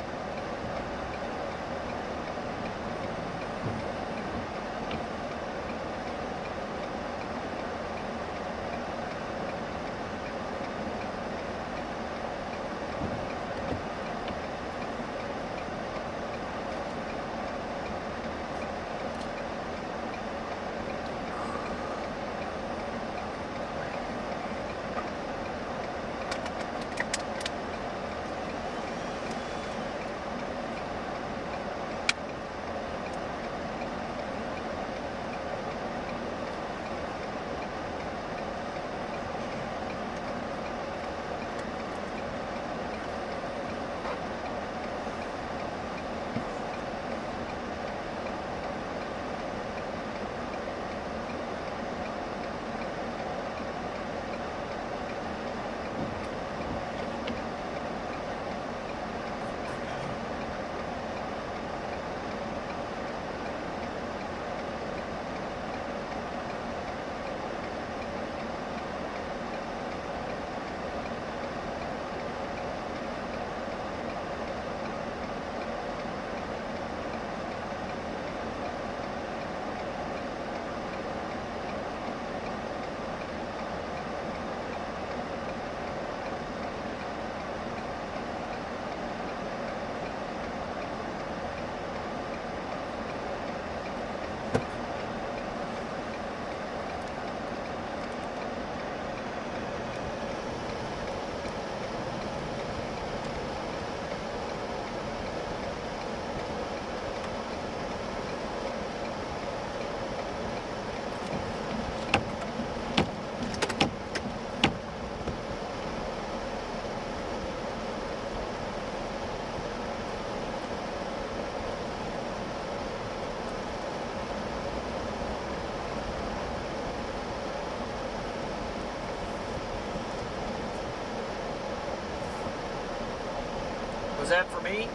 Was that for me?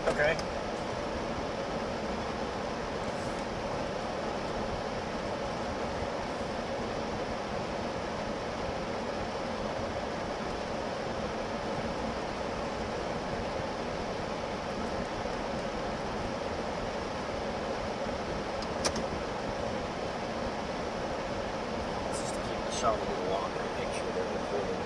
Okay. Just to keep the shot a little longer and make sure they're recording.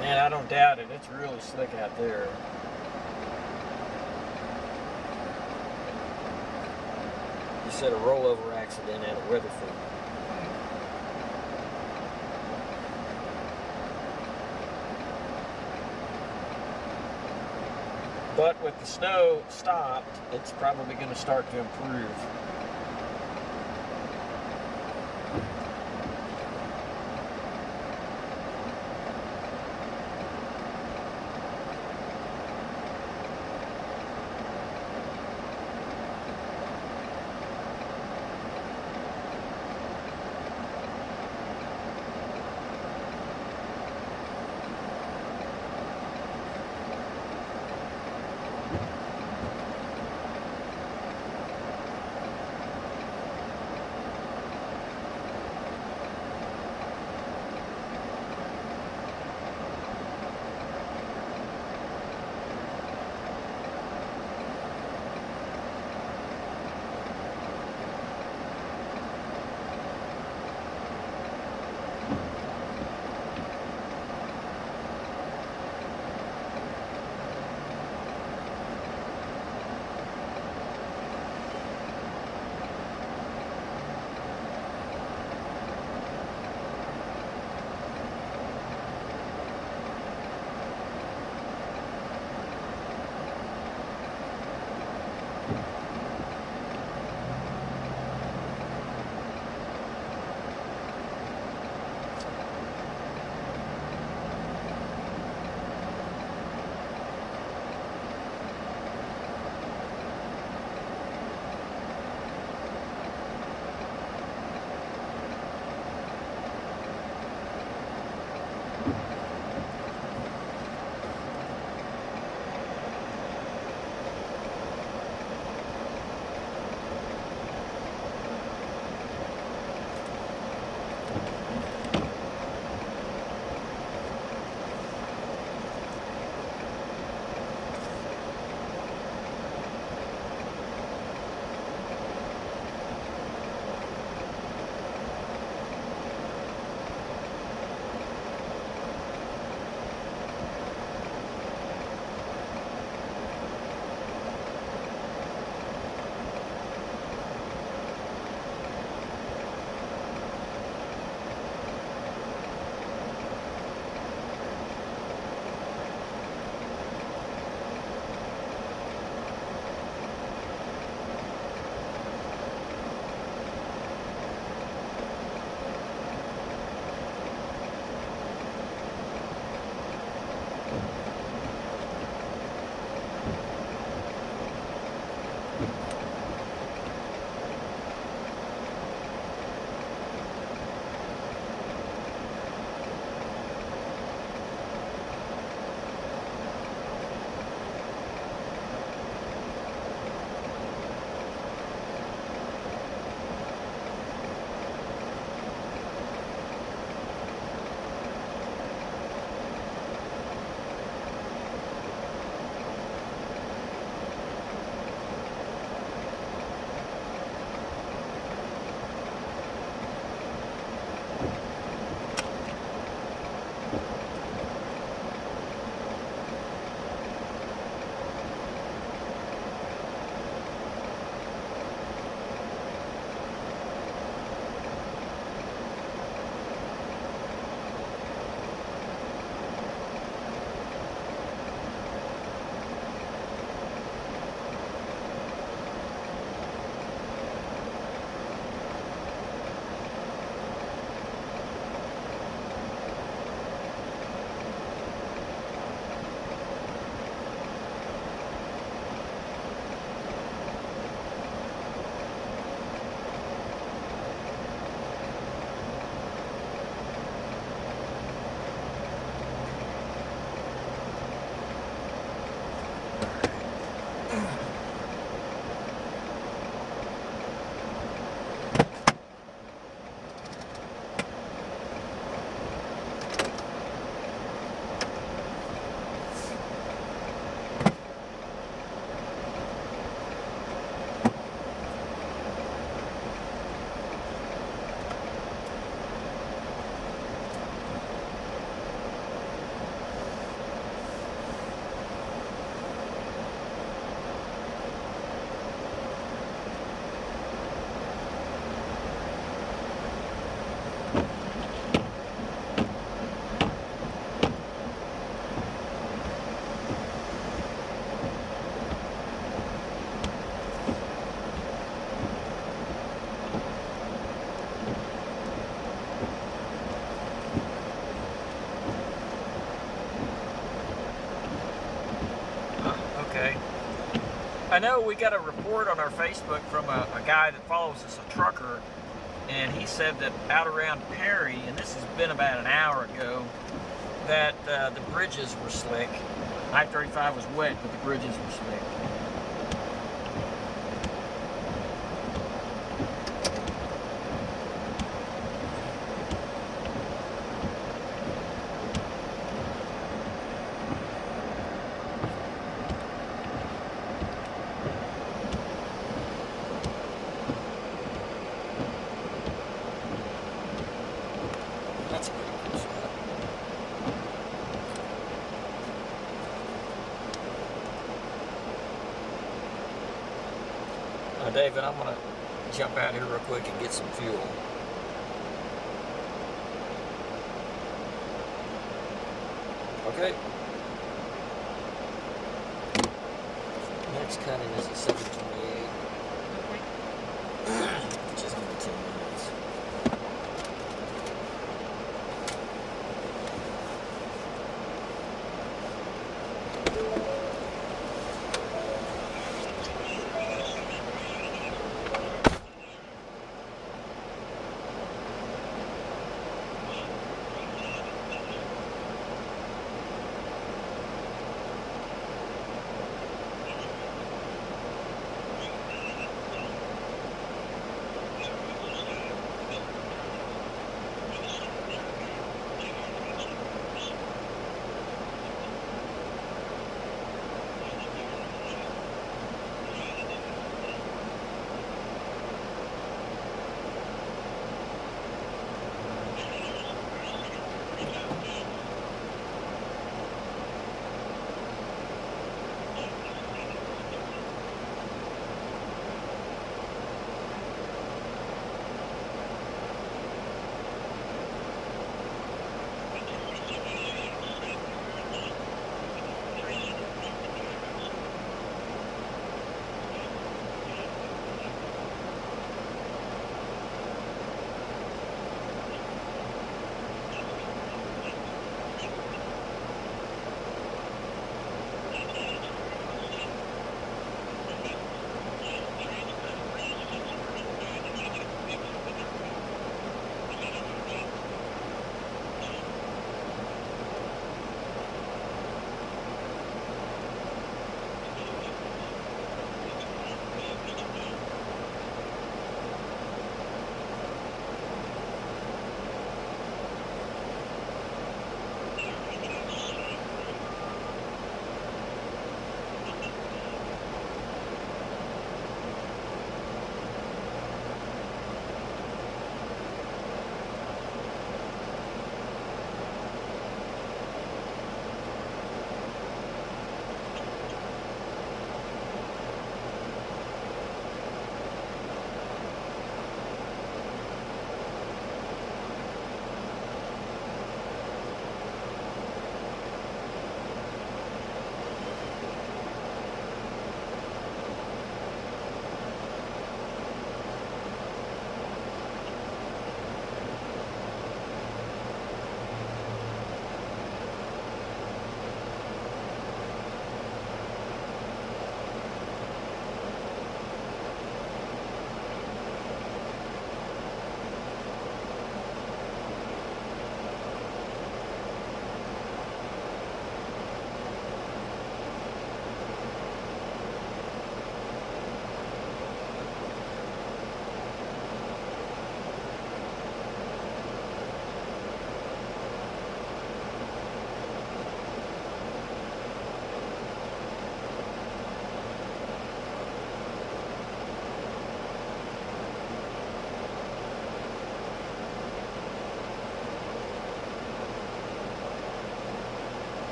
Man, I don't doubt it. It's really slick out there. You said a rollover accident out of Weatherford. But with the snow stopped, it's probably going to start to improve. Okay. I know we got a report on our Facebook from a guy that follows us, a trucker, and he said that out around Perry, and this has been about an hour ago, that the bridges were slick. I-35 was wet, but the bridges were slick. David, I'm going to jump out here real quick and get some fuel. Okay. Next cutting is at 7:28. Which is only 10 minutes.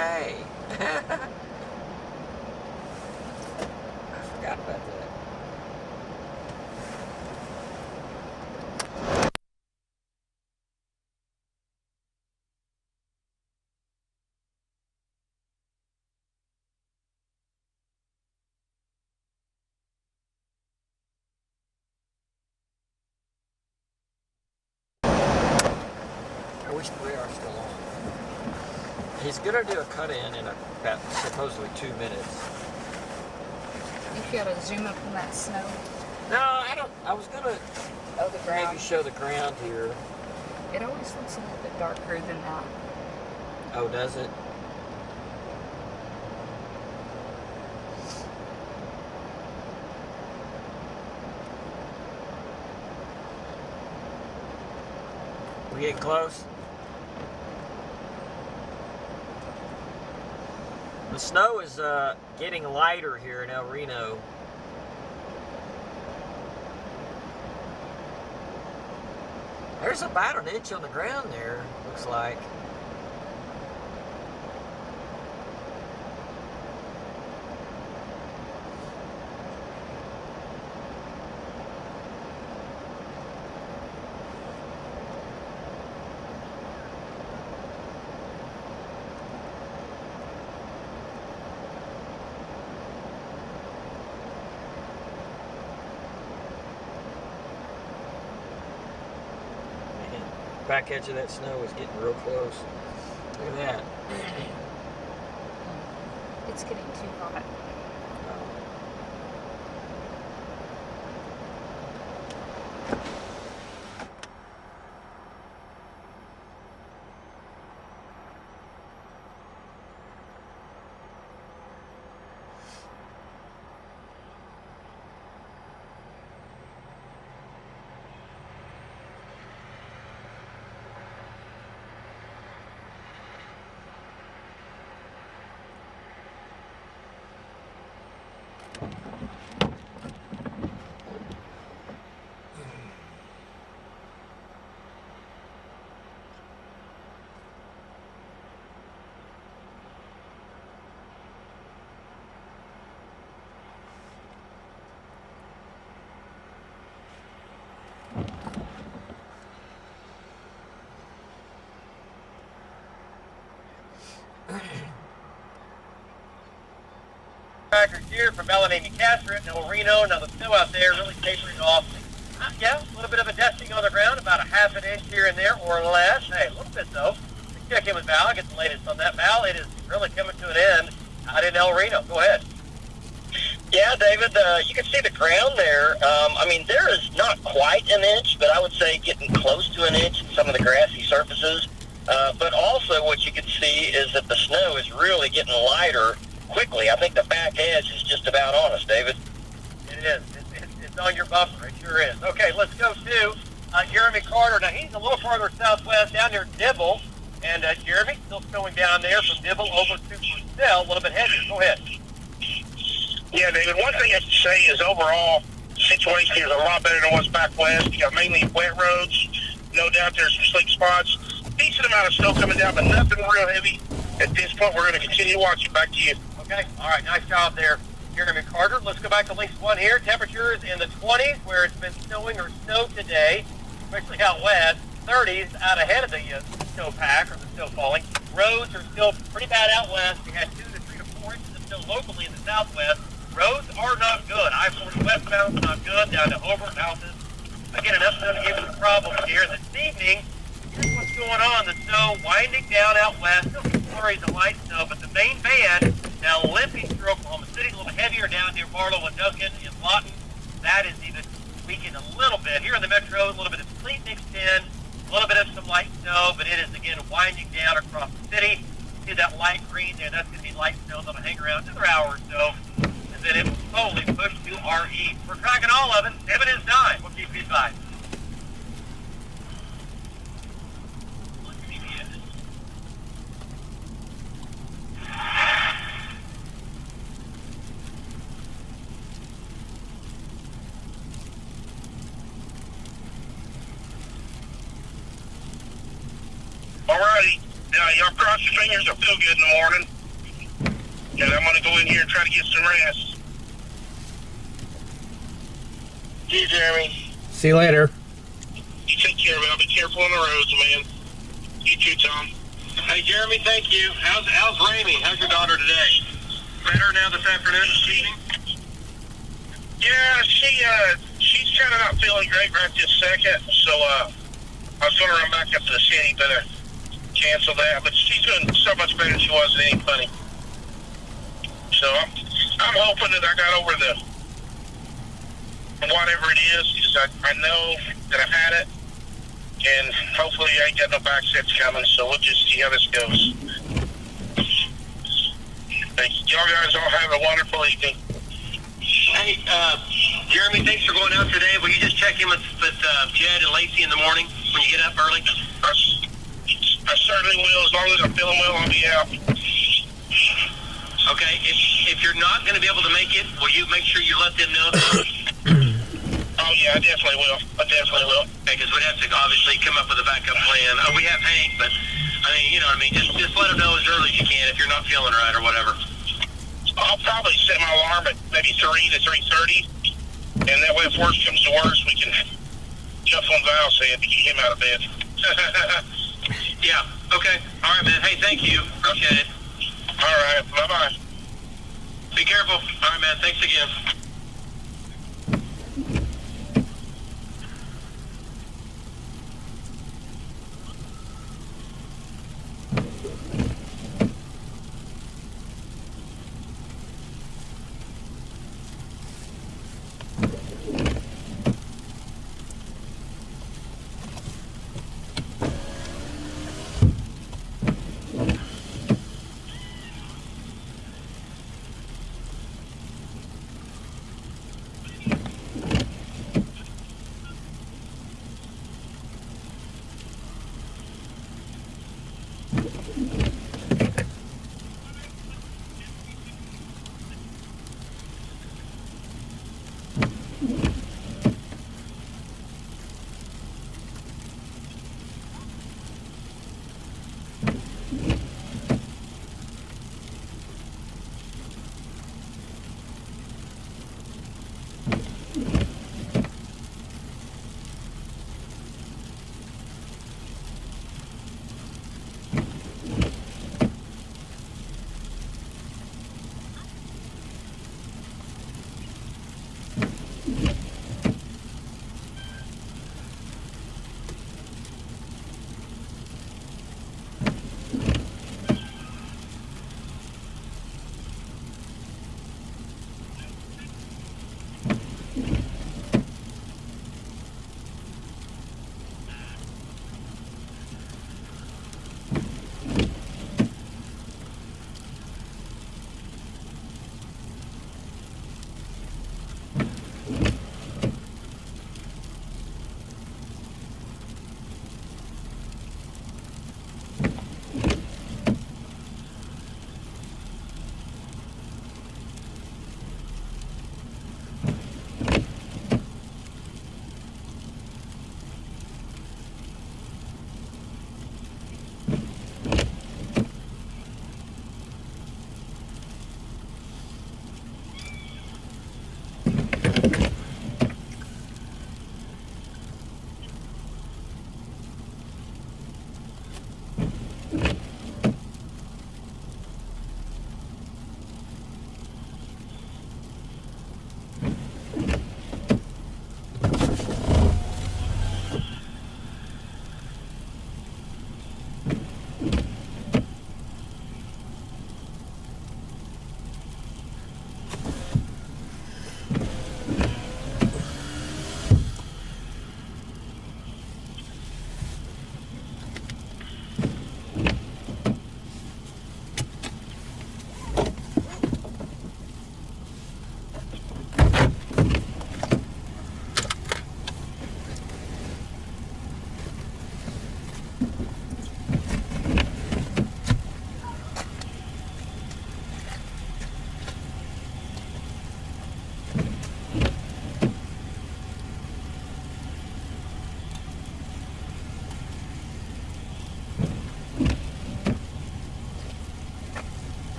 Okay. I forgot about that. We are still on. He's going to do a cut-in in about supposedly 2 minutes. You gotta zoom up on that snow. No, I don't. I was going to the ground. maybe show the ground here. It always looks a little bit darker than that. Oh, does it? We getting close? The snow is getting lighter here in Reno. There's about an inch on the ground there, looks like. Back edge of that snow is getting real close. Look at that. It's getting too hot. Tracker here from Melanie Castor at Reno. Now the snow out there really tapering off. Yeah, a little bit of a dusting on the ground, about a half an inch here and there or less. Hey, a little bit though. Let's check in with Val, get the latest on that. Val, it is really coming to an end out in Reno. Go ahead. Yeah, David, you can see the ground there. I mean, there is not quite an inch, but I would say getting close to an inch in some of the grassy surfaces. But also what you can see is that the snow is really getting lighter quickly. I think the back edge is just about on us, David. It is. It's on your bumper. It sure is. Okay, let's go to Jeremy Carter. Now, he's a little farther southwest down near Dibble. And Jeremy, still snowing down there from Dibble over to Purcell, a little bit heavier. Go ahead. Yeah, David, one thing I have to say is overall, the situation here is a lot better than what's back west. You got mainly wet roads. No doubt there's some slick spots. Decent amount of snow coming down, but nothing real heavy. At this point, we're going to continue watching. Back to you. Okay. All right. Nice job there, Jeremy Carter. Let's go back to link 1 here. Temperatures in the 20s where it's been snowing or snowed today, especially out west. 30s out ahead of the snowpack or the snow falling. Roads are still pretty bad out west. We had 2 to 3 to 4 inches of snow locally in the southwest. Roads are not good. I-40 westbound is not good. Down to Hobart houses. Again, enough snow to give us some problems here. This evening, here's what's going on. The snow winding down out west. Still some flurries of light snow, but the main band now limping through Oklahoma City. A little bit heavier down near Barlow and Duncan and Lawton. That is even weakened a little bit. Here in the metro, a little bit of sleet mixed in. A little bit of some light snow, but it is again winding down across the city. See that light green there? That's going to be light snow that'll hang around another hour or so. And then it will slowly push to our east. We're tracking all of it. 7 is 9. We'll keep you advised. Alrighty. y'all cross your fingers. I'll feel good in the morning. And I'm going to go in here and try to get some rest. See you, Jeremy. See you later. You take care of it. I'll be careful on the roads, man. You too, Tom. Hey, Jeremy, thank you. How's Ramey? How's your daughter today? Better now this afternoon, this evening? Yeah, she's kind of not feeling great right this second. So I was going to run back up to the city, but cancel that. But she's doing so much better than she was at any funny. So I'm hoping that I got over the whatever it is. I know that I've had it, and hopefully I ain't got no back sets coming. So we'll just see how this goes. Y'all guys all have a wonderful evening. Hey, Jeremy, thanks for going out today. Will you just check in with Jed and Lacey in the morning when you get up early? I certainly will. As long as I'm feeling well, I'll be out. Okay. If you're not going to be able to make it, will you make sure you let them know? Oh, yeah, I definitely will. Okay, because we'd have to obviously come up with a backup plan. We have Hank, but, I mean, you know what I mean? Just let them know as early as you can if you're not feeling right or whatever. I'll probably set my alarm at maybe 3 to 3:30, and that way if worse comes to worse, we can jump on Val's head to get him out of bed. Yeah, okay. All right, man. Hey, thank you. Appreciate it. All right, bye-bye. Be careful. All right, man. Thanks again.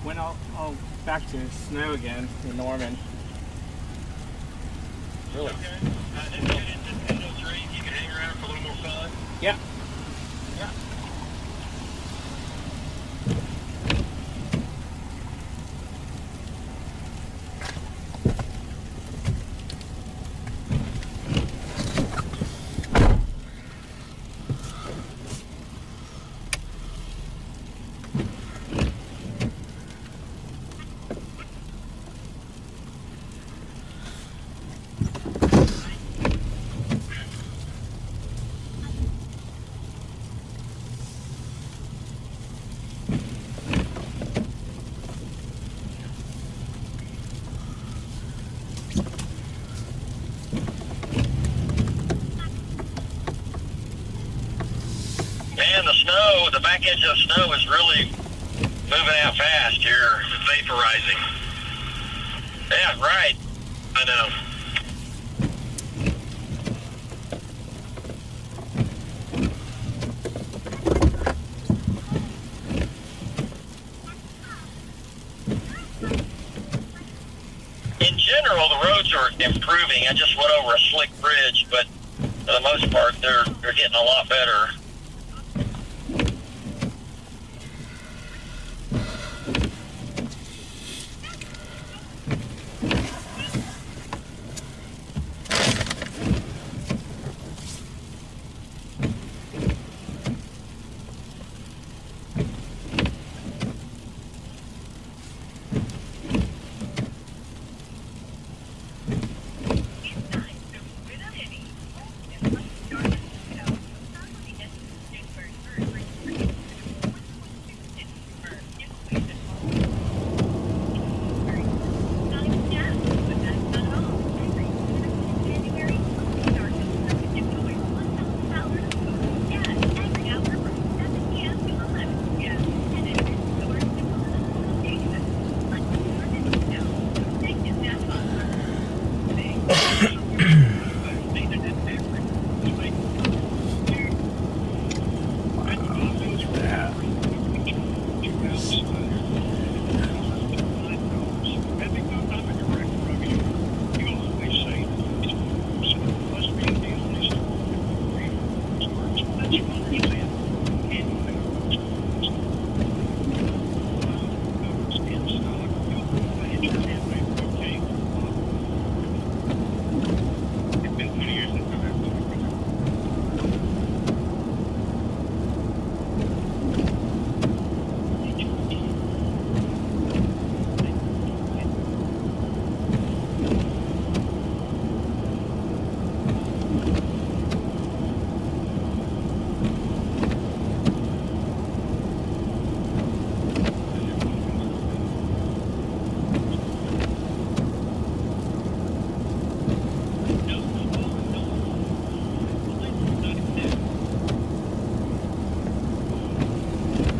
went all back to snow again in Norman. Really? Okay. Then get into 803. You can hang around for a little more fun. Yeah. Yeah. Man, the back edge of the snow is really moving out fast here. It's vaporizing. Yeah, right. I know. In general, the roads are improving. I just went over a slick bridge, but for the most part, they're getting a lot better.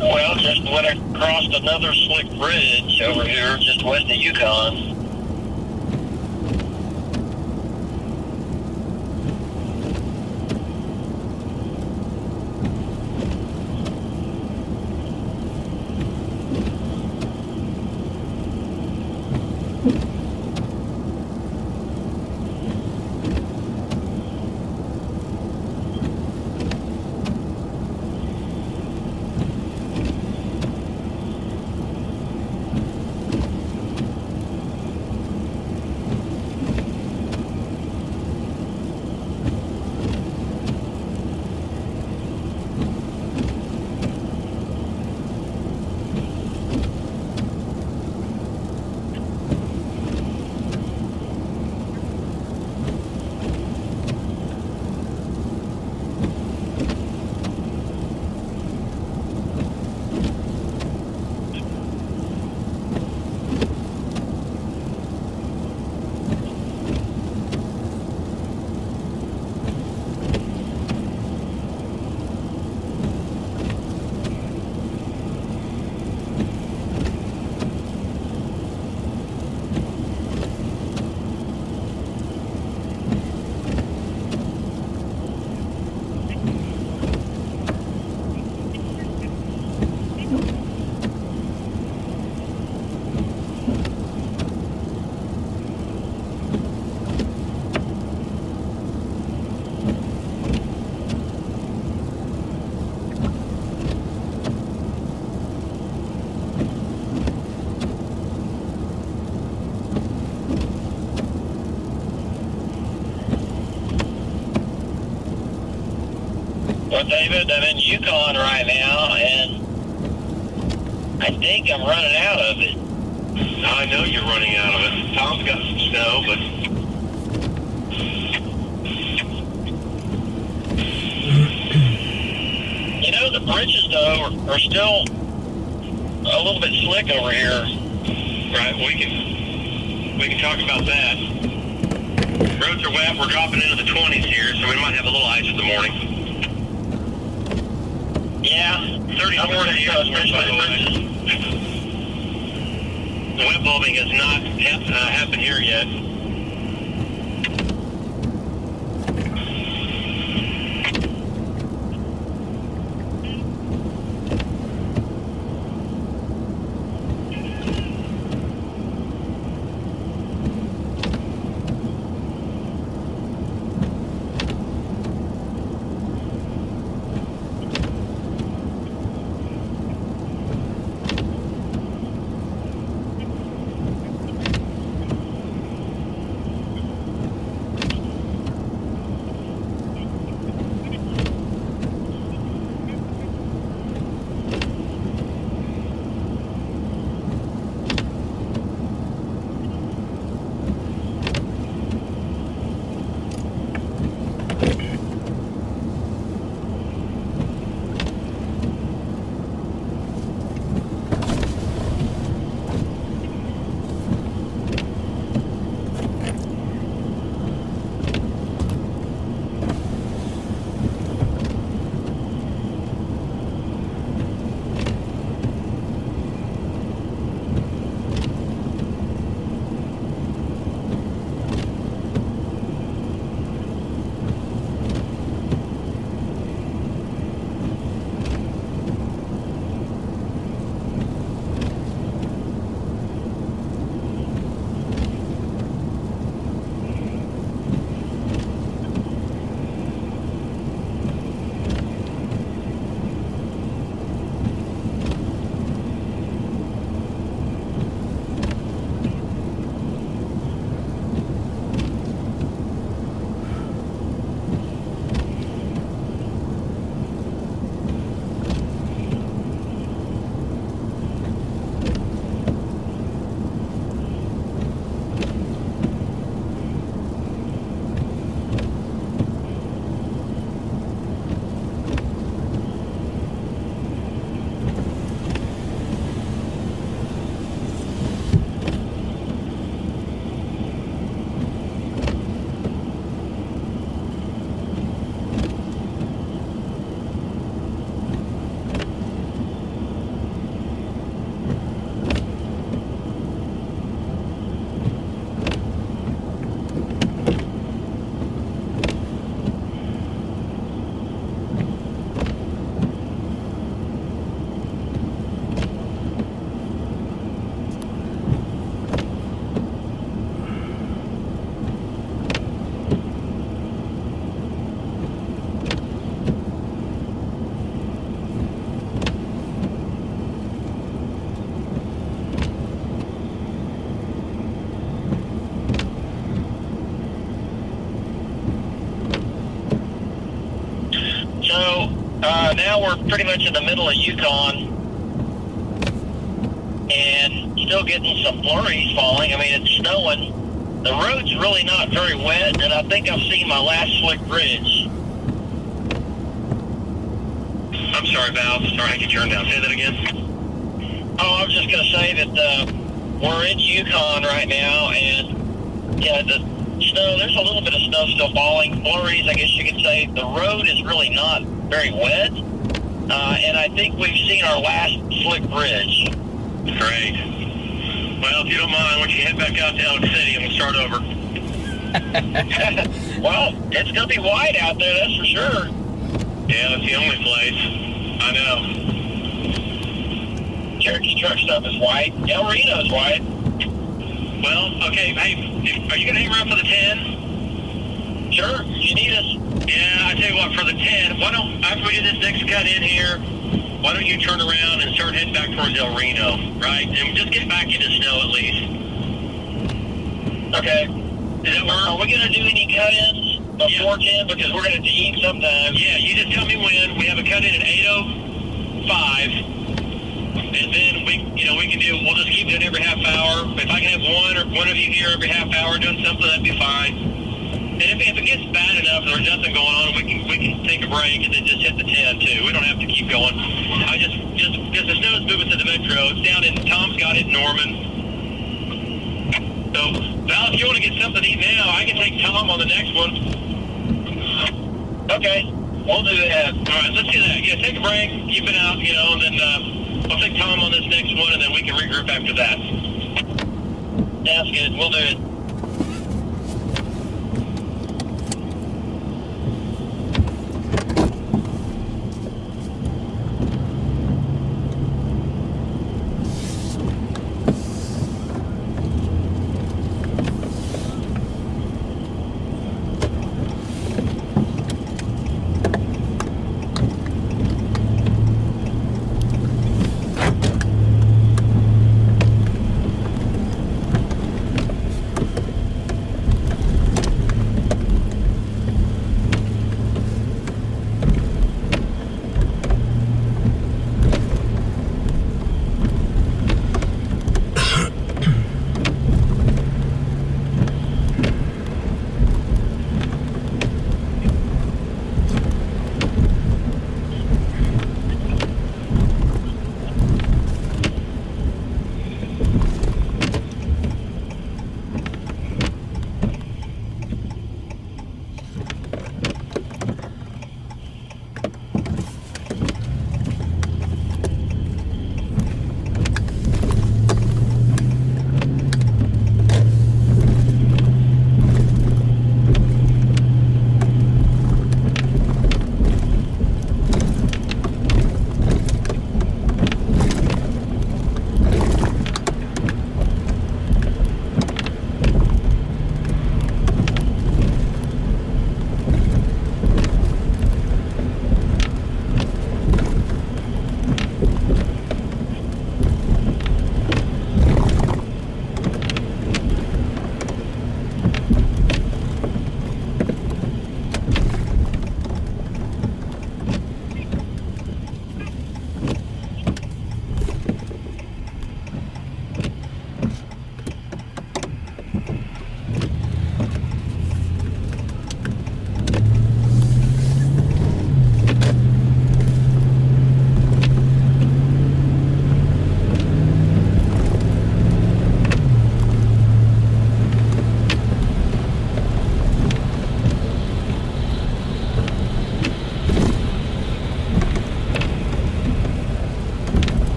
Well, just went across another slick bridge over here just west of Yukon. Well, David, I'm in Yukon right now, and I think I'm running out of it. I know you're running out of it. Tom's got some snow, but... You know, the bridges, though, are still a little bit slick over here. Right, we can talk about that. Roads are wet. We're dropping into the 20s here, so we might have a little ice in the morning. Yeah. 34 in here, by the way. The wet bulbing has not happened here yet. Now we're pretty much in the middle of Yukon and still getting some flurries falling. I mean, it's snowing. The road's really not very wet, and I think I've seen my last slick bridge. I'm sorry, Val. Sorry, I get turned down. Say that again. Oh, I was just going to say that we're in Yukon right now, and yeah, the snow, there's a little bit of snow still falling. Flurries, I guess you could say. The road is really not very wet, and I think we've seen our last slick bridge. Great. Well, if you don't mind, why don't you head back out to Ellis City and we'll start over. Well, it's going to be wide out there, that's for sure. Yeah, that's the only place. I know. Cherokee truck stop is wide. Yeah, Reno's wide. Well, okay, hey, are you going to hang around for the 10? Sure, you need us. Yeah, I tell you what, for the 10, why don't, after we do this next cut in here, why don't you turn around and start heading back towards El Reno, right? And just get back into snow at least. Okay. Does that work? Are we going to do any cut-ins before 10 because we're going to eat sometime. Yeah, you just tell me when. We have a cut in at 8:05, and then we can do. We'll just keep doing every half hour. If I can have one of you here every half hour doing something, that'd be fine. And if it gets bad enough, there's nothing going on, we can take a break and then just hit the 10 too. We don't have to keep going. I just because the snow's moving to the metro. It's down in Tom's got it in Norman. So, Val, if you want to get something to eat now, I can take Tom on the next one. Okay, we'll do that. All right, let's do that. Yeah, take a break, keep it out, and then I'll take Tom on this next one, and then we can regroup after that. That's good. We'll do it.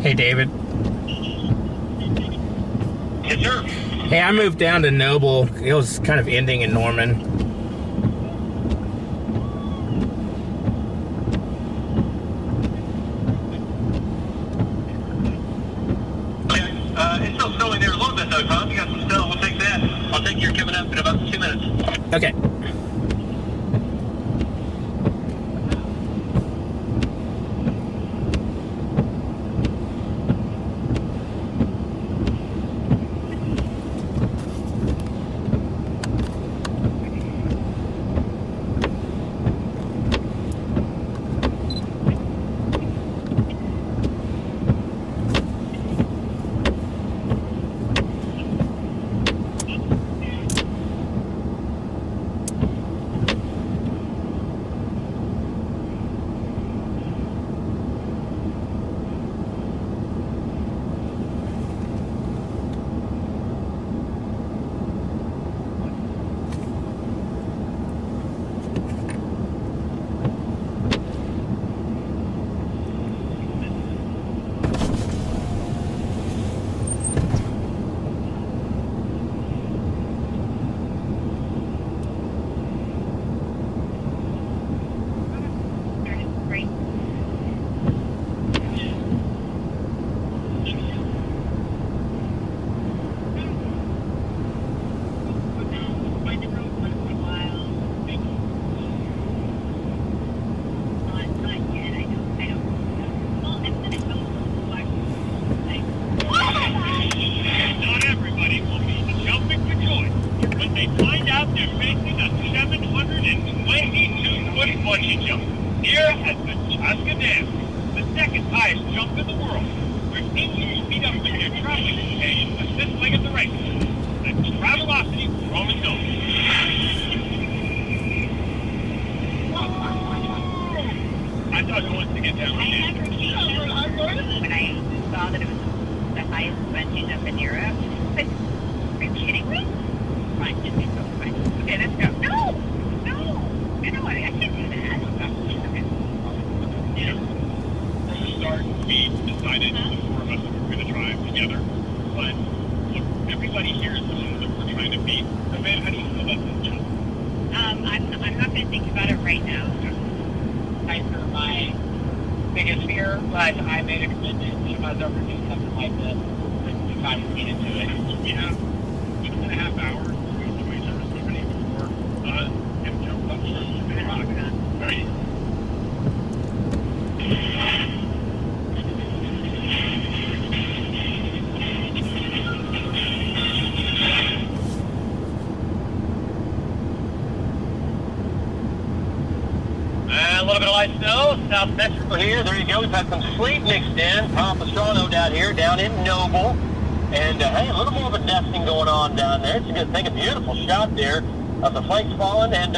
Hey, David. Yes, sir. Hey, I moved down to Noble. It was kind of ending in Norman. It's still snowing there a little bit, though, Tom. You got some snow. We'll take that. I'll take your coming up in about 2 minutes. Okay. South Mexico here. There you go. We've had some sleet mixed in. Tom Pastrano down here, down in Noble. And, hey, a little more of a dusting going on down there. It's a good thing. A beautiful shot there of the flakes falling. And,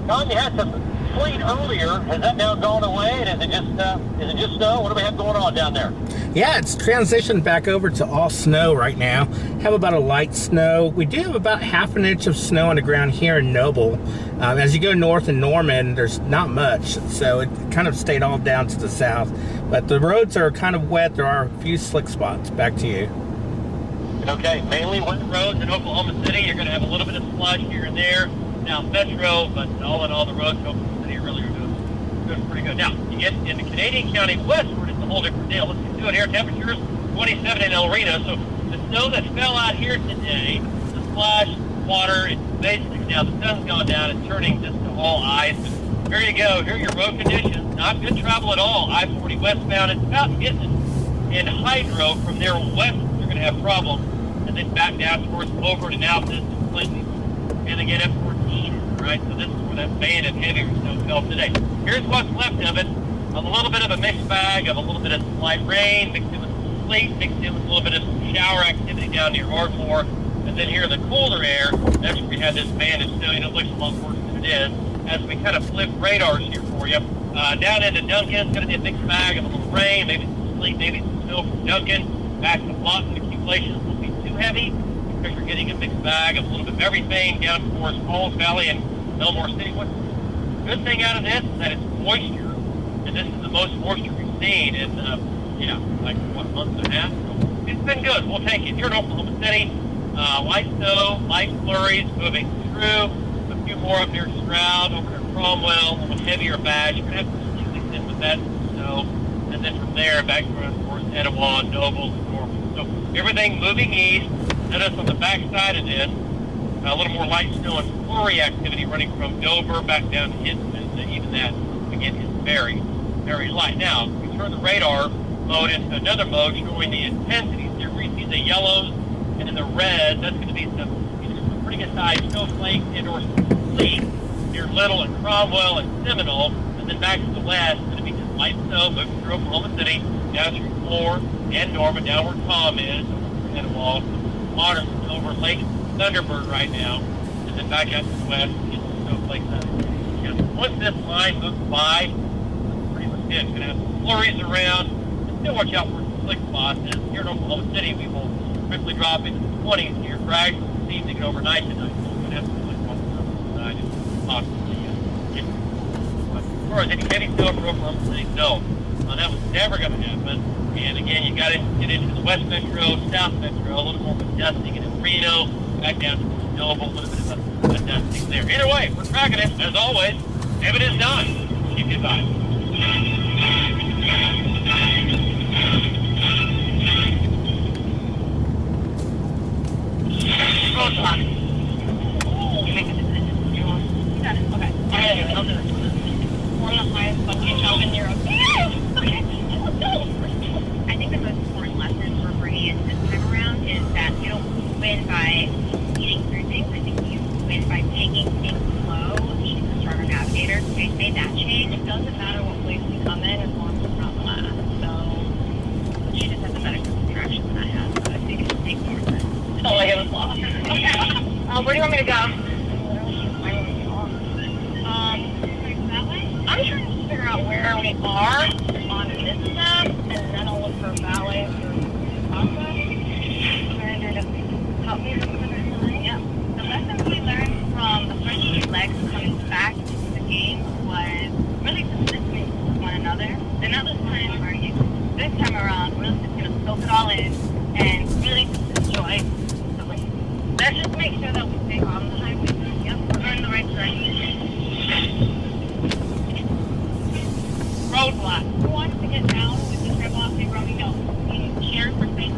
Tom, you had some sleet earlier. Has that now gone away? And is it just snow? What do we have going on down there? Yeah, it's transitioned back over to all snow right now. Have about a light snow. We do have about half an inch of snow on the ground here in Noble. As you go north in Norman, there's not much, so it kind of stayed all down to the south. But the roads are kind of wet. There are a few slick spots. Back to you. Okay, mainly wet roads in Oklahoma City. You're going to have a little bit of slush here and there down Metro, but all in all, the roads in Oklahoma City really are doing pretty good. Now, you get into Canadian County westward, it's a whole different deal. Let's get to it here. Temperatures 27 in El Reno. So the snow that fell out here today, the slush, water, it's basically now the sun's gone down. It's turning just to all ice. And here you go. Here are your road conditions. Not good travel at all. I-40 westbound. It's about getting in Hydro from there west. You're going to have problems. And then back down towards Beaufort and out this to Clinton. And again up towards East, right? So this is where that band of heavy snow fell today. Here's what's left of it. A little bit of a mixed bag of a little bit of light rain, mixed in with some sleet, mixed in with a little bit of some shower activity down near R4. And then here in the colder air, that's where we had this band of snow, and it looks a lot worse than it is. As we kind of flip radars here for you. Down into Duncan, it's going to be a mixed bag of a little rain, maybe some sleet, maybe some snow from Duncan. Back to Lawton, accumulations won't be too heavy because you're getting a mixed bag of a little bit of everything down towards Falls Valley and Belmore City. What's the good thing out of this is that it's moisture, and this is the most moisture we've seen in Yeah, like what, a month and a half? It's been good. We'll take it. Here in Oklahoma City, light snow, light flurries moving through. A few more up near Stroud, over near Cromwell, a little heavier batch. You're going to have to really sit with that snow. And then from there, back towards Etowah, Noble, and Norfolk. So everything moving east. Notice on the back side of this, a little more light snow and flurry activity running from Dover back down to Hinton. Even that, again, is very, very light. Now, we turn the radar mode into another mode showing the intensities. Here we see the yellows and in the reds, that's going to be some pretty good sized snowflakes and or sleet near Little and Cromwell and Seminole. And then back to the west, it's going to be just light snow moving through Oklahoma City, down through Floor and Norman, down where Tom is, over the wall. Modern over Lake Thunderbird right now. And then back out to the west, get some snowflakes out. Once this line moves by, pretty much it. It's going to have some flurries around. And still watch out for some slick spots. And here in Oklahoma City, we will quickly drop into the 20s here gradually this evening and overnight tonight. So we're going to have some slick spots tonight and possibly get. But as far as any heavy snow for Oklahoma City, no. That was never going to happen. And again, you got to get into the West Metro, South Metro, a little more of a dusting, and in Reno, back down to Noble, a little bit of a dusting there. Either way, we're tracking it, as always. If it is done, keep you advised. Roadblock. Okay. I'll do it. One of the highest fucking Kelvin, you're okay. Okay. I think the most important lesson we're bringing in this time around is that you don't win by eating through things. I think you win by taking things slow. She's a stronger navigator. They made that change. It doesn't matter what place we come in as long as it's not the last. So she just has a better traction than I have. So I think it should take more sense. Oh, I got a flaw. Okay. Where do you want me to go? I'm trying to figure out where we are on this map, and then I'll look for Valley for Okla. Help me remember. Yeah. The lessons we learned from the first few legs coming back into the game was really just listening to one another. They're not listening to argue. This time around, we're really just going to soak it all in and really just enjoy the way. Let's just make sure that we stay on the highway. Yep, we're in the right direction. Roadblock. Who wants to get down with the trip off and running out? Share for safety.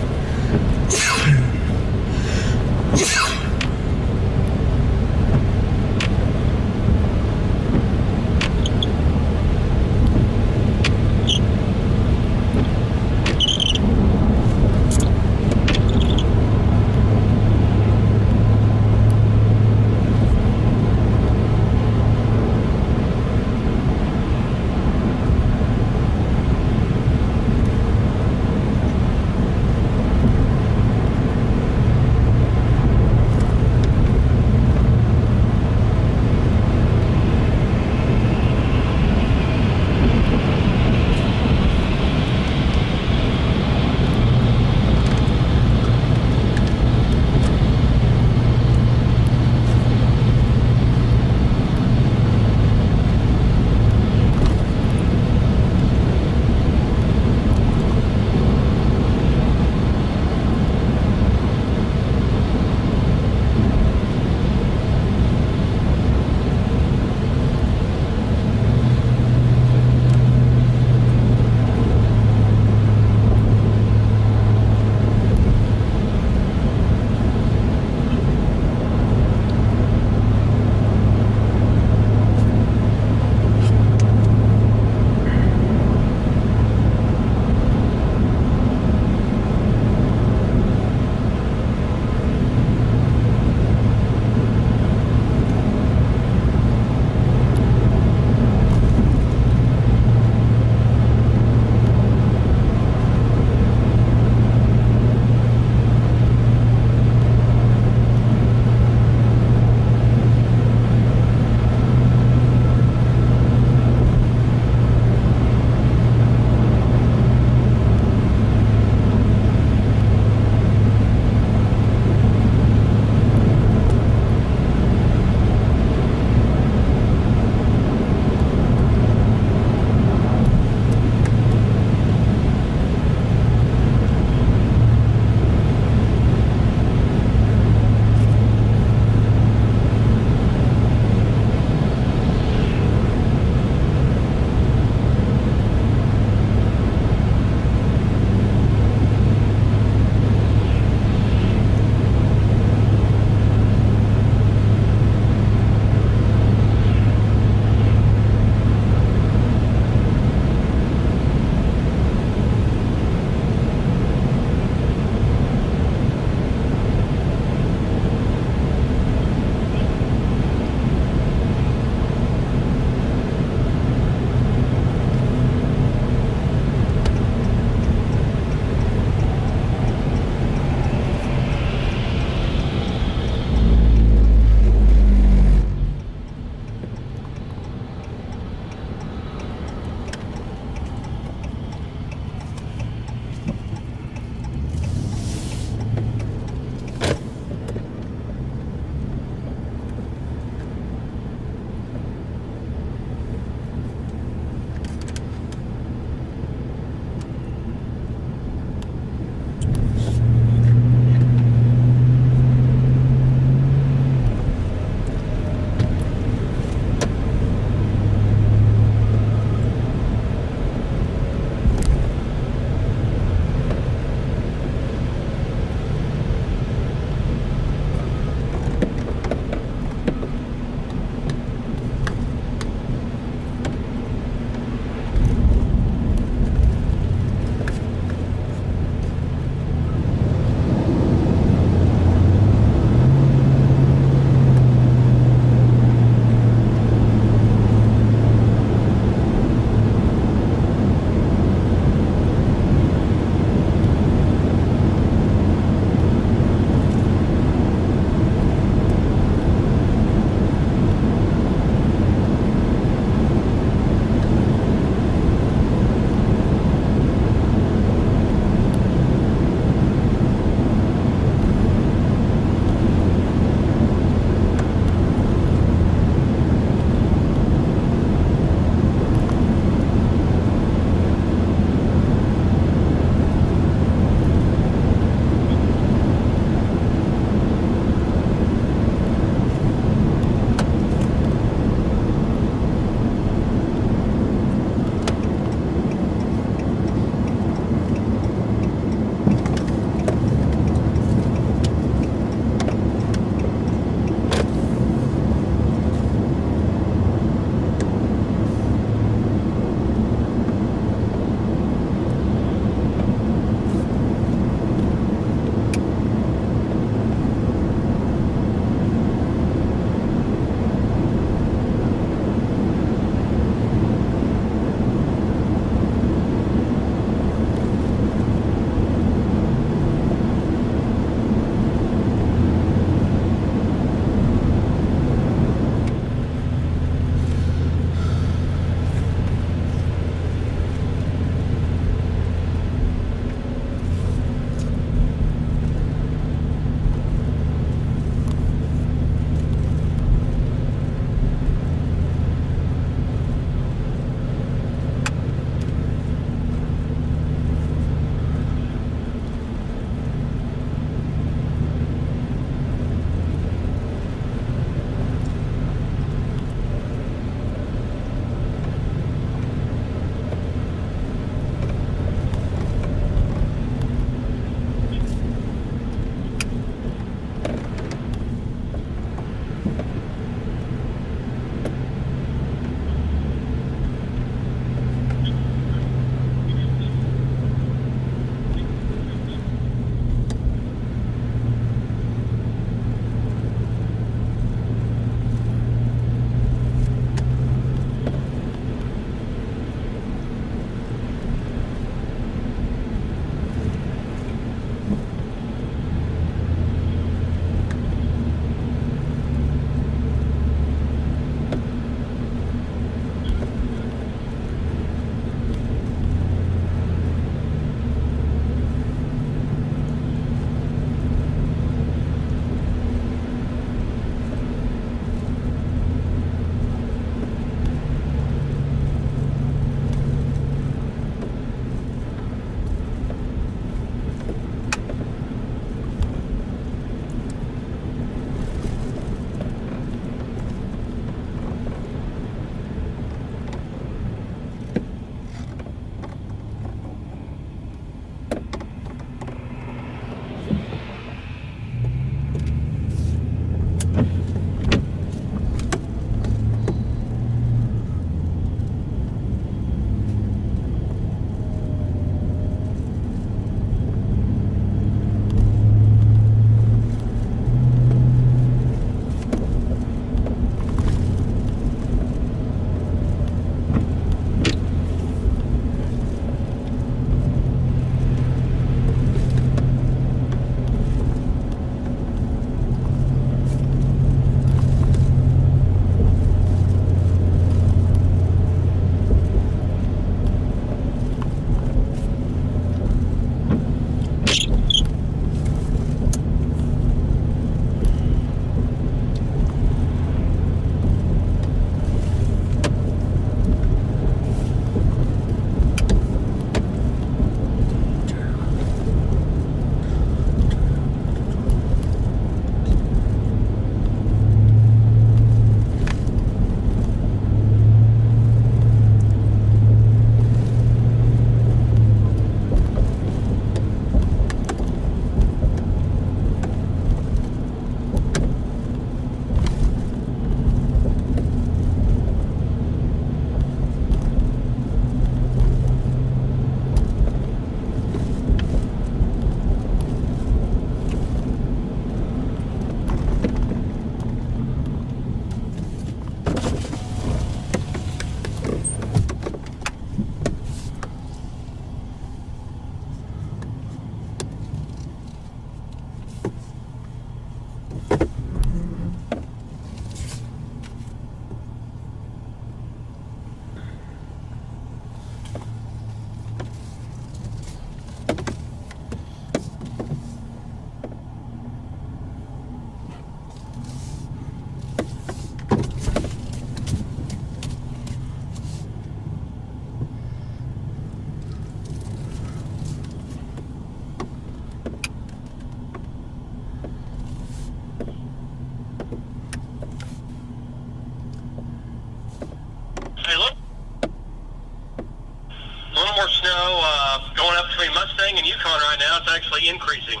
Yukon right now. It's actually increasing.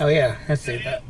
Oh yeah, I see that.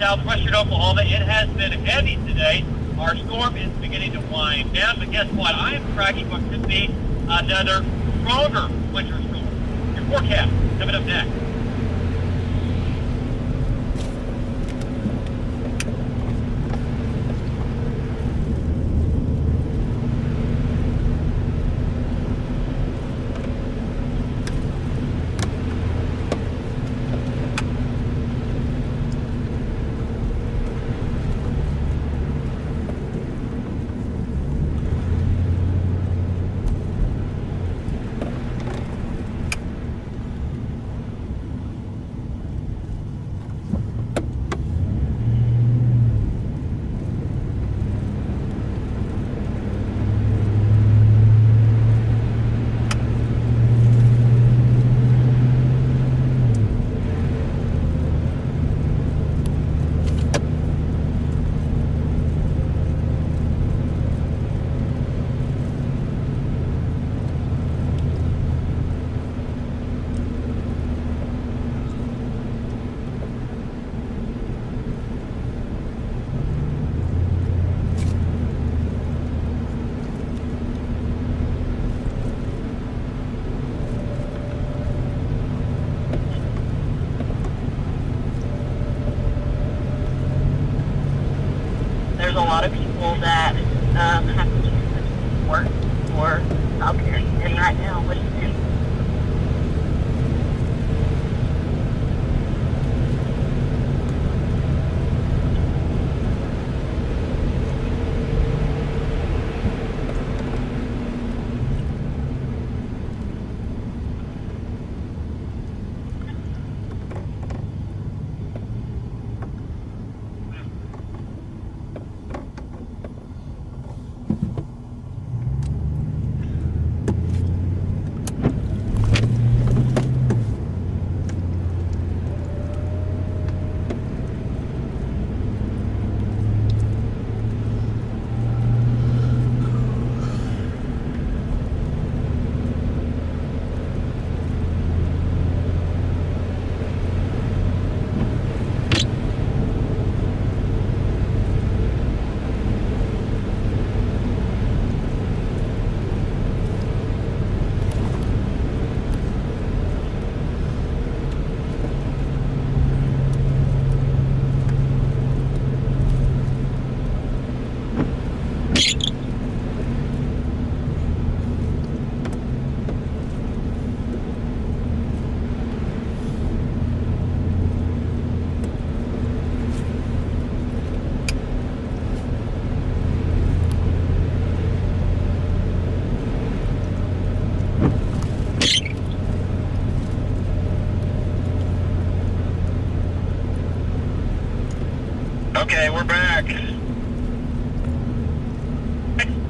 Southwestern Oklahoma. It has been heavy today. Our storm is beginning to wind down, but guess what? I am tracking what could be another stronger winter storm. Your forecast coming up next.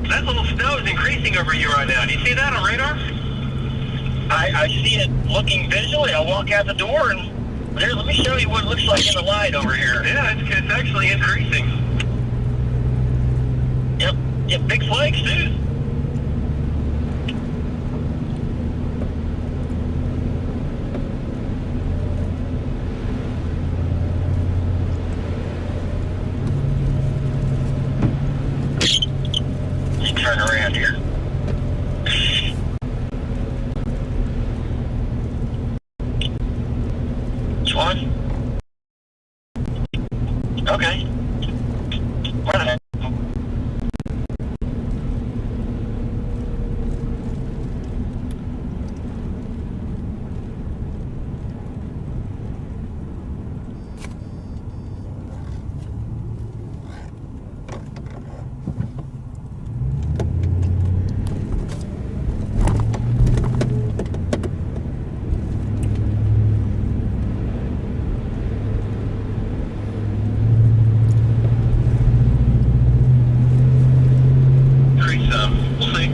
That little snow is increasing over you right now. Do you see that on radar? I see it looking visually. I'll walk out the door and here, let me show you what it looks like in the light over here. Yeah, it's actually increasing. Yep, big flakes, dude. Let me turn around here. Which one? Okay. Where the heck? We'll see.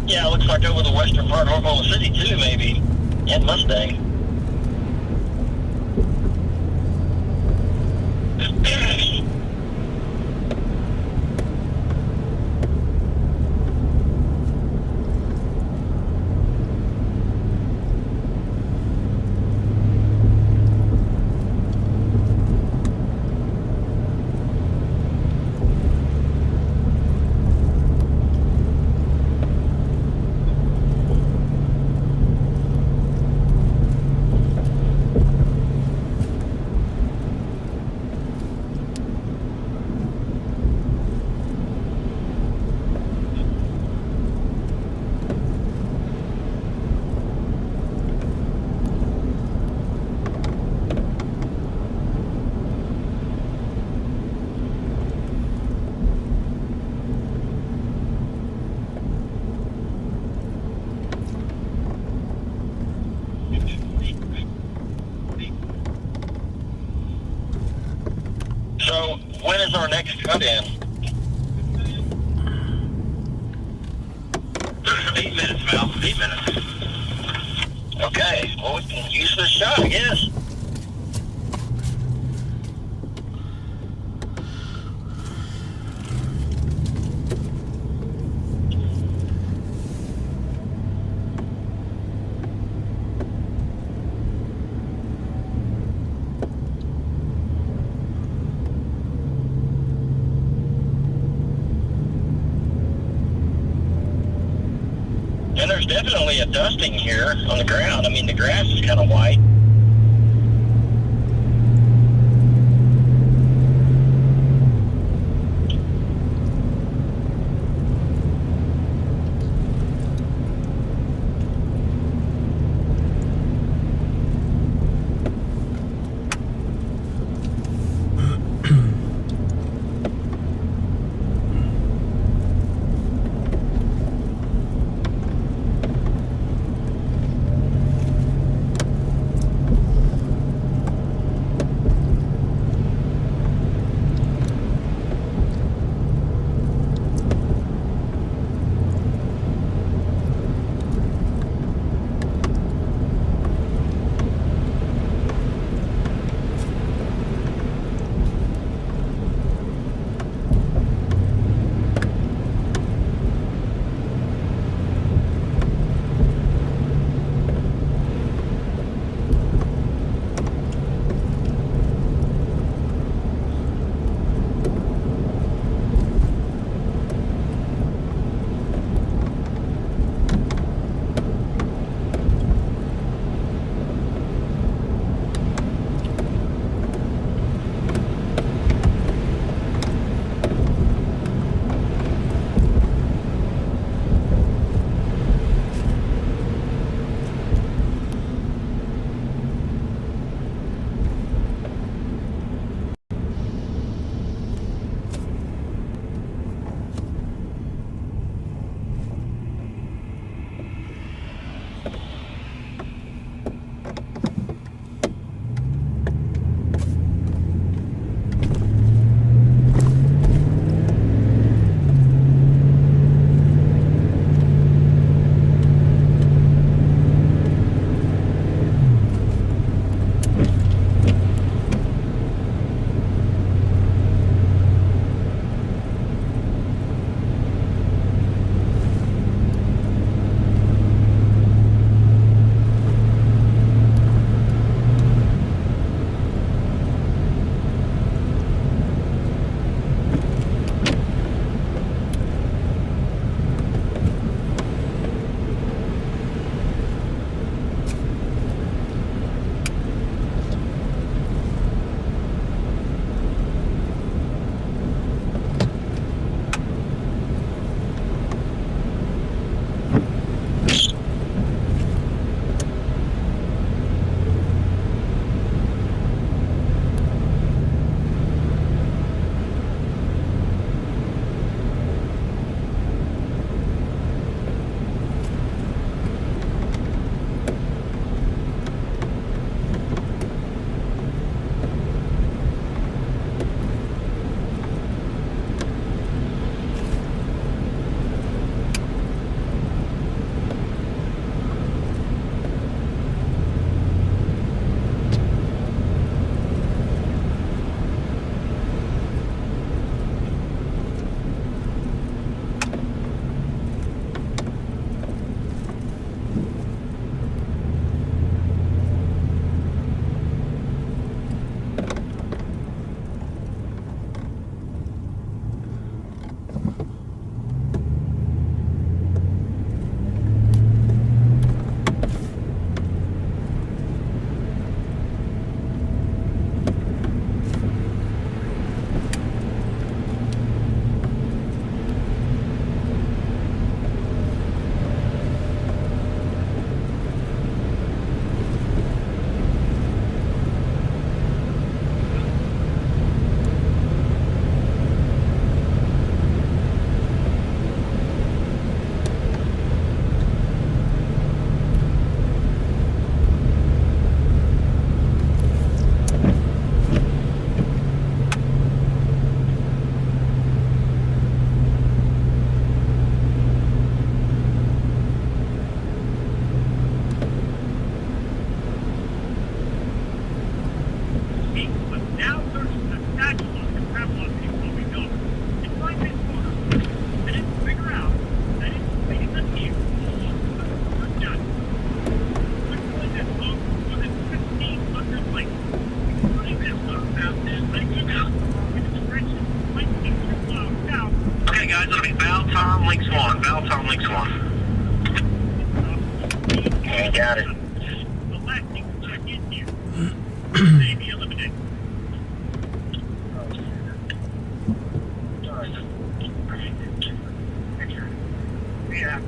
Yeah, it looks like over the western part of Oklahoma City too, maybe. And Mustang. So, when is our next cut-in? 8 minutes, Val. 8 minutes. Okay, well, we can use this shot, I guess. And there's definitely a dusting here on the ground. I mean, the grass is kind of white. Val Tom Links 1. Okay, got it. Yeah.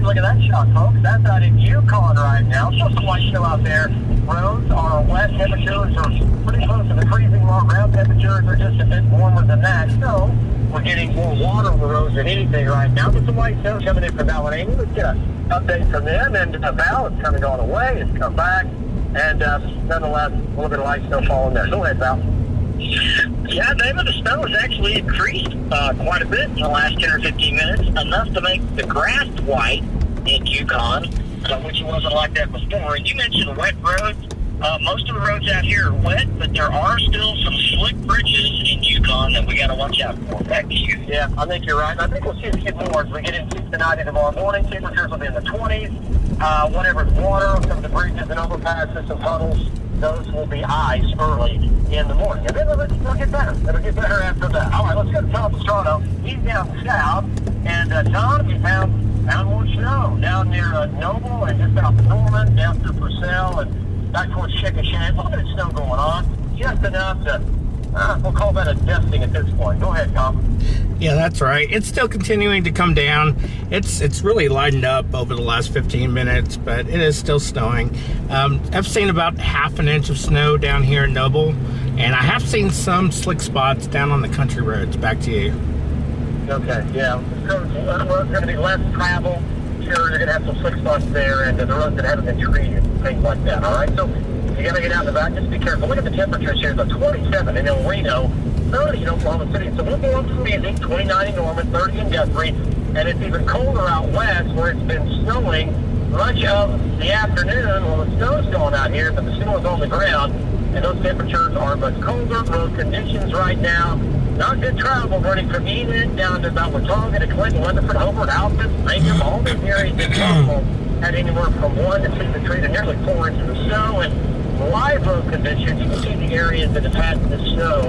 Look at that shot, folks. That's out in Yukon right now. Still some light snow out there. Roads are wet. Temperatures are pretty close to the freezing mark. Ground temperatures are just a bit warmer than that. So we're getting more water on the roads than anything right now. But some light snow coming in from Valenania. Let's get an update from them. And Val, it's kind of gone away. It's come back. And nonetheless, a little bit of light snow falling there. Go ahead, Val. Yeah, David, the snow has actually increased quite a bit in the last 10 or 15 minutes, enough to make the grass white in Yukon, which wasn't like that before. And you mentioned wet roads. Most of the roads out here are wet, but there are still some slick bridges in Yukon that we got to watch out for. Back to you. Yeah, I think you're right. I think we'll see a few more as we get into tonight and tomorrow morning. Temperatures will be in the 20s. Whatever's water, some of the bridges and overpasses, some puddles, those will be ice early in the morning. And then it'll get better. It'll get better after that. All right, let's go to Tom Pastrano. He's down south. And Tom, we found more snow down near Noble and just south of Norman, down through Purcell and back towards Chickasha. A little bit of snow going on. Just enough to, we'll call that a dusting at this point. Go ahead, Tom. Yeah, that's right. It's still continuing to come down. It's really lightened up over the last 15 minutes, but it is still snowing. I've seen about half an inch of snow down here in Noble, and I have seen some slick spots down on the country roads. Back to you. Okay, yeah. The road's going to be less travel. Sure, you're going to have some slick spots there, and the roads that haven't been treated, things like that, all right? So you got to get out in the back. Just be careful. Look at the temperatures here. It's 27 in El Reno, 30 in Oklahoma City. So we'll go up to freezing, 29 in Norman, 30 in Guthrie, and it's even colder out west where it's been snowing much of the afternoon. Well, the snow's going out here, but the snow is on the ground, and those temperatures are much colder. Road conditions right now, not good travel running from Enid down to about Watauga to Clinton, Weatherford, Hobart, Alton, Lincoln, all these areas that travel had anywhere from 1 to 2 to 3 to nearly 4 inches of snow. And live road conditions, you can see the areas that have had the snow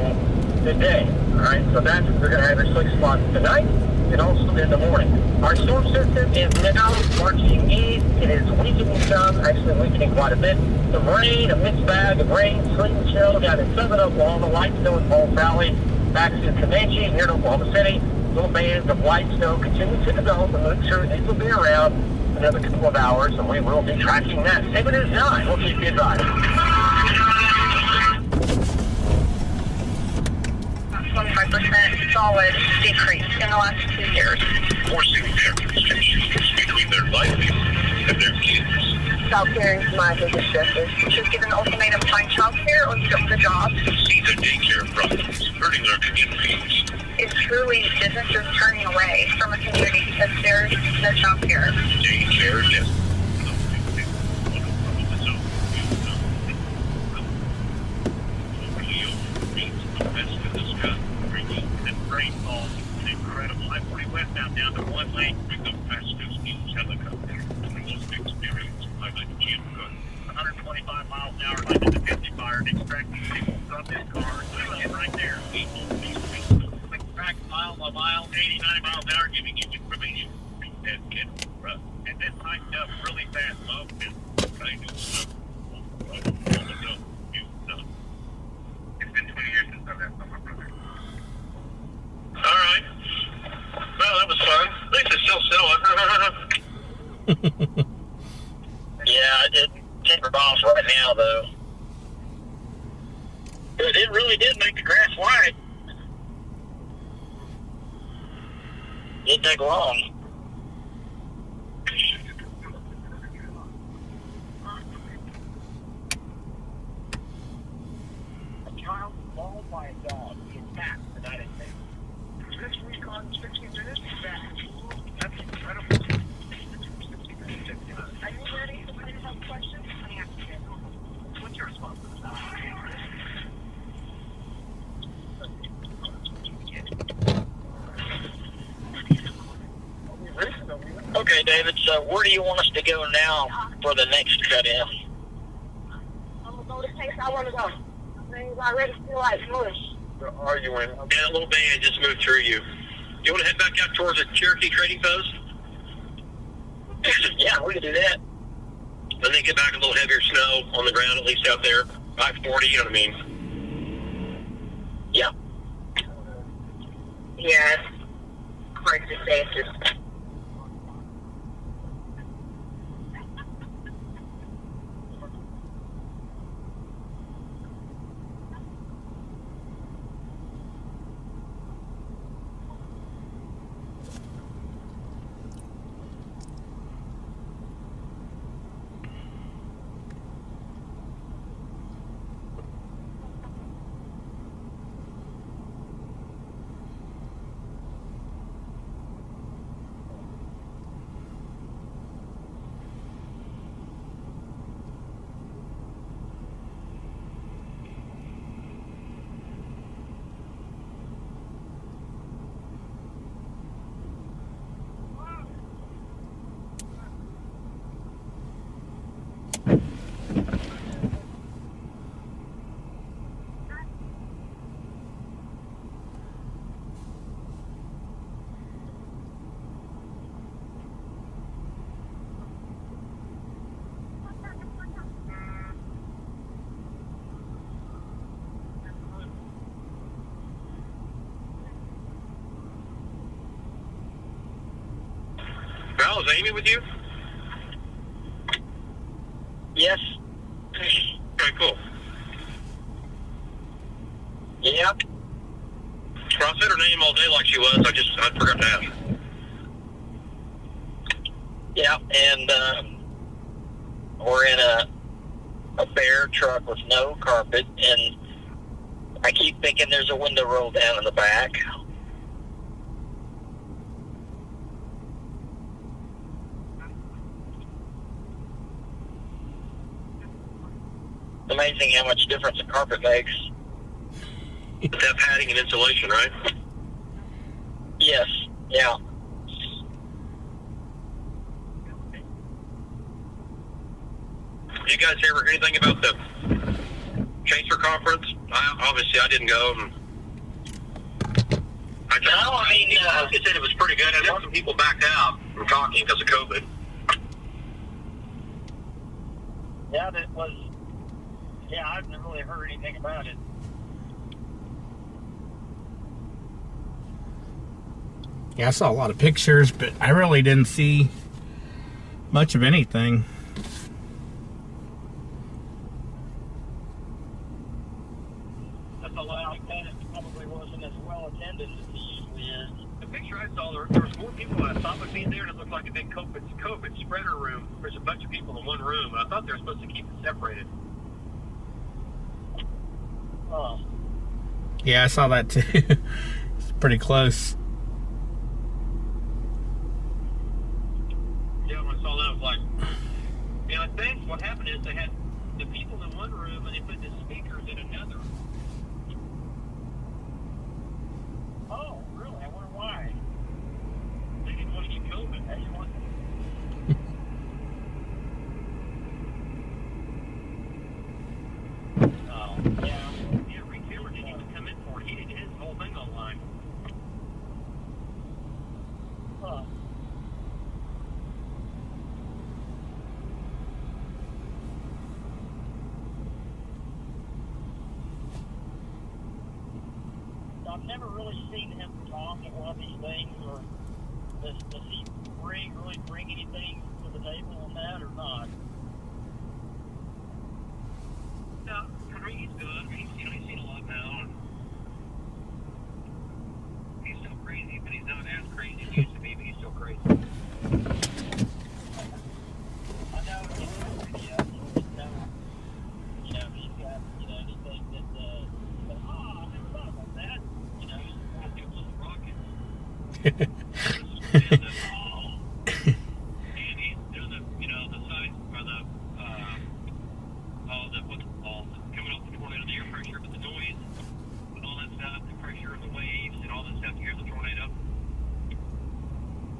today. All right, so that's we're going to have your slick spots tonight and also in the morning. Our storm system is now marching east. It is weakening some, actually weakening quite a bit. Some rain, a mixed bag of rain, sleet and snow down in southern Oklahoma, light snow in Paul Valley, back to Comanche, here in Oklahoma City. Little bands of light snow continue to develop, and look sure these will be around another couple of hours, and we will be tracking that. 7 is 9. We'll keep you advised. 25% solid decrease in the last 2 years. Forcing their restrictions between their lives and their kids. Childcare is my biggest stressor. She's given an ultimatum to find childcare or you don't get a job. See the daycare problems hurting our communities. It's truly businesses turning away from a community because there's no childcare. Daycare, yes. Rainfall is incredible. I-40 westbound down to 1 lane with the fastest news helicopter. The most experienced pilot, Jim Gardner. 125 miles an hour, like the 50 fire, and extracting people from this car. Get right there. Quick track, mile by mile, 80, 90 miles an hour, giving you information. And get rough. And then tightened up really fast. Love this kind of stuff. It's been 20 years since I've had someone, brother. All right. Well, that was fun. At least it's still snowing. Yeah, it tempered off right now, though. But it really did make the grass white. Didn't take long. A child mauled by a dog in back the night at night. This week on 60 Minutes, that's incredible. Are you ready for me to have questions? What's your response to that? Okay, David, so where do you want us to go now for the next cut-in? I'm going to go to the place I want to go. Things already feel like mush. Are you in? Yeah, that little band just moved through you. You want to head back out towards the Cherokee Trading Post? Yeah, we can do that. And then get back a little heavier snow on the ground, at least out there. I-40, you know what I mean? Yeah. Yeah, it's hard to say. It's just... Val, is Amy with you? Yes. Okay, cool. Yep. Well, I said her name all day like she was. I forgot to ask. Yeah, and we're in a bear truck with no carpet, and I keep thinking there's a window roll down in the back. amazing how much difference a carpet makes. That padding and insulation, right? Yes, yeah. You guys hear anything about the Chaser conference? Obviously, I didn't go. They said it was pretty good. I know some people backed out from talking because of COVID. Yeah, that was. Yeah, I've never really heard anything about it. Yeah, I saw a lot of pictures, but I really didn't see much of anything. That's a lot. It probably wasn't as well attended as it usually is. The picture I saw, there was more people than I thought would be there, and it looked like a big COVID spreader room. There's a bunch of people in one room, and I thought they were supposed to keep it separated. Oh. Yeah, I saw that too. It's pretty close. Yeah, when I saw that, I was like, I think what happened is they had the people in one room, and they put the speakers in another. Oh, really? I wonder why. They didn't want to get COVID. They didn't want Oh, yeah. Yeah, Rick Taylor didn't even come in for it. He did his whole thing online. Huh. I've never really seen him talk at one of these things, or does he really bring anything to the table on that or not? No, he's good. I mean, he's seen a lot now. And he's still crazy, but he's not as crazy as he used to be, but he's still crazy. I know he's he's got, anything that, I never thought about that. He's one of the little rockets. And he's doing the size for the, what's it called, coming off the tornado, the air pressure, but the noise, with all that stuff, the pressure of the waves, and all that stuff to hear the tornado.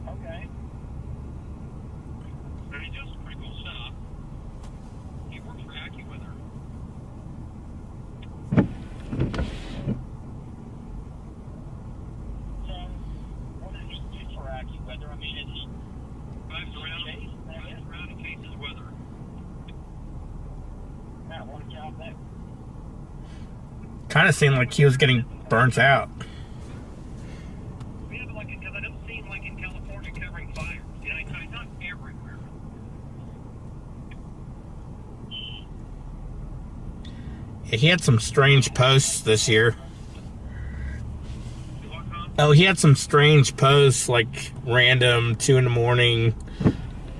Okay. And he does some pretty cool stuff. He works for AccuWeather. So, what does he do for AccuWeather? I mean, is he Drives around and chases weather. Matt, what a job that. Kind of seemed like he was getting burnt out. Yeah, but because I don't see him in California covering fires. He's not everywhere. Yeah, he had some strange posts this year. Oh, he had some strange posts, like random 2 a.m,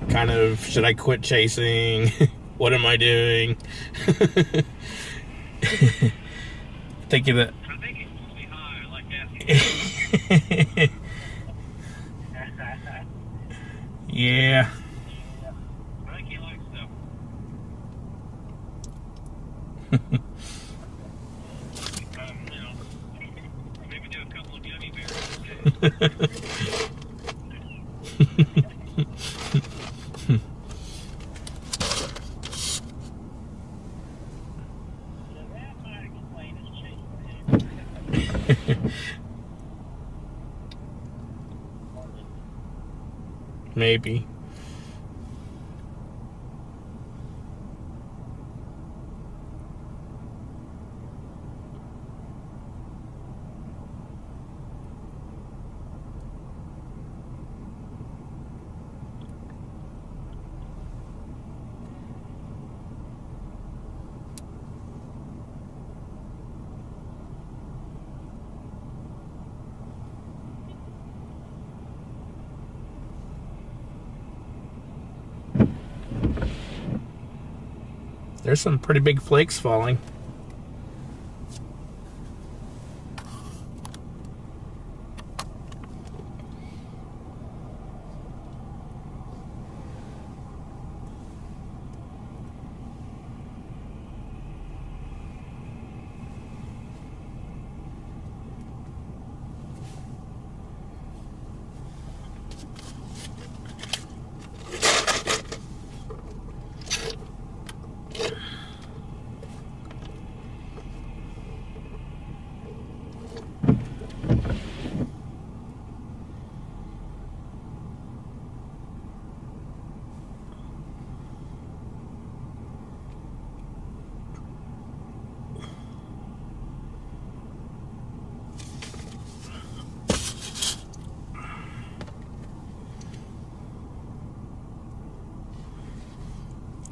kind of, should I quit chasing? What am I doing? Thinking that. I think he's supposed to be high. I like asking. Yeah. I think he likes stuff. Maybe do a couple of gummy bears. Maybe. There's some pretty big flakes falling.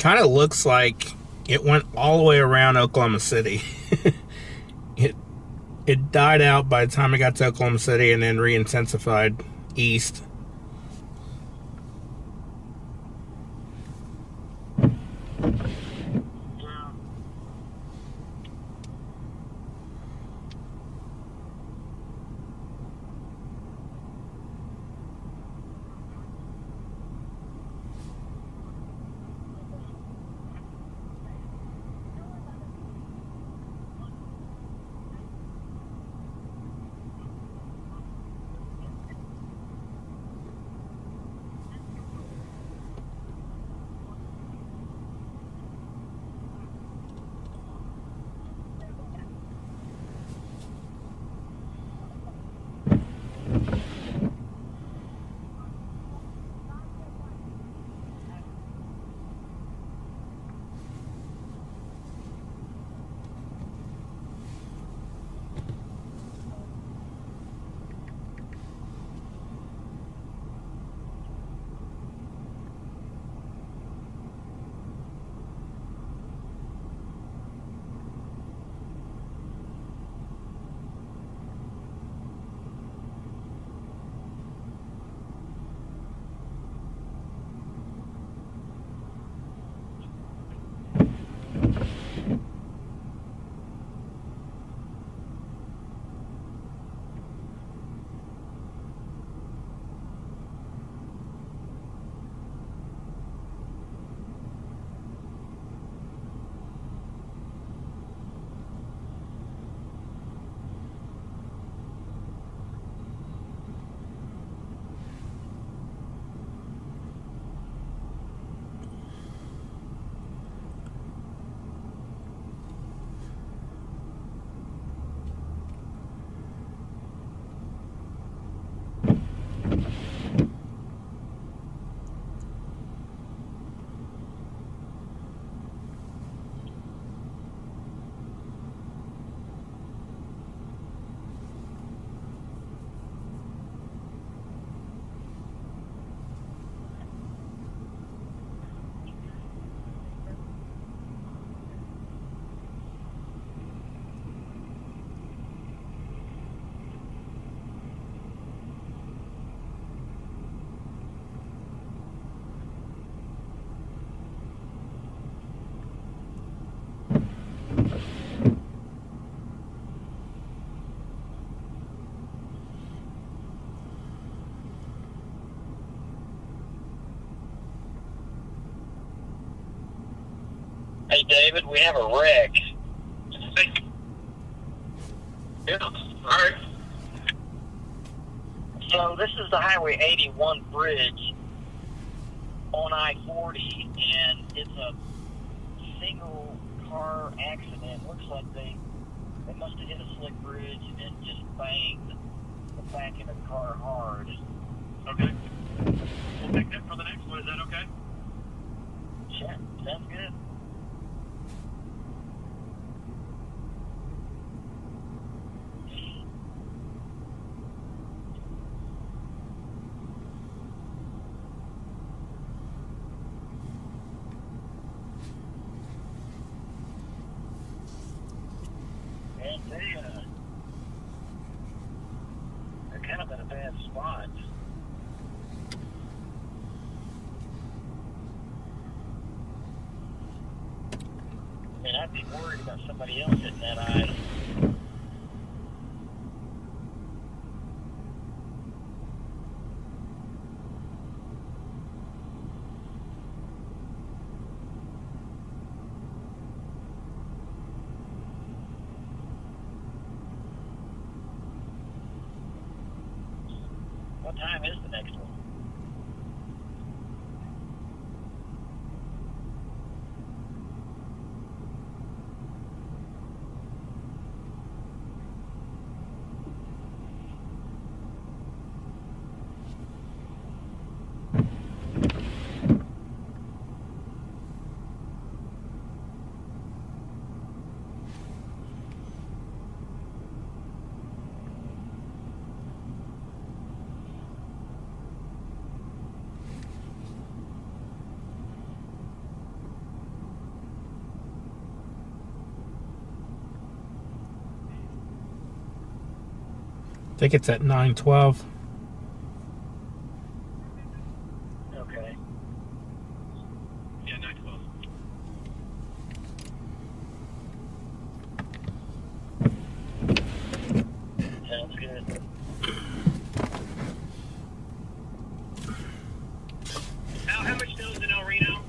kind of looks like it went all the way around Oklahoma City. It died out by the time it got to Oklahoma City and then re-intensified east. Hey, David, we have a wreck. Yeah, all right. So this is the Highway 81 bridge on I-40, and it's a single car accident. Looks like they must have hit a slick bridge and just banged the back of the car hard. Okay. We'll take that for the next one. Is that okay? Sure, sounds good. They're kind of in a bad spot. I mean, I'd be worried about somebody else hitting that eye. What time is the next one? think it's at 912. Okay. Yeah, 912. Sounds good. How much snow is in El Reno?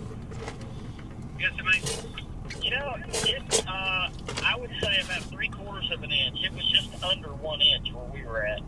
Guesstimate? You know, I would say about 3/4 of an inch. It was just under 1 inch where we were at.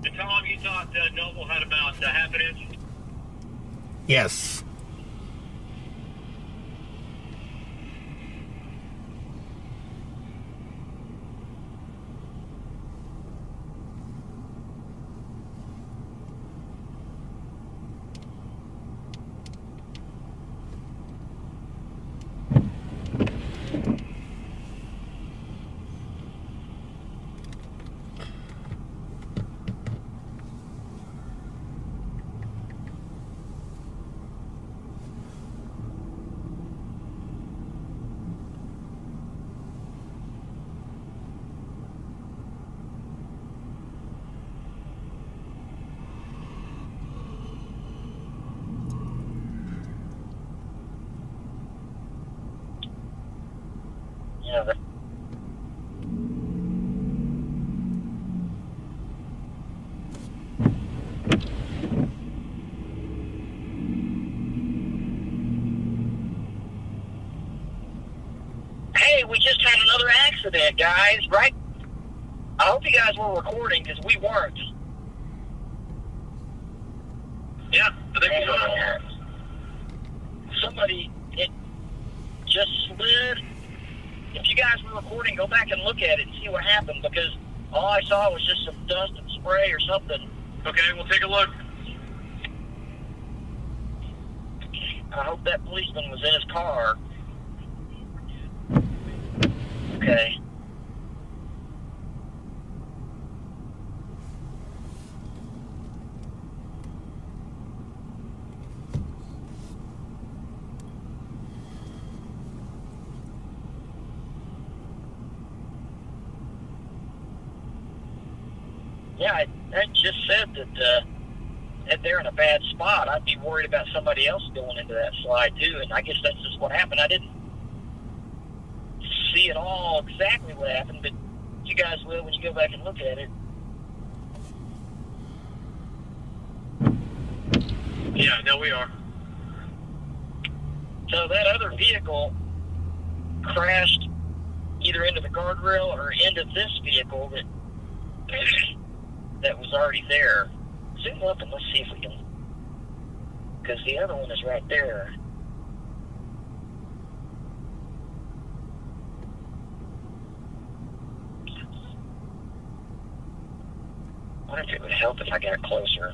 And Tom, you thought Noble had about half an inch? Yes. Yeah, hey, we just had another accident, guys, right? I hope you guys were recording because we weren't. Yeah, I think we saw Somebody, it just slid. If you guys were recording, go back and look at it and see what happened, because all I saw was just some dust and spray or something. Okay, we'll take a look. I hope that policeman was in his car. Okay. Yeah, I just said that if they're in a bad spot, I'd be worried about somebody else going into that slide too, and I guess that's just what happened. I didn't see it all exactly what happened, but you guys will when you go back and look at it. Yeah, no, we are. So that other vehicle crashed either into the guardrail or into this vehicle that was already there. Zoom up and let's see if we can, because the other one is right there. I wonder if it would help if I got closer.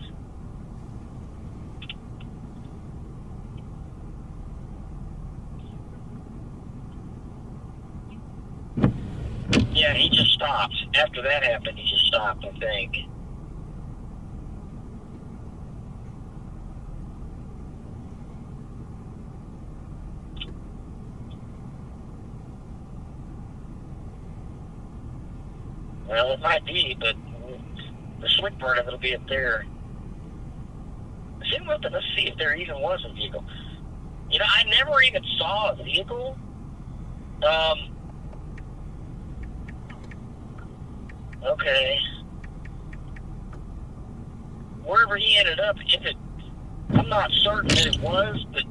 Yeah, he just stopped. After that happened, he just stopped, I think. Well, it might be, but the slick part of it will be up there. Zoom up and let's see if there even was a vehicle. You know, I never even saw a vehicle. Okay. Wherever he ended up, I'm not certain that it was, but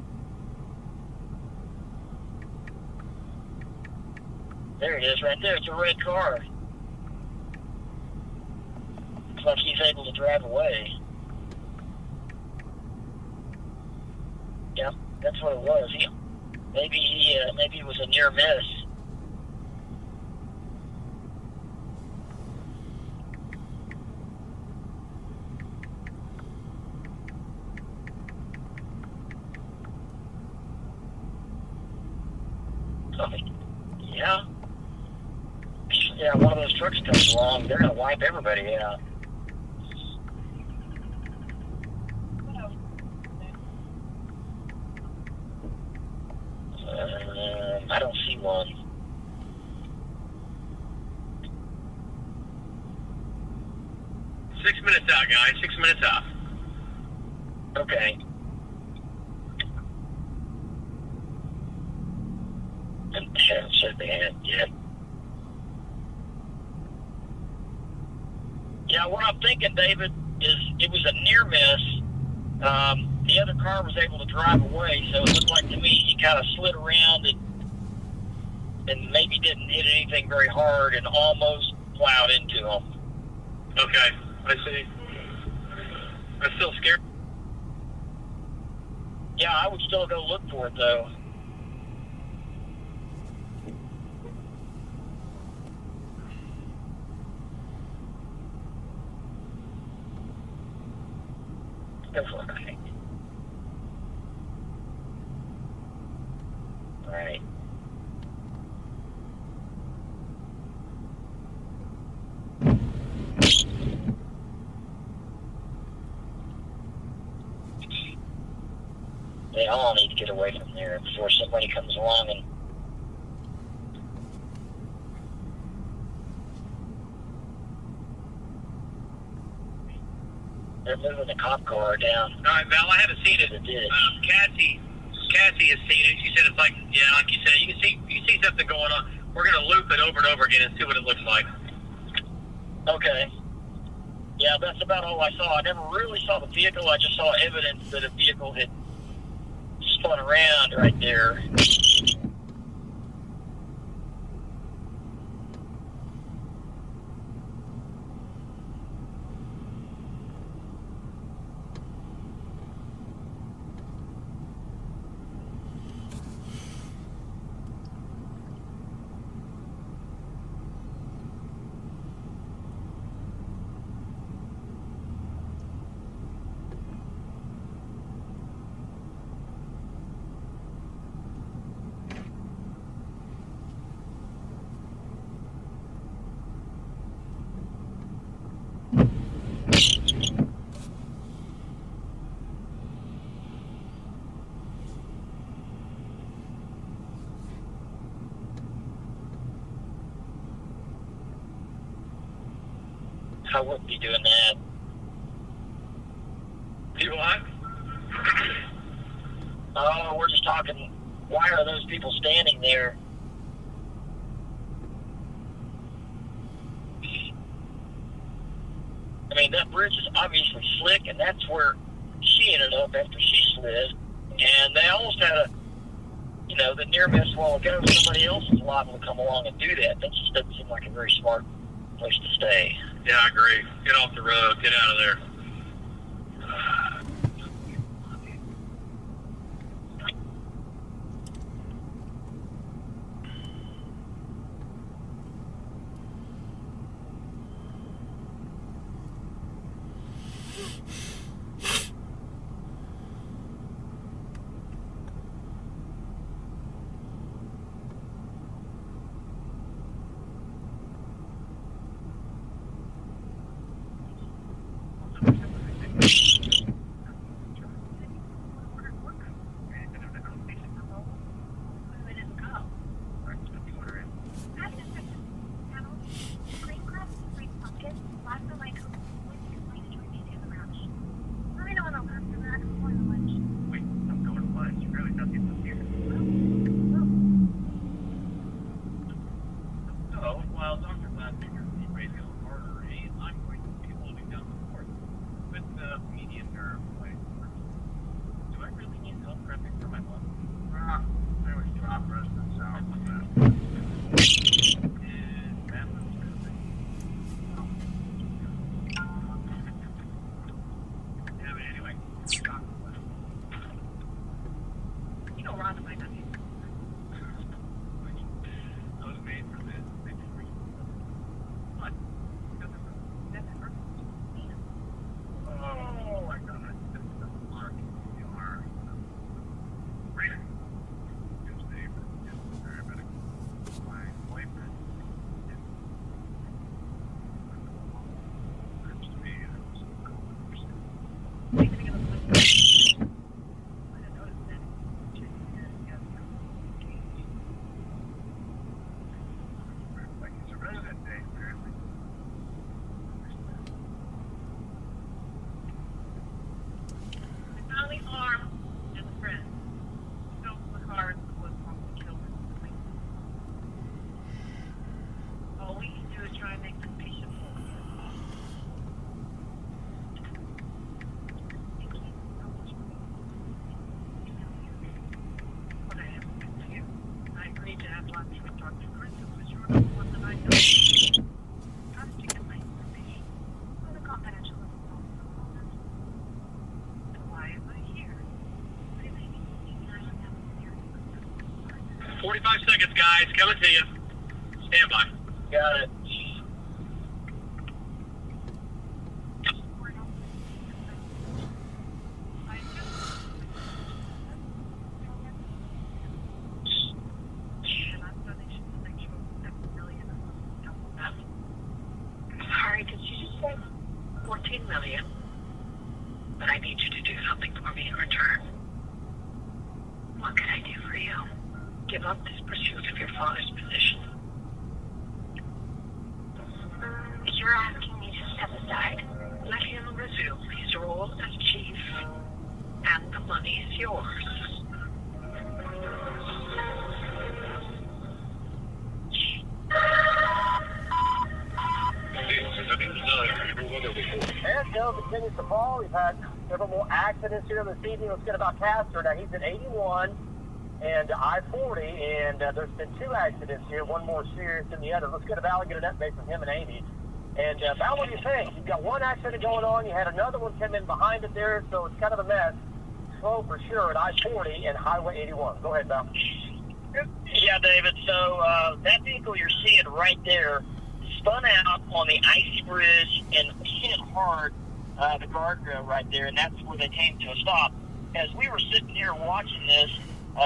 there it is right there. It's a red car. Looks like he's able to drive away. Yeah, that's what it was. Maybe it was a near miss. Yeah. Yeah, one of those trucks comes along, they're going to wipe everybody out. I don't see one. Six minutes out, guys. 6 minutes out. Okay. And haven't said they had yet. Yeah, what I'm thinking, David, is it was a near miss. The other car was able to drive away, so it looked like to me he kind of slid around and maybe didn't hit anything very hard and almost plowed into him. Okay, I see. I'm still scared. Yeah, I would still go look for it, though. Go for it, I think. All right. They all need to get away from there before somebody comes along and they're moving the cop car down. All right, Val, I haven't seen it. It did. Cassie has seen it. She said it's like, yeah, like you said, you can see something going on. We're going to loop it over and over again and see what it looks like. Okay. Yeah, that's about all I saw. I never really saw the vehicle. I just saw evidence that a vehicle had spun around right there. I wouldn't be doing that. You what? Oh, we're just talking, why are those people standing there? I mean, that bridge is obviously slick, and that's where she ended up after she slid. And they almost had a, the near miss a while ago. Somebody else is liable to come along and do that. That just doesn't seem like a very smart place to stay. Yeah, I agree. Get off the road. Get out of there. 45 seconds, guys. Coming to you. Stand by. Got it. Sorry, did you just say 14 million? But I need you to do something for me in return. What can I do for you? Give up this pursuit of your father's position. You're asking me to step aside. Let him resume his role as chief, and the money is yours. And snow continues to fall. We've had several more accidents here this evening. Let's get about Castor. Now, he's at 81 and I-40, and there's been 2 accidents here, one more serious than the other. Let's get a Val, get an update from him and Amy. And Val, what do you think? You've got one accident going on. You had another one come in behind it there, so it's kind of a mess. Slow for sure at I-40 and Highway 81. Go ahead, Val. Yeah, David. So that vehicle you're seeing right there spun out on the icy bridge and hit hard the guardrail right there, and that's where they came to a stop. As we were sitting here watching this,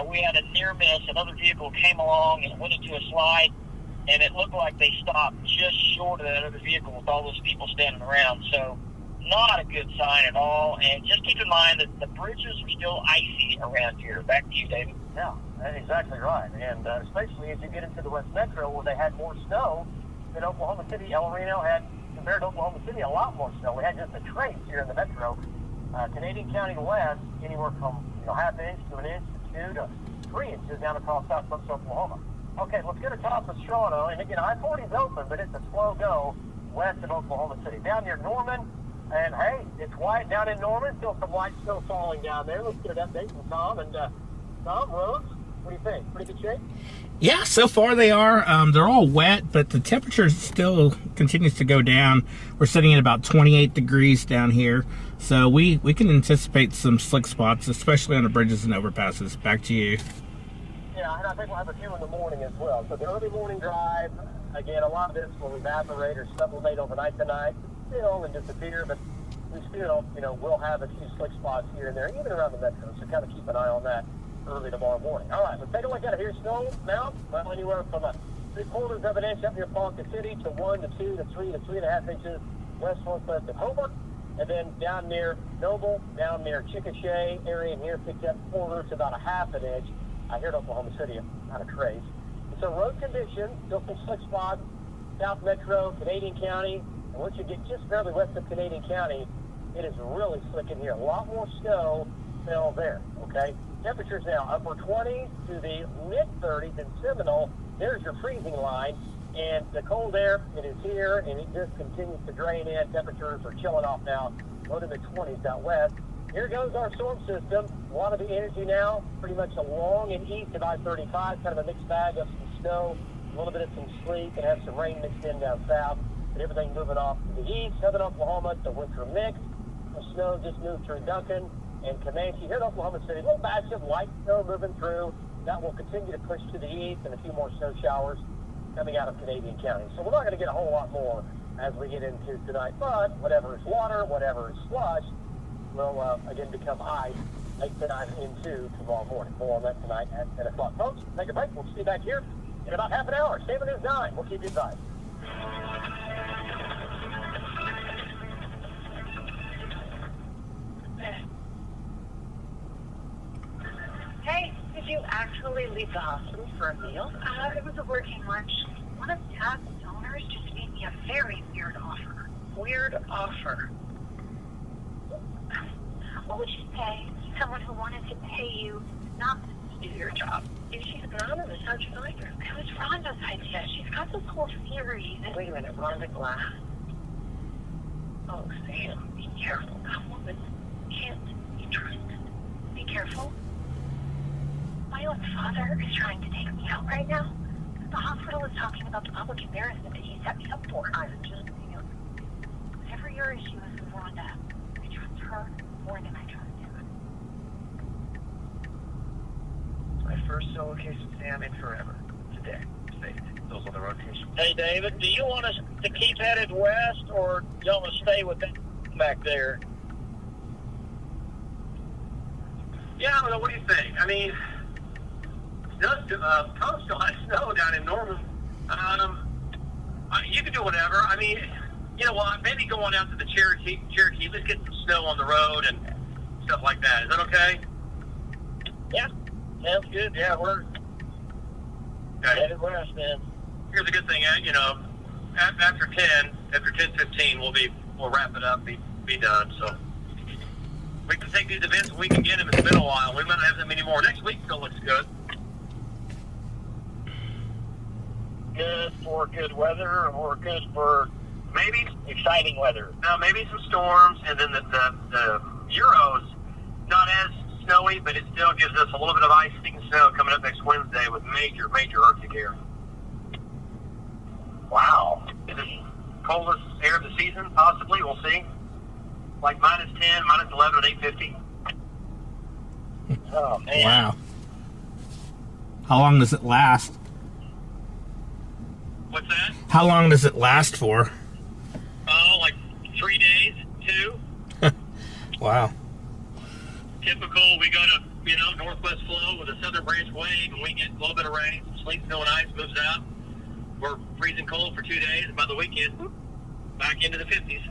we had a near miss. Another vehicle came along and went into a slide, and it looked like they stopped just short of that other vehicle with all those people standing around. So not a good sign at all. And just keep in mind that the bridges are still icy around here. Back to you, David. Yeah, that's exactly right. And especially as you get into the West Metro where they had more snow than Oklahoma City. El Reno had, compared to Oklahoma City, a lot more snow. We had just a trace here in the Metro. Canadian County west, anywhere from half inch to an inch to 2 to 3 inches down across southwest Oklahoma. Okay, let's get a Tom Pastrano. And again, I-40 is open, but it's a slow go west of Oklahoma City. Down near Norman, and hey, it's white down in Norman. Still some white snow falling down there. Let's get an update from Tom. And Tom, roads, what do you think? Pretty good shape? Yeah, so far they are. They're all wet, but the temperature still continues to go down. We're sitting at about 28 degrees down here. So we can anticipate some slick spots, especially on the bridges and overpasses. Back to you. Yeah, and I think we'll have a few in the morning as well. So the early morning drive, again, a lot of this will evaporate or sublimate overnight tonight, still and disappear, but we still, will have a few slick spots here and there, even around the metro. So kind of keep an eye on that early tomorrow morning. All right, let's take a look at it here. Snow now, well, anywhere from 3/4 of an inch up near Ponca City to 1 to 2 to 3 to 3.5 inches west northwest of Hobart. And then down near Noble, down near Chickasha area in here, picked up 1/4 to about 1/2 inch. I hear Oklahoma City, not a trace. And so road conditions, still some slick spots, South Metro, Canadian County. And once you get just barely west of Canadian County, it is really slick in here. A lot more snow fell there, okay? Temperatures now upper 20s to the mid-30s in Seminole. There's your freezing line. And the cold air, it is here, and it just continues to drain in. Temperatures are chilling off now, low to mid-20s out west. Here goes our storm system. A lot of the energy now, pretty much along and east of I-35, kind of a mixed bag of some snow, a little bit of some sleet, and have some rain mixed in down south. But everything moving off to the east, southern Oklahoma, it's a winter mix. The snow just moved through Duncan and Comanche. Here in Oklahoma City, a little batch of light snow moving through. That will continue to push to the east, and a few more snow showers coming out of Canadian County. So we're not going to get a whole lot more as we get into tonight. But whatever is water, whatever is slush, will again become ice late tonight into tomorrow morning. More on that tonight at 10 o'clock. Folks, take a break. We'll see you back here in about half an hour. 7 News 9. We'll keep you advised. Hey, did you actually leave the hospital for a meal? It was a working lunch. One of Dad's donors just made me a very weird offer. Weird offer? What would you say to someone who wanted to pay you not to do your job? If she's anonymous, how'd you find her? It was Rhonda's idea. She's got this whole theory that... Wait a minute, Rhonda Glass? Oh, Sam, be careful. That woman can't be trusted. Be careful. My own father is trying to take me out right now. The hospital is talking about the public embarrassment that he set me up for. I'm just, whatever your issue is with Rhonda, I trust her more than I trust him. My first solo case with Sam in forever. Today. Those are the rotations. Hey, David, do you want us to keep headed west, or do you want to stay with that back there? Yeah, I don't know. What do you think? I mean, Tom still has snow down in Norman. You can do whatever. I mean, you know what? Maybe go on out to the Cherokee. Let's get some snow on the road and stuff like that. Is that okay? Yeah, sounds good. Yeah, we're headed west, man. Here's a good thing, you know, after 10:15, we'll wrap it up, be done. So we can take these events when we can get them. It's been a while. We might not have that many more. Next week still looks good. Good for good weather, or good for maybe exciting weather? Maybe some storms, and then the Euro's not as snowy, but it still gives us a little bit of icing and snow coming up next Wednesday with major Arctic air. Wow. Is it coldest air of the season? Possibly. We'll see. Like -10, -11 at 8:50. Oh, man. Wow. How long does it last? What's that? How long does it last for? Oh, like 3 days, 2. Wow. Typical, we go to, northwest flow with a southern branch wave, and we get a little bit of rain, some sleet, snow, and ice moves out. We're freezing cold for 2 days, and by the weekend, back into the 50s.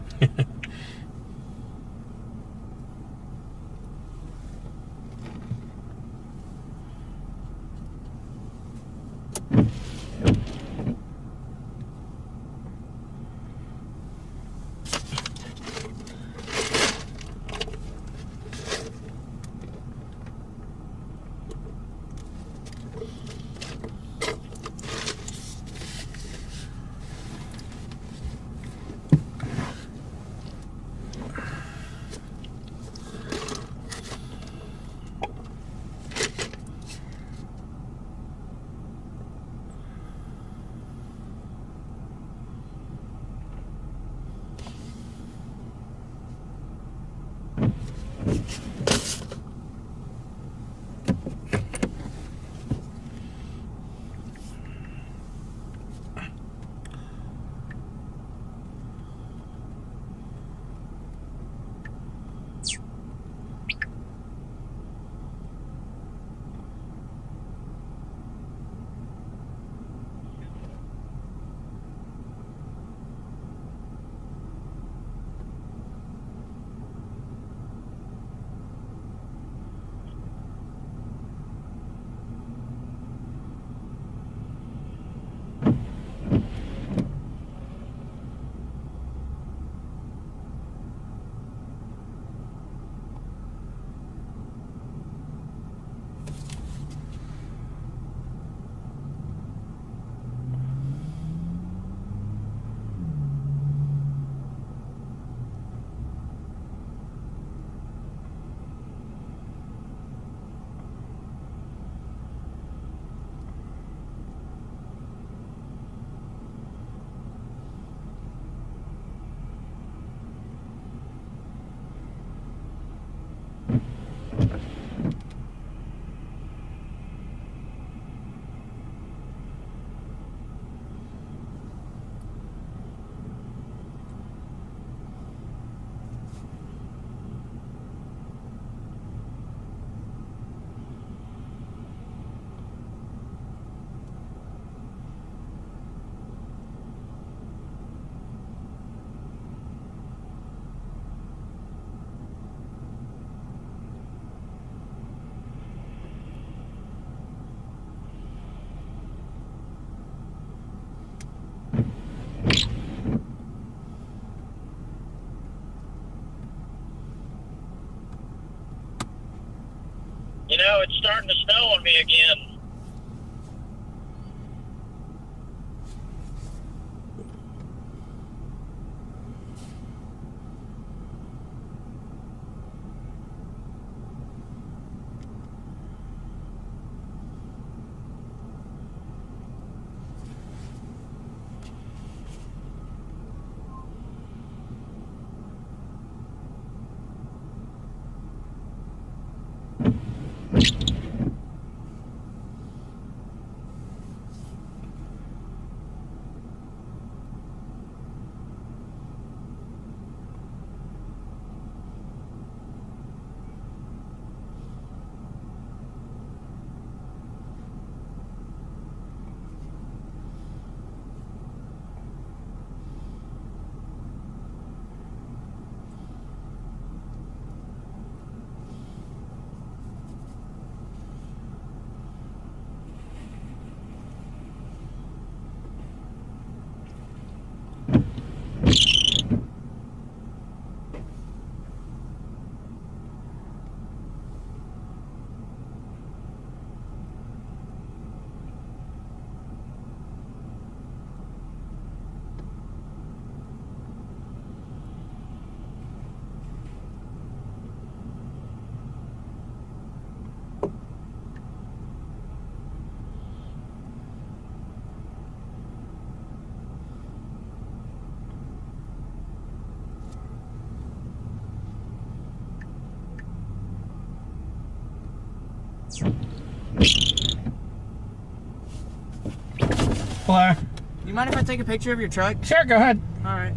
It's starting to snow on me again. Hello. You mind if I take a picture of your truck? Sure, go ahead. All right.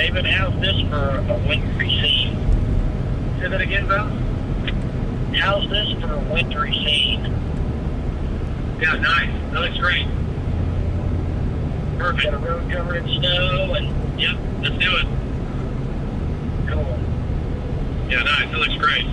David, how's this for a wintry scene? Say that again, Val? How's this for a wintry scene? Yeah, nice. That looks great. Perfect. Got a road covered in snow, and Yep, let's do it. cool. Yeah, nice. That looks great.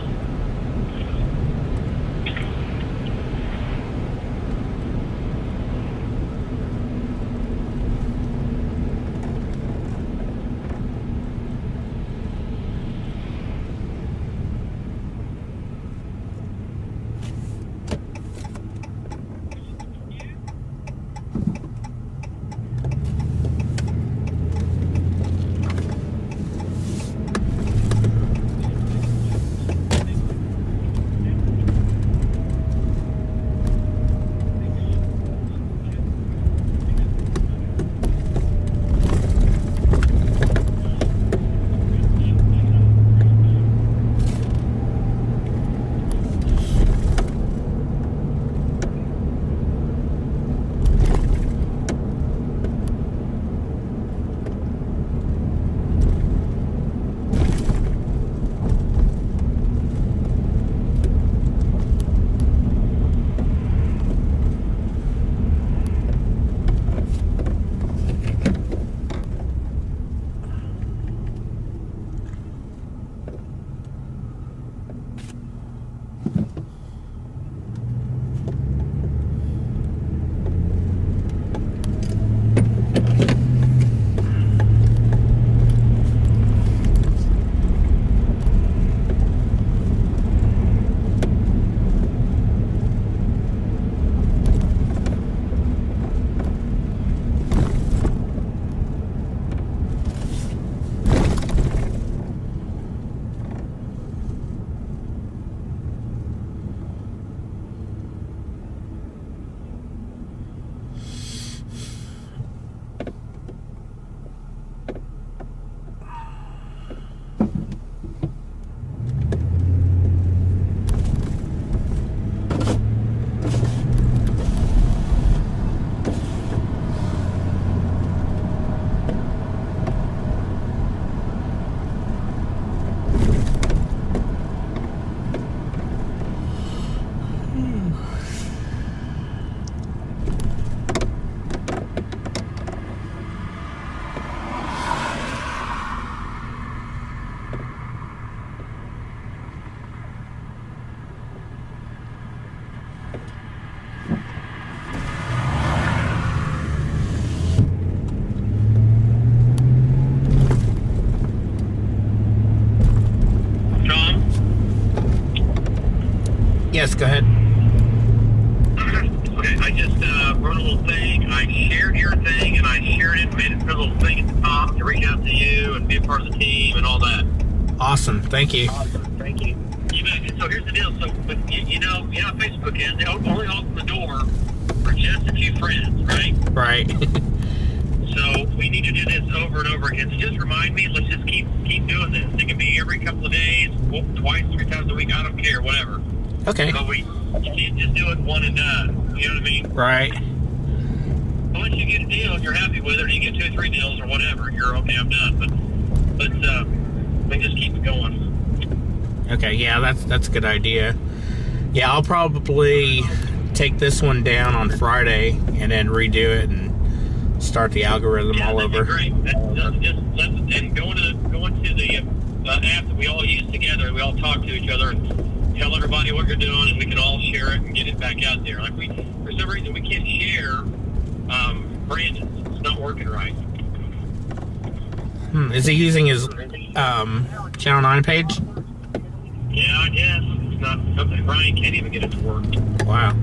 Yes, go ahead. Okay, I just wrote a little thing. I shared your thing, and I shared it, made it put a little thing at the top to reach out to you and be a part of the team and all that. Awesome. Thank you. Thank you. You bet. So here's the deal. So, but you know how Facebook is. They only open the door for just a few friends, right? Right. So we need to do this over and over again. So just remind me. Let's just keep doing this. It can be every couple of days, twice, 3 times a week. I don't care, whatever. Okay. But you can't just do it one and done. You know what I mean? Right. Once you get a deal and you're happy with it, or you get 2 or 3 deals or whatever, you're okay. I'm done. But we just keep it going. Okay. Yeah, that's a good idea. Yeah, I'll probably take this one down on Friday and then redo it and start the algorithm all over. Great. And going to the app that we all use together, we all talk to each other and tell everybody what you're doing, and we can all share it and get it back out there. Like for some reason, we can't share Brandon's. It's not working right. Is he using his Channel 9 page? Yeah, I guess. It's not something. Brian can't even get it to work. Wow.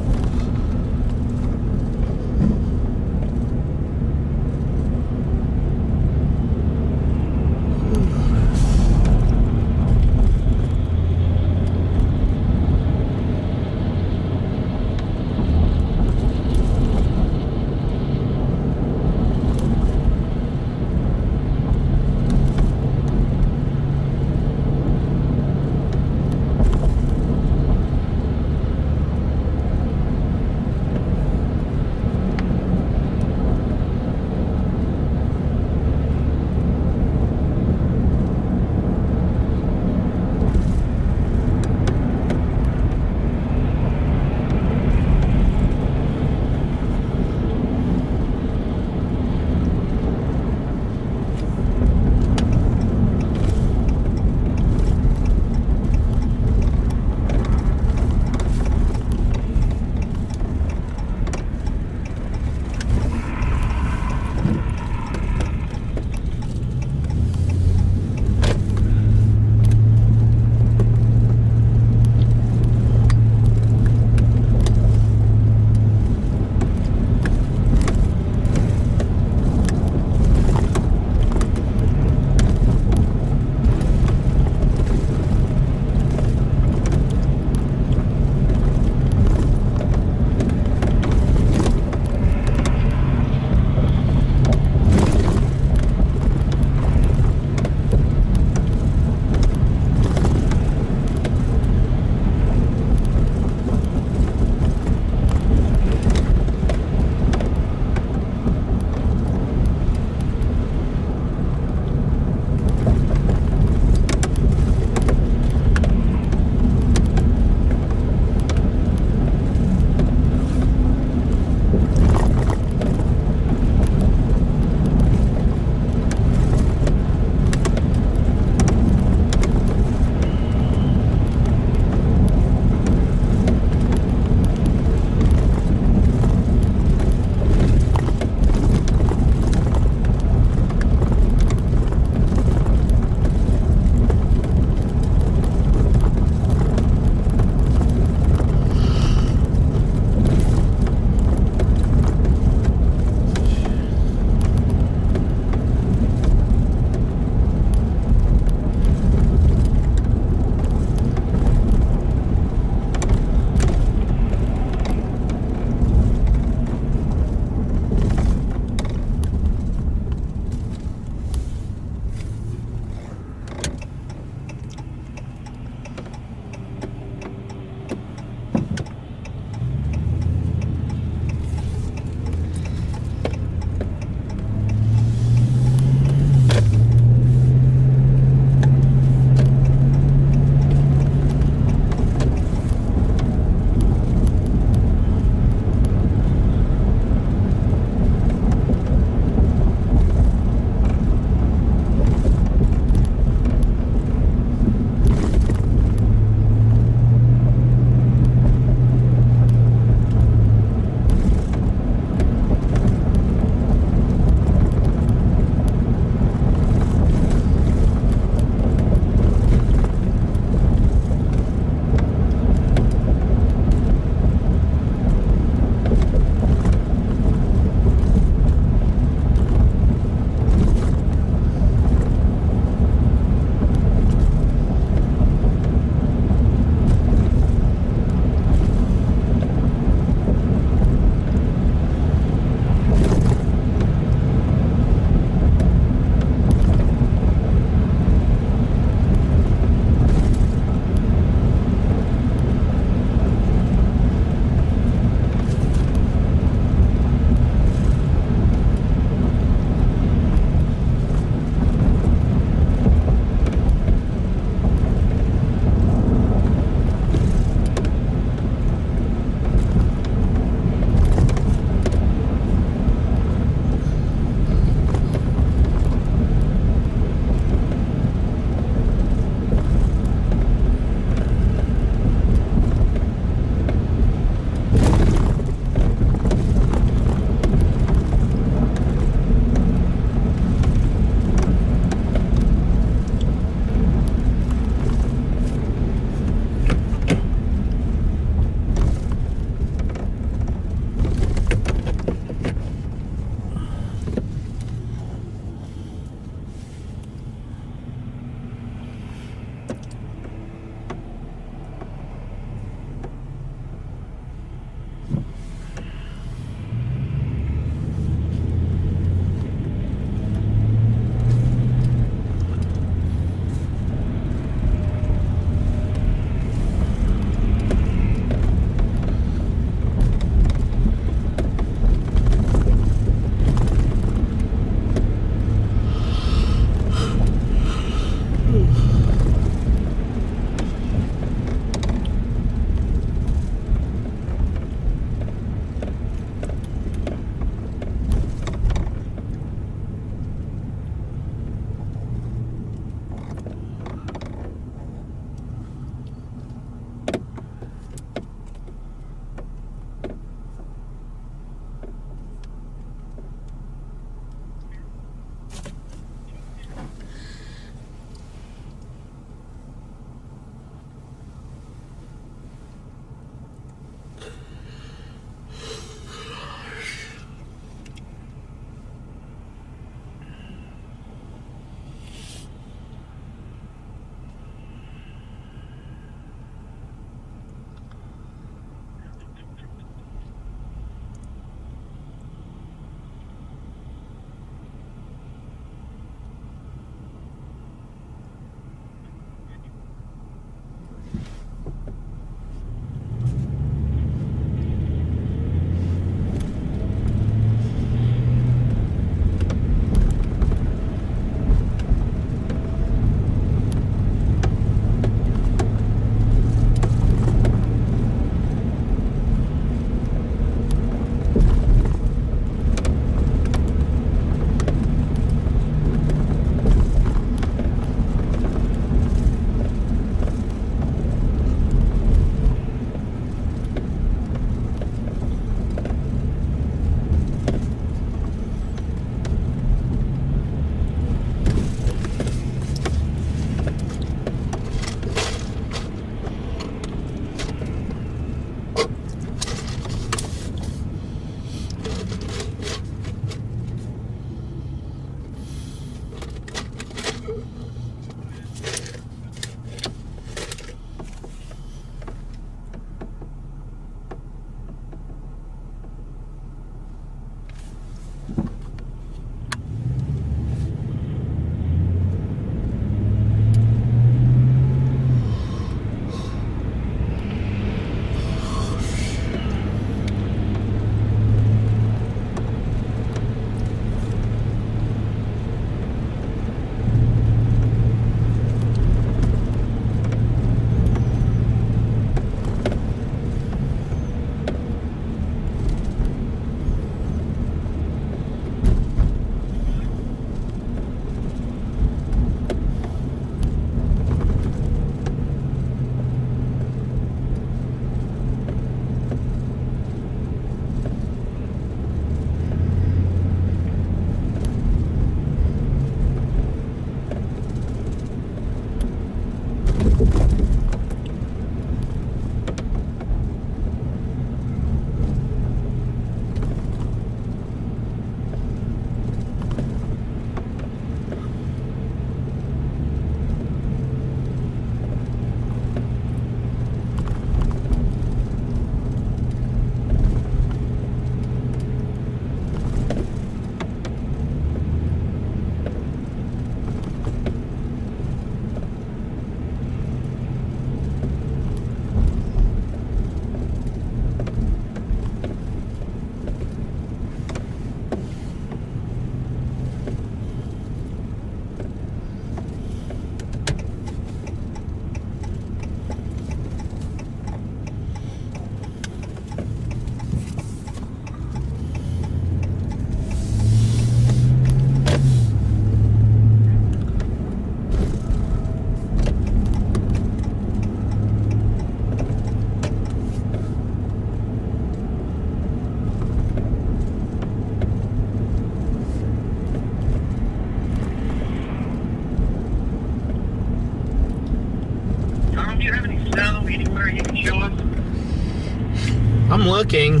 I'm looking.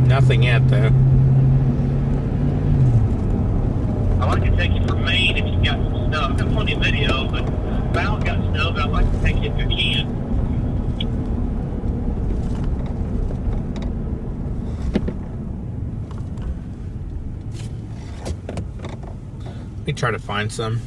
Nothing yet, though. I'd like to take you from Maine if you've got some snow. I've got plenty of video, but Val's got snow, but I'd like to take you if you can. Let me try to find some.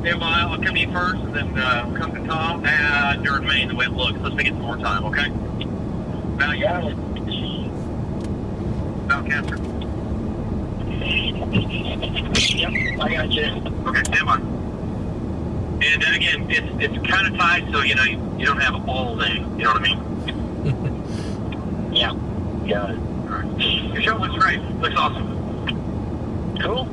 Stand by. I'll come to you first, and then come to Tom. And you're in Maine the way it looks. Let's make it some more time, okay? Val, you got it. Val, Castor. Yep, I got you. Okay, stand by. And again, it's kind of tight, so you don't have all day. You know what I mean? Yeah. Got it. All right. Your show looks great. Looks awesome. Cool.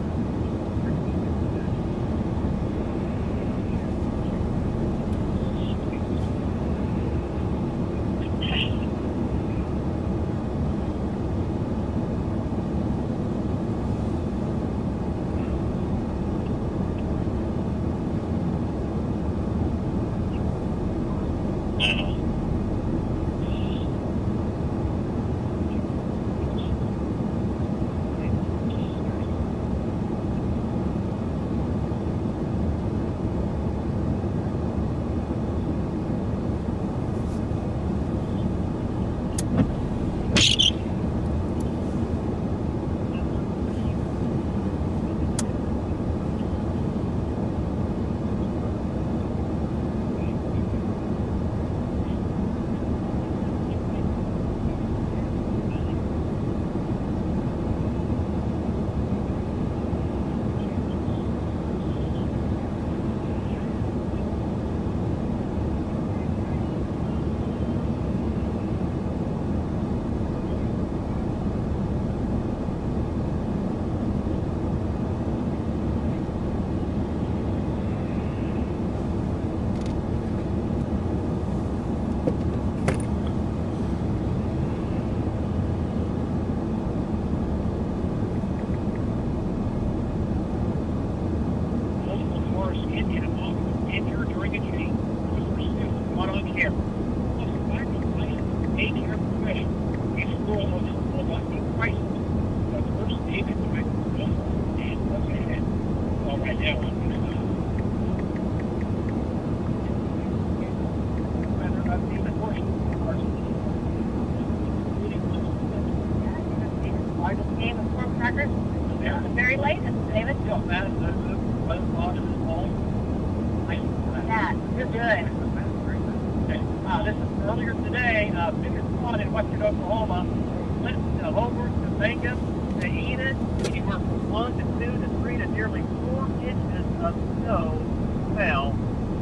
Storm Tracker? Yeah. The very latest, David. Yeah, you're good. This is earlier today. Biggest flood in western Oklahoma. Went to Homer, to Beckham, to Enid. Anywhere from 1 to 2 to 3 to nearly 4 inches of snow fell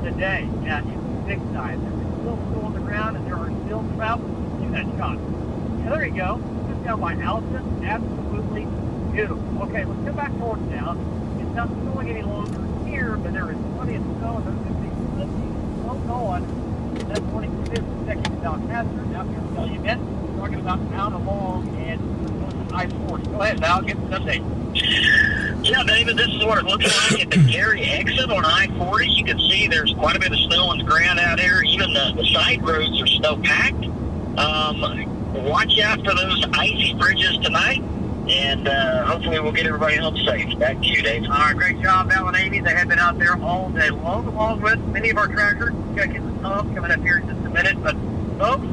today. Yeah, it's big size. There's still snow on the ground, and there are still travel. Look at that shot. Yeah, there you go. Just down by Allison. Absolutely beautiful. Okay, let's go back towards town. It's not snowing any longer here, but there is plenty of snow, and there's going to be snow going. That's 22 seconds about Castor. Now I'm going to tell you again, talking about down along and I-40. Go ahead, Val, give us an update. Yeah, David, this is what it looks like at the Gary exit on I-40. You can see there's quite a bit of snow on the ground out here. Even the side roads are snow-packed. Watch out for those icy bridges tonight, and hopefully we'll get everybody home safe. Back to you, Dave. All right, great job, Val and Amy. They have been out there all day long, along with many of our trackers. We're going to get the Tom coming up here in just a minute. But, folks,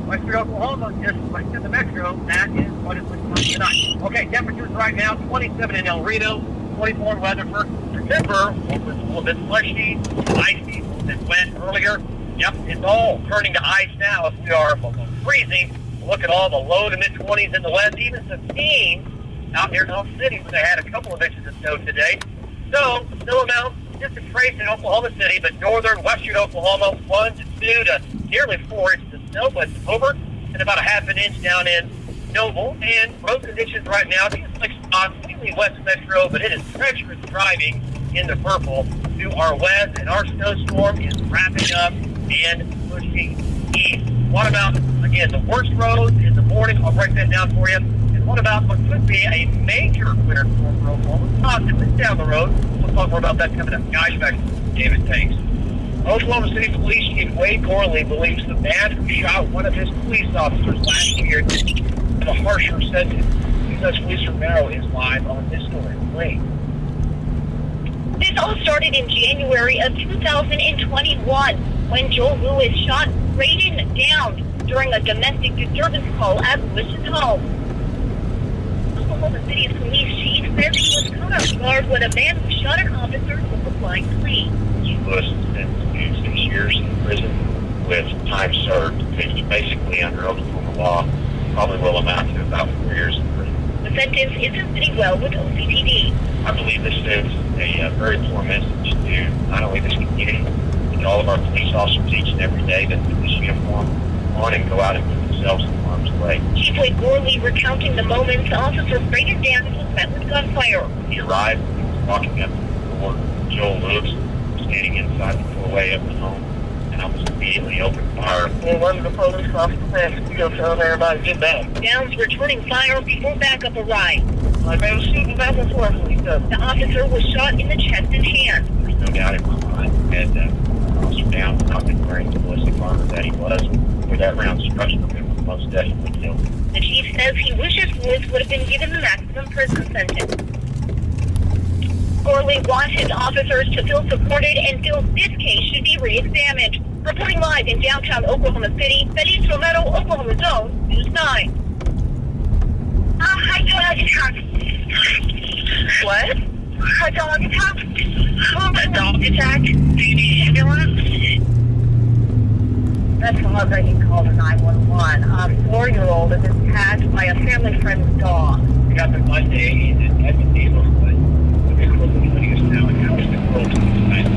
western Oklahoma, just west of the metro, that is what it looks like tonight. Okay, temperatures right now, 27 in El Reno, 24 in Weatherford. Remember, it was a little bit slushy, icy, a little bit wet earlier. Yep, it's all turning to ice now as we are freezing. Look at all the low to mid-20s in the west, even some teams out near Ellis City where they had a couple of inches of snow today. So, snow amount just a trace in Oklahoma City, but northern, western Oklahoma, 1 to 2 to nearly 4 inches of snow, but over, and about a half an inch down in Noble. And road conditions right now, these like spots, mainly west metro, but it is treacherous driving in the purple to our west, and our snowstorm is wrapping up and pushing east. What about, again, the worst roads in the morning? I'll break that down for you. And what about what could be a major winter storm for Oklahoma? Possibly down the road. We'll talk more about that coming up. Guys, back to David, thanks. Oklahoma City Police Chief Wade Corley believes the man who shot one of his police officers last year in a harsher sentence. U.S. Police Romero is live on this story. Wade. This all started in January of 2021 when Joel Lewis shot Raiden down during a domestic disturbance call at Lewis's home. Oklahoma City's police chief says he was caught off guard when a man who shot an officer was applying clean. Lewis has been 6 years in prison with time served, which basically under Oklahoma law probably will amount to about 4 years in prison. The sentence isn't sitting well with OCTD. I believe this sends a very poor message to not only this community, but to all of our police officers each and every day that put this uniform on and go out and put themselves in harm's way. Chief Wade Gorley recounting the moments Officer Brayden Daniels was met with gunfire. He arrived, he was walking up to the door. Joel Lewis was standing inside the doorway of the home and almost immediately opened fire. And one of the police officers to go tell everybody to get back. Downs returning fire before backup arrived. Like they were shooting back and forth when he said. The officer was shot in the chest and hand. There's no doubt in my mind that Officer Downs not been wearing the ballistic armor that he was, where that round struck him and was most definitely killed. The chief says he wishes Woods would have been given the maximum prison sentence. Gorley wants his officers to feel supported and feels this case should be re-examined. Reporting live in downtown Oklahoma City, Betty Romero, Oklahoma Zone, News 9. Hi, dog attack. What? A dog attack? A dog attack? Do you need an ambulance? That's the heartbreaking call to 911. A 4-year-old is attacked by a family friend's dog. It happened Monday at the neighborhood. The County is now in house the world tonight.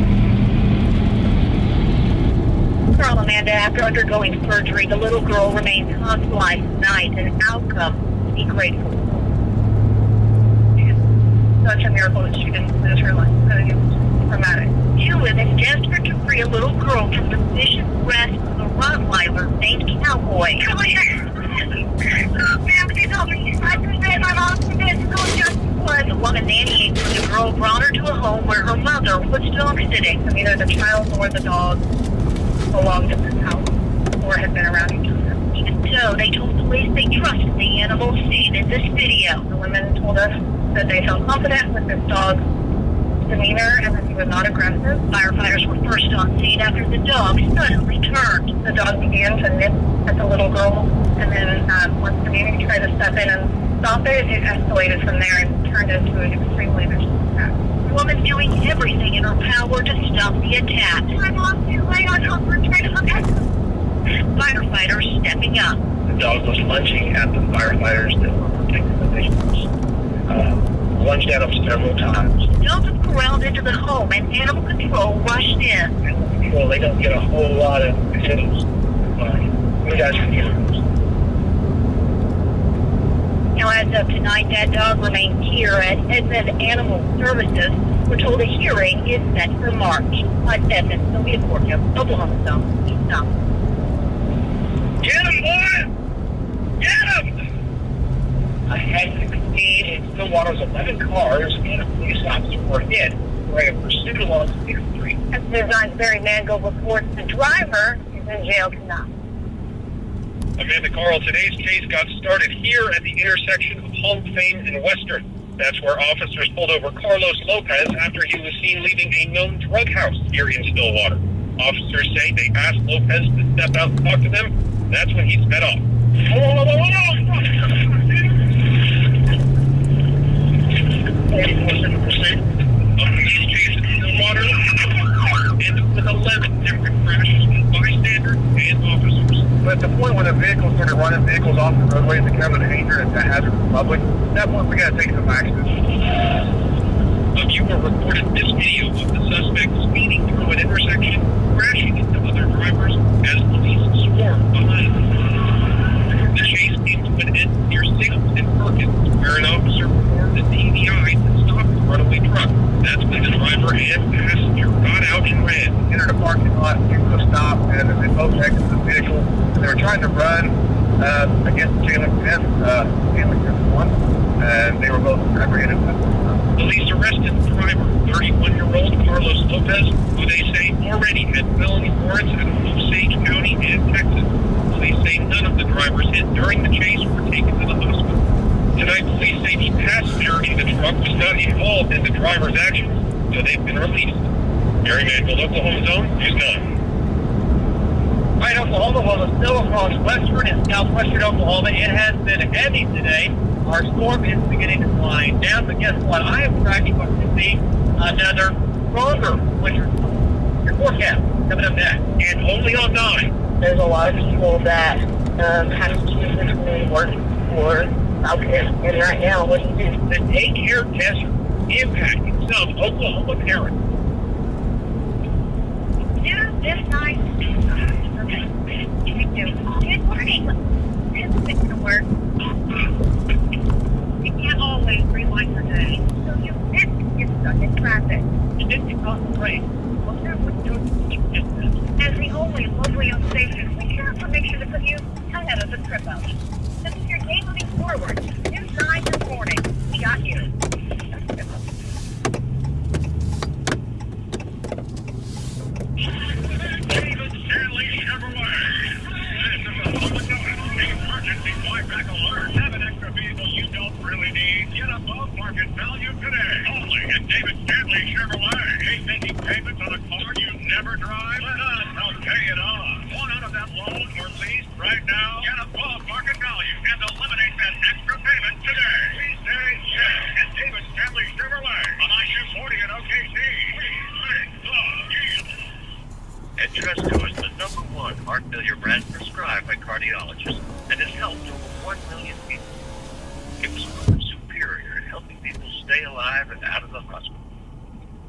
Carl Amanda, after undergoing surgery, the little girl remains hospitalized tonight. An outcome to be grateful. Such a miracle that she didn't lose her life. It was traumatic. 2 women desperate to free a little girl from the vicious grasp of a Rottweiler named Cowboy. Come here. Ma'am, please help me. I present my mom to physical justice. The woman nannying for the girl brought her to a home where her mother was dog sitting. Neither the child nor the dog belonged to this house or had been around each other. Even so, they told police they trusted the animal seen in this video. The women told us that they felt confident with this dog's demeanor and that he was not aggressive. Firefighters were first on scene after the dog suddenly turned. The dog began to nip at the little girl, and then once the community tried to step in and stop it, it escalated from there and turned into an extremely vicious attack. The woman doing everything in her power to stop the attack. My mom to lay on top of her trying to protect her. Firefighters stepping up. The dog was lunging at the firefighters that were protecting the victims. Lunged at them several times. Dogs were corralled into the home and animal control rushed in. Animal control, they don't get a whole lot of visitors. You guys can hear them. Now, as of tonight, that dog remains here at Edmond Animal Services. We're told a hearing is set for March. I'm Edmond, Sylvia Portia, Oklahoma Zone. Stop. Get him, boy! Get him! I had 16 in Stillwater's 11 cars and a police officer were hit during a pursuit along 6th Street. As News 9's Barry Mango reports, the driver is in jail tonight. Amanda Carl, today's case got started here at the intersection of Hall of Fame and Western. That's where officers pulled over Carlos Lopez after he was seen leaving a known drug house here in Stillwater. Officers say they asked Lopez to step out and talk to them. That's when he sped off. These cases in Stillwater ended with 11 different crashes with bystanders and officers. But at the point when the vehicle started running vehicles off the roadway and becoming a danger and a hazard to the public, at that point we got to take some action. A viewer reported this video of the suspect speeding through an intersection, crashing into other drivers as police swarmed behind him. The chase came to an end near Sixth and Perkins, where an officer performed a DVI to stop the runaway truck. That's when the driver and passenger got out and ran. Entered a parking lot, came to a stop, and they both exited the vehicle. And they were trying to run against the chain link fence one, and they were both apprehended. Police arrested the driver, 31-year-old Carlos Lopez, who they say already had felony warrants in Osage County and Texas. Police say none of the drivers hit during the chase were taken to the hospital. Tonight, police say the passenger in the truck was not involved in the driver's actions, so they've been released. Barry Mangold, Oklahoma Zone, News 9. Right, Oklahoma, well, it's still across western and southwestern Oklahoma. It has been heavy today. Our storm is beginning to wind down, but guess what? I am tracking what could be another stronger winter forecast coming up next. And only on 9. There's a lot of people that have to choose between work or childcare. And right now, what do you do? The daycare desert impacting some Oklahoma parents. News this night. Good morning. It's going to work. You can't always rewind your day, so you didn't get stuck in traffic. You didn't get caught in the rain. Well, that would do it. As the only locally owned station, we have information to put you ahead of the trip out. This is your day moving forward. New signs this morning. We got you. David Stanley Chevrolet. This is a public notice. Emergency buyback alert. Have an extra vehicle you don't really need. Get above market value today. Only at David Stanley Chevrolet. Hate making payments on a car you never drive? Let us help pay it off. Want out of that loan or lease right now? Get above market value and eliminate that extra payment today. Please say yes at David Stanley Chevrolet on I-240 at OKC. We make love yield. And Trusco is the #1 heart failure brand prescribed by cardiologists and has helped over 1 million people. It was proven superior at helping people stay alive and out of the hospital.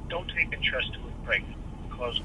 Don't take Trusco with pregnant, cause